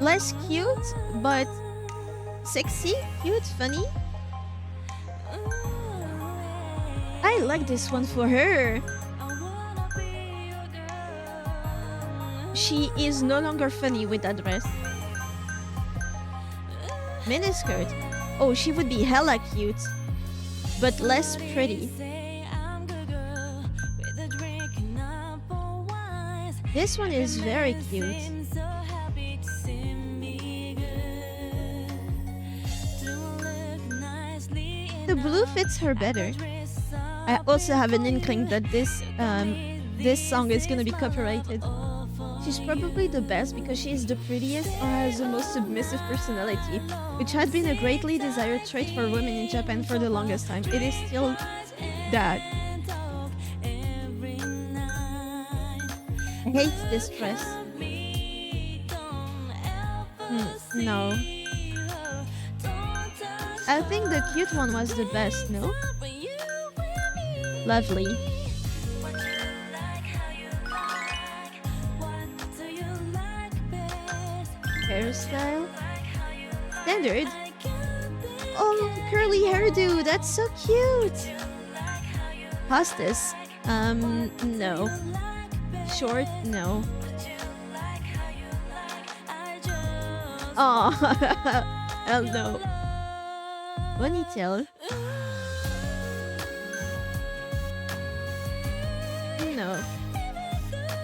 S1: Less cute, but sexy, cute, funny. I like this one for her. She is no longer funny with that dress. Miniskirt. Oh, she would be hella cute, but less pretty. This one is very cute. blue fits her better. I also have an inkling that this song is gonna be copyrighted. She's probably the best because she is the prettiest or has the most submissive personality, which had been a greatly desired trait for women in Japan for the longest time. It is still that. I hate this dress. No. I think the cute one was the best, no? Lovely. Hairstyle? Standard? Oh, curly hairdo, that's so cute! Hostess? No. Short? No. Oh, hell no. Ponytail? No.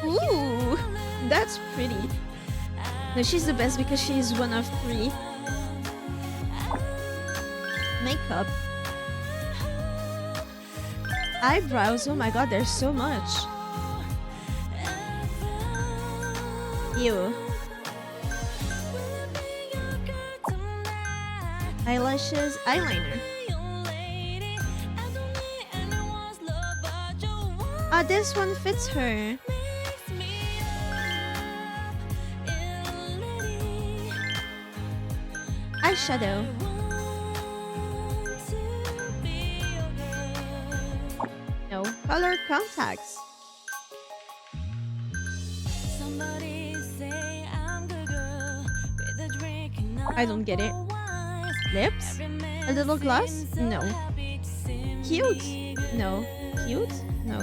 S1: Ooh, that's pretty. No, she's the best because she's one of 3. Makeup. Eyebrows, oh my god, there's so much. Ew. Eyelashes, eyeliner. Ah, this one fits her. Eyeshadow. No. Color contacts. I don't get it. Lips? A little gloss? No. Cute? No. Cute? No.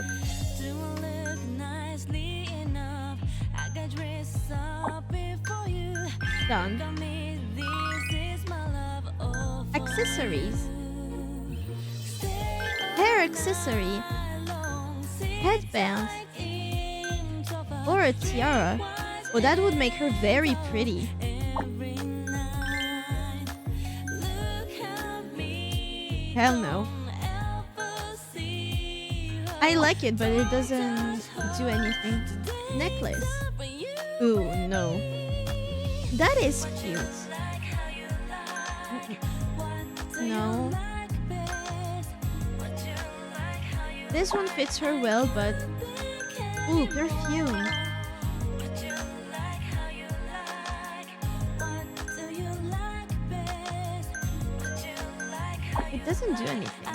S1: Done. Accessories. Hair accessory. Headband. Or a tiara. Oh, that would make her very pretty. Hell no. I like it, but it doesn't do anything. Necklace. Ooh, no. That is cute. No. This one fits her well, but... Ooh, perfume. It doesn't do anything.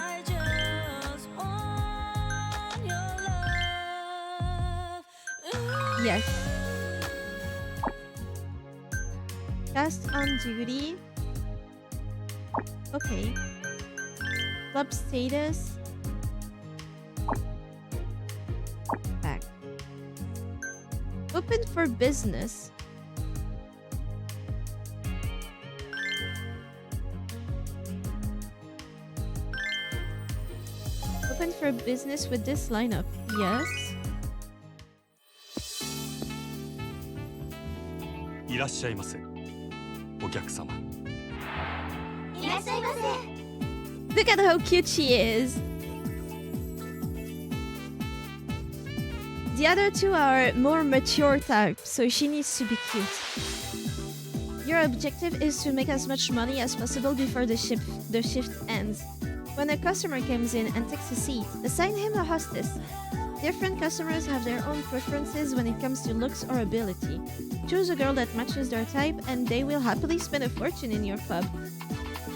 S1: Yes. Cast on duty. Okay. Club status. Back. Open for business. Open for business with this lineup. Yes.
S7: いらっしゃいませ、お客様。
S4: いらっしゃいませ。
S1: Look at how cute she is. The other two are more mature types, so she needs to be cute. Your objective is to make as much money as possible before the shift ends. When a customer comes in and takes a seat, assign him a hostess. Different customers have their own preferences when it comes to looks or ability. Choose a girl that matches their type and they will happily spend a fortune in your pub.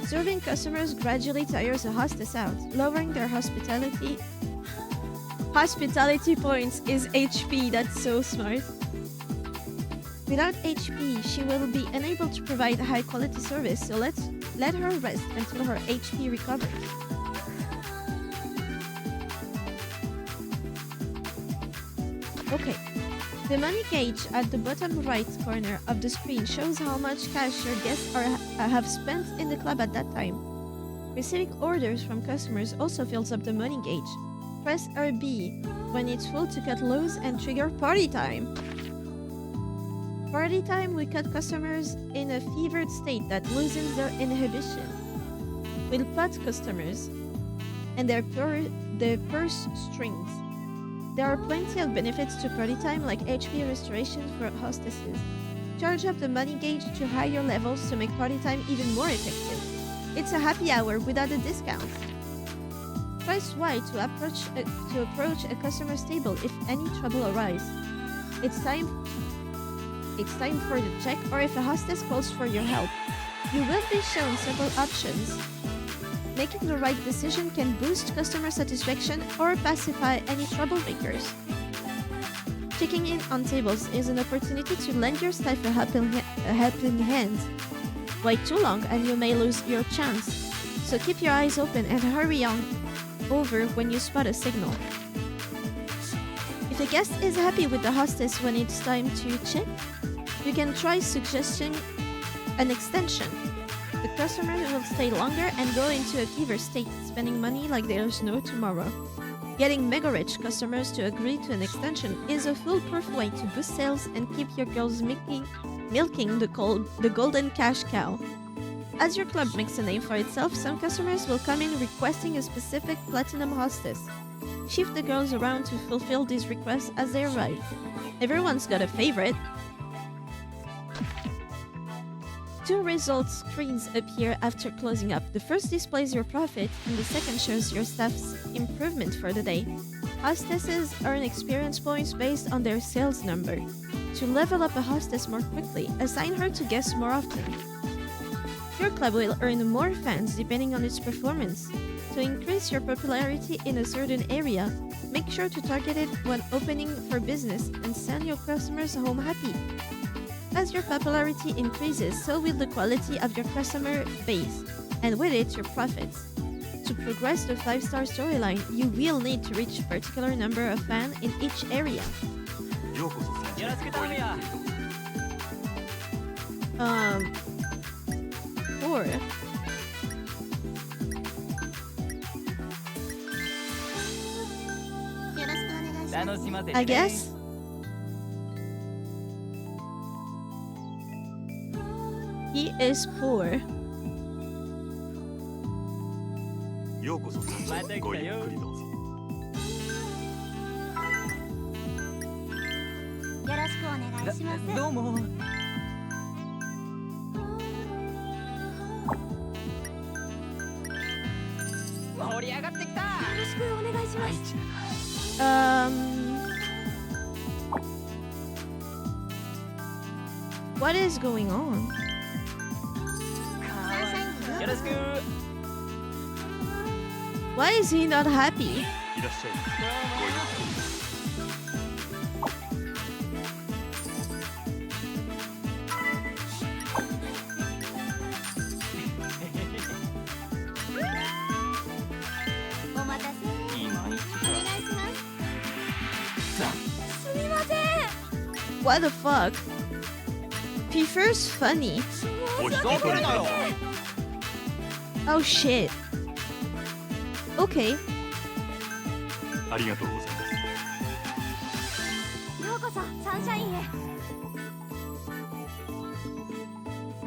S1: Serving customers gradually tires a hostess out, lowering their hospitality points is HP. That's so smart. Without HP, she will be unable to provide high quality service, so let her rest until her HP recovers. Okay. The money gauge at the bottom right corner of the screen shows how much cash your guests have spent in the club at that time. Receiving orders from customers also fills up the money gauge. Press RB when it's full to cut lows and trigger party time. Party time will cut customers in a fevered state that loosens their inhibition. Will pot customers. and their purse strings. There are plenty of benefits to party time, like HP restoration for hostesses. Charge up the money gauge to higher levels to make party time even more effective. It's a happy hour without a discount. Press Y to approach a customer's table if any trouble arises. It's time for the check, or if a hostess calls for your help. You will be shown several options. Making the right decision can boost customer satisfaction or pacify any troublemakers. Checking in on tables is an opportunity to lend your staff a helping hand. Wait too long and you may lose your chance. So keep your eyes open and hurry on over when you spot a signal. If a guest is happy with the hostess when it's time to check, you can try suggesting an extension. The customer will stay longer and go into a fever state, spending money like there's no tomorrow. Getting mega rich customers to agree to an extension is a foolproof way to boost sales and keep your girls milking the golden cash cow. As your club makes a name for itself, some customers will come in requesting a specific platinum hostess. Shift the girls around to fulfill these requests as they arrive. Everyone's got a favorite. 2 results screens appear after closing up. The first displays your profit, and the second shows your staff's improvement for the day. Hostesses earn experience points based on their sales number. To level up a hostess more quickly, assign her to guests more often. Your club will earn more fans depending on its performance. To increase your popularity in a certain area, make sure to target it when opening for business and send your customers home happy. As your popularity increases, so will the quality of your customer base, and with it, your profits. To progress the 5-star storyline, you will need to reach a particular number of fans in each area. 4. I guess. He is poor.
S7: ようこそ参上ごゆっくりどうぞ。
S4: よろしくお願いします。
S3: どうも。盛り上がってきた。よろしくお願いします。
S1: What is going on?
S3: よろしく。
S1: Why is he not happy?
S7: いらっしゃい。ごゆっくり。
S4: お待たせ。
S3: いい毎日
S4: お願いします。すみません。
S1: What the fuck? Prefers funny.
S7: お引き取りください。
S1: Oh shit. Okay.
S7: ありがとうございます。
S4: ようこそサンシャインへ。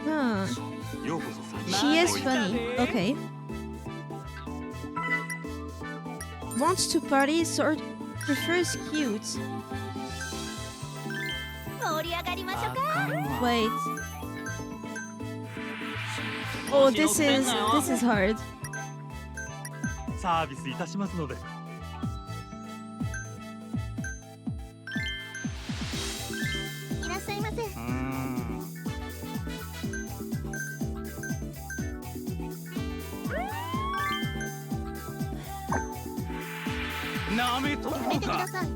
S1: Huh.
S7: ようこそ参上。
S1: She is funny. Okay. Wants to party, sort prefers cute.
S4: 盛り上がりましょうか。
S1: Wait. Oh, this is hard.
S7: サービスいたしますので。
S4: いらっしゃいませ。
S3: なめとん
S4: やめてください。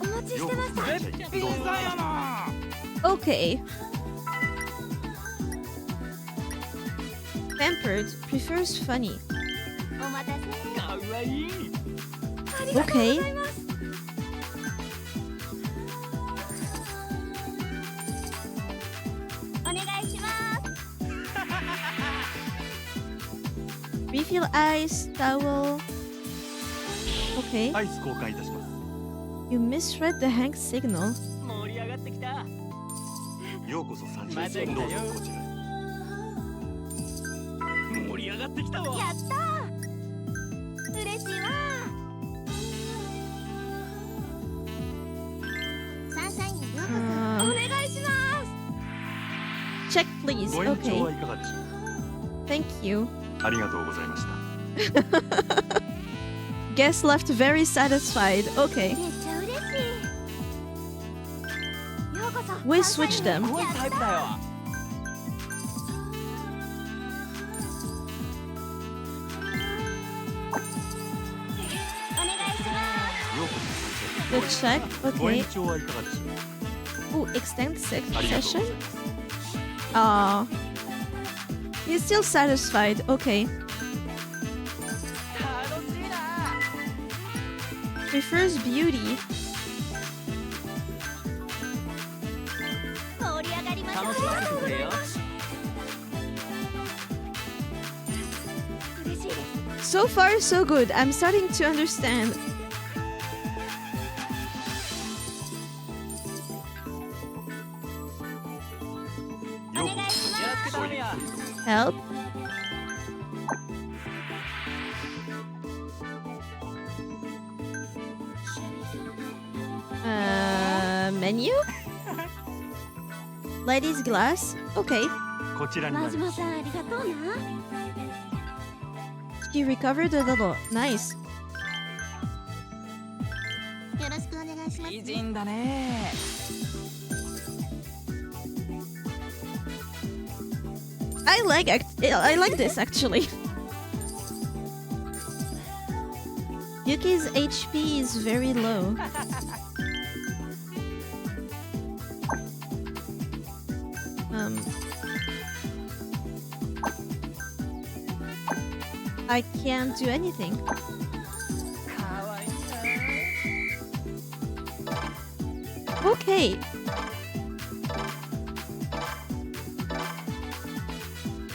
S4: お待ちしてました。
S3: 絶品だよな。
S1: Okay. Pampered prefers funny.
S4: お待たせ。
S3: かわいい。
S4: ありがとうござ
S1: Okay.
S4: います。お願いします。
S1: Refill ice, towel. Okay.
S7: アイス交換いたします。
S1: You misread the Hank signal.
S3: 盛り上がってきた。
S7: ようこそ三
S3: 間違えたよ
S7: どうぞこちらへ。
S3: 盛り上がってきたわ。
S4: やったー、嬉しいわー。サンシャインへようこそ。お願いします。
S1: Check please.
S7: ご延長
S1: Okay.
S7: はいかがでしょう。
S1: Thank you.
S7: ありがとうございました。
S1: Guest left very satisfied. Okay.
S4: めっちゃ嬉しい。ようこそ。
S1: We switched them.
S3: すごいタイプだよ。
S4: お願いしま
S7: ようこそ
S1: The
S7: 三
S1: check.
S7: ご延
S1: Okay.
S7: 長はいかがでしょう。
S1: Oh, extend
S7: ありがとうござ
S1: session?
S7: います。
S1: Aw. He's still satisfied. Okay.
S3: 楽しいな。
S1: Prefers beauty.
S4: す。盛り上がりましょう。
S3: 楽しませてくれよ。
S4: 嬉しいです。
S1: So far, so good. I'm starting to understand.
S7: ようこそ
S3: よろしく頼むよ。
S1: Help. Menu? Ladies glass? Okay.
S7: こちらにな
S4: 真
S7: ります。
S4: 島さんありがとうな。
S1: She recovered a little. Nice.
S4: よろしくお願いします。
S3: 美人だね。
S1: I like this actually. Yuki's HP is very low. I can't do anything.
S3: かわいいな。
S1: Okay.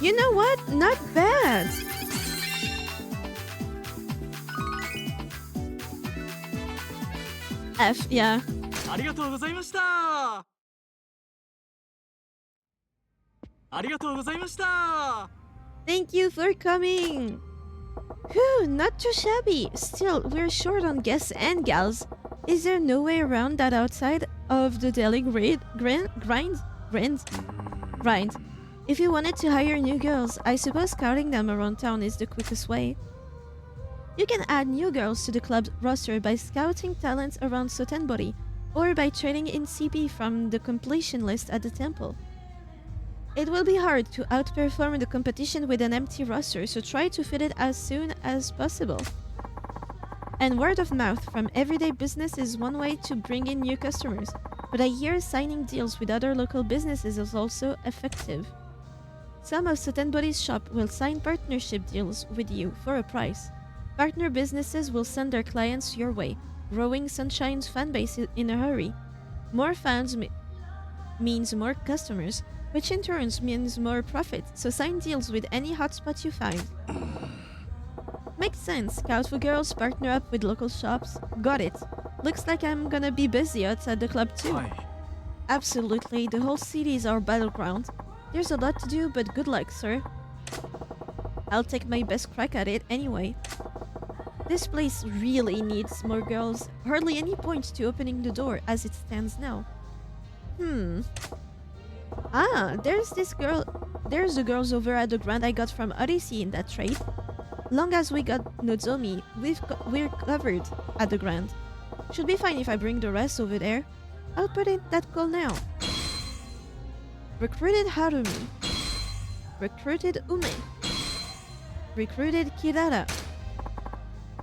S1: You know what? Not bad. F, yeah.
S11: ありがとうございました。ありがとうございました。
S1: Thank you for coming. Whew, not too shabby. Still, we're short on guests and gals. Is there no way around that outside of the daily grind? If you wanted to hire new girls, I suppose scouting them around town is the quickest way. You can add new girls to the club's roster by scouting talents around Sotenbori, or by trading in CP from the completion list at the temple. It will be hard to outperform the competition with an empty roster, so try to fill it as soon as possible. And word of mouth from everyday business is one way to bring in new customers, but I hear signing deals with other local businesses is also effective. Some of Sotenbori's shop will sign partnership deals with you for a price. Partner businesses will send their clients your way, growing Sunshine's fanbase in a hurry. More fans means more customers, which in turn means more profit, so sign deals with any hotspot you find. Makes sense. Scout for girls, partner up with local shops. Got it. Looks like I'm gonna be busy outside the club too.
S11: はい。
S1: Absolutely, the whole city is our battleground. There's a lot to do, but good luck, sir. I'll take my best crack at it anyway. This place really needs more girls. Hardly any point to opening the door as it stands now. Ah, there's the girls over at the Grand I got from Odyssey in that trade. Long as we got Nozomi, we're covered at the Grand. Should be fine if I bring the rest over there. I'll put in that call now. Recruited Harumi. Recruited Ume. Recruited Kirara.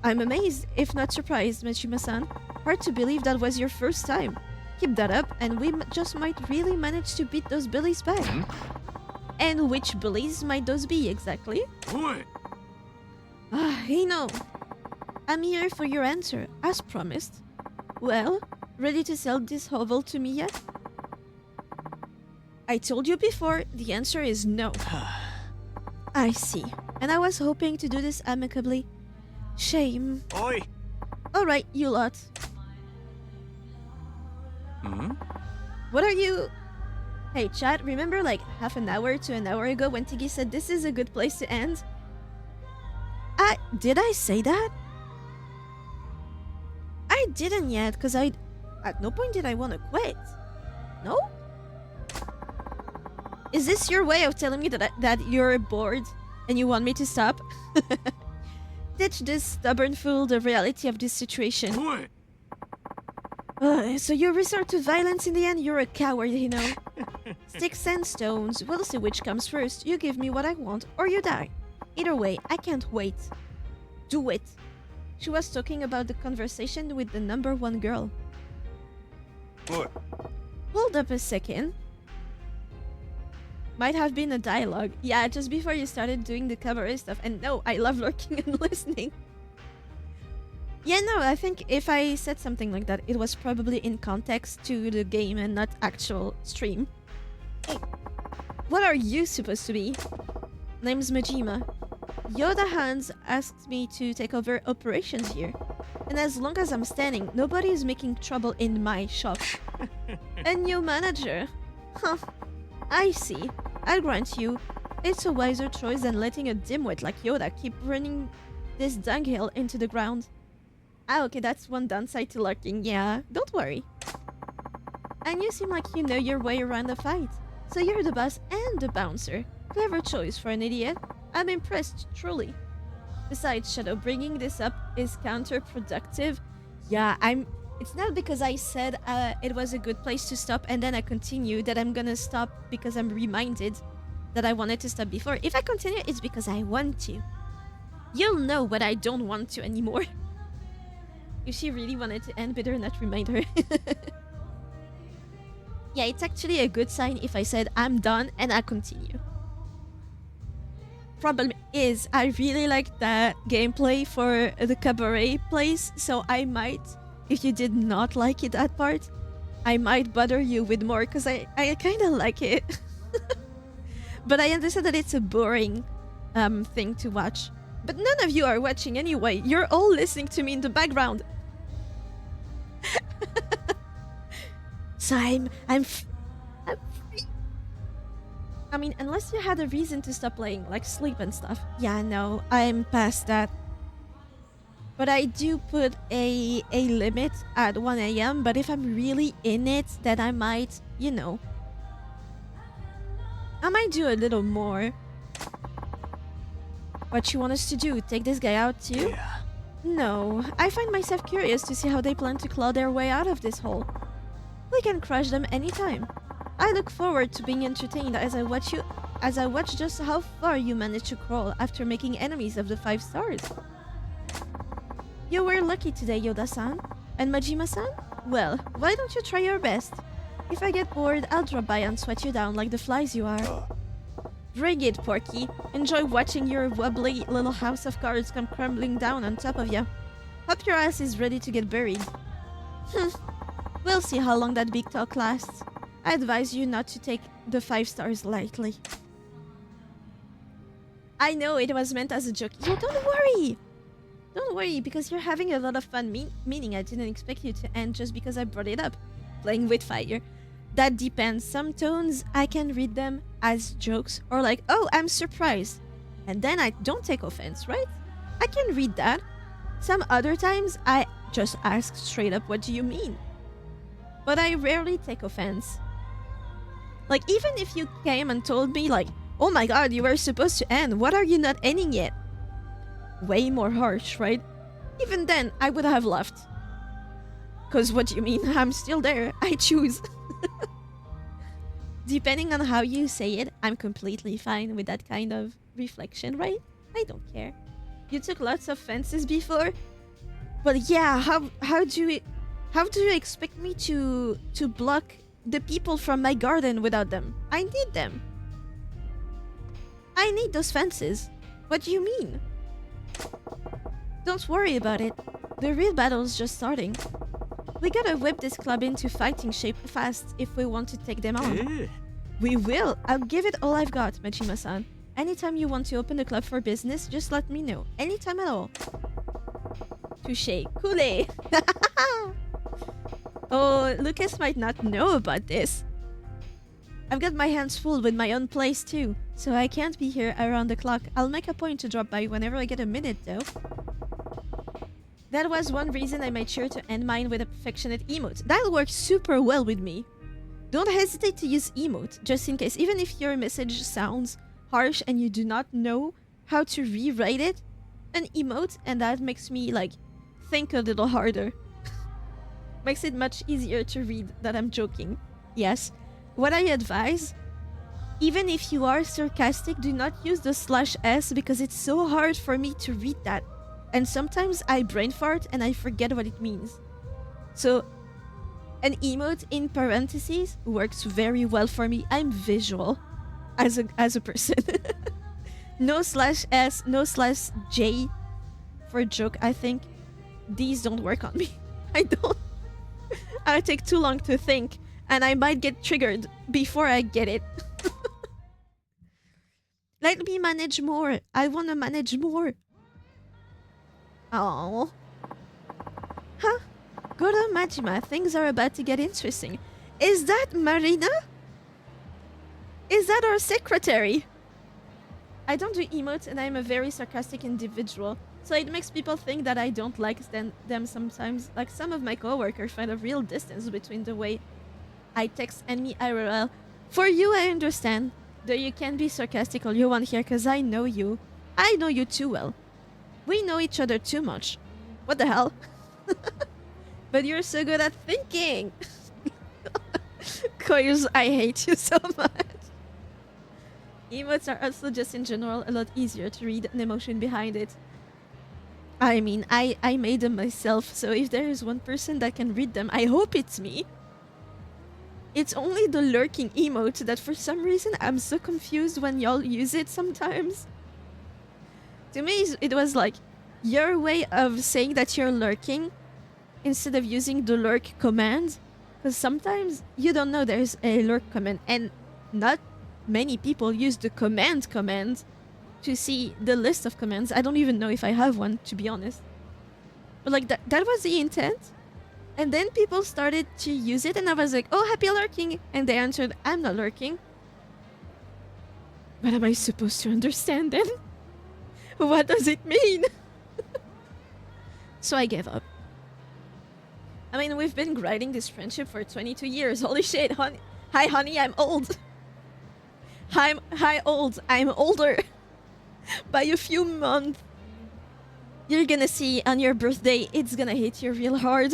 S1: I'm amazed, if not surprised, Mishima-san. Hard to believe that was your first time. Keep that up, and we just might really manage to beat those bullies back. And which bullies might those be exactly?
S11: おい。
S1: Ah, Hino. I'm here for your answer, as promised. Well, ready to sell this hovel to me yet? I told you before, the answer is no. I see. And I was hoping to do this amicably. Shame.
S11: おい。
S1: Alright, you lot.
S11: ん？
S1: What are you... Hey, chat, remember like half an hour to an hour ago when Tiggy said this is a good place to end? Did I say that? I didn't yet, because at no point did I want to quit. No? Is this your way of telling me that you're bored and you want me to stop? Ditch this stubborn fool the reality of this situation. So you resort to violence in the end? You're a coward, you know. Sticks and stones. We'll see which comes first. You give me what I want, or you die. Either way, I can't wait. Do it. She was talking about the conversation with the #1 girl.
S7: What?
S1: Hold up a second. Might have been a dialogue. Yeah, just before you started doing the cabaret stuff. And no, I love lurking and listening. Yeah, no, I think if I said something like that, it was probably in context to the game and not actual stream. Hey, what are you supposed to be? Name's Majima. Yoda Hans asked me to take over operations here. And as long as I'm standing, nobody is making trouble in my shop. A new manager? Huh. I see. I'll grant you. It's a wiser choice than letting a dimwit like Yoda keep running this dunghill into the ground. Ah, okay, that's one downside to lurking, yeah. Don't worry. And you seem like you know your way around the fight. So you're the boss and the bouncer. Clever choice for an idiot. I'm impressed, truly. Besides, Shadow, bringing this up is counterproductive. Yeah, it's not because I said it was a good place to stop and then I continue that I'm gonna stop because I'm reminded that I wanted to stop before. If I continue, it's because I want to. You'll know what I don't want to anymore. If she really wanted to end, better not remind her. Yeah, it's actually a good sign if I said I'm done and I continue. Problem is, I really like that gameplay for the cabaret place, so I might, if you did not like it that part, I might bother you with more, because I kind of like it. But I understand that it's a boring thing to watch. But none of you are watching anyway. You're all listening to me in the background. So I'm free. I mean, unless you had a reason to stop playing, like sleep and stuff. Yeah, no, I'm past that. But I do put a limit at 1 a.m. But if I'm really in it, then I might, you know, I might do a little more. What you want us to do? Take this guy out too?
S11: Yeah.
S1: No, I find myself curious to see how they plan to claw their way out of this hole. We can crush them anytime. I look forward to being entertained as I watch just how far you manage to crawl after making enemies of the 5 stars. You were lucky today, Yoda-san. And Majima-san? Well, why don't you try your best? If I get bored, I'll drop by and sweat you down like the flies you are. Bring it, Porky. Enjoy watching your wobbly little house of cards come crumbling down on top of you. Hope your ass is ready to get buried. We'll see how long that big talk lasts. I advise you not to take the 5 stars lightly. I know it was meant as a joke. Yeah, don't worry! Don't worry, because you're having a lot of fun, meaning I didn't expect you to end just because I brought it up. Playing with fire. That depends. Some tones, I can read them as jokes, or like, oh, I'm surprised. And then I don't take offense, right? I can read that. Some other times, I just ask straight up, what do you mean? But I rarely take offense. Like, even if you came and told me, like, oh my god, you were supposed to end, what are you not ending yet? Way more harsh, right? Even then, I would have left. Cause what do you mean? I'm still there. I choose. Depending on how you say it, I'm completely fine with that kind of reflection, right? I don't care. You took lots of fences before, but yeah, how do you expect me to block the people from my garden without them? I need them. I need those fences. What do you mean? Don't worry about it. The real battle's just starting. We gotta whip this club into fighting shape fast if we want to take them on. We will. I'll give it all I've got, Majima-san. Anytime you want to open the club for business, just let me know. Anytime at all. Touché. Coolé. Oh, Lucas might not know about this. I've got my hands full with my own place too, so I can't be here around the clock. I'll make a point to drop by whenever I get a minute though. That was one reason I made sure to end mine with affectionate emote. That works super well with me. Don't hesitate to use emote, just in case. Even if your message sounds harsh and you do not know how to rewrite it, an emote, and that makes me like think a little harder. Makes it much easier to read that I'm joking. Yes. What I advise, even if you are sarcastic, do not use the /s because it's so hard for me to read that. And sometimes I brain fart and I forget what it means. So an emote in parentheses works very well for me. I'm visual as a person. No /s, no /j for a joke, I think. These don't work on me. I don't. I take too long to think and I might get triggered before I get it. Let me manage more. I want to manage more. Oh. Huh? Goro Majima, things are about to get interesting. Is that Marina? Is that our secretary? I don't do emotes and I'm a very sarcastic individual, so it makes people think that I don't like them sometimes. Like some of my coworkers find a real distance between the way I text and me IRL. For you, I understand. Though you can be sarcastic all you want here, because I know you. I know you too well. We know each other too much. What the hell? But you're so good at thinking. Koyus, I hate you so much. Emotes are also just in general a lot easier to read an emotion behind it. I mean, I made them myself, so if there is one person that can read them, I hope it's me. It's only the lurking emote that for some reason I'm so confused when y'all use it sometimes. To me, it was like your way of saying that you're lurking instead of using the lurk command. Because sometimes you don't know there's a lurk command, and not many people use the command to see the list of commands. I don't even know if I have one, to be honest. But like that was the intent. And then people started to use it and I was like, oh, happy lurking. And they answered, I'm not lurking. What am I supposed to understand then? What does it mean? So I gave up. I mean, we've been grinding this friendship for 22 years. Holy shit, honey. Hi, honey, I'm old. Hi, old. I'm older. By a few months. You're gonna see on your birthday, it's gonna hit you real hard.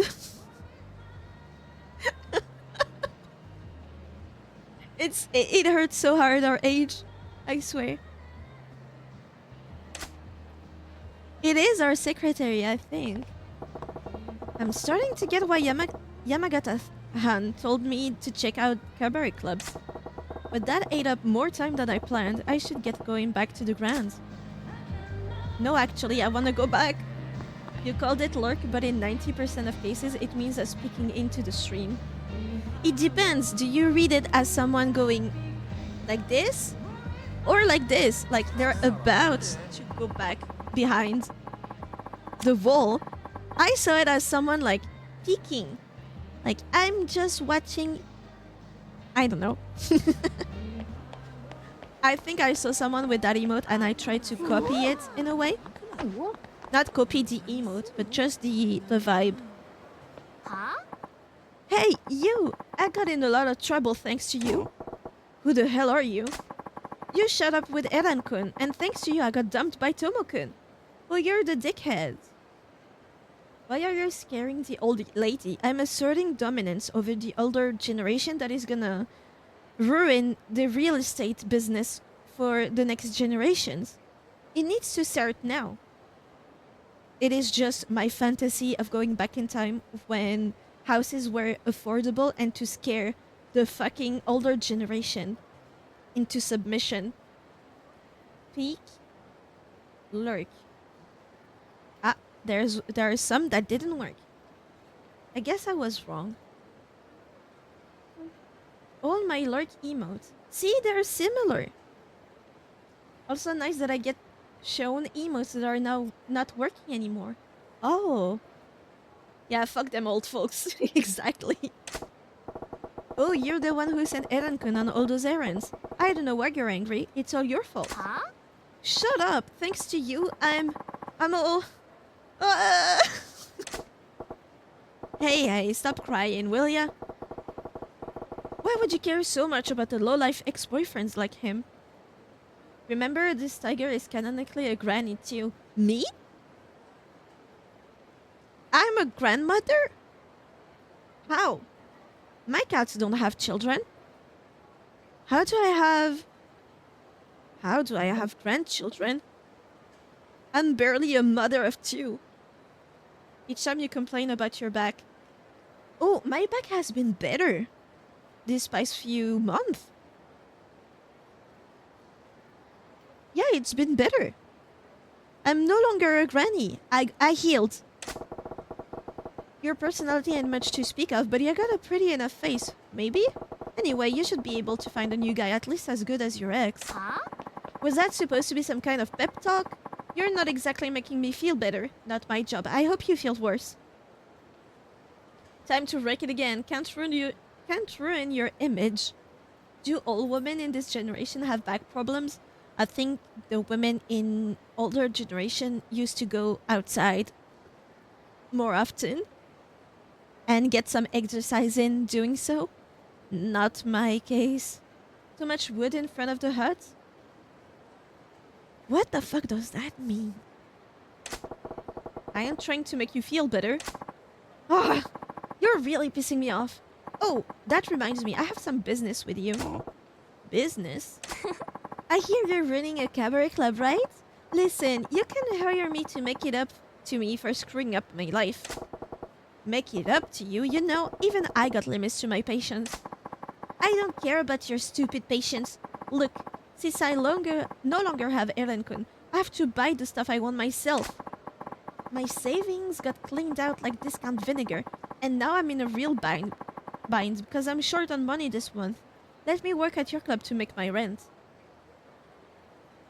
S1: It hurts so hard, our age. I swear. It is our secretary, I think. I'm starting to get why Yamagata-han told me to check out cabaret clubs. But that ate up more time than I planned. I should get going back to the Grand. No, actually, I want to go back. You called it lurk, but in 90% of cases, it means us peeking into the stream. It depends. Do you read it as someone going like this? Or like this? Like they're about to go back behind the wall. I saw it as someone like peeking. Like, I'm just watching. I don't know. I think I saw someone with that emote and I tried to copy it in a way. Not copy the emote, but just the vibe.
S4: Huh?
S1: Hey, you! I got in a lot of trouble thanks to you. Who the hell are you? You shut up with Eran-kun, and thanks to you I got dumped by Tomo-kun. Well, you're the dickhead. Why are you scaring the old lady? I'm asserting dominance over the older generation that is gonna ruin the real estate business for the next generations. It needs to start now. It is just my fantasy of going back in time when houses were affordable and to scare the fucking older generation into submission. Peek. Lurk. Ah, there are some that didn't work. I guess I was wrong. All my lurk emotes. See, they're similar. Also nice that I get shown emotes that are now not working anymore. Oh. Yeah, fuck them old folks. Exactly. Oh, you're the one who sent Eren-kun on all those errands. I don't know why you're angry. It's all your fault.
S4: Huh?
S1: Shut up. Thanks to you, I'm all... Uh... Hey, stop crying, will ya? Why would you care so much about the low-life ex-boyfriends like him? Remember, this tiger is canonically a granny too. Me? I'm a grandmother? How? My cats don't have children. How do I have grandchildren? I'm barely a mother of 2. Each time you complain about your back. Oh, my back has been better these past few months. Yeah, it's been better. I'm no longer a granny. I healed. Your personality ain't much to speak of, but you got a pretty enough face. Maybe? Anyway, you should be able to find a new guy at least as good as your ex.
S4: Huh?
S1: Was that supposed to be some kind of pep talk? You're not exactly making me feel better. Not my job. I hope you feel worse. Time to wreck it again. Can't ruin your image. Do all women in this generation have back problems? I think the women in older generation used to go outside more often and get some exercise in doing so. Not my case. Too much wood in front of the hut? What the fuck does that mean? I am trying to make you feel better. Ah, you're really pissing me off. Oh, that reminds me, I have some business with you. Business? I hear you're running a cabaret club, right? Listen, you can hire me to make it up to me for screwing up my life. Make it up to you? You know, even I got limits to my patience. I don't care about your stupid patience. Look, since I no longer have Eren-kun, I have to buy the stuff I want myself. My savings got cleaned out like discount vinegar, and now I'm in a real bind because I'm short on money this month. Let me work at your club to make my rent.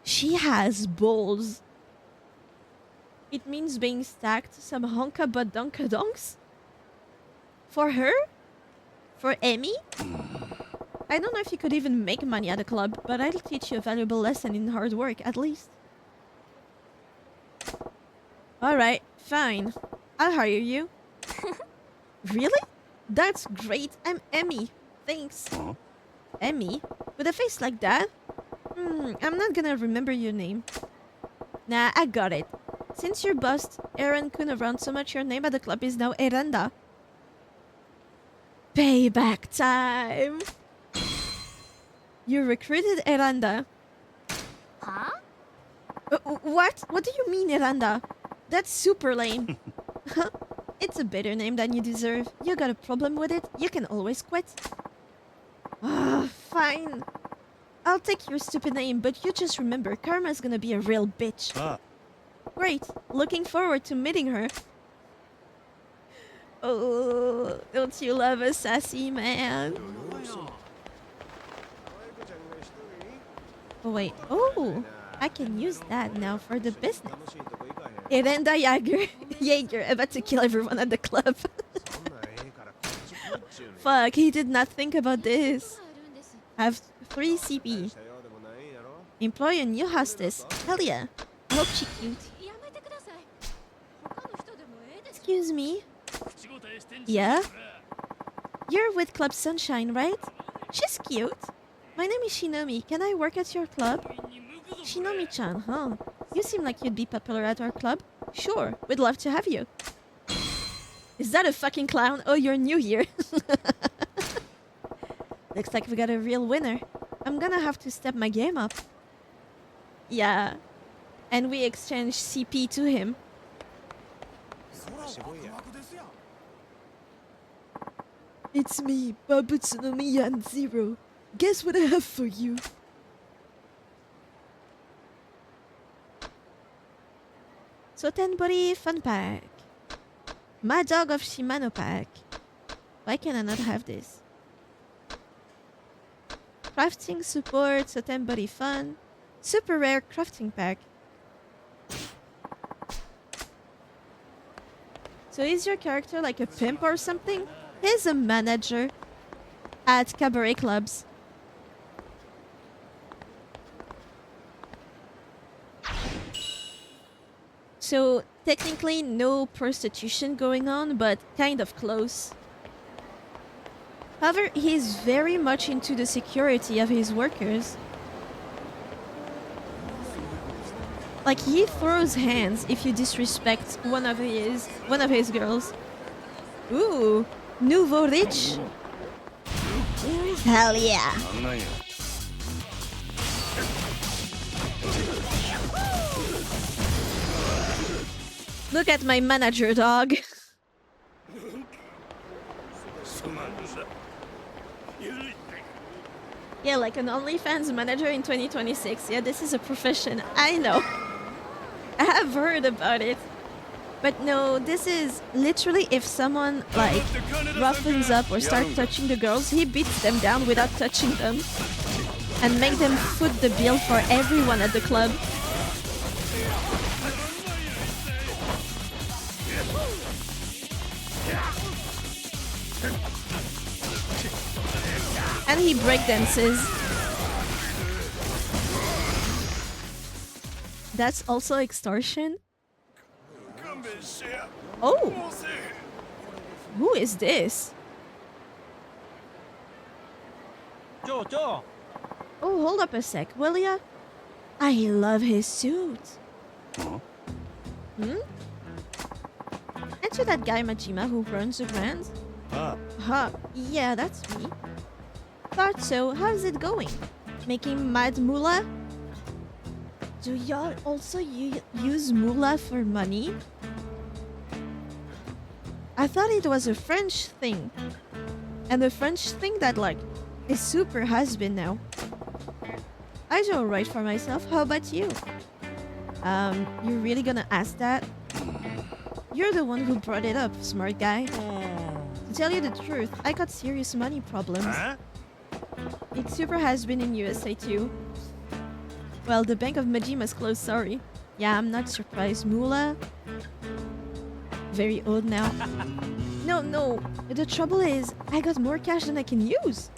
S1: She has balls. It means being stacked some honka badonka donks? For her? For Emmy? I don't know if you could even make money at a club, but I'll teach you a valuable lesson in hard work, at least. Alright, fine. I'll hire you. Really? That's great. I'm Emmy. Thanks. Emmy? With a face like that? I'm not gonna remember your name. Nah, I got it. Since your boss Eren-kun around so much, your name at the club is now Erenda. Payback time! You recruited Erenda.
S4: Huh?
S1: What? What do you mean, Erenda? That's super lame. It's a better name than you deserve. You got a problem with it? You can always quit. Fine. I'll take your stupid name, but you just remember, Karma's gonna be a real bitch. Great. Looking forward to meeting her. Oh, don't you love a sassy man? Oh, wait. Oh, I can use that now for the business. Erenda Jaeger, about to kill everyone at the club. Fuck, he did not think about this. I have 3 CP. Employ a new hostess. Hell yeah. I hope she's cute. Excuse me. Yeah? You're with Club Sunshine, right? She's cute. My name is Shinomi. Can I work at your club? Shinomi-chan, huh? You seem like you'd be popular at our club. Sure, we'd love to have you. Is that a fucking clown? Oh, you're new here. Looks like we got a real winner. I'm gonna have to step my game up. Yeah. And we exchange CP to him. It's me, Babutsunomi Yan0. Guess what I have for you? Sotenbori Fun Pack. Mad Dog of Shimano Pack. Why can I not have this? Crafting support, Sotenbori Fun. Super rare crafting pack. So is your character like a pimp or something? He's a manager. at cabaret clubs. So technically no prostitution going on, but kind of close. However, he's very much into the security of his workers. Like, he throws hands if you disrespect one of his girls. Ooh, nouveau riche. Hell yeah. Look at my manager, dog. Yeah, like an OnlyFans manager in 2026. Yeah, this is a profession. I know. I have heard about it. But no, this is literally if someone, like, roughens up or starts touching the girls, he beats them down without touching them. And make them foot the bill for everyone at the club. And he breakdances. That's also extortion? Oh! Who is this? Oh, hold up a sec, will ya? I love his suit. Hmm? Aren't you that guy Majima who runs the brand? Huh, yeah, that's me. Thought so. How's it going? Making mad moolah? Do y'all also use moolah for money? I thought it was a French thing. And a French thing that, like, is super has-been now. I do alright for myself. How about you? You're really gonna ask that? You're the one who brought it up, smart guy. To tell you the truth, I got serious money problems. It super has been in USA too. Well, the Bank of Majima's closed, sorry. Yeah, I'm not surprised. Moolah? Very old now. No. The trouble is, I got more cash than I can use.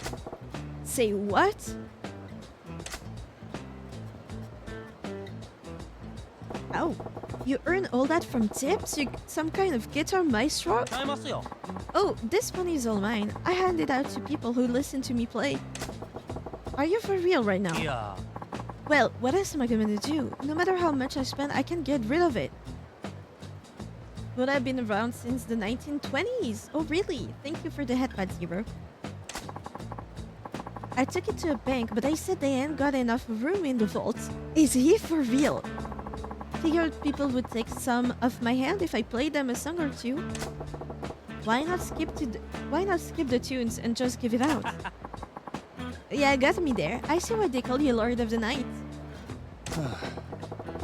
S1: Say what? Oh, you earn all that from tips? You some kind of guitar maestro? Oh, this money is all mine. I hand it out to people who listen to me play. Are you for real right now?
S11: Yeah.
S1: Well, what else am I gonna do? No matter how much I spend, I can get rid of it. But I've been around since the 1920s. Oh, really? Thank you for the headpad, Zero. I took it to a bank, but they said they ain't got enough room in the vault. Is he for real? Figured people would take some off my hand if I played them a song or two. Why not skip the tunes and just give it out? Yeah, got me there. I see why they call you Lord of the Night.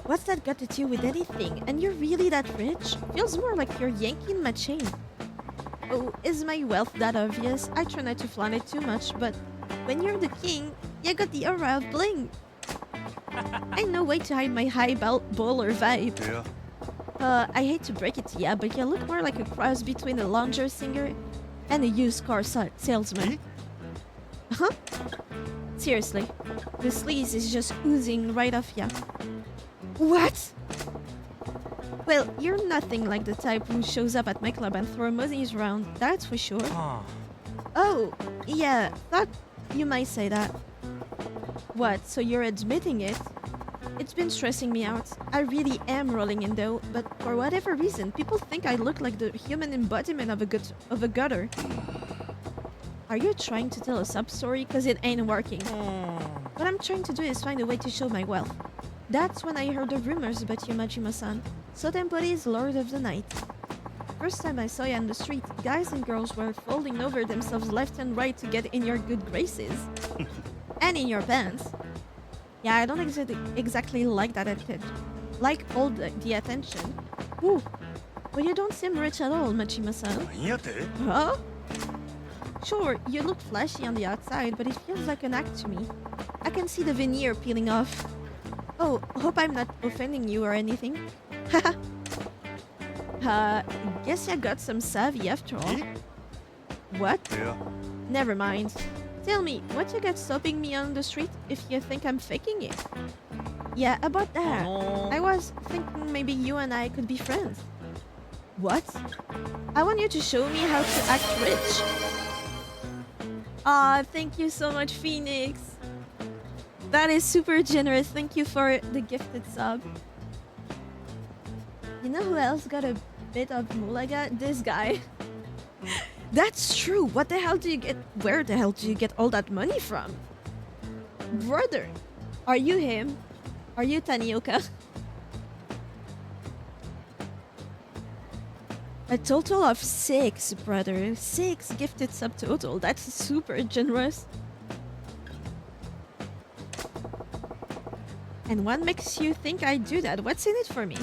S1: What's that got to do with anything? And you're really that rich? Feels more like you're yanking my chain. Oh, is my wealth that obvious? I try not to flaunt it too much, but when you're the king, you got the aura of bling. Ain't no way to hide my high bowler vibe.
S7: Yeah.
S1: I hate to break it to ya, but you look more like a cross between a lounger singer and a used car salesman. Huh? Seriously, the sleaze is just oozing right off ya. What? Well, you're nothing like the type who shows up at my club and throw monies around, that's for sure. Oh, yeah, thought you might say that. What, so you're admitting it? It's been stressing me out. I really am rolling in though, but for whatever reason, people think I look like the human embodiment of a gutter. Are you trying to tell a sub-story? Cause it ain't working. What I'm trying to do is find a way to show my wealth. That's when I heard the rumors about you, Majima-san. So Tempori is Lord of the Night. First time I saw you on the street, guys and girls were folding over themselves left and right to get in your good graces. And in your pants. Yeah, I don't exactly like that attention. Like all the attention. Ooh. But you don't seem rich at all, Majima-san. Huh? Sure, you look flashy on the outside, but it feels like an act to me. I can see the veneer peeling off. Oh, hope I'm not offending you or anything. Haha. Guess I got some savvy after all. What?
S7: Yeah.
S1: Never mind. Tell me, what you got stopping me on the street if you think I'm faking it? Yeah, about that. I was thinking maybe you and I could be friends. What? I want you to show me how to act rich. Aw, thank you so much, Phoenix. That is super generous. Thank you for the gifted sub. You know who else got a bit of mulaga? This guy. That's true. What the hell do you get? Where the hell do you get all that money from? Brother, are you him? Are you Tanioka? A total of 6, brother. 6 gifted sub total. That's super generous. And what makes you think I do that? What's in it for me?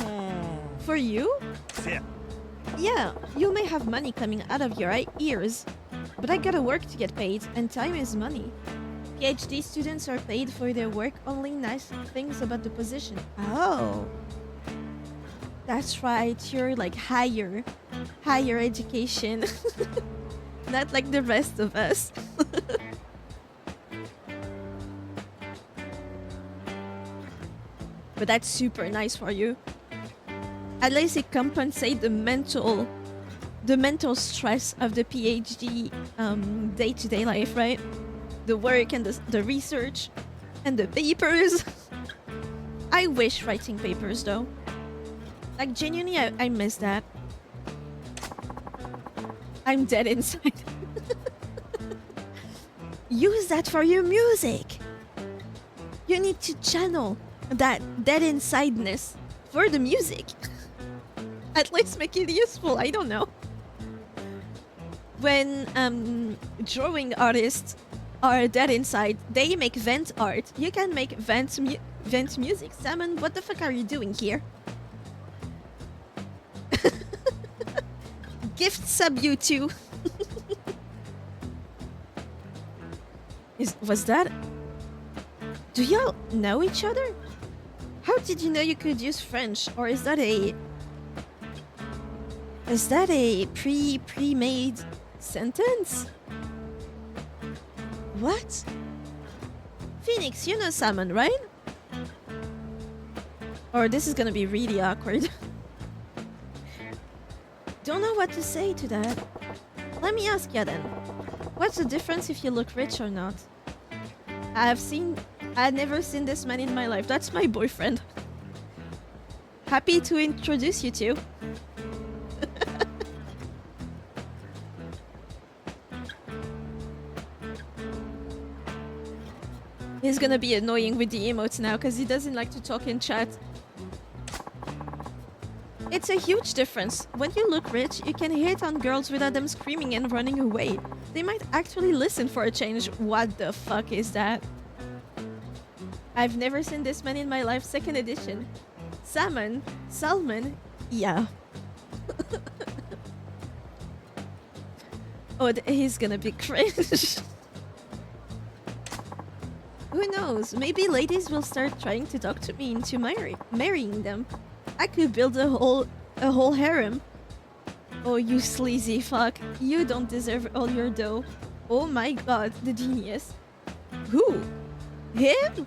S1: For you? Yeah, you may have money coming out of your ears, but I gotta work to get paid, and time is money. PhD students are paid for their work, only nice things about the position. Oh. That's right, you're like higher education. Not like the rest of us. But that's super nice for you. At least it compensates the mental stress of the PhD day-to-day life, right? The work and the research and the papers. I wish writing papers though. Like genuinely, I miss that. I'm dead inside. Use that for your music. You need to channel that dead insideness for the music. At least make it useful, I don't know. When drawing artists are dead inside, they make vent art. You can make vent music. Salmon, what the fuck are you doing here? Gift sub you too. Was that? Do y'all know each other? How did you know you could use French? Or is that a pre-made sentence? What? Phoenix, you know Salmon, right? Or this is gonna be really awkward. Don't know what to say to that. Let me ask you then. What's the difference if you look rich or not? I've never seen this man in my life. That's my boyfriend. Happy to introduce you to. He's gonna be annoying with the emotes now because he doesn't like to talk in chat. It's a huge difference. When you look rich, you can hit on girls without them screaming and running away. They might actually listen for a change. What the fuck is that? I've never seen this man in my life, 2nd edition. Salmon, yeah. Oh, he's gonna be cringe. Who knows? Maybe ladies will start trying to talk to me into marrying them. I could build a whole harem. Oh, you sleazy fuck. You don't deserve all your dough. Oh my god, the genius. Who? Him?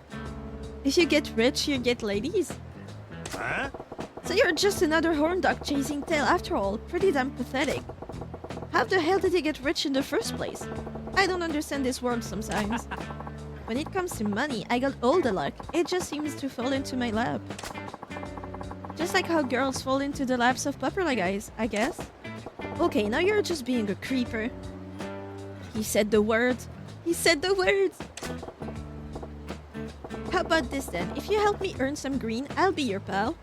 S1: If you get rich, you get ladies.
S7: Huh?
S1: So you're just another horn dog chasing tail after all. Pretty damn pathetic. How the hell did he get rich in the first place? I don't understand this world sometimes. When it comes to money, I got all the luck. It just seems to fall into my lap. Just like how girls fall into the laps of popular guys, I guess. Okay, now you're just being a creeper. He said the word. He said the words. How about this then? If you help me earn some green, I'll be your pal.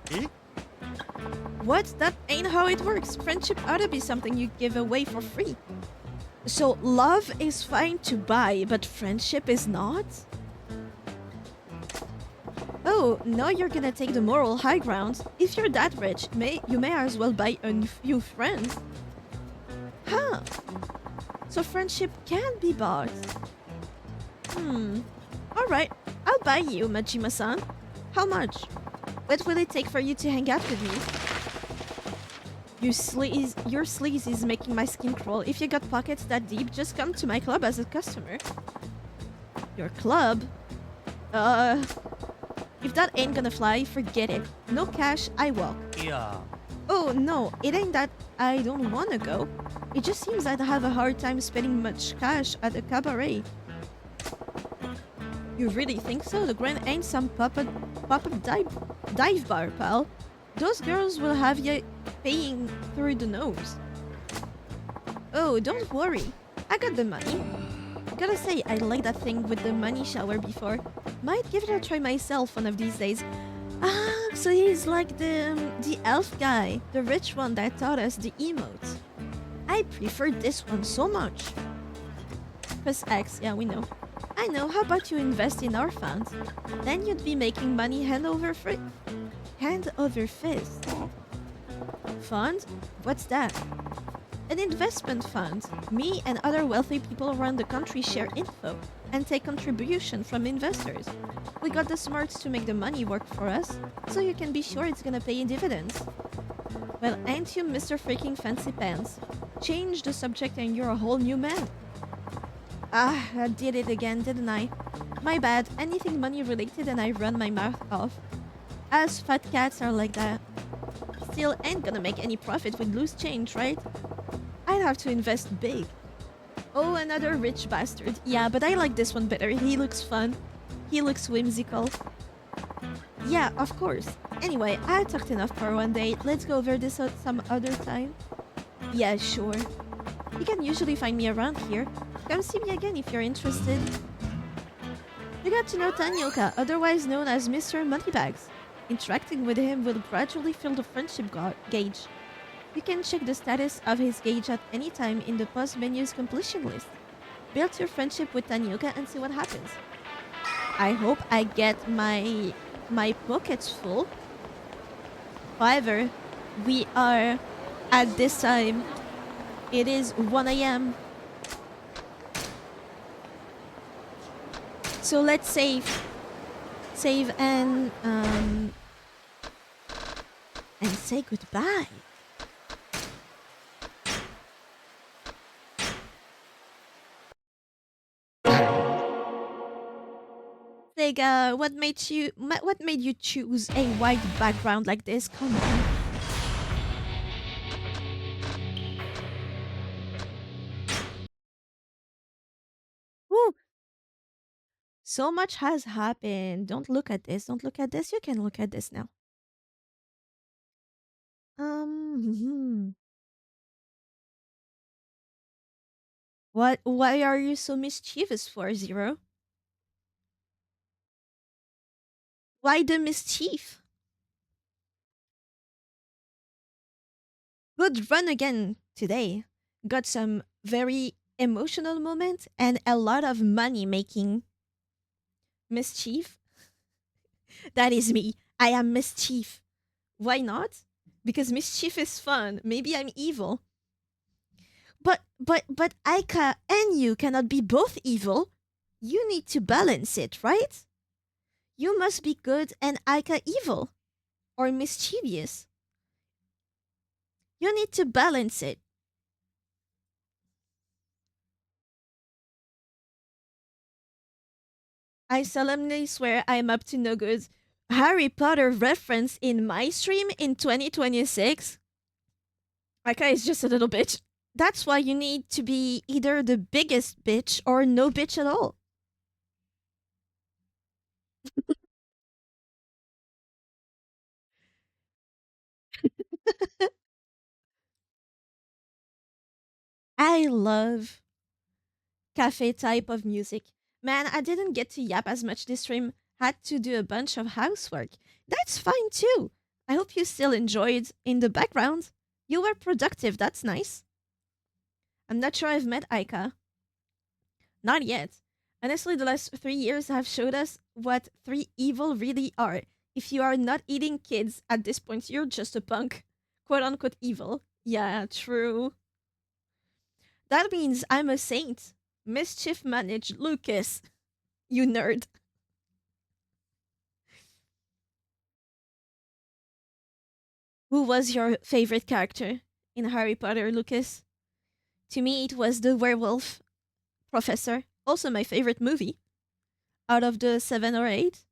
S1: What? That ain't how it works. Friendship ought to be something you give away for free. So love is fine to buy, but friendship is not? Oh, now you're gonna take the moral high ground. If you're that rich, you may as well buy a few friends. Huh. So friendship can be bought. Alright, I'll buy you, Majima-san. How much? What will it take for you to hang out with me? Your sleaze is making my skin crawl. If you got pockets that deep, just come to my club as a customer. Your club? If that ain't gonna fly, forget it. No cash, I walk.
S11: Yeah.
S1: Oh no, it ain't that I don't wanna go. It just seems I'd have a hard time spending much cash at a cabaret. You really think so? The Grand ain't some pop-up dive bar, pal. Those girls will have you paying through the nose. Oh, don't worry. I got the money. Gotta say, I like that thing with the money shower before. Might give it a try myself one of these days. Ah, so he's like the elf guy, the rich one that taught us the emotes. I prefer this one so much. Press X, yeah, we know. I know, how about you invest in our fund? Then you'd be making money hand over fist. Fund? What's that? An investment fund. Me and other wealthy people around the country share info and take contribution from investors. We got the smarts to make the money work for us, so you can be sure it's gonna pay in dividends. Well, ain't you Mr. Freaking Fancy Pants? Change the subject and you're a whole new man. Ah, I did it again, didn't I? My bad. Anything money related and I run my mouth off. Us fat cats are like that. Still ain't gonna make any profit with loose change, right? I'd have to invest big. Oh, another rich bastard. Yeah, but I like this one better. He looks fun. He looks whimsical. Yeah, of course. Anyway, I talked enough for one day. Let's go over this some other time. Yeah, sure. You can usually find me around here. Come see me again if you're interested. You got to know Tanioka, otherwise known as Mr. Moneybags. Interacting with him will gradually fill the friendship gauge. You can check the status of his gauge at any time in the post menu's completion list. Build your friendship with Tanioka and see what happens. I hope I get my pockets full. However, we are at this time. It is 1 a.m. So let's save and say goodbye. Sega, what made you choose a white background like this? Come on. Woo! So much has happened. Don't look at this. Don't look at this. You can look at this now. What? Why are you so mischievous for, Zero? Why the mischief? Good run again today. Got some very emotional moments and a lot of money making. Mischief? That is me. I am mischief. Why not? Because mischief is fun. Maybe I'm evil. But Aika and you cannot be both evil. You need to balance it, right? You must be good and Aika evil. Or mischievous. You need to balance it. I solemnly swear I am up to no good. Harry Potter reference in my stream in 2026? Aika is just a little bitch. That's why you need to be either the biggest bitch or no bitch at all. I love cafe type of music. Man, I didn't get to yap as much this stream. Had to do a bunch of housework. That's fine too. I hope you still enjoyed in the background. You were productive, that's nice. I'm not sure I've met Aika. Not yet. Honestly, the last 3 years have showed us what three evil really are. If you are not eating kids at this point, you're just a punk. Quote unquote evil. Yeah, true. That means I'm a saint. Mischief managed Lucas. You nerd. Who was your favorite character? in Harry Potter, Lucas. To me, it was the werewolf professor. Also, my favorite movie out of the 7 or 8.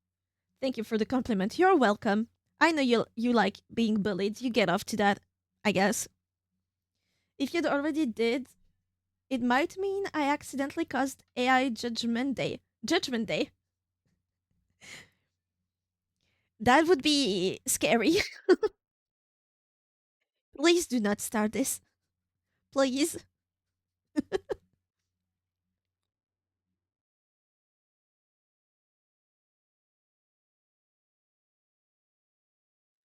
S1: Thank you for the compliment. You're welcome. I know you like being bullied. You get off to that, I guess. If you'd already did, it might mean I accidentally caused AI Judgment Day. Judgment Day. That would be scary. Please do not start this. Please.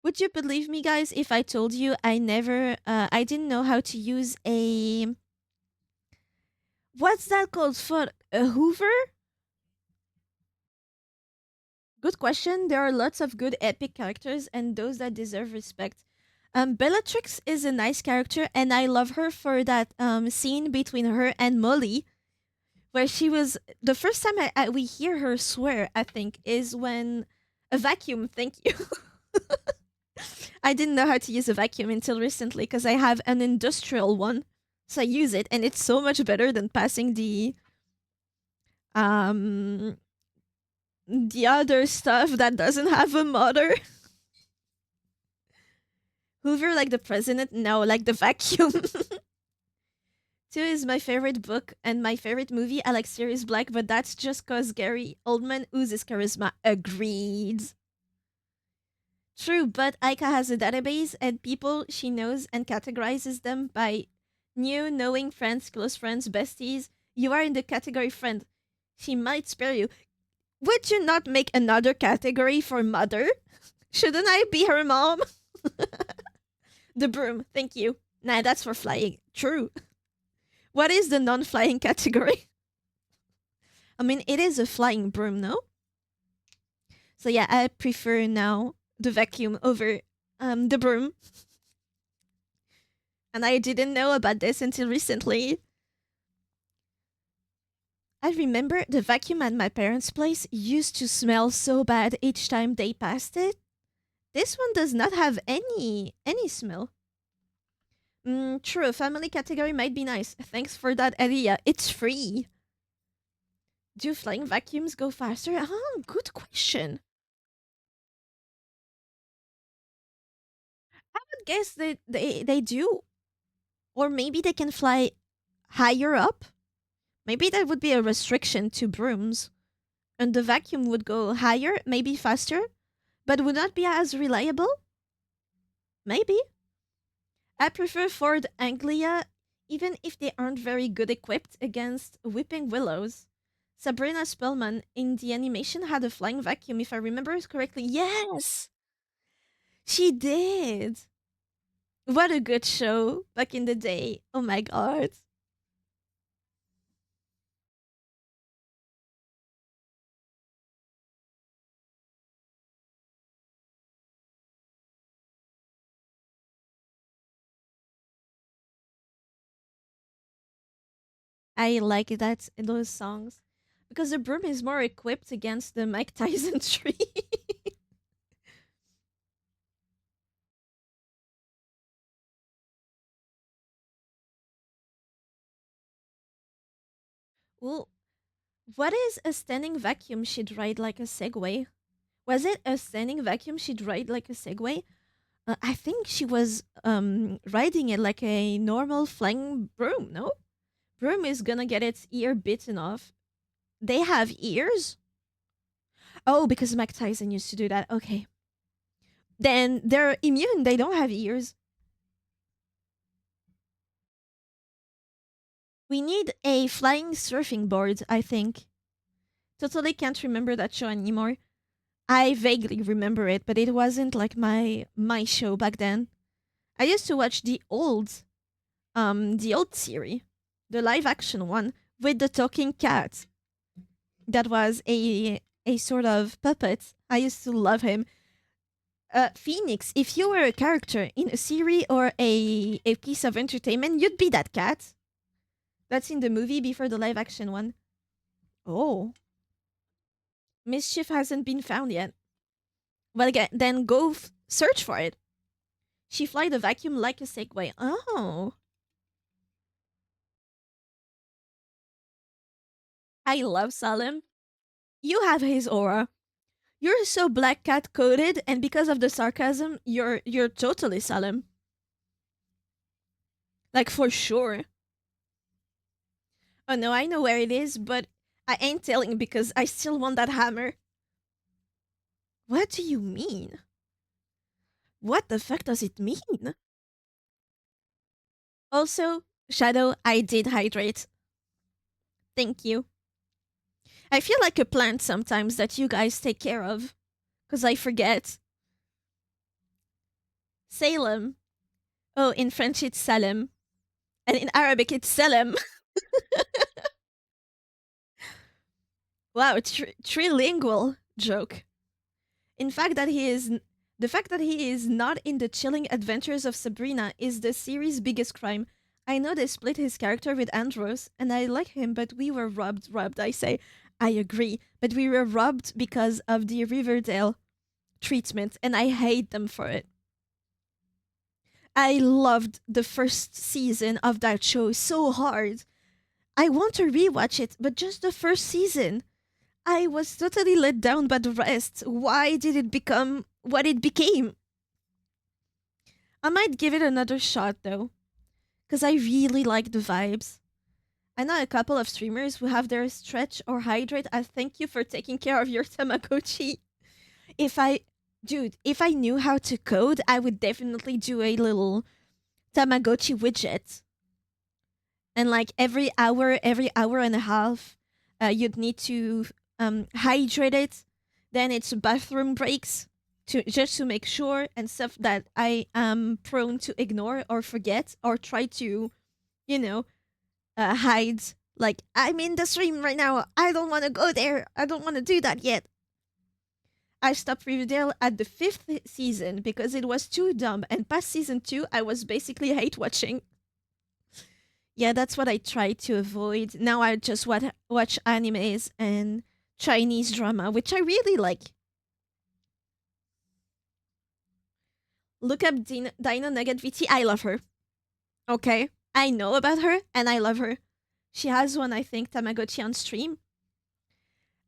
S1: Would you believe me, guys, if I told you I didn't know how to use a. What's that called? For a Hoover? Good question. There are lots of good epic characters and those that deserve respect. Bellatrix is a nice character, and I love her for that scene between her and Molly, where she was the first time we hear her swear. I think is when a vacuum. Thank you. I didn't know how to use a vacuum until recently because I have an industrial one, so I use it, and it's so much better than passing the other stuff that doesn't have a motor. Hoover like the president? No, like the vacuum. 2 is my favorite book and my favorite movie. I like Sirius Black, but that's just cause Gary Oldman oozes charisma. Agreed. True, but Aika has a database and people she knows and categorizes them by new, knowing friends, close friends, besties. You are in the category friend. She might spare you. Would you not make another category for mother? Shouldn't I be her mom? The broom, thank you. Nah, that's for flying. True. What is the non-flying category? I mean, it is a flying broom, no? So yeah, I prefer now the vacuum over the broom. And I didn't know about this until recently. I remember the vacuum at my parents' place used to smell so bad each time they passed it. This one does not have any smell. True, family category might be nice. Thanks for that idea. It's free. Do flying vacuums go faster? Good question. I would guess they do. Or maybe they can fly higher up. Maybe that would be a restriction to brooms. And the vacuum would go higher, maybe faster, but would not be as reliable? Maybe. I prefer Ford Anglia, even if they aren't very good equipped against whipping willows. Sabrina Spellman in the animation had a flying vacuum, if I remember correctly. Yes! She did! What a good show back in the day. Oh my god. I like that those songs because the broom is more equipped against the Mike Tyson tree. Well, what is a standing vacuum she'd ride like a Segway? Was it a standing vacuum she'd ride like a Segway? I think she was riding it like a normal flying broom, no? Broom is gonna get its ear bitten off. They have ears? Oh, because Mike Tyson used to do that. Okay. Then they're immune. They don't have ears. We need a flying surfing board, I think. Totally can't remember that show anymore. I vaguely remember it, but it wasn't like my show back then. I used to watch the old series, the live action one with the talking cat. That was a sort of puppet. I used to love him. Phoenix, if you were a character in a series or a piece of entertainment, you'd be that cat. That's in the movie before the live action one. Oh. Mischief hasn't been found yet. Well, again, then go search for it. She fly the vacuum like a Segway. Oh. I love Salem. You have his aura. You're so black cat coded, and because of the sarcasm, you're totally Salem. Like for sure. Oh no, I know where it is, but I ain't telling because I still want that hammer. What do you mean? What the fuck does it mean? Also, Shadow, I did hydrate. Thank you. I feel like a plant sometimes that you guys take care of. Because I forget. Salem. Oh, in French it's Salem. And in Arabic it's Salem. Wow, trilingual joke. In fact that he is the fact that he is not in the chilling adventures of Sabrina is the series' biggest crime. I know they split his character with Andros, and I like him, but we were robbed, I say. I agree, but we were robbed because of the Riverdale treatment, and I hate them for it. I loved the first season of that show so hard. I want to rewatch it, but just the first season. I was totally let down by the rest. Why did it become what it became? I might give it another shot though, because I really like the vibes. I know a couple of streamers who have their stretch or hydrate. I thank you for taking care of your Tamagotchi. If I knew how to code, I would definitely do a little Tamagotchi widget. And like every hour and a half, you'd need to hydrate it. Then it's bathroom breaks to make sure and stuff that I am prone to ignore or forget or try to, hide. Like, I'm in the stream right now. I don't want to go there. I don't want to do that yet. I stopped Riverdale at the 5th season because it was too dumb, and past season 2, I was basically hate watching. Yeah, that's what I try to avoid. Now I just watch animes and Chinese drama, which I really like. Look up Dino Nugget VT. I love her. Okay? I know about her, and I love her. She has one, I think, Tamagotchi on stream.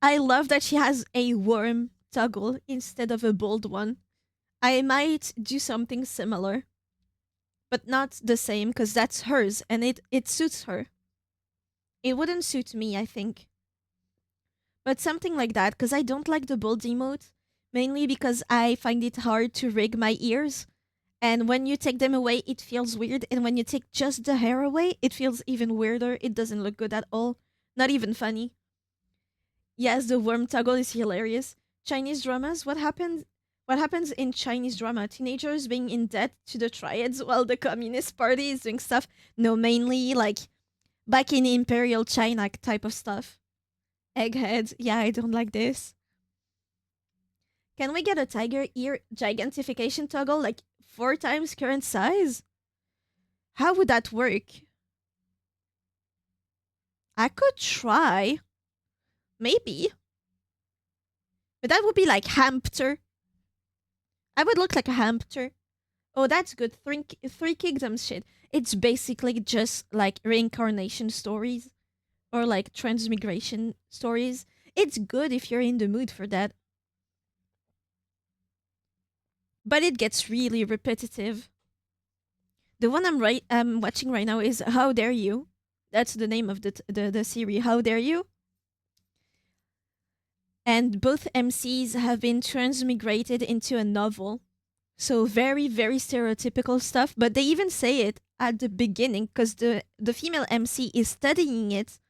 S1: I love that she has a worm toggle instead of a bold one. I might do something similar, but not the same because that's hers and it suits her. It wouldn't suit me, I think. But something like that because I don't like the bold emote, mainly because I find it hard to rig my ears. And when you take them away, it feels weird. And when you take just the hair away, it feels even weirder. It doesn't look good at all. Not even funny. Yes, the worm toggle is hilarious. Chinese dramas, what happens in Chinese drama? Teenagers being in debt to the triads while the Communist Party is doing stuff? No, mainly like back in Imperial China type of stuff. Egghead, yeah, I don't like this. Can we get a tiger ear gigantification toggle like 4 times current size? How would that work? I could try. Maybe. But that would be like hamster. I would look like a hamster. Oh, that's good. Three Kingdoms shit. It's basically just like reincarnation stories. Or like transmigration stories. It's good if you're in the mood for that. But it gets really repetitive. The one I'm watching right now is How Dare You. That's the name of the series. How Dare You? And both MCs have been transmigrated into a novel. So very, very stereotypical stuff. But they even say it at the beginning because the female MC is studying it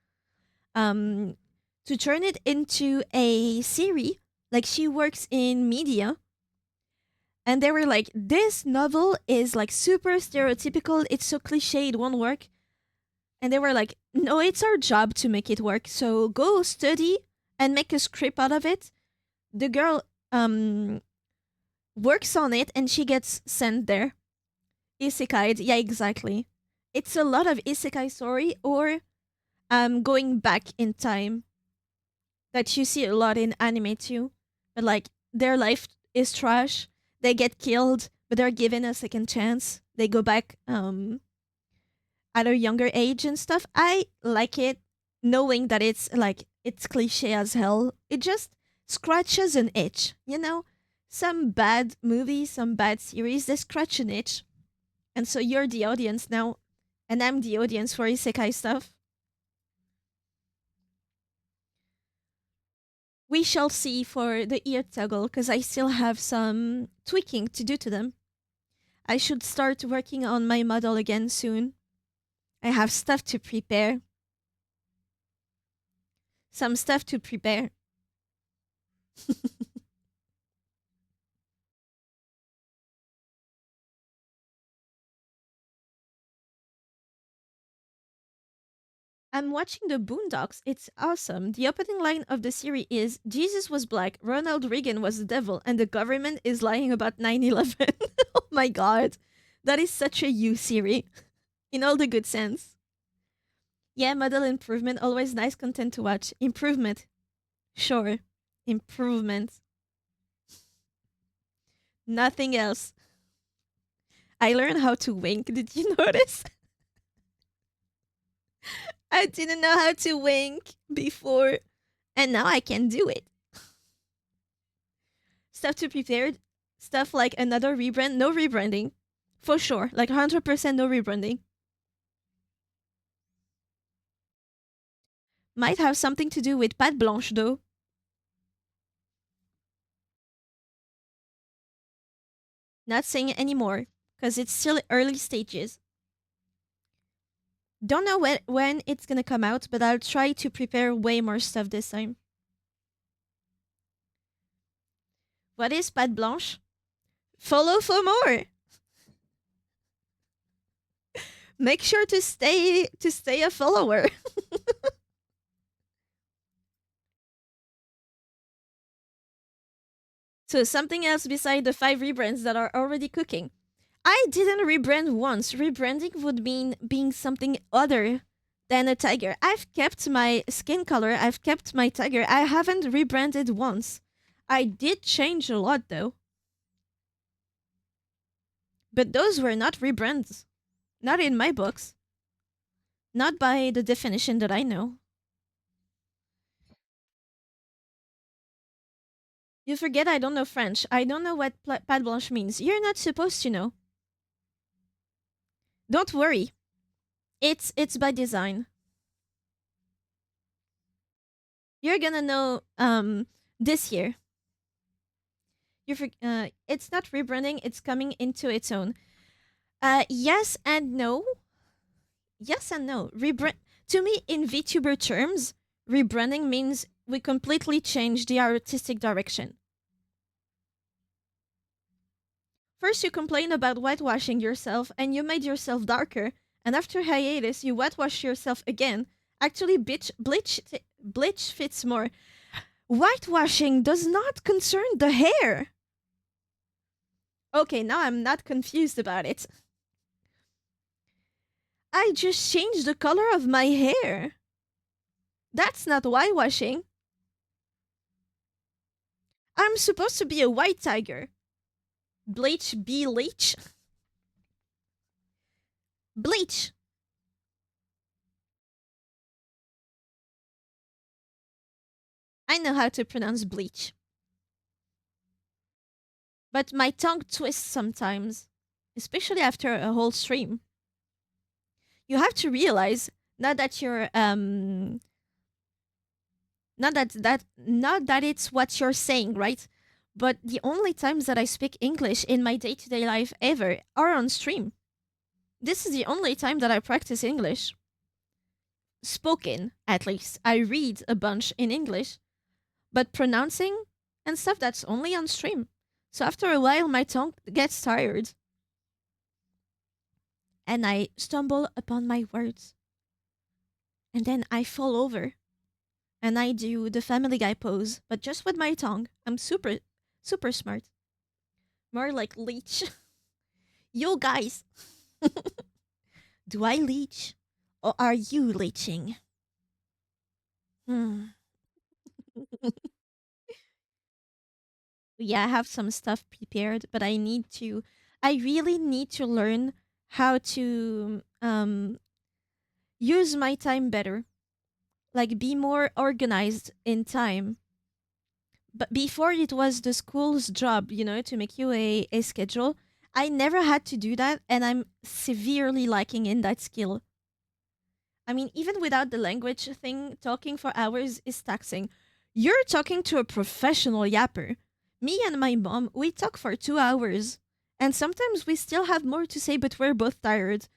S1: to turn it into a series. Like she works in media. And they were like, this novel is like super stereotypical. It's so cliche, it won't work. And they were like, no, it's our job to make it work. So go study and make a script out of it. The girl works on it and she gets sent there. Isekai, yeah, exactly. It's a lot of isekai story or going back in time that you see a lot in anime too. But like their life is trash. They get killed, but they're given a second chance. They go back at a younger age and stuff. I like it, knowing that it's like it's cliche as hell. It just scratches an itch, you know. Some bad movies, some bad series, they scratch an itch, and so you're the audience now, and I'm the audience for isekai stuff. We shall see for the ear toggle because I still have some tweaking to do to them. I should start working on my model again soon. I have stuff to prepare. Some stuff to prepare. I'm watching the Boondocks. It's awesome. The opening line of the series is Jesus was black, Ronald Reagan was the devil, and the government is lying about 9/11. Oh my god. That is such a you series. In all the good sense. Yeah, model improvement, always nice content to watch. Improvement. Sure. Improvement. Nothing else. I learned how to wink. Did you notice? I didn't know how to wink before, and now I can do it. Stuff to prepare, stuff like another rebrand, no rebranding. For sure, like 100% no rebranding. Might have something to do with Pat Blanche though. Not saying anymore, because it's still early stages. Don't know when it's gonna come out, but I'll try to prepare way more stuff this time. What is Pat Blanche? Follow for more. Make sure to stay a follower. So something else beside the 5 rebrands that are already cooking. I didn't rebrand once. Rebranding would mean being something other than a tiger. I've kept my skin color, I've kept my tiger. I haven't rebranded once. I did change a lot though. But those were not rebrands. Not in my books. Not by the definition that I know. You forget I don't know French. I don't know what Pat Blanche means. You're not supposed to know. Don't worry. It's by design. You're gonna know this year. It's not rebranding, it's coming into its own. Yes and no. Yes and no. To me, in VTuber terms, rebranding means we completely change the artistic direction. First, you complain about whitewashing yourself and you made yourself darker, and after hiatus, you whitewash yourself again. Actually, bleach fits more. Whitewashing does not concern the hair. Okay, now I'm not confused about it. I just changed the color of my hair. That's not whitewashing. I'm supposed to be a white tiger. Bleach be leech. Bleach. I know how to pronounce bleach. But my tongue twists sometimes, especially after a whole stream. You have to realize not that you're not that it's what you're saying, right? But the only times that I speak English in my day-to-day life ever are on stream. This is the only time that I practice English. Spoken, at least. I read a bunch in English, but pronouncing and stuff, that's only on stream. So after a while, my tongue gets tired. And I stumble upon my words. And then I fall over. And I do the Family Guy pose, but just with my tongue. I'm super, super smart. More like leech. Yo, guys. Do I leech? Or are you leeching? Yeah, I have some stuff prepared, but I need to I really need to learn how to use my time better, like be more organized in time. But before it was the school's job, to make you a schedule. I never had to do that, and I'm severely lacking in that skill. I mean, even without the language thing, talking for hours is taxing. You're talking to a professional yapper. Me and my mom, we talk for 2 hours. And sometimes we still have more to say, but we're both tired.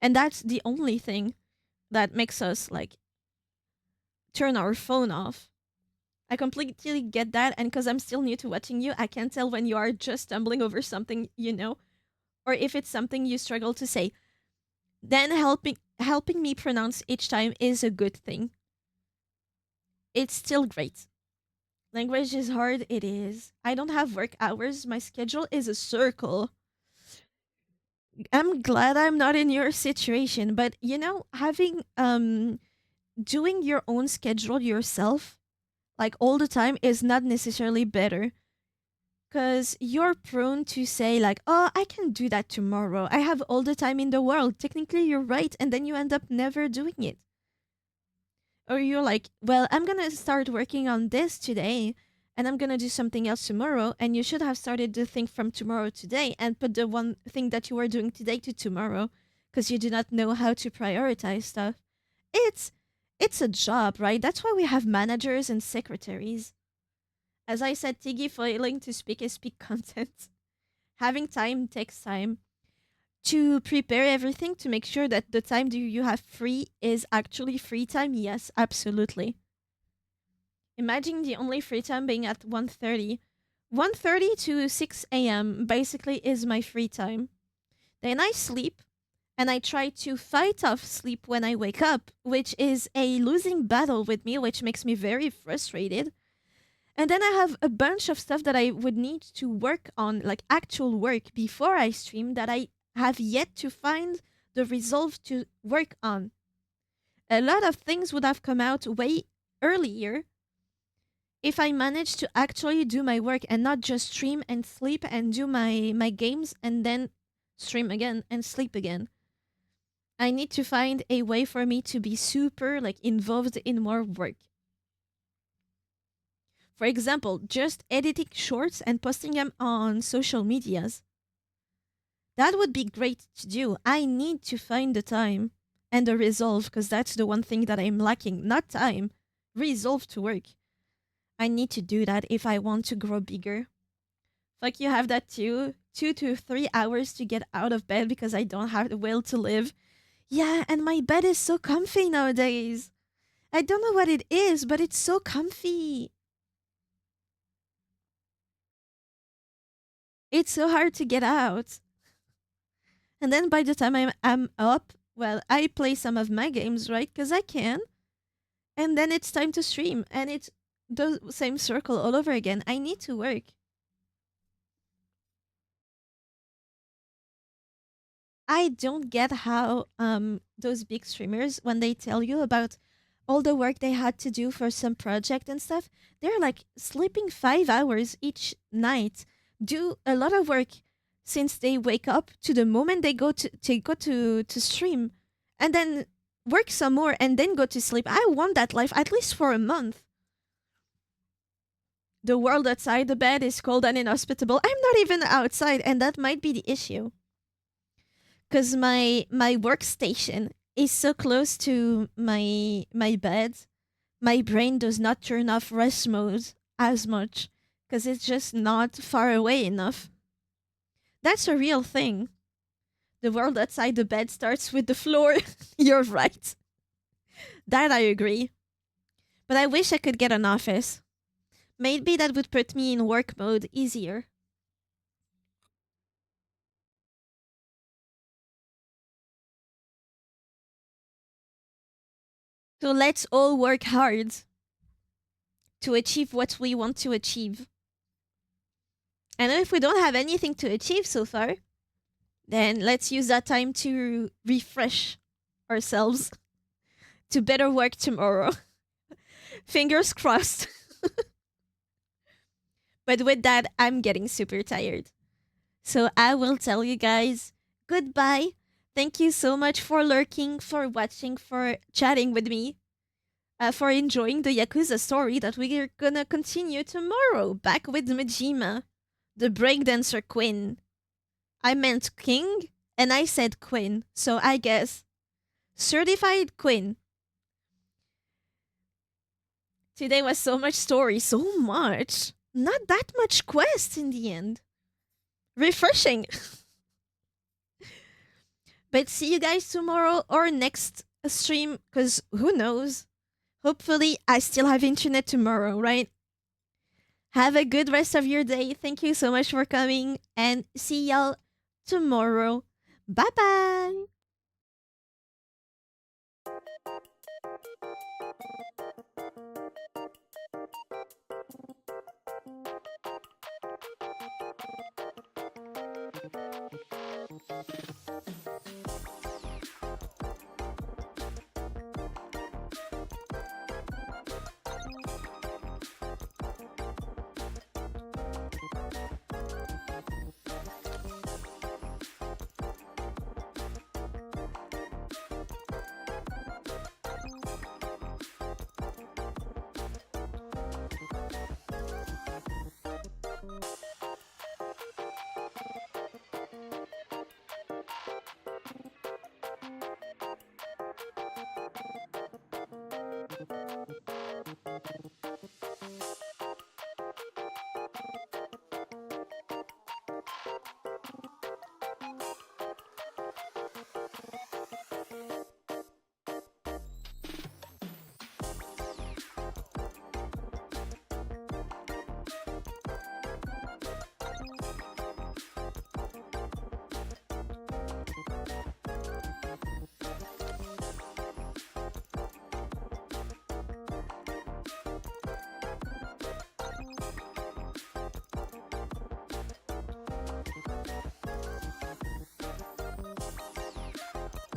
S1: And that's the only thing that makes us, like, turn our phone off. I completely get that. And because I'm still new to watching you, I can't tell when you are just stumbling over something, or if it's something you struggle to say. Then helping me pronounce each time is a good thing. It's still great. Language is hard, it is. I don't have work hours. My schedule is a circle. I'm glad I'm not in your situation, but having doing your own schedule yourself like all the time is not necessarily better. Cuz you're prone to say like, "Oh, I can do that tomorrow. I have all the time in the world." Technically, you're right, and then you end up never doing it. Or you're like, "Well, I'm going to start working on this today and I'm going to do something else tomorrow." And you should have started the thing from tomorrow today and put the one thing that you were doing today to tomorrow because you do not know how to prioritize stuff. It's it's a job, right? That's why we have managers and secretaries. As I said, Tiggy failing to speak is peak content. Having time takes time to prepare everything to make sure that the time that you have free is actually free time. Yes, absolutely. Imagine the only free time being at 1:30. 1:30 to 6 a.m. basically is my free time. Then I sleep and I try to fight off sleep when I wake up, which is a losing battle with me, which makes me very frustrated. And then I have a bunch of stuff that I would need to work on, like actual work, before I stream that I have yet to find the resolve to work on. A lot of things would have come out way earlier if I managed to actually do my work and not just stream and sleep and do my games and then stream again and sleep again. I need to find a way for me to be super like involved in more work. For example, just editing shorts and posting them on social medias. That would be great to do. I need to find the time and the resolve because that's the one thing that I'm lacking. Not time, resolve to work. I need to do that if I want to grow bigger. Like you have that too. 2 to 3 hours to get out of bed because I don't have the will to live. Yeah, and my bed is so comfy nowadays. I don't know what it is, but it's so comfy. It's so hard to get out. And then by the time I'm up, well, I play some of my games, right? Because I can. And then it's time to stream. And it's the same circle all over again. I need to work. I don't get how those big streamers, when they tell you about all the work they had to do for some project and stuff, they're like sleeping 5 hours each night, do a lot of work since they wake up to the moment they go to stream, and then work some more and then go to sleep. I want that life at least for a month. The world outside the bed is cold and inhospitable. I'm not even outside, and that might be the issue. Because my workstation is so close to my bed, my brain does not turn off rest mode as much because it's just not far away enough. That's a real thing. The world outside the bed starts with the floor. You're right. That I agree. But I wish I could get an office. Maybe that would put me in work mode easier. So let's all work hard to achieve what we want to achieve. And if we don't have anything to achieve so far, then let's use that time to refresh ourselves to better work tomorrow. Fingers crossed. But with that, I'm getting super tired. So I will tell you guys goodbye. Thank you so much for lurking, for watching, for chatting with me, for enjoying the Yakuza story that we're gonna continue tomorrow. Back with Majima, the breakdancer queen. I meant king, and I said queen, so I guess certified queen. Today was so much story, so much. Not that much quest in the end. Refreshing. But see you guys tomorrow or next stream, because who knows? Hopefully, I still have internet tomorrow, right? Have a good rest of your day. Thank you so much for coming, and see y'all tomorrow. Bye bye.